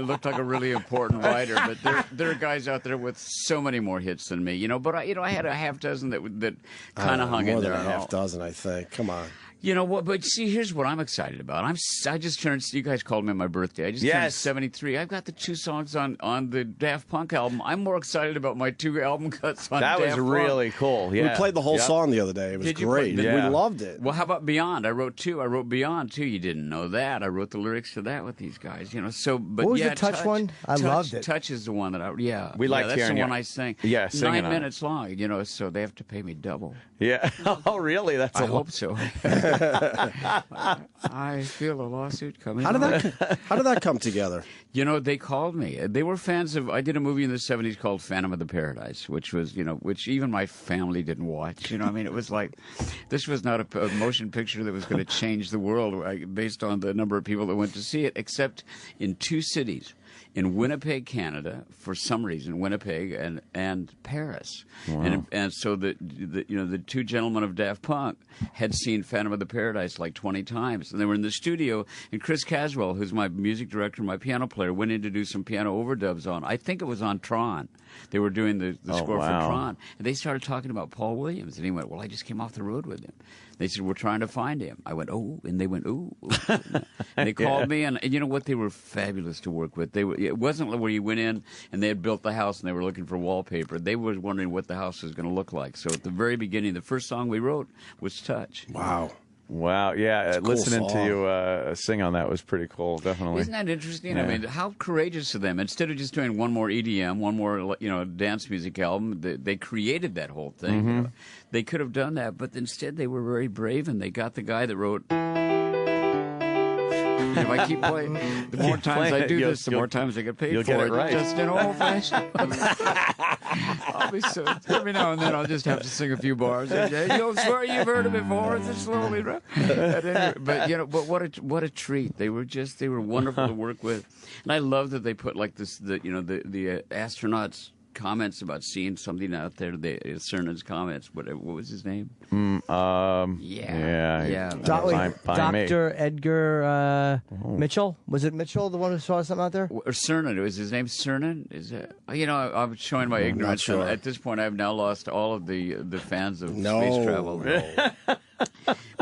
looked like a really important writer. But there are guys out there with so many more hits than me. But I had a half dozen that kind of hung in there. More than a half dozen, I think. Come on. You know what? But see, here's what I'm excited about. I just turned. You guys called me on my birthday. I just turned 73. I've got the 2 songs on the Daft Punk album. I'm more excited about my 2 album cuts on Daft Punk. That was really cool. Yeah. We played the whole song the other day. It was great. We loved it. Well, how about Beyond? I wrote 2. I wrote Beyond too. You didn't know that. I wrote the lyrics to that with these guys. So, but what was the Touch one? I loved it. Touch is the one that we liked that's hearing the one I sang. Yeah, 9 minutes long. So they have to pay me double. Yeah. Oh, really? That's. I hope so. I feel a lawsuit coming. How did that come together? They called me. They were fans of. I did a movie in the '70s called Phantom of the Paradise, which was which even my family didn't watch. It was like this was not a motion picture that was going to change the world based on the number of people that went to see it, except in 2 cities. In Winnipeg, Canada, for some reason, Winnipeg and Paris, Wow. and so the 2 gentlemen of Daft Punk had seen Phantom of the Paradise like 20 times, and they were in the studio. And Chris Caswell, who's my music director, my piano player, went in to do some piano overdubs on. I think it was on Tron. They were doing the score for Tron, and they started talking about Paul Williams, and he went, "Well, I just came off the road with him." They said, "We're trying to find him." I went, "Oh," and they went, "Ooh." And they called me, and you know what? They were fabulous to work with. It wasn't where you went in and they had built the house and they were looking for wallpaper. They were wondering what the house was going to look like. So at the very beginning, the first song we wrote was Touch. Wow. Wow, yeah, listening to you sing on that was pretty cool, definitely. Isn't that interesting? Yeah. I mean, how courageous of them. Instead of just doing one more EDM, one more dance music album, they created that whole thing. Mm-hmm. They could have done that, but instead they were very brave, and they got the guy that wrote... If I keep playing, the more times I do this, the more times I get paid for get it. Right. Just an old-fashioned... I'll be so... Every now and then I'll just have to sing a few bars. You'll swear you've heard it before. It's a slowly... But what a treat. They were wonderful to work with. And I love that they put like this, the astronauts... comments about seeing something out there. Cernan's comments. What was his name? Dr. Edgar Mitchell. Was it Mitchell, the one who saw something out there? Or Cernan. Was his name Cernan? Is it? I'm showing my ignorance. Sure. At this point, I've now lost all of the fans of space travel. No.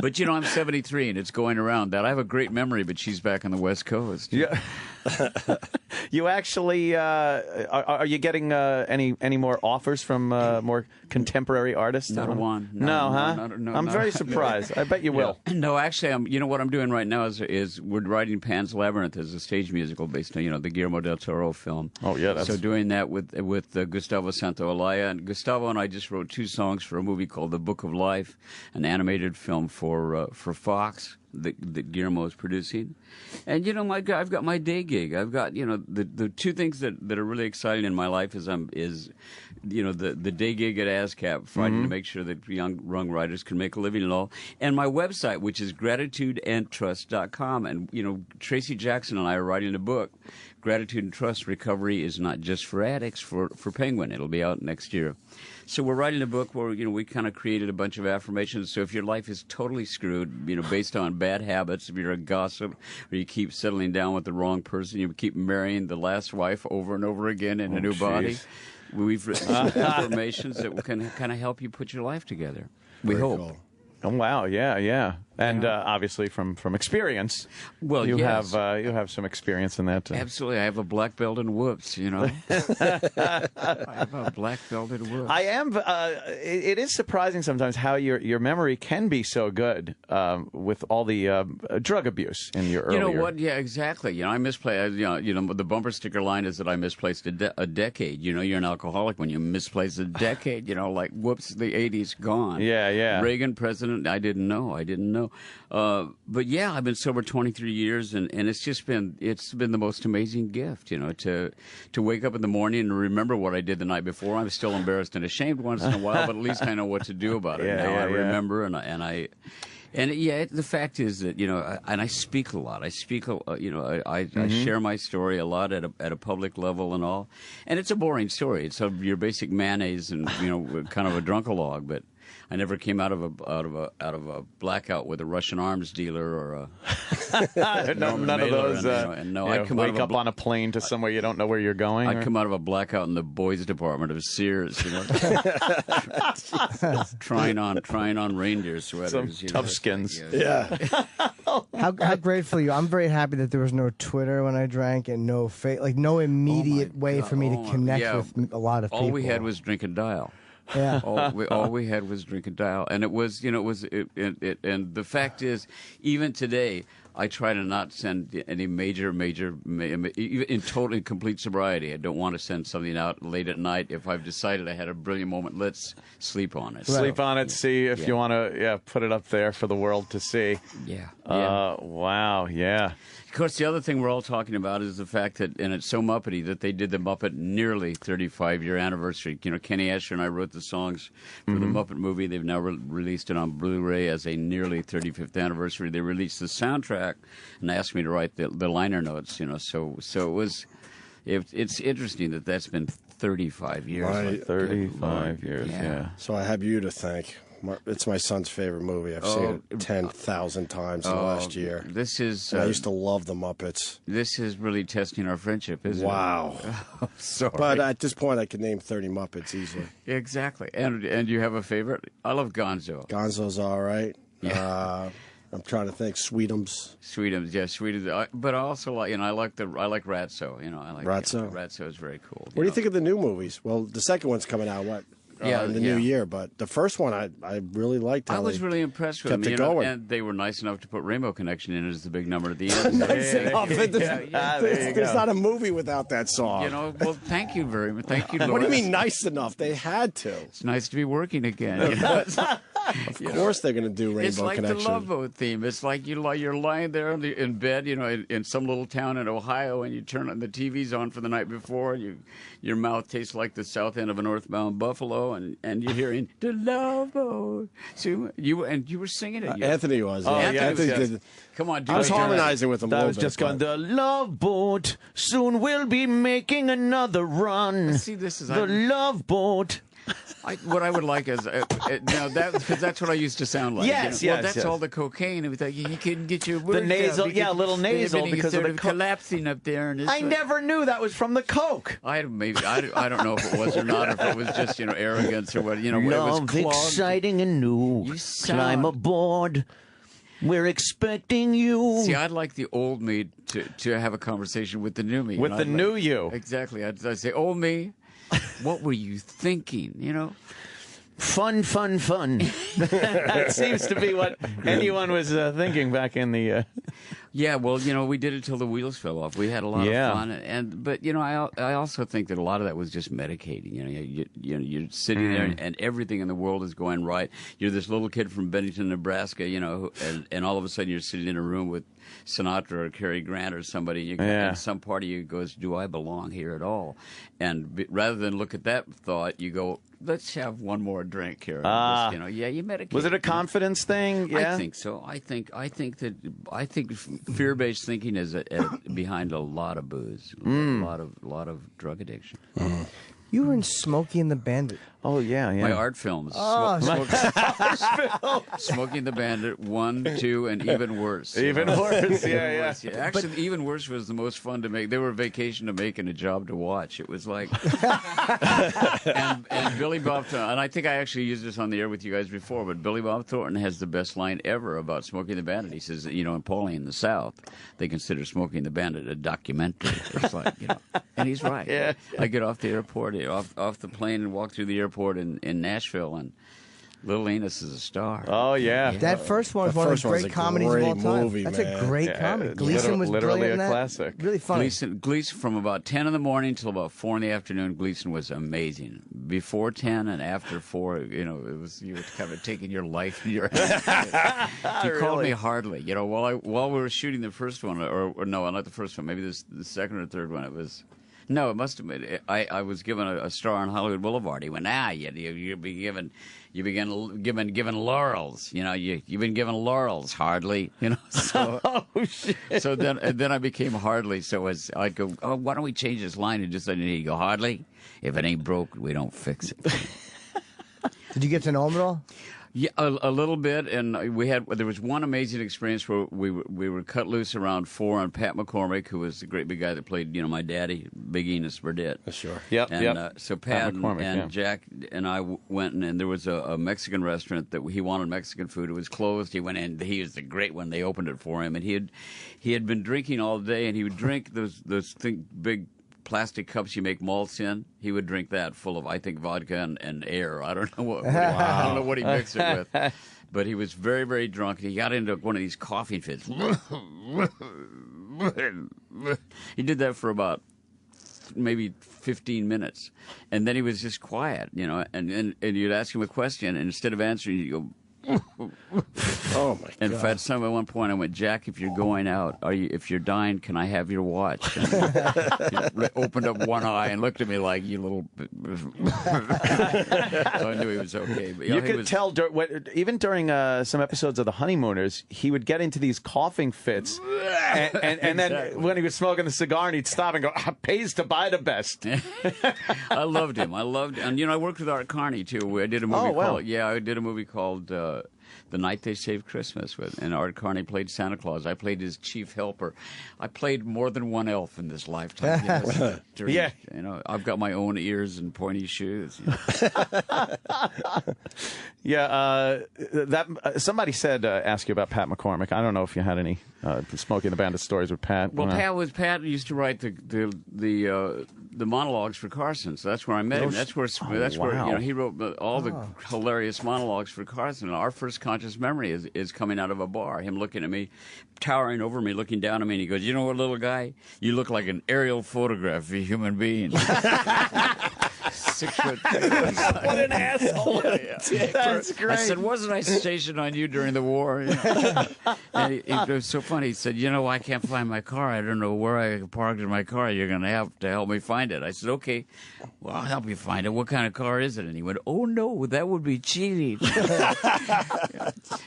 But I'm 73 and it's going around that I have a great memory, but she's back on the West Coast. Yeah. You actually are you getting any more offers from more contemporary artists? Not one. No, huh? No, I'm very surprised. I bet you will. No, actually, what I'm doing right now is we're writing Pan's Labyrinth as a stage musical based on the Guillermo del Toro film. Oh yeah, so doing that with Gustavo Santaolalla, and Gustavo and I just wrote 2 songs for a movie called The Book of Life, an animated film for Fox. that Guillermo is producing. And I've got my day gig. I've got the two things that are really exciting in my life is the day gig at ASCAP, fighting to make sure that young writers can make a living and all, and my website, which is gratitudeandtrust.com. And Tracy Jackson and I are writing a book. Gratitude and Trust Recovery is not just for addicts, for Penguin. It'll be out next year. So we're writing a book where we kind of created a bunch of affirmations. So if your life is totally screwed, based on bad habits, if you're a gossip, or you keep settling down with the wrong person, you keep marrying the last wife over and over again in a new body, we've written some affirmations that can kind of help you put your life together. We hope. Cool. Oh wow, yeah, and obviously from experience, well, you yes. have some experience in that. Absolutely, I have a black belt in whoops. I have a black belt in whoops. I am. It is surprising sometimes how your memory can be so good with all the drug abuse in your earlier. You know what? Yeah, exactly. I misplaced. The bumper sticker line is that I misplaced a decade. You're an alcoholic when you misplace a decade. Like whoops, the '80s gone. Yeah. Reagan president. I didn't know. But yeah, I've been sober 23 years, and it's been the most amazing gift, to wake up in the morning and remember what I did the night before. I'm still embarrassed and ashamed once in a while, but at least I know what to do about it. I remember, and the fact is that and I speak a lot. I speak, I share my story a lot at a public level and all, and it's a boring story. It's your basic mayonnaise and kind of a drunk-a-log, but I never came out of a blackout with a Russian arms dealer or a none of those. I come wake up on a plane to somewhere you don't know where you're going. I come out of a blackout in the boys' department of Sears, trying on reindeer sweaters, some tough skins. Yeah. How grateful are you? I'm very happy that there was no Twitter when I drank and no no immediate way for me to connect with a lot of people. All we had was Drink and Dial. Yeah. all we had was Drink and Dial, and it was, and the fact is, even today, I try to not send any major, in total complete sobriety. I don't want to send something out late at night. If I've decided I had a brilliant moment, let's sleep on it. Sleep on it, see if you want to, put it up there for the world to see. Yeah. Wow, yeah. Of course, the other thing we're all talking about is the fact that, and it's so Muppety, that they did the Muppet nearly 35-year anniversary. Kenny Asher and I wrote the songs for the Muppet movie. They've now released it on Blu-ray as a nearly 35th anniversary. They released the soundtrack and asked me to write the liner notes. So it was. It's interesting that that's been 35 years. Right. 35 years. Yeah. So I have you to thank. It's my son's favorite movie. I've seen it 10,000 times in the last year. This is. I used to love the Muppets. This is really testing our friendship, isn't it? Wow. Sorry. But at this point, I could name 30 Muppets easily. Exactly. And you have a favorite? I love Gonzo. Gonzo's all right. Yeah. I'm trying to think. Sweetums. Sweetums. But I also like, I like Ratso. I like Ratso. Ratso is very cool. What do you think of the new movies? Well, the second one's coming out. In the new year, but the first one I really liked. I was really impressed with kept them. It going. And they were nice enough to put Rainbow Connection in as the big number at the end. There's not a movie without that song. Well, thank you very much. Thank you, Lord. What do you mean nice enough? They had to. It's nice to be working again. Of course they're going to do Rainbow It's like Connection. the Love Boat theme. It's like you're lying there in bed, in some little town in Ohio, and you turn on the TV's on for the night before, and your mouth tastes like the south end of a northbound buffalo, and you're hearing the Love Boat. So you were singing it. Anthony was. Anthony was. Did. Come on, I was harmonizing with him. I was just going. The Love Boat soon will be making another run. See, this is the Love Boat. What I would like is because that's what I used to sound like. Yes, that's all the cocaine. It was like you couldn't get your words the nasal, out. A little nasal because of the collapsing up there. And I never knew that was from the coke. I don't know if it was or not, or if it was just arrogance or what. Love, it was exciting and new. Climb aboard. We're expecting you. See, I'd like the old me to have a conversation with the new me. With the new you. Exactly. I'd say, old me, what were you thinking? Fun. That seems to be what anyone was thinking back in the... Yeah, well, we did it till the wheels fell off. We had a lot of fun, but I also think that a lot of that was just medicating. You're sitting there, and everything in the world is going right. You're this little kid from Bennington, Nebraska, and all of a sudden you're sitting in a room with Sinatra or Cary Grant or somebody, and some part of you goes, "Do I belong here at all?" And rather than look at that thought, you go, "Let's have one more drink here." You medicate. Was it a confidence thing? Yeah, I think so. I think fear-based thinking is behind a lot of booze, a lot of drug addiction. You were in Smokey and the Bandit. Oh, yeah. My art films. Smokey and the Bandit, 1, 2, and Even Worse. Even worse, yeah. Actually, Even Worse was the most fun to make. They were a vacation to make and a job to watch. It was like... and Billy Bob Thornton, and I think I actually used this on the air with you guys before, but Billy Bob Thornton has the best line ever about Smokey and the Bandit. He says, in Paulie in the South, they consider Smokey and the Bandit a documentary. It's like, and he's right. Yeah. I get off the airport, off the plane, and walk through the airport in Nashville, and Little Enos is a star. Oh, yeah. That first one was one of the great comedies of all time. Movie, That's man. a great comedy. Gleason was literally brilliant in a that. classic. Really funny. Gleason from about 10 in the morning till about 4 in the afternoon, Gleason was amazing. Before 10 and after 4, you were kind of taking your life in your hands. He called me Hardly. While we were shooting the first one, or no, not the first one, maybe the second or third one, it was... No, it must have been. I was given a star on Hollywood Boulevard. He went, you've been given laurels. You've been given laurels, Hardly. So, oh shit. So then I became Hardly. So I'd go, why don't we change this line and just let it go, Hardly? If it ain't broke, we don't fix it. Did you get to know him at all? Yeah, a little bit, and there was one amazing experience where we were cut loose around 4 on Pat McCormick, who was the great big guy that played my daddy, Big Enos Burdett. Sure. Yep. So Pat and Jack and I went, and there was a Mexican restaurant that he wanted Mexican food. It was closed. He went in. He was the great one. They opened it for him, and he had been drinking all day, and he would drink those big plastic cups you make malts in. He would drink that full of, I think, vodka and air. I don't know I don't know what he mixed it with. But he was very, very drunk, and he got into one of these coughing fits. He did that for about maybe 15 minutes, and then he was just quiet, and you'd ask him a question, and instead of answering, you'd go, Oh my God! And at one point, I went, Jack, if you're going out, if you're dying, can I have your watch? And he opened up one eye and looked at me like, you little. So I knew he was okay. But, you could tell even during some episodes of The Honeymooners, he would get into these coughing fits, and then when he was smoking the cigar, and he'd stop and go, "Pays to buy the best." I loved him. And I worked with Art Carney too. I did a movie called The Night They Saved Christmas, and Art Carney played Santa Claus. I played his chief helper. I played more than one elf in this lifetime. I've got my own ears and pointy shoes. Somebody said ask you about Pat McCormick. I don't know if you had any Smokey and the Bandit stories with Pat. Well, Pat used to write the monologues for Carson, so that's where I met him. That's where he wrote all the hilarious monologues for Carson. And our first conscious memory is coming out of a bar, him looking at me, towering over me, looking down at me, and he goes, "You know what, little guy? You look like an aerial photograph of a human being." 6 foot. What an asshole! That's great. I said, "Wasn't I stationed on you during the war?" And it was so funny. He said, "I can't find my car. I don't know where I parked in my car. You're going to have to help me find it." I said, "Okay, well, I'll help you find it. What kind of car is it?" And he went, "Oh no, that would be cheating."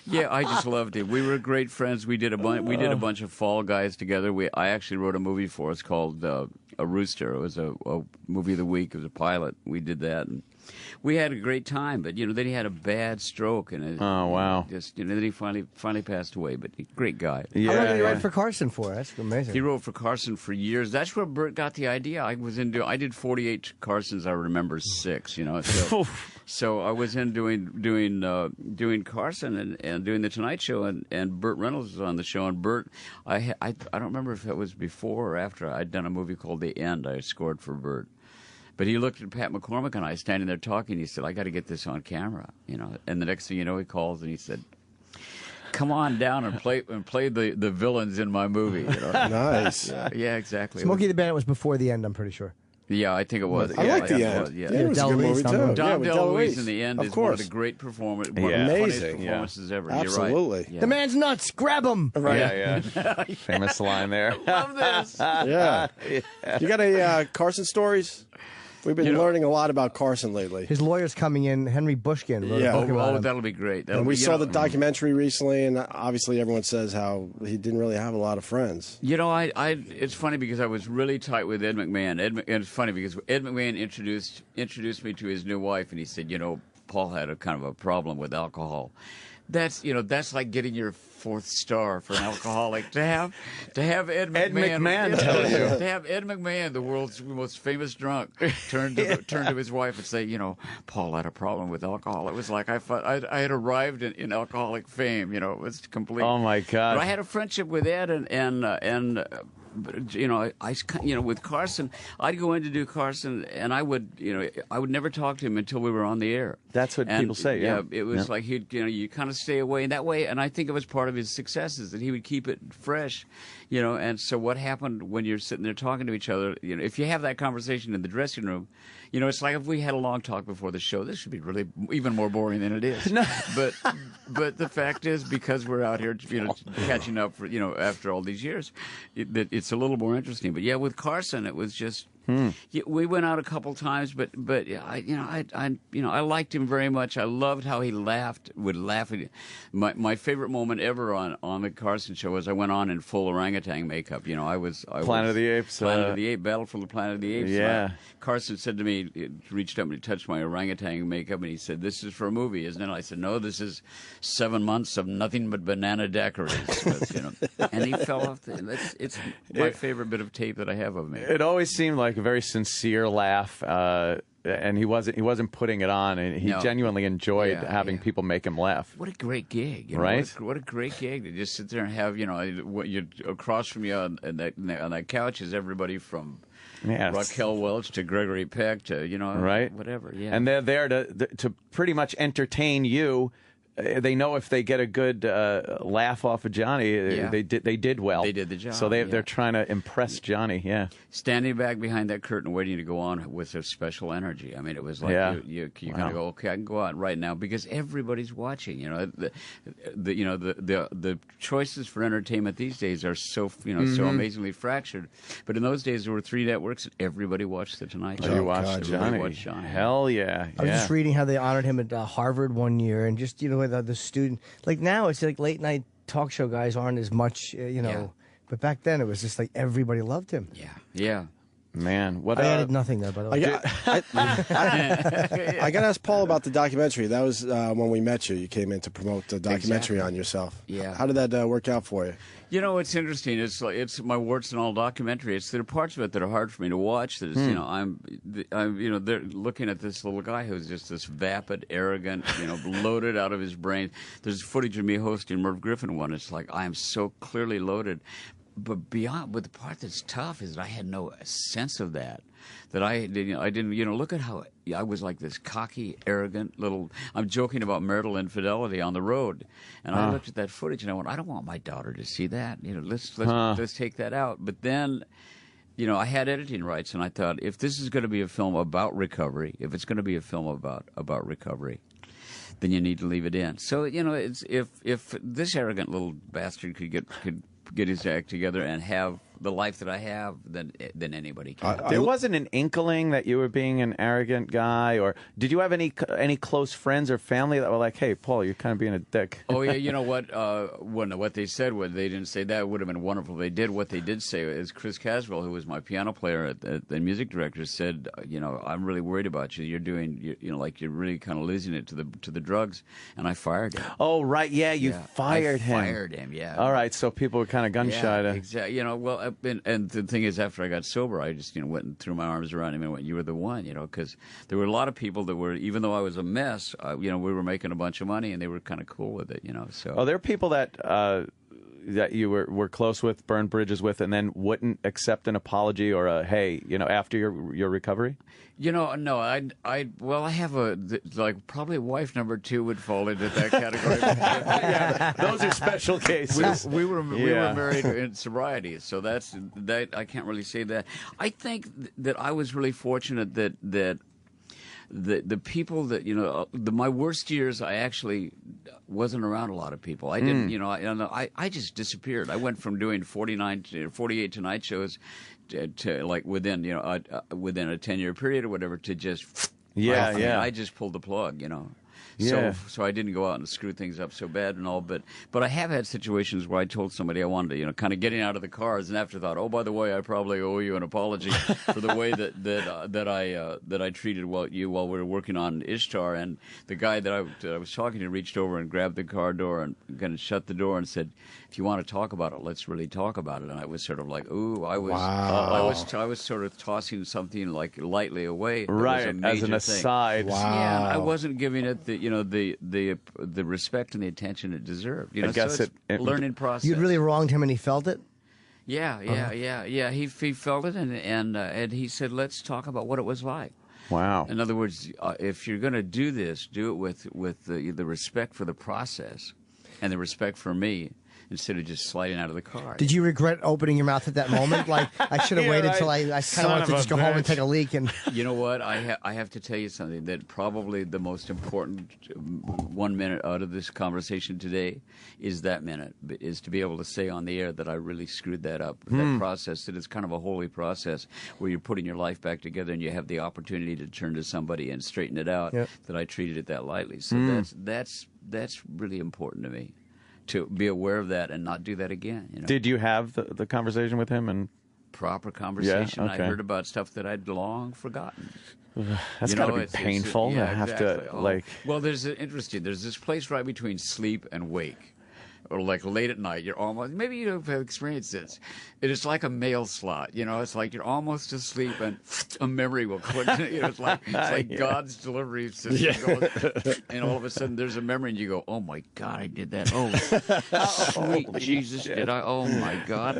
Yeah, I just loved him. We were great friends. We did a bunch of Fall Guys together. I actually wrote a movie for us called A Rooster. It was a movie of the week. It was a pilot. We did that, and we had a great time. But then he had a bad stroke, and then he finally passed away. But great guy. How long did he write for Carson for? That's amazing. He wrote for Carson for years. That's where Bert got the idea. I did 48 Carsons. I remember 6. So I was in doing Carson and doing the Tonight Show, and Burt Reynolds was on the show. And Burt, I don't remember if it was before or after I'd done a movie called The End. I scored for Burt. But he looked at Pat McCormick and I standing there talking. He said, "I got to get this on camera," And the next thing you know, he calls and he said, come on down and play the villains in my movie. You know? Nice. Yeah, exactly. Smokey the Bandit was before the end, I'm pretty sure. Yeah, I think it was. I like the end. Yeah, it was a good movie too. Dom with DeLuise in the end of is course. one of the great performances, one Yeah. of the funniest Amazing. performances ever. Absolutely. You're right. The man's nuts. Grab him. Right. Yeah. Famous line there. Love this. Yeah. You got any Carson stories? We've been learning a lot about Carson lately. His lawyer's coming in. Henry Bushkin wrote a book about him. That'll be great. And we saw the documentary recently, and obviously everyone says how he didn't really have a lot of friends. You know, it's funny because I was really tight with Ed McMahon. And it's funny because Ed McMahon introduced me to his new wife, and he said, you know, Paul had a kind of a problem with alcohol. That's like getting your 4th star for an alcoholic. to have Ed McMahon tell you. to have Ed McMahon, the world's most famous drunk, turn to his wife and say, you know, Paul had a problem with alcohol. It was like I had arrived in alcoholic fame. You know, it was complete. Oh my God! But I had a friendship with Ed and you know, with Carson, I'd go in to do Carson, and I would never talk to him until we were on the air. That's what people say. Yeah, it was like you kind of stay away in that way, and I think it was part of his successes that he would keep it fresh, you know. And so what happened when you're sitting there talking to each other? You know, if you have that conversation in the dressing room, you know, it's like if we had a long talk before the show. This should be really even more boring than it is. No. But the fact is, because we're out here, you know, catching up for, you know, after all these years, it's a little more interesting. But yeah, with Carson, it was just. We went out a couple times, but I liked him very much. I loved how he would laugh. My favorite moment ever on the Carson show was I went on in full orangutan makeup. You know, I was Planet of the Apes. Planet of the Apes, Battle for the Planet of the Apes. Yeah. Carson said to me, he reached up and he touched my orangutan makeup, and he said, "This is for a movie, isn't it?" I said, "No, this is 7 months of nothing but banana daiquiris." You know, and he fell off. It's my favorite bit of tape that I have of me. It always seemed like a very sincere laugh, and he wasn't putting it on, and he genuinely enjoyed having people make him laugh. What a great gig, you know? Right? What a great gig to just sit there and have, you know, you across from you on that couch is everybody from Raquel Welch to Gregory Peck to, you know, whatever. Yeah, and they're there to pretty much entertain you. They know if they get a good laugh off of Johnny, they did well. They did the job. So they're trying to impress Johnny. Yeah, standing back behind that curtain, waiting to go on with their special energy. I mean, it was like you kind of go, okay, I can go out right now because everybody's watching. You know, the choices for entertainment these days are so so amazingly fractured. But in those days, there were 3 networks, and everybody watched the Tonight Show. You watched Johnny. Hell yeah! I was just reading how they honored him at Harvard one year, and just the student, like now it's like late night talk show guys aren't as much, but back then it was just like everybody loved him. Yeah. Man, what I added nothing there, by the way. I got to ask Paul about the documentary. That was when we met you. You came in to promote the documentary on yourself. Yeah. How did that work out for you? You know, it's interesting. It's my warts and all documentary. There are parts of it that are hard for me to watch. That is, you know, I'm they're looking at this little guy who's just this vapid, arrogant, you know, loaded out of his brain. There's footage of me hosting Merv Griffin one. It's like I am so clearly loaded. But the part that's tough is that I had no sense of that. That I didn't, you know, look at how I was like this cocky, arrogant little. I'm joking about marital infidelity on the road, and I looked at that footage and I went, I don't want my daughter to see that. You know, let's take that out. But then, you know, I had editing rights, and I thought if this is going to be a film about recovery, if it's going to be a film about recovery, then you need to leave it in. So, you know, it's if this arrogant little bastard could get his act together and have the life that I have, then anybody can. There wasn't an inkling that you were being an arrogant guy, or did you have any close friends or family that were like, "Hey, Paul, you're kind of being a dick"? Oh yeah, you know what? What they said was they didn't say that. It would have been wonderful if they did. What they did say is Chris Caswell, who was my piano player at the music director, said, you know, I'm really worried about you. You're doing, you know, like you're really kind of losing it to the drugs, and I fired him. Oh right, yeah, you fired him. Fired him, yeah. All right, so people were kind of gun shy. Exactly. You know, well. And the thing is, after I got sober, I just, you know, went and threw my arms around him and went, "You were the one," you know, because there were a lot of people that were, even though I was a mess, you know, we were making a bunch of money and they were kind of cool with it, you know. So there are people that that you were close with, burned bridges with, and then wouldn't accept an apology or a hey, after your recovery? No, I have probably wife number 2 would fall into that category. Yeah, those are special cases. We were married in sobriety, so that I can't really say that. I think that I was really fortunate that the people that my worst years, I actually wasn't around a lot of people. I didn't, I just disappeared. I went from doing 48 Tonight shows to like within a 10-year period or whatever to just I just pulled the plug, Yeah. So I didn't go out and screw things up so bad and all, but I have had situations where I told somebody I wanted to, kind of getting out of the car as an afterthought. Oh, by the way, I probably owe you an apology for the way that I treated you while we were working on Ishtar. And the guy that I was talking to reached over and grabbed the car door and kind of shut the door and said, "If you want to talk about it, let's really talk about it." And I was sort of like, "Ooh, I was sort of tossing something like lightly away, right, as an aside." Wow. Yeah, and I wasn't giving it the respect and the attention it deserved. I guess so it's learning process. You'd really wronged him, and he felt it. Yeah. He felt it, and he said, "Let's talk about what it was like." Wow. In other words, if you're going to do this, do it with the respect for the process and the respect for me, instead of just sliding out of the car. Did you regret opening your mouth at that moment? Like, I should have waited till I kind of wanted to just go home and take a leak. And you know what? I have to tell you something, that probably the most important 1 minute out of this conversation today is that minute, is to be able to say on the air that I really screwed that up. That process, that it's kind of a holy process where you're putting your life back together and you have the opportunity to turn to somebody and straighten it out, that I treated it that lightly. So that's really important to me, to be aware of that and not do that again. Did you have the conversation with him? And proper conversation. Yeah, okay. I heard about stuff that I'd long forgotten. That's got to be painful to have to Well, there's this place right between sleep and wake, or like late at night. You're almost, maybe you have experienced this. It is like a mail slot. It's like you're almost asleep and a memory will click. It's like God's delivery system goes, and all of a sudden there's a memory and you go, "Oh my God, I did that! Oh, sweet Jesus, did I? Oh my God!"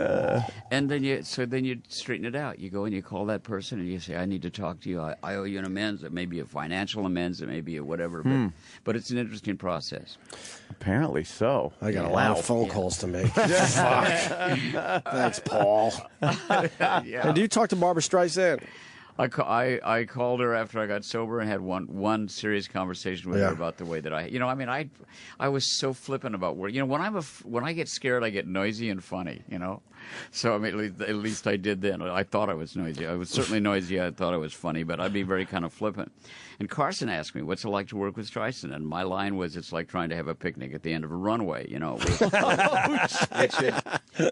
And then you straighten it out. You go and you call that person and you say, "I need to talk to you. I owe you an amends. It may be a financial amends. It may be a whatever. But it's an interesting process." Apparently so. I got a lot of phone calls to make. Fuck. Thanks, Paul. And do you talk to Barbara Streisand? I called her after I got sober and had one serious conversation with her about the way that I was so flippant about work. When I get scared, I get noisy and funny. So at least I did then. I thought I was noisy. I was certainly noisy. I thought I was funny, but I'd be very kind of flippant. And Carson asked me, "What's it like to work with Streisand?" And my line was, "It's like trying to have a picnic at the end of a runway."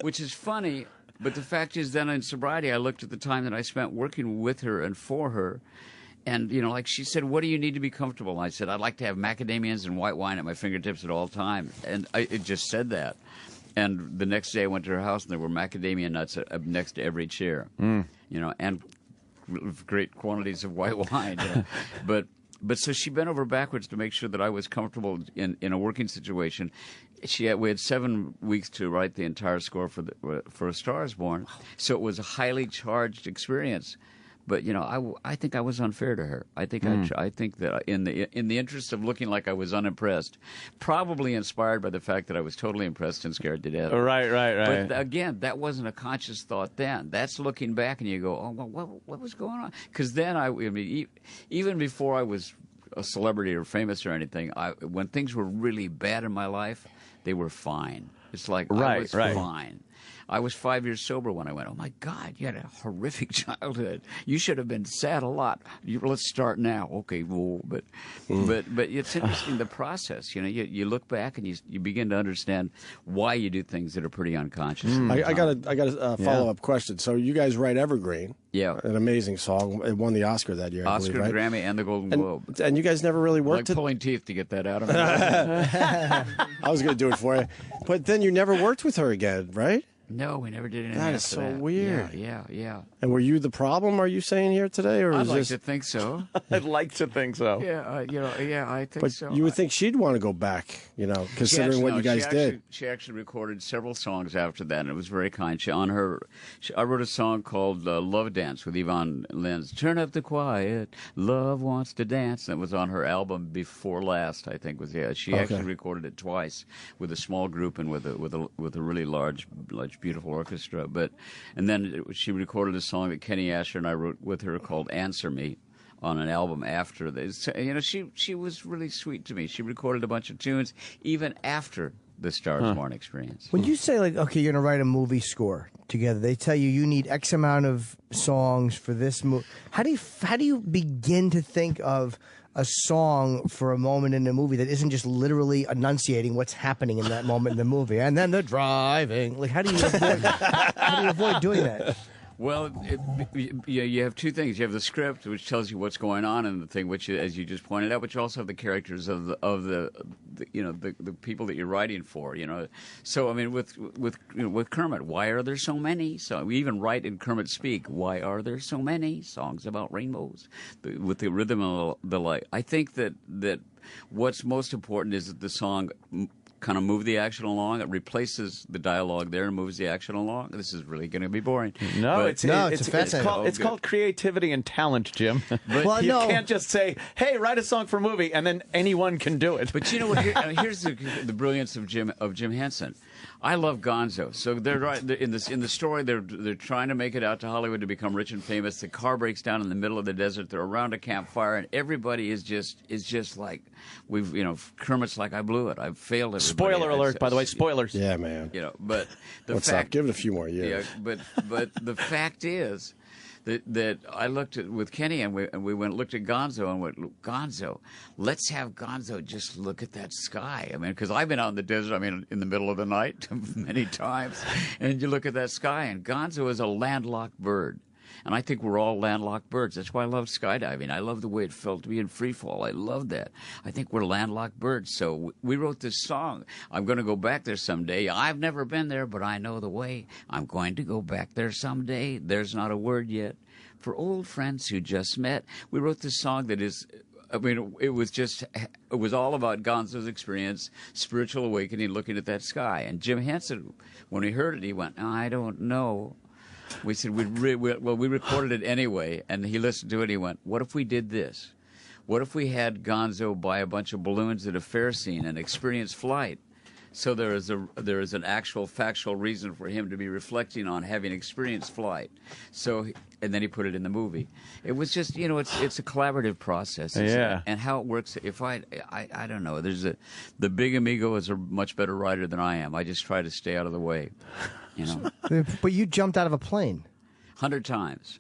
Which is funny. But the fact is, then in sobriety, I looked at the time that I spent working with her and for her. And, like she said, "What do you need to be comfortable?" And I said, "I'd like to have macadamias and white wine at my fingertips at all time." And it just said that. And the next day I went to her house and there were macadamia nuts next to every chair, and great quantities of white wine. But so she bent over backwards to make sure that I was comfortable in a working situation. We had 7 weeks to write the entire score for A Star Is Born, so it was a highly charged experience. But I think I was unfair to her. I think that in the interest of looking like I was unimpressed, probably inspired by the fact that I was totally impressed and scared to death. Right. But again, that wasn't a conscious thought then. That's looking back and you go, "Oh, well, what was going on?" Because then even before I was a celebrity or famous or anything, when things were really bad in my life, they were fine. It's like I was fine. I was 5 years sober when I went, "Oh my God, you had a horrific childhood. You should have been sad a lot. Let's start now." Okay, well, but it's interesting, the process. You look back and you begin to understand why you do things that are pretty unconscious. I got a follow up question. So you guys write Evergreen. Yeah, an amazing song. It won the Oscar that year. Oscar, I believe, right? Grammy, and the Golden Globe. And you guys never really worked. Like pulling teeth to get that out of me. I was going to do it for you, but then you never worked with her again, right? No, we never did anything. That is after so that. weird. Yeah. And were you the problem? Are you saying here today, or I'd is like this? to think so. I'd like to think so. Yeah, I think But so. you would think she'd want to go back, considering what you guys did. She actually recorded several songs after that, and it was very kind. I wrote a song called "Love Dance" with Yvonne Lenz. Turn up the quiet, love wants to dance. That was on her album Before Last, I think. She actually recorded it twice with a small group and with a really large, beautiful orchestra. And then she recorded a song that Kenny Asher and I wrote with her called "Answer Me" on an album after this. She was really sweet to me. She recorded a bunch of tunes even after the Stars Born experience. When you say, like, okay, you're going to write a movie score together, they tell you need X amount of songs for this movie. How do you begin to think of a song for a moment in the movie that isn't just literally enunciating what's happening in that moment in the movie? And then the driving. Like, how do you avoid doing that? Well, you have two things. You have the script, which tells you what's going on, and the thing, which, as you just pointed out, but you also have the characters of the people that you're writing for. So I mean, with Kermit, why are there so many? So we even write in Kermit speak. Why are there so many songs about rainbows? With the rhythm and the light. I think that what's most important is that the song kind of move the action along. It replaces the dialogue there and moves the action along. This is really going to be boring. No, it's called creativity and talent, Jim. But you can't just say, "Hey, write a song for a movie," and then anyone can do it. But you know what? Here's the brilliance of Jim Henson. I love Gonzo. So they're in the story. They're trying to make it out to Hollywood to become rich and famous. The car breaks down in the middle of the desert. They're around a campfire, and everybody is just like Kermit's like, I blew it. I've failed everybody. Spoiler alert, by the way. Spoilers. Yeah, man. But What's up? Give it a few more years. Yeah, but the fact is that I looked at with Kenny and we looked at Gonzo and went, Gonzo, let's have Gonzo just look at that sky. I mean, because I've been out in the desert, in the middle of the night many times, and you look at that sky, and Gonzo is a landlocked bird. And I think we're all landlocked birds. That's why I love skydiving. I love the way it felt to be in free fall. I love that. I think we're landlocked birds. So we wrote this song. I'm going to go back there someday. I've never been there, but I know the way. I'm going to go back there someday. There's not a word yet. For old friends who just met. We wrote this song that is... it was all about Gonzo's experience, spiritual awakening, looking at that sky. And Jim Henson, when he heard it, he went, I don't know. We said, we recorded it anyway, and he listened to it, and he went, what if we did this? What if we had Gonzo buy a bunch of balloons at a fair scene and experience flight? So there is an actual factual reason for him to be reflecting on having experienced flight. So, and then he put it in the movie. It was just, it's a collaborative process. Yeah. And how it works, I don't know. The big amigo is a much better writer than I am. I just try to stay out of the way. But you jumped out of a plane 100 times.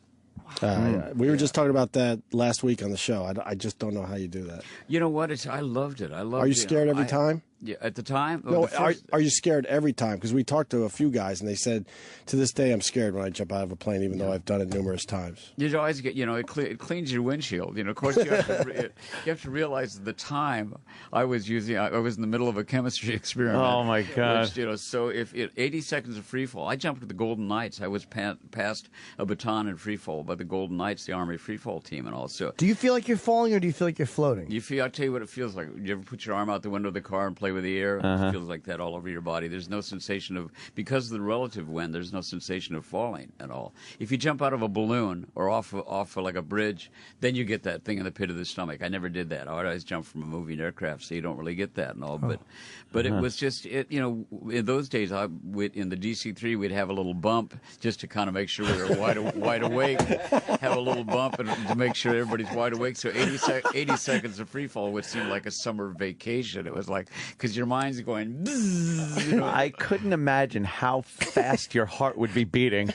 We were just talking about that last week on the show. I just don't know how you do that. You know what? I loved it. Are you scared every time? Yeah, at the time? No, are you scared every time? Because we talked to a few guys, and they said, to this day, I'm scared when I jump out of a plane, even though I've done it numerous times. You always get, it cleans your windshield. Of course, you have to realize at the time I was in the middle of a chemistry experiment. Oh, my God. Which, so if 80 seconds of free fall, I jumped with the Golden Knights. I was passed a baton in free fall by the Golden Knights, the Army free fall team, and all. So, do you feel like you're falling, or do you feel like you're floating? I'll tell you what it feels like. You ever put your arm out the window of the car and play with the air? It feels like that all over your body. There's no sensation because of the relative wind, there's no sensation of falling at all. If you jump out of a balloon or off like a bridge, then you get that thing in the pit of the stomach. I never did that. I always jumped from a moving aircraft, so you don't really get that and all. But it was just, in those days, in the DC-3, we'd have a little bump just to kind of make sure we were wide awake, have a little bump and to make sure everybody's wide awake. So 80 seconds of free fall would seem like a summer vacation. It was like, because your mind's going, I couldn't imagine how fast your heart would be beating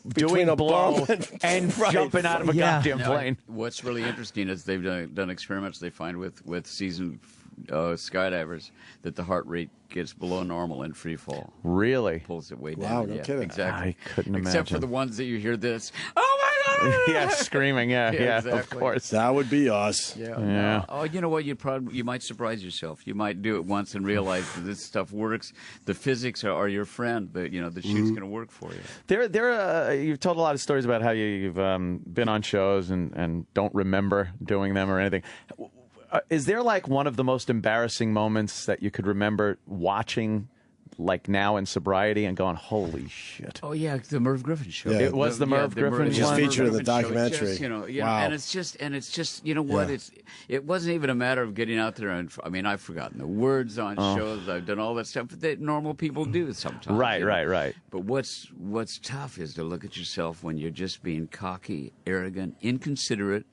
doing a blow and right. jumping out of a goddamn plane. What's really interesting is they've done experiments they find with seasoned skydivers that the heart rate gets below normal in free fall. Really? Pulls it way Wow, down. no kidding. Exactly. I couldn't imagine. Except for the ones that you hear this, oh my Yeah, screaming. Yeah, of exactly. course. That would be us. Yeah. Yeah. No. Oh, you know what? You might surprise yourself. You might do it once and realize that this stuff works. The physics are your friend. The shoot's going to work for you. You've told a lot of stories about how you've been on shows and don't remember doing them or anything. Is there like one of the most embarrassing moments that you could remember watching, like now in sobriety, and going, "Holy shit"? Oh yeah, the Merv Griffin show. Yeah. It was the Merv Griffin Which is one? featured in the Griffin show. documentary. Just, Wow. and it's just you know what? Yeah. It wasn't even a matter of getting out there and I've forgotten the words on shows. I've done all that stuff that normal people do sometimes. Right. But what's tough is to look at yourself when you're just being cocky, arrogant, inconsiderate.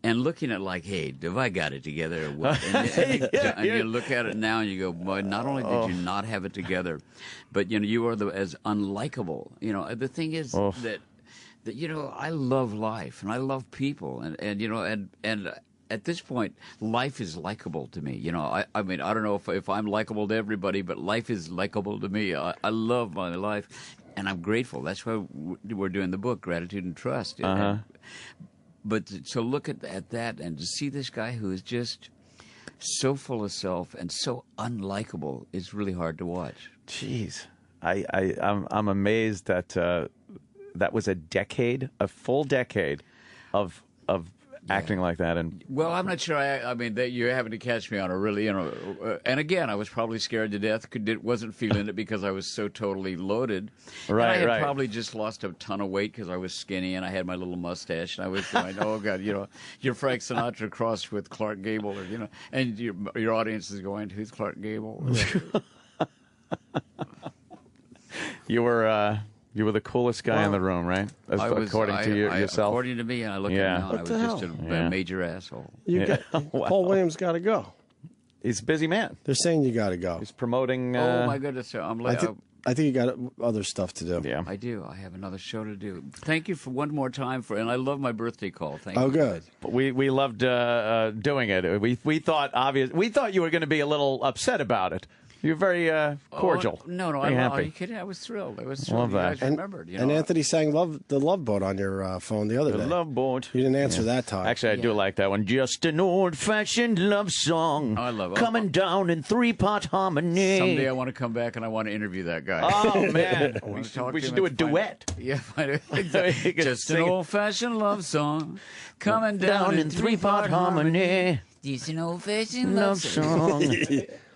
And looking at like, hey, have I got it together or what? And you look at it now and you go, boy, not only did you not have it together, but you are as unlikable. The thing is that I love life and I love people and at this point, life is likable to me. I mean, I don't know if I'm likable to everybody, but life is likable to me. I love my life, and I'm grateful. That's why we're doing the book, Gratitude and Trust. But to look at that and to see this guy who is just so full of self and so unlikable is really hard to watch. Jeez, I'm amazed that that was a full decade of acting like that. And well, I'm not sure. I mean, that you're having to catch me on a really, and again, I was probably scared to death. Wasn't feeling it because I was so totally loaded. Right, and I had probably just lost a ton of weight because I was skinny and I had my little mustache and I was going, oh God, you're Frank Sinatra crossed with Clark Gable, or and your audience is going, who's Clark Gable? You were the coolest guy in the room, right? According to yourself. According to me, and I look at it now, I was just a major asshole. Paul Williams got to go. He's a busy man. They're saying you got to go. He's promoting. Oh my goodness! I think you got other stuff to do. Yeah, I do. I have another show to do. Thank you for one more time and I love my birthday call. Thank you. Oh, good. We loved doing it. We thought you were going to be a little upset about it. You're very cordial. No, very happy. Are you kidding? I was thrilled. Love that. You guys remembered. And Anthony sang the Love Boat on your phone the other day. The Love Boat. You didn't answer that time. Actually, I do like that one. Just an old-fashioned love song. I love it. Coming down in 3-part harmony. Someday I want to come back and I want to interview that guy. Oh, man. we should do a duet. Yeah, exactly. Just an old-fashioned love song. Coming down in 3-part harmony. Just an old-fashioned love song.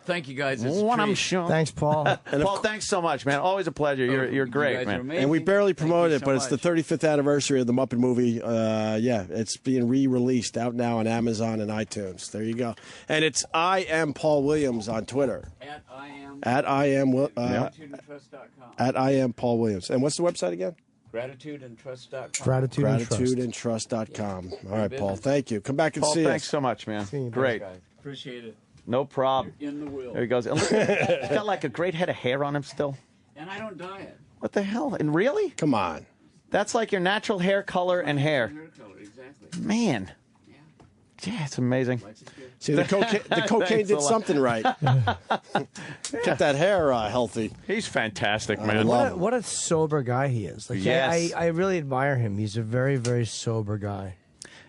Thank you, guys. Thanks, Paul. Paul, thanks so much, man. Always a pleasure. You're great, man. And we barely promoted it, but it's the 35th anniversary of the Muppet movie. It's being re-released out now on Amazon and iTunes. There you go. And it's I am Paul Williams on Twitter. At I am Paul Williams. And what's the website again? Gratitudeandtrust.com. Gratitudeandtrust.com. All right, Paul. Thank you. Come back and Paul, see us. thanks so much, man. Great. Appreciate it. No problem. You're in the will. There he goes. And look, he's got like a great head of hair on him still. And I don't dye it. What the hell? And really? Come on. That's like your natural hair color and hair. Hair color, exactly. Man. Yeah, it's amazing. See, the cocaine did something right. Kept that hair healthy. He's fantastic, man. What a sober guy he is. Like, yes. I really admire him. He's a very, very sober guy.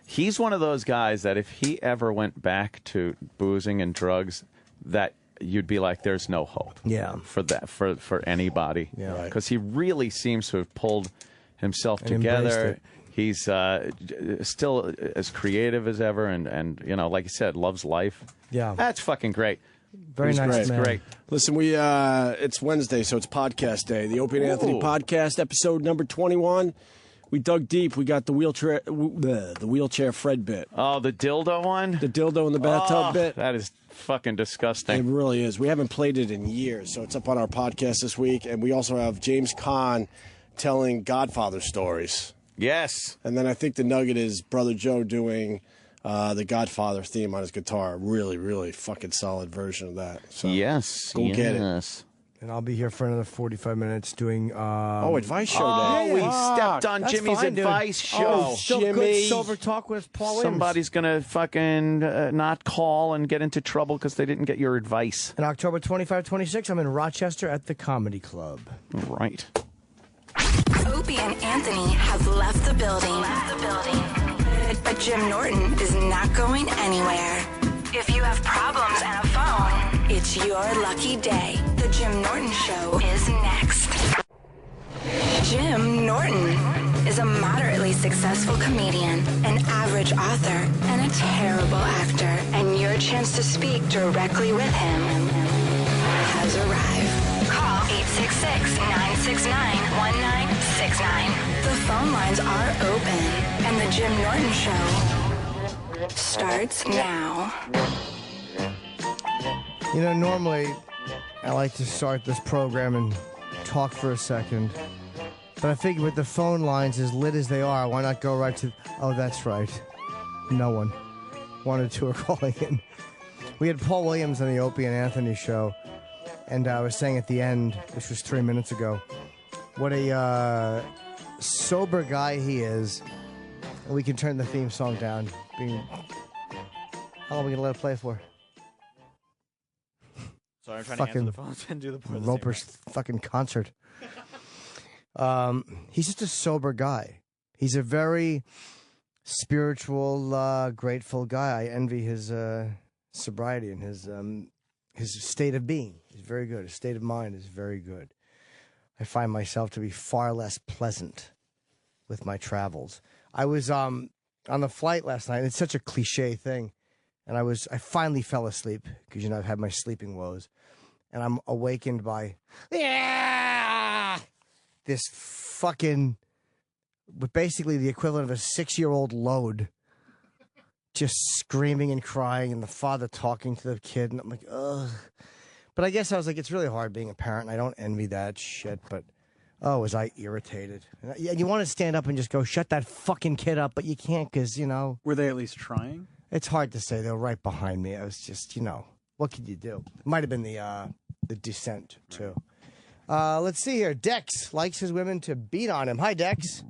He's one of those guys that if he ever went back to boozing and drugs, that you'd be like, there's no hope. Yeah. For that, for anybody. Yeah. Because he really seems to have pulled himself And embraced together. it. He's still as creative as ever, and like you said, loves life. Yeah. That's fucking great. Very nice man. Great. Listen, it's Wednesday, so it's podcast day. The Opie and Anthony podcast, episode number 21. We dug deep. We got the wheelchair Fred bit. Oh, the dildo one? The dildo in the bathtub bit. That is fucking disgusting. It really is. We haven't played it in years, so it's up on our podcast this week. And we also have James Caan telling Godfather stories. Yes. And then I think the nugget is Brother Joe doing the Godfather theme on his guitar. Really, really fucking solid version of that. So yes. Go get it. And I'll be here for another 45 minutes doing... Advice Show Day. We stepped on That's Jimmy's fine, dude. Advice Show. Still good sober talk with Paul Williams. Somebody's going to fucking not call and get into trouble because they didn't get your advice. And October 25, 26, I'm in Rochester at the Comedy Club. Right. Opie and Anthony have left the building. But Jim Norton is not going anywhere. If you have problems and a phone, it's your lucky day. The Jim Norton Show is next. Jim Norton is a moderately successful comedian, an average author, and a terrible actor. And your chance to speak directly with him has arrived. Call 866-969-1969. The phone lines are open, and the Jim Norton Show starts now. You know, normally I like to start this program and talk for a second. But I figured with the phone lines as lit as they are, why not go right to... Oh, that's right. No one. 1 or 2 are calling in. We had Paul Williams on the Opie and Anthony show. And I was saying at the end, which was 3 minutes ago, what a sober guy he is. And we can turn the theme song down. How long are we going to let it play for? Sorry, I'm trying to answer the phones and do the part. Roper's fucking concert. He's just a sober guy. He's a very spiritual, grateful guy. I envy his sobriety and his state of being. He's very good. His state of mind is very good. I find myself to be far less pleasant with my travels. I was on the flight last night. It's such a cliche thing, and I finally fell asleep because I've had my sleeping woes, and I'm awakened by this fucking, basically the equivalent of a 6-year-old load, just screaming and crying, and the father talking to the kid, and I'm like, ugh. But I guess I was like, it's really hard being a parent, and I don't envy that shit, but, oh, was I irritated. And you want to stand up and just go, shut that fucking kid up, but you can't because, Were they at least trying? It's hard to say. They were right behind me. I was just, what could you do? It might have been the descent, too. Let's see here. Dex likes his women to beat on him. Hi, Dex.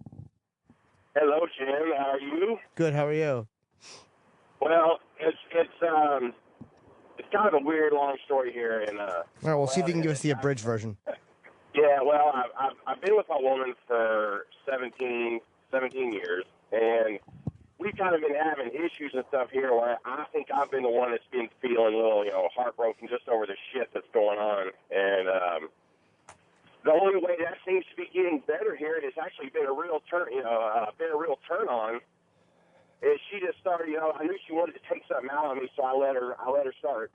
Hello, Jim. How are you? Good. How are you? Well, it's kind of a weird, long story here. And all right, we'll see if you can give us the abridged version. Yeah, well, I've been with my woman for 17 years, and we've kind of been having issues and stuff here where I think I've been the one that's been feeling a little, heartbroken just over the shit that's going on. And the only way that seems to be getting better here, and it's actually been a real turn, turn on, is she just started, I knew she wanted to take something out on me, so I let her start,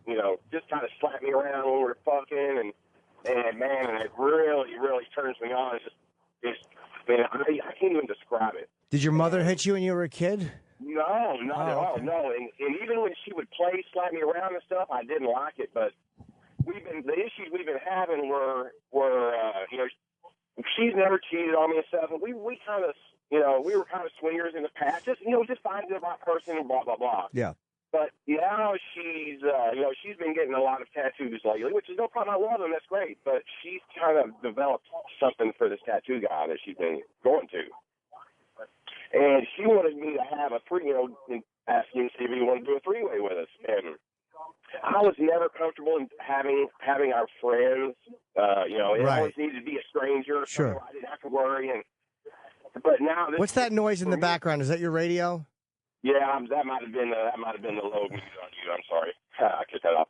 just kind of slap me around when we were fucking, and man, and it really, really turns me on. I can't even describe it. Did your mother hit you when you were a kid? No, not at all. No, and even when she would slap me around and stuff, I didn't like it. But the issues we've been having were she's never cheated on me and stuff. And we kind of, we were kind of swingers in the past. Just finding the right person and blah blah blah. Yeah. But now she's been getting a lot of tattoos lately, which is no problem. I love them. That's great. But she's kind of developed something for this tattoo guy that she's been going to. And she wanted me to have asking if he wanted to do a three-way with us. And I was never comfortable in having our friends. It always needed to be a stranger. Sure. So I didn't have to worry. But now, what's that noise in the background? Is that your radio? Yeah, that might have been the low music on you. I'm sorry. I cut that off.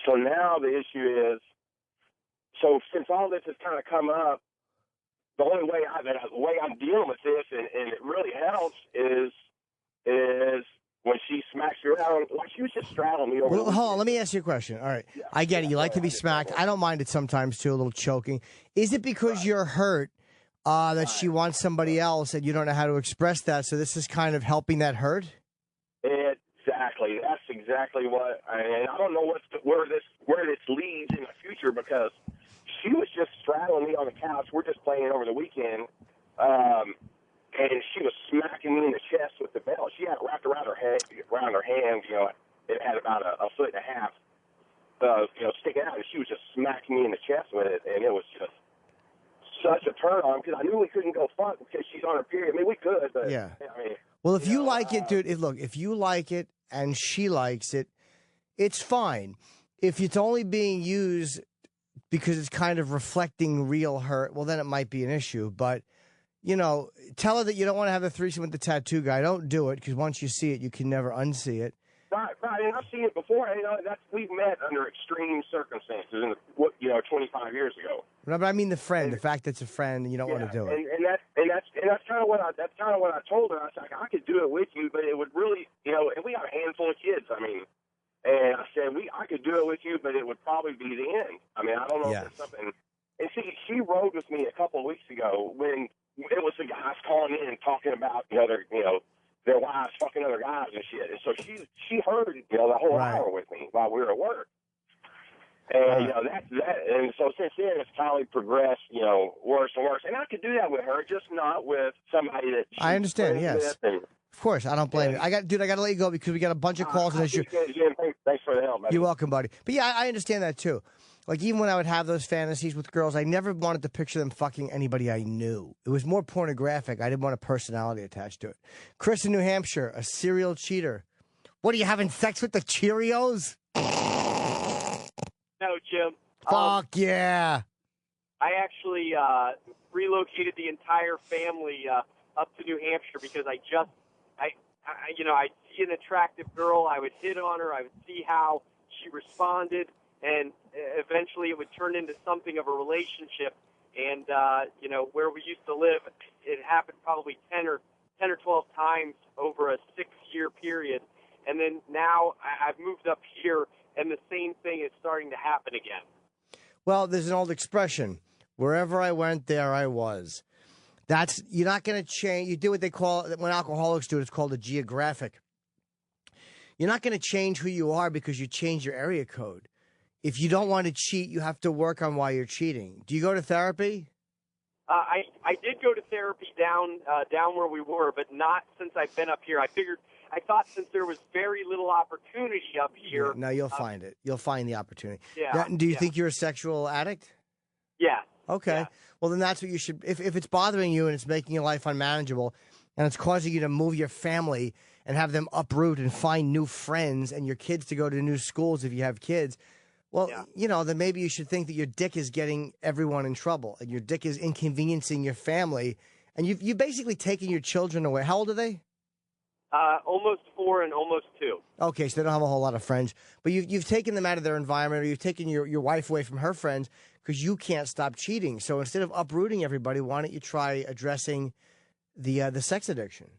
So now the issue is, since all this has kind of come up, the only way I'm dealing with this, and it really helps, is when she smacks me around, like she was just straddling me over. Well, hold on, let me ask you a question. All right, yeah. I get it. You like to be smacked. I don't mind it sometimes too, a little choking. Is it because you're hurt that she wants somebody else, and you don't know how to express that? So this is kind of helping that hurt. Exactly. That's exactly what. And I don't know where this leads in the future, because she was just straddling me on the couch. We're just playing over the weekend, and she was smacking me in the chest with the belt. She had it wrapped around her hand. It had about a foot and a half, sticking out, and she was just smacking me in the chest with it, and it was just such a turn on, because I knew we couldn't go fuck because she's on her period. I mean, we could, but yeah. I mean, well, if you like it, dude, if you like it and she likes it, it's fine. If it's only being used because it's kind of reflecting real hurt, well, then it might be an issue. But, you know, tell her that you don't want to have the threesome with the tattoo guy. Don't do it, because once you see it, you can never unsee it. Right. And I've seen it before. You know, we've met under extreme circumstances, 25 years ago. No, but I mean the friend, the fact that it's a friend, and you don't want to do it. And that's kind of what I told her. I said, I could do it with you, but it would really, and we got a handful of kids. I mean, and I said I could do it with you, but it would probably be the end. I mean, I don't know if it's something. And she rode with me a couple of weeks ago when it was the guys calling in and talking about their wives fucking other guys and shit. And so she heard the whole hour with me while we were at work. And that and so since then it's probably progressed, worse and worse. And I could do that with her, just not with somebody that I understand. Yes, and, of course. I don't blame you. I got to let you go because we got a bunch of calls. Thanks for the help, buddy. You're welcome, buddy. But yeah, I understand that too. Like, even when I would have those fantasies with girls, I never wanted to picture them fucking anybody I knew. It was more pornographic. I didn't want a personality attached to it. Chris in New Hampshire, a serial cheater. What, are you having sex with the Cheerios? No, Jim. Fuck yeah. I actually relocated the entire family up to New Hampshire because I see an attractive girl. I would hit on her. I would see how she responded. And eventually it would turn into something of a relationship. And, where we used to live, it happened probably 10 or 12 times over a 6-year period. And then now I've moved up here, and the same thing is starting to happen again. Well, there's an old expression. Wherever I went, there I was. You're not going to change. You do what they call, when alcoholics do it, it's called a geographic. You're not going to change who you are because you change your area code. If you don't want to cheat, you have to work on why you're cheating. Do you go to therapy? I did go to therapy down where we were, but not since I've been up here. I thought since there was very little opportunity up here. Yeah, no, you'll find it. You'll find the opportunity. Yeah. Do you think you're a sexual addict? Yeah. Okay. Yeah. Well, then that's what you should. If it's bothering you and it's making your life unmanageable, and it's causing you to move your family and have them uproot and find new friends and your kids to go to new schools if you have kids. Well, then maybe you should think that your dick is getting everyone in trouble and your dick is inconveniencing your family. And you've basically taken your children away. How old are they? Almost 4 and almost 2. Okay, so they don't have a whole lot of friends. But you've taken them out of their environment, or you've taken your wife away from her friends because you can't stop cheating. So instead of uprooting everybody, why don't you try addressing the sex addiction?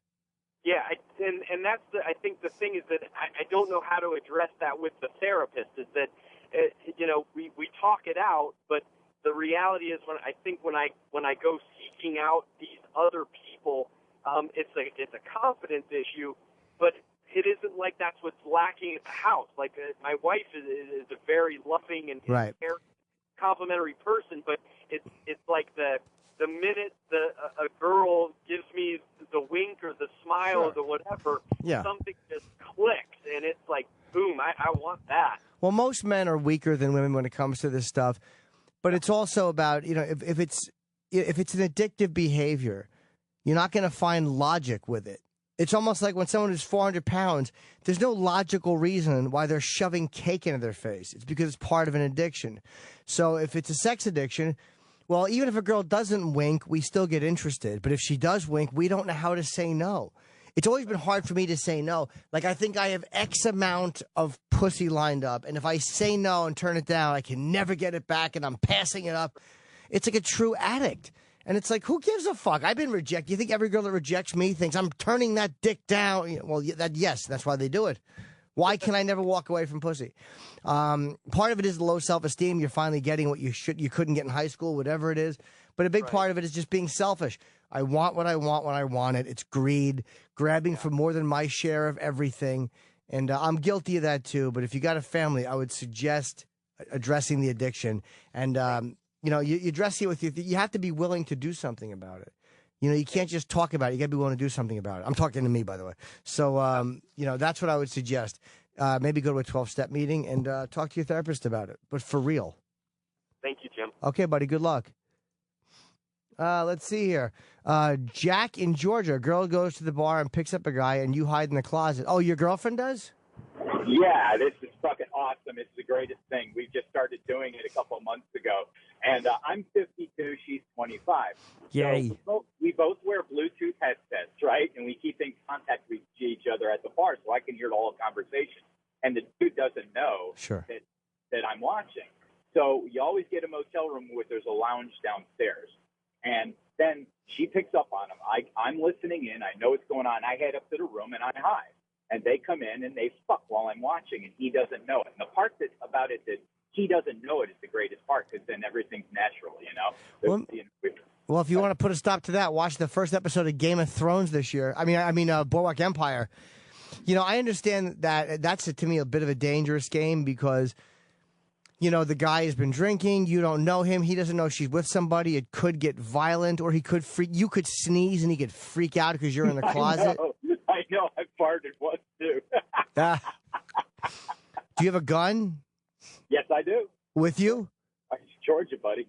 Yeah, and that's I think the thing is that I don't know how to address that with the therapist. Is that we talk it out, but the reality is when I go seeking out these other people, it's a confidence issue, but it isn't like that's what's lacking at the house. Like my wife is a very loving and right. complimentary person, but it's like the minute a girl gives me the wink or the smile or the whatever, something just clicks, and it's like, boom, I want that. Well, most men are weaker than women when it comes to this stuff, but it's also about, if it's an addictive behavior, you're not going to find logic with it. It's almost like when someone is 400 pounds, there's no logical reason why they're shoving cake into their face. It's because it's part of an addiction. So if it's a sex addiction, well, even if a girl doesn't wink, we still get interested. But if she does wink, we don't know how to say no. It's always been hard for me to say no. Like, I think I have X amount of pussy lined up, and if I say no and turn it down, I can never get it back, and I'm passing it up. It's like a true addict. And it's like, who gives a fuck? I've been rejected. You think every girl that rejects me thinks I'm turning that dick down? Well, yes, that's why they do it. Why can I never walk away from pussy? Part of it is the low self-esteem. You're finally getting what you couldn't get in high school, whatever it is. But a big part of it is just being selfish. I want what I want when I want it. It's greed, grabbing for more than my share of everything. And I'm guilty of that too. But if you got a family, I would suggest addressing the addiction. And, you address it with you have to be willing to do something about it. You can't just talk about it. You got to be willing to do something about it. I'm talking to me, by the way. So, that's what I would suggest. Maybe go to a 12-step meeting and talk to your therapist about it. But for real. Thank you, Jim. Okay, buddy. Good luck. Let's see here. Jack in Georgia. A girl goes to the bar and picks up a guy, and you hide in the closet. Oh, your girlfriend does? Yeah, this is fucking awesome. It's the greatest thing. We just started doing it a couple of months ago. And I'm 52, she's 25. Yay. So we both wear Bluetooth headsets, right? And we keep in contact with each other at the bar so I can hear the whole conversation. And the dude doesn't know that I'm watching. So you always get a motel room where there's a lounge downstairs. And then she picks up on him. I'm listening in. I know what's going on. I head up to the room and I hide. And they come in and they fuck while I'm watching, and he doesn't know it. And the part about it that he doesn't know it is the greatest part, because then everything's natural, you know? Well, if you want to put a stop to that, watch the first episode of Game of Thrones this year. I mean, Boardwalk Empire. You know, I understand that that's, to me, a bit of a dangerous game because, you know, the guy has been drinking. You don't know him. He doesn't know she's with somebody. It could get violent, or he could freak. You could sneeze and he could freak out because you're in the closet. I know. I farted once, too. Do you have a gun? Yes, I do. With you? Georgia, buddy.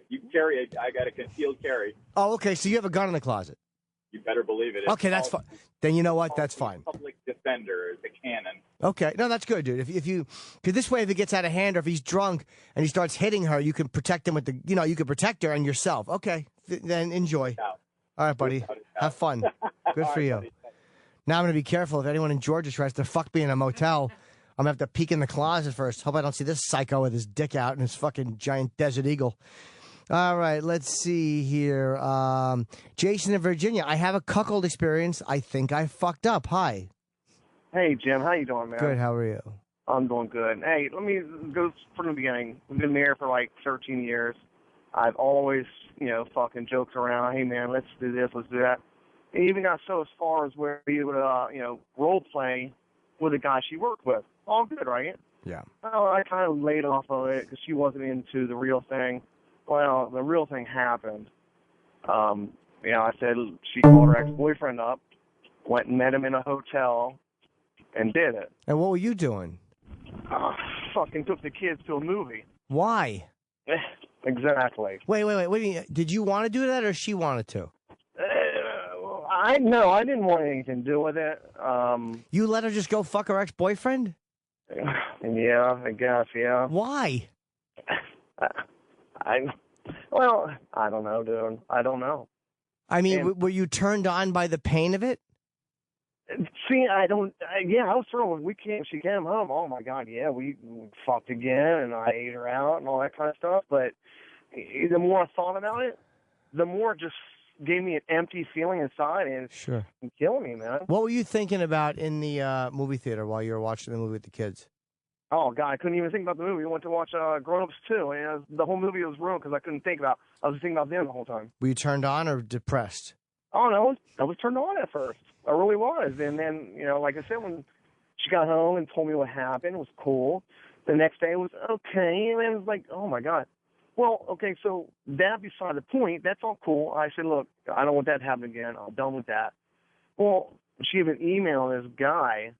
You carry it. I got a concealed carry. Oh, okay. So you have a gun in the closet. You better believe it. Okay, that's fine. Then you know what? That's fine. Public defender is a cannon. Okay, no, that's good, dude. If you, because this way, if it gets out of hand, or if he's drunk and he starts hitting her, you can protect him with the, you know, you can protect her and yourself. Okay, then enjoy. All right, buddy. Have fun. Good for you. Now I'm gonna be careful. If anyone in Georgia tries to fuck me in a motel, I'm gonna have to peek in the closet first. Hope I don't see this psycho with his dick out and his fucking giant Desert Eagle. All right, let's see here. Jason in Virginia. I have a cuckold experience. I think I fucked up. Hi. Hey, Jim. How you doing, man? Good. How are you? I'm doing good. Hey, let me go from the beginning. I've been married for like 13 years. I've always, you know, fucking joked around. Hey, man, let's do this, let's do that. It even got so as far as where we would, you know, role play with a guy she worked with. All good, right? Yeah. Well, I kind of laid off of it because she wasn't into the real thing. Well, the real thing happened. You know, I said she called her ex-boyfriend up, went and met him in a hotel, and did it. And what were you doing? Fucking took the kids to a movie. Why? Exactly. Wait. Did you want to do that, or she wanted to? I didn't want anything to do with it. You let her just go fuck her ex-boyfriend? Yeah, I guess, yeah. Why? I don't know, dude. I don't know. I mean, were you turned on by the pain of it? See, I was thrilled when she came home. Oh my God, yeah, we fucked again, and I ate her out and all that kind of stuff. But the more I thought about it, the more it just gave me an empty feeling inside, and Sure. it's killing me, man. What were you thinking about in the movie theater while you were watching the movie with the kids? Oh God, I couldn't even think about the movie. We went to watch Grown Ups 2, and the whole movie was ruined because I couldn't think about. I was thinking about them the whole time. Were you turned on or depressed? Oh no, I was turned on at first. I really was, and then like I said, when she got home and told me what happened, it was cool. The next day it was okay, and then it was like, oh my God. Well, okay, so that beside the point, that's all cool. I said, look, I don't want that to happen again. I'm done with that. Well, she even emailed this guy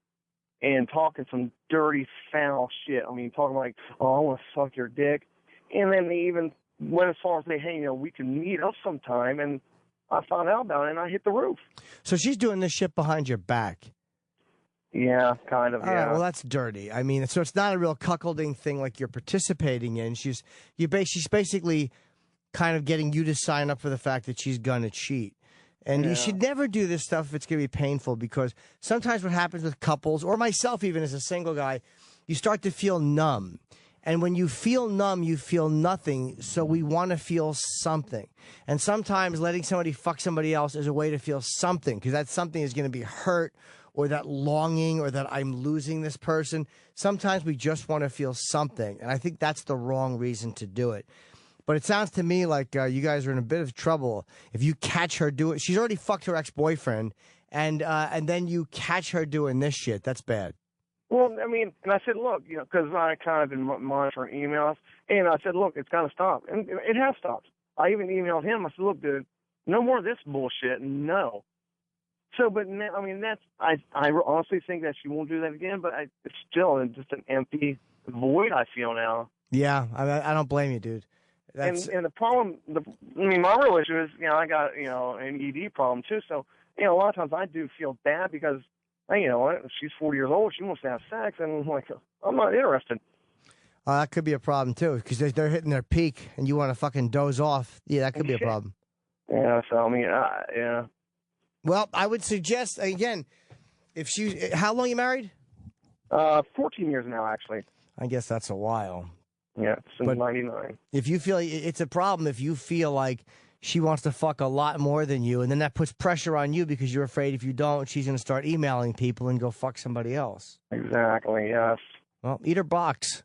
and talking some dirty, foul shit. I mean, talking like, oh, I want to suck your dick. And then they even went as far as saying, hey, we can meet up sometime. And I found out about it, and I hit the roof. So she's doing this shit behind your back. Yeah, kind of, All right, well, that's dirty. I mean, so it's not a real cuckolding thing like you're participating in. She's basically kind of getting you to sign up for the fact that she's going to cheat. And you should never do this stuff if it's going to be painful, because sometimes what happens with couples, or myself even as a single guy, you start to feel numb. And when you feel numb, you feel nothing, so we want to feel something. And sometimes letting somebody fuck somebody else is a way to feel something, because that something is going to be hurt, or that longing, or that I'm losing this person. Sometimes we just want to feel something, and I think that's the wrong reason to do it. But it sounds to me like you guys are in a bit of trouble if you catch her doing. She's already fucked her ex-boyfriend, and then you catch her doing this shit. That's bad. Well, I mean, and I said, look, because I kind of been monitoring emails, and I said, look, it's got to stop, and it has stopped. I even emailed him. I said, look, dude, no more of this bullshit. No. So, but I mean, I honestly think that she won't do that again. But it's still just an empty void I feel now. Yeah, I don't blame you, dude. And the problem, my real issue is, I got, an ED problem too. So, a lot of times I do feel bad because hey, you know what? She's 40 years old. She wants to have sex, and I'm like, I'm not interested. That could be a problem too, because they're hitting their peak, and you want to fucking doze off. Yeah, that could be a problem. Yeah, so I mean, yeah. Well, I would suggest again, if she, how long you married? 14 years now, actually. I guess that's a while. Yeah, since '99. If you feel it's a problem, if you feel like she wants to fuck a lot more than you, and then that puts pressure on you because you're afraid if you don't, she's going to start emailing people and go fuck somebody else. Exactly. Yes. Well, eat her box.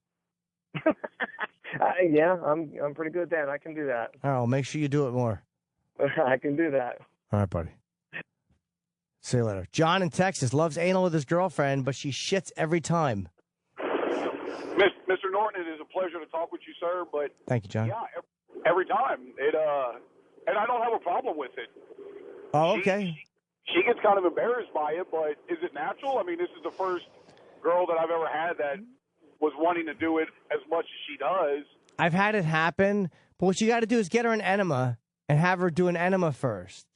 Yeah, I'm pretty good at that. I can do that. All right, well, make sure you do it more. I can do that. All right, buddy. See you later. John in Texas loves anal with his girlfriend, but she shits every time. Mr. Norton, it is a pleasure to talk with you, sir. But thank you, John. Yeah, every time and I don't have a problem with it. Oh, okay. She gets kind of embarrassed by it, but is it natural? I mean, this is the first girl that I've ever had that was wanting to do it as much as she does. I've had it happen, but what you got to do is get her an enema and have her do an enema first.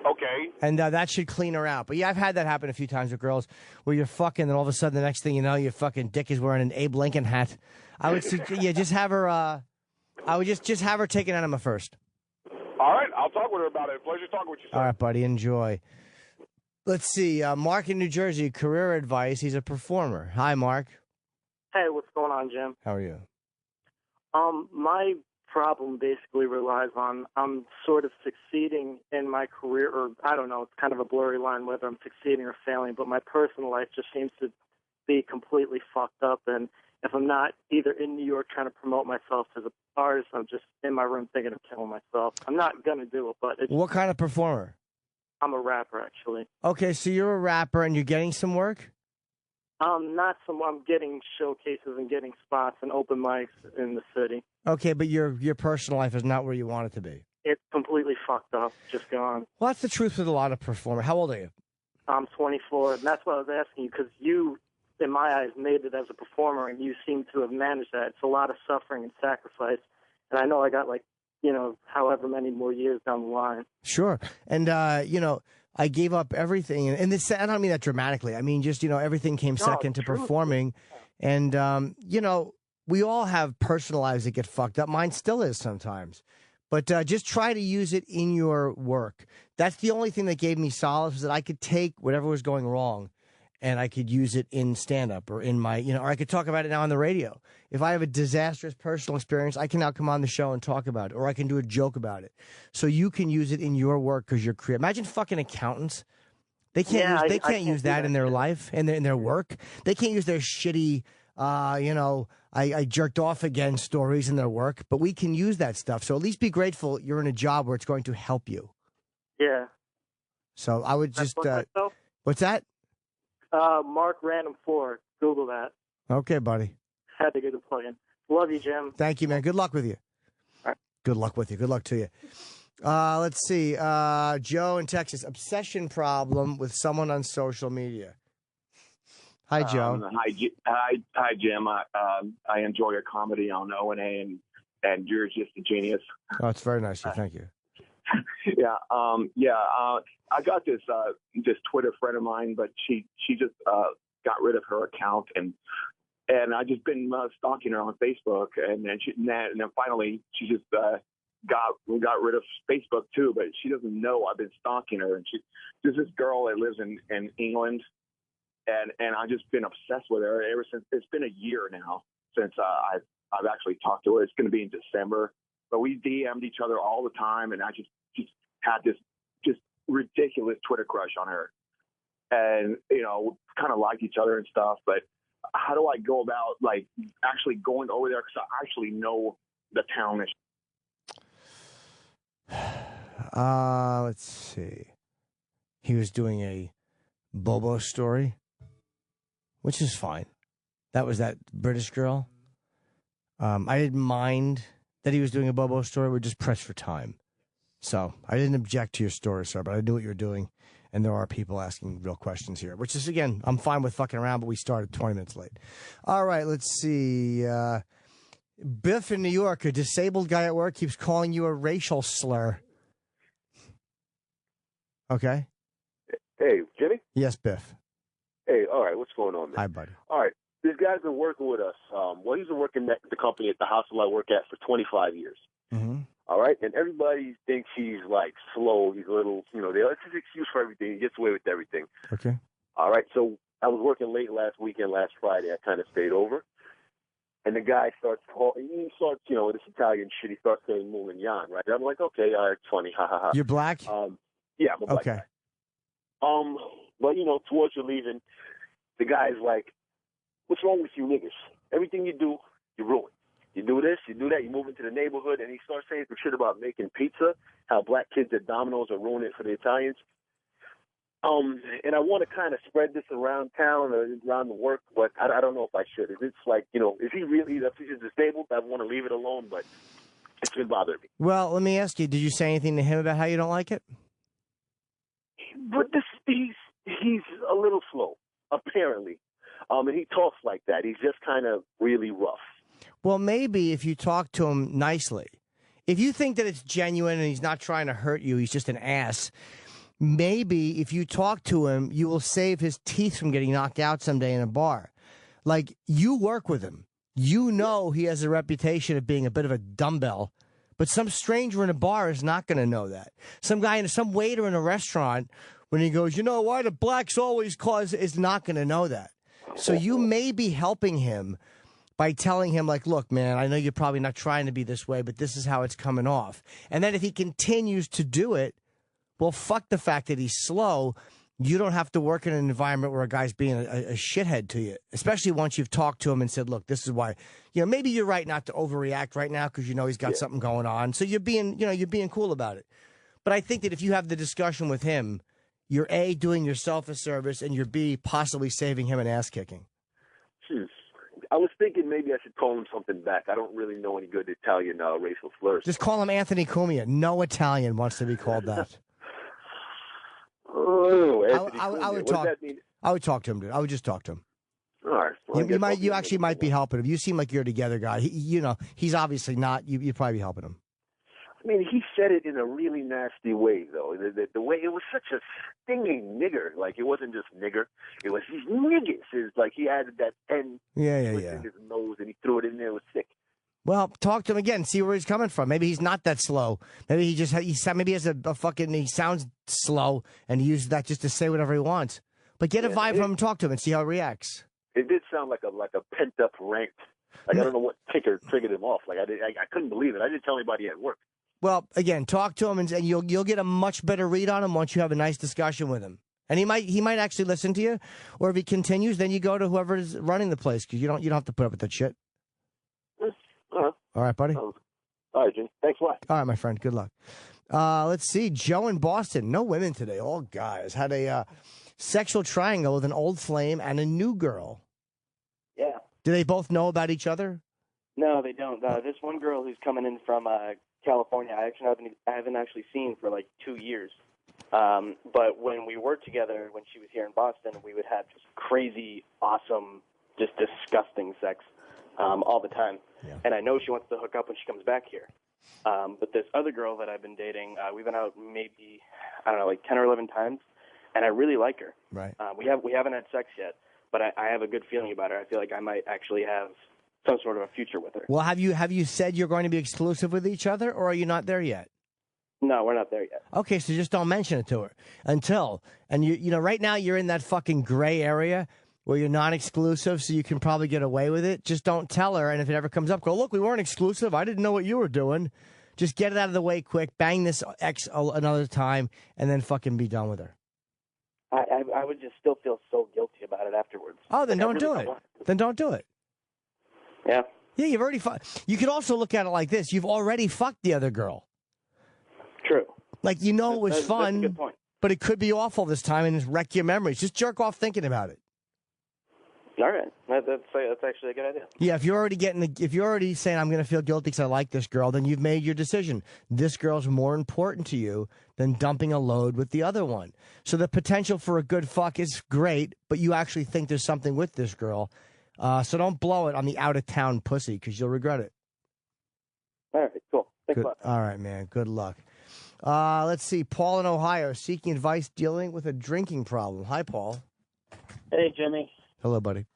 Okay. And that should clean her out. But yeah, I've had that happen a few times with girls where you're fucking, and all of a sudden the next thing you know, your fucking dick is wearing an Abe Lincoln hat. I would just have her. I would just have her take an enema first. All right, I'll talk with her about it. Pleasure talking with you, sir. All right, buddy, enjoy. Let's see, Mark in New Jersey, career advice. He's a performer. Hi, Mark. Hey, what's going on, Jim? How are you? My problem basically relies on I'm sort of succeeding in my career, or I don't know, it's kind of a blurry line whether I'm succeeding or failing, but my personal life just seems to be completely fucked up, and if I'm not either in New York trying to promote myself as an artist, I'm just in my room thinking of killing myself. I'm not going to do it, but it's... What kind of performer? I'm a rapper, actually. Okay, so you're a rapper and you're getting some work? Not some. I'm getting showcases and getting spots and open mics in the city. Okay, but your personal life is not where you want it to be. It's completely fucked up, just gone. Well, that's the truth with a lot of performers. How old are you? I'm 24, and that's what I was asking you, because you, in my eyes, made it as a performer, and you seem to have managed that. It's a lot of suffering and sacrifice, and I know I got, like, however many more years down the line. Sure. And, I gave up everything. And this, I don't mean that dramatically. I mean, just, everything came second to performing. And, we all have personal lives that get fucked up. Mine still is sometimes. But just try to use it in your work. That's the only thing that gave me solace, was that I could take whatever was going wrong and I could use it in stand-up or in my, or I could talk about it now on the radio. If I have a disastrous personal experience, I can now come on the show and talk about it, or I can do a joke about it. So you can use it in your work because you're creative. Imagine fucking accountants. They can't use that in their life and in their work. They can't use their shitty, I jerked off again stories in their work, but we can use that stuff. So at least be grateful you're in a job where it's going to help you. Yeah. So I would just, what's that? Mark Random 4. Google that. Okay, buddy. Had to get a plug-in. Love you, Jim. Thank you, man. Good luck with you. All right. Good luck with you. Good luck to you. Let's see. Joe in Texas. Obsession problem with someone on social media. Hi, Joe. Hi, Jim. I enjoy your comedy on O&A, and you're just a genius. Oh, it's very nice. Thank you. Yeah. I got this Twitter friend of mine, but she just got rid of her account, and I just been stalking her on Facebook, and then finally she just got rid of Facebook too, but she doesn't know I've been stalking her, and there's this girl that lives in England, and I've just been obsessed with her ever since. It's been a year now since I've actually talked to her. It's going to be in December, but we DM'd each other all the time, and I just had this just ridiculous Twitter crush on her, and kind of liked each other and stuff. But how do I go about actually going over there, because I actually know the town? Let's see. He was doing a Bobo story, which is fine. That was that British girl. I didn't mind that he was doing a Bobo story. We're just pressed for time. So I didn't object to your story, sir, but I knew what you were doing. And there are people asking real questions here, which is, again, I'm fine with fucking around, but we started 20 minutes late. All right, let's see. Biff in New York, a disabled guy at work keeps calling you a racial slur. Okay. Hey, Jimmy? Yes, Biff. Hey, all right, what's going on, man? Hi, buddy. All right, this guy's been working with us. Well, he's been working at the company at the hospital I work at for 25 years. Mm-hmm. All right, and everybody thinks he's like slow. He's a little, it's his excuse for everything. He gets away with everything. Okay. All right, so I was working late last weekend, last Friday. I kind of stayed over. And the guy starts talking. He starts, this Italian shit. He starts saying "moon and yan," right? I'm like, okay, all right, it's funny, ha ha ha. You're black? Yeah, I'm a black Okay. guy. But towards your leaving, the guy's like, "What's wrong with you niggas? Everything you do, you ruin. You do this, you do that. You move into the neighborhood," and he starts saying some shit about making pizza. How black kids at Domino's are ruining it for the Italians. And I want to kind of spread this around town or around the work, but I don't know if I should. It's like, is he really, if he's disabled, I want to leave it alone, but it's been bothering me. Well, let me ask you, did you say anything to him about how you don't like it? But he's a little slow, apparently. And he talks like that. He's just kind of really rough. Well, maybe if you talk to him nicely. If you think that it's genuine and he's not trying to hurt you, he's just an ass, maybe if you talk to him, you will save his teeth from getting knocked out someday in a bar. Like, you work with him. You know he has a reputation of being a bit of a dumbbell, but some stranger in a bar is not going to know that. Some waiter in a restaurant, when he goes, why the blacks always cause, is not going to know that. So you may be helping him by telling him, like, look, man, I know you're probably not trying to be this way, but this is how it's coming off. And then if he continues to do it, well, fuck the fact that he's slow. You don't have to work in an environment where a guy's being a shithead to you, especially once you've talked to him and said, look, this is why, maybe you're right not to overreact right now because he's got something going on. So you're being cool about it. But I think that if you have the discussion with him, you're A, doing yourself a service, and you're B, possibly saving him an ass kicking. I was thinking maybe I should call him something back. I don't really know any good Italian racial slurs. Just call him Anthony Cumia. No Italian wants to be called that. Oh, I would talk. I would talk to him, dude. I would just talk to him. All right. Well, you actually might be helping him. You seem like you're a together guy. He's obviously not. You'd probably be helping him. I mean, he said it in a really nasty way, though. The way it was such a stinging nigger. Like, it wasn't just nigger. It was these niggas. It's like he added that N in his nose and he threw it in there. It was sick. Well, talk to him again. See where he's coming from. Maybe he's not that slow. Maybe he has a fucking. He sounds slow and he uses that just to say whatever he wants. But get a vibe from him, talk to him, and see how he reacts. It did sound like a pent up rant. Like, I don't know what triggered him off. Like, I couldn't believe it. I didn't tell anybody at work. Well, again, talk to him, and you'll get a much better read on him once you have a nice discussion with him. And he might actually listen to you, or if he continues, then you go to whoever is running the place because you don't have to put up with that shit. All right, buddy. All right, Jim. Thanks a lot. All right, my friend. Good luck. Let's see. Joe in Boston. No women today. All guys. Had a sexual triangle with an old flame and a new girl. Yeah. Do they both know about each other? No, they don't. This one girl who's coming in from California, I haven't actually seen for like 2 years. But when we were together, when she was here in Boston, we would have just crazy, awesome, just disgusting sex all the time. Yeah. And I know she wants to hook up when she comes back here. But this other girl that I've been dating, we've been out maybe, I don't know, like 10 or 11 times, and I really like her. Right. We haven't had sex yet, but I have a good feeling about her. I feel like I might actually have some sort of a future with her. Well, have you said you're going to be exclusive with each other, or are you not there yet? No, we're not there yet. Okay, so just don't mention it to her until, and you know, right now you're in that fucking gray area where you're non-exclusive, so you can probably get away with it. Just don't tell her, and if it ever comes up, go, look, we weren't exclusive. I didn't know what you were doing. Just get it out of the way quick, bang this ex another time, and then fucking be done with her. I would just still feel so guilty about it afterwards. Oh, then don't do it. Then don't do it. Yeah. Yeah, you've already fucked. You could also look at it like this. You've already fucked the other girl. True. Like, you know it was fun, that's a good point. But it could be awful this time and wreck your memories. Just jerk off thinking about it. All right. That's actually a good idea. Yeah, if you're already saying, I'm going to feel guilty because I like this girl, then you've made your decision. This girl's more important to you than dumping a load with the other one. So the potential for a good fuck is great, but you actually think there's something with this girl. So don't blow it on the out-of-town pussy because you'll regret it. All right, cool. Thanks a lot. All right, man. Good luck. Let's see. Paul in Ohio seeking advice dealing with a drinking problem. Hi, Paul. Hey, Jimmy. Hello, buddy.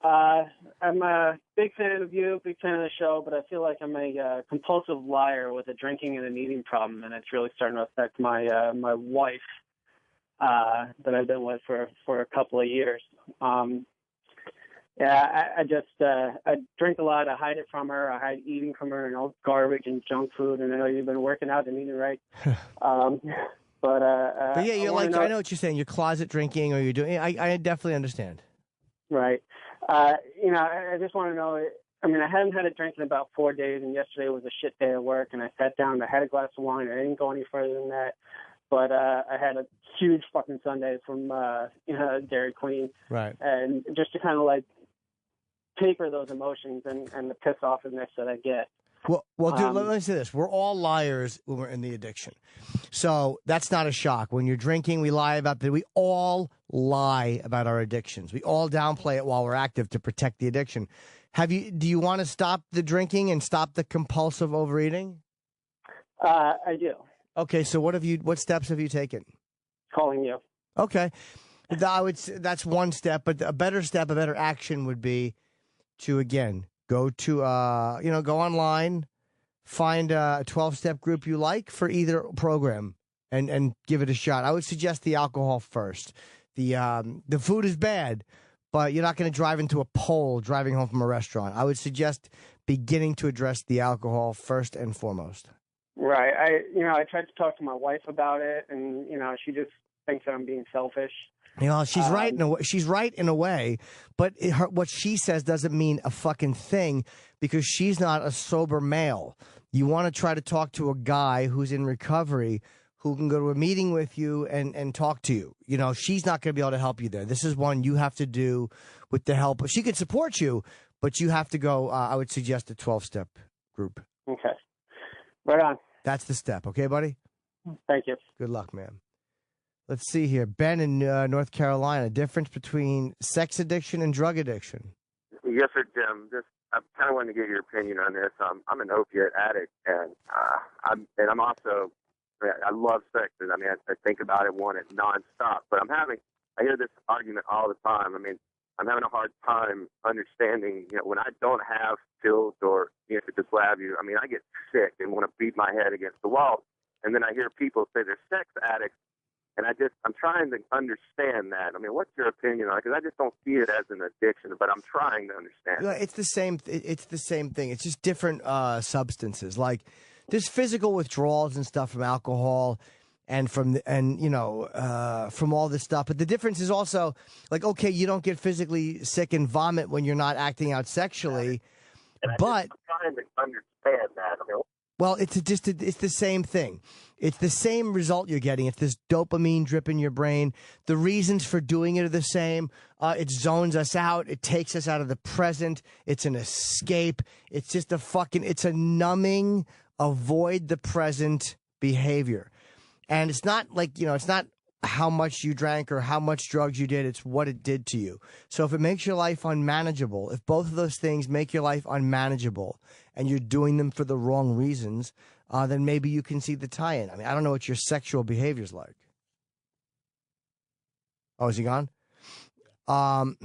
I'm a big fan of you, big fan of the show, but I feel like I'm a compulsive liar with a drinking and an eating problem, and it's really starting to affect my my wife that I've been with for a couple of years. Yeah, I drink a lot. I hide it from her. I hide eating from her and all garbage and junk food. And I know you've been working out and eating right. But yeah, you're like, I know what you're saying. You're closet drinking, or you're doing. I definitely understand. Right. I just want to know. I mean, I hadn't had a drink in about 4 days, and yesterday was a shit day at work. And I sat down. I had a glass of wine. I didn't go any further than that. But I had a huge fucking sundae from Dairy Queen. Right. And just to kind of like taper those emotions and the piss offness that I get. Well, dude, let me say this. We're all liars when we're in the addiction. So that's not a shock. When you're drinking, we lie about that. We all lie about our addictions. We all downplay it while we're active to protect the addiction. Do you want to stop the drinking and stop the compulsive overeating? I do. Okay, so what steps have you taken? Calling you. Okay. That's one step, but a better step, a better action would be to, again, go to, go online, find a 12-step group you like for either program and give it a shot. I would suggest the alcohol first. The food is bad, but you're not going to drive into a pole driving home from a restaurant. I would suggest beginning to address the alcohol first and foremost. Right. I tried to talk to my wife about it, and, she just thinks that I'm being selfish. She's right in a way. She's right in a way, but what she says doesn't mean a fucking thing because she's not a sober male. You want to try to talk to a guy who's in recovery who can go to a meeting with you and talk to you. She's not going to be able to help you there. This is one you have to do with the help. She could support you, but you have to go. I would suggest a 12-step group. Okay. Right on. That's the step. Okay, buddy? Thank you. Good luck, man. Let's see here. Ben in North Carolina. Difference between sex addiction and drug addiction. Yes, sir, Jim. I kind of wanted to get your opinion on this. I'm an opiate addict, and I'm also, I love sex. I mean, I think about it, want it nonstop. But I hear this argument all the time. I mean, I'm having a hard time understanding, when I don't have pills or just what have you, I mean, I get sick and want to beat my head against the wall. And then I hear people say they're sex addicts. And I'm trying to understand that. I mean, what's your opinion on it? Because I just don't see it as an addiction, but I'm trying to understand. It's the same. It's the same thing. It's just different substances. Like there's physical withdrawals and stuff from alcohol, and from all this stuff. But the difference is also like, okay, you don't get physically sick and vomit when you're not acting out sexually, but I'm trying to understand that. I mean, well, it's the same thing. It's the same result you're getting. It's this dopamine drip in your brain. The reasons for doing it are the same. It zones us out. It takes us out of the present. It's an escape. It's just it's a numbing, avoid the present behavior. And it's not like, it's not how much you drank or how much drugs you did. It's what it did to you. So if it makes your life unmanageable, if both of those things make your life unmanageable and you're doing them for the wrong reasons, then maybe you can see the tie-in. I mean, I don't know what your sexual behavior's like. Oh, is he gone? A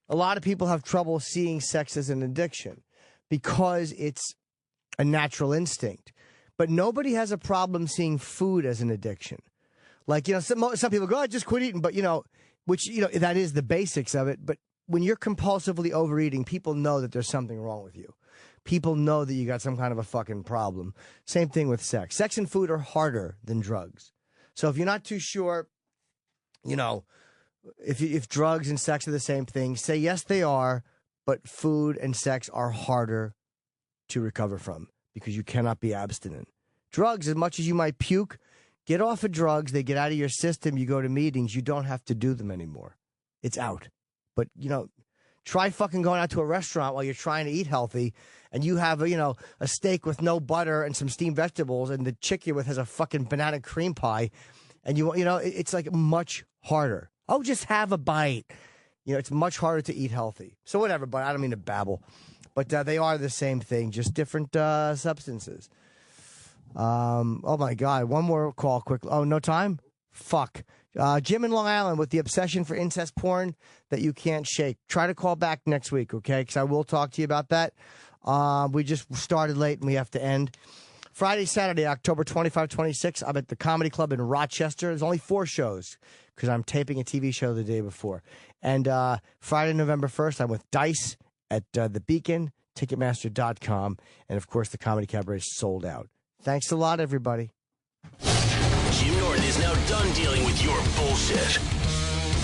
lot of people have trouble seeing sex as an addiction because it's a natural instinct. But nobody has a problem seeing food as an addiction. Like, some people go, I just quit eating, but, which, that is the basics of it. But when you're compulsively overeating, people know that there's something wrong with you. People know that you got some kind of a fucking problem. Same thing with sex. Sex and food are harder than drugs. So if you're not too sure, if drugs and sex are the same thing, say yes, they are, but food and sex are harder to recover from because you cannot be abstinent. Drugs, as much as you might puke, get off of drugs, they get out of your system, you go to meetings, you don't have to do them anymore. It's out. But, try fucking going out to a restaurant while you're trying to eat healthy and you have, a steak with no butter and some steamed vegetables and the chick you're with has a fucking banana cream pie and it's like much harder. Oh, just have a bite. It's much harder to eat healthy. So whatever, but I don't mean to babble. But they are the same thing, just different substances. Oh, my God. One more call quickly. Oh, no time? Fuck. Jim in Long Island with the obsession for incest porn that you can't shake. Try to call back next week, okay? Because I will talk to you about that. We just started late and we have to end. Friday, Saturday, October 25, 26, I'm at the Comedy Club in Rochester. There's only 4 shows because I'm taping a TV show the day before. And Friday, November 1st, I'm with Dice at The Beacon, Ticketmaster.com. And, of course, the Comedy Cabaret is sold out. Thanks a lot, everybody. Jim Norton is now done dealing with your bullshit.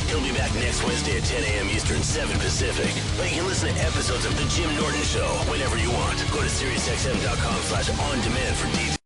He'll be back next Wednesday at 10 a.m. Eastern, 7 Pacific. But you can listen to episodes of The Jim Norton Show whenever you want. Go to SiriusXM.com/on-demand for details.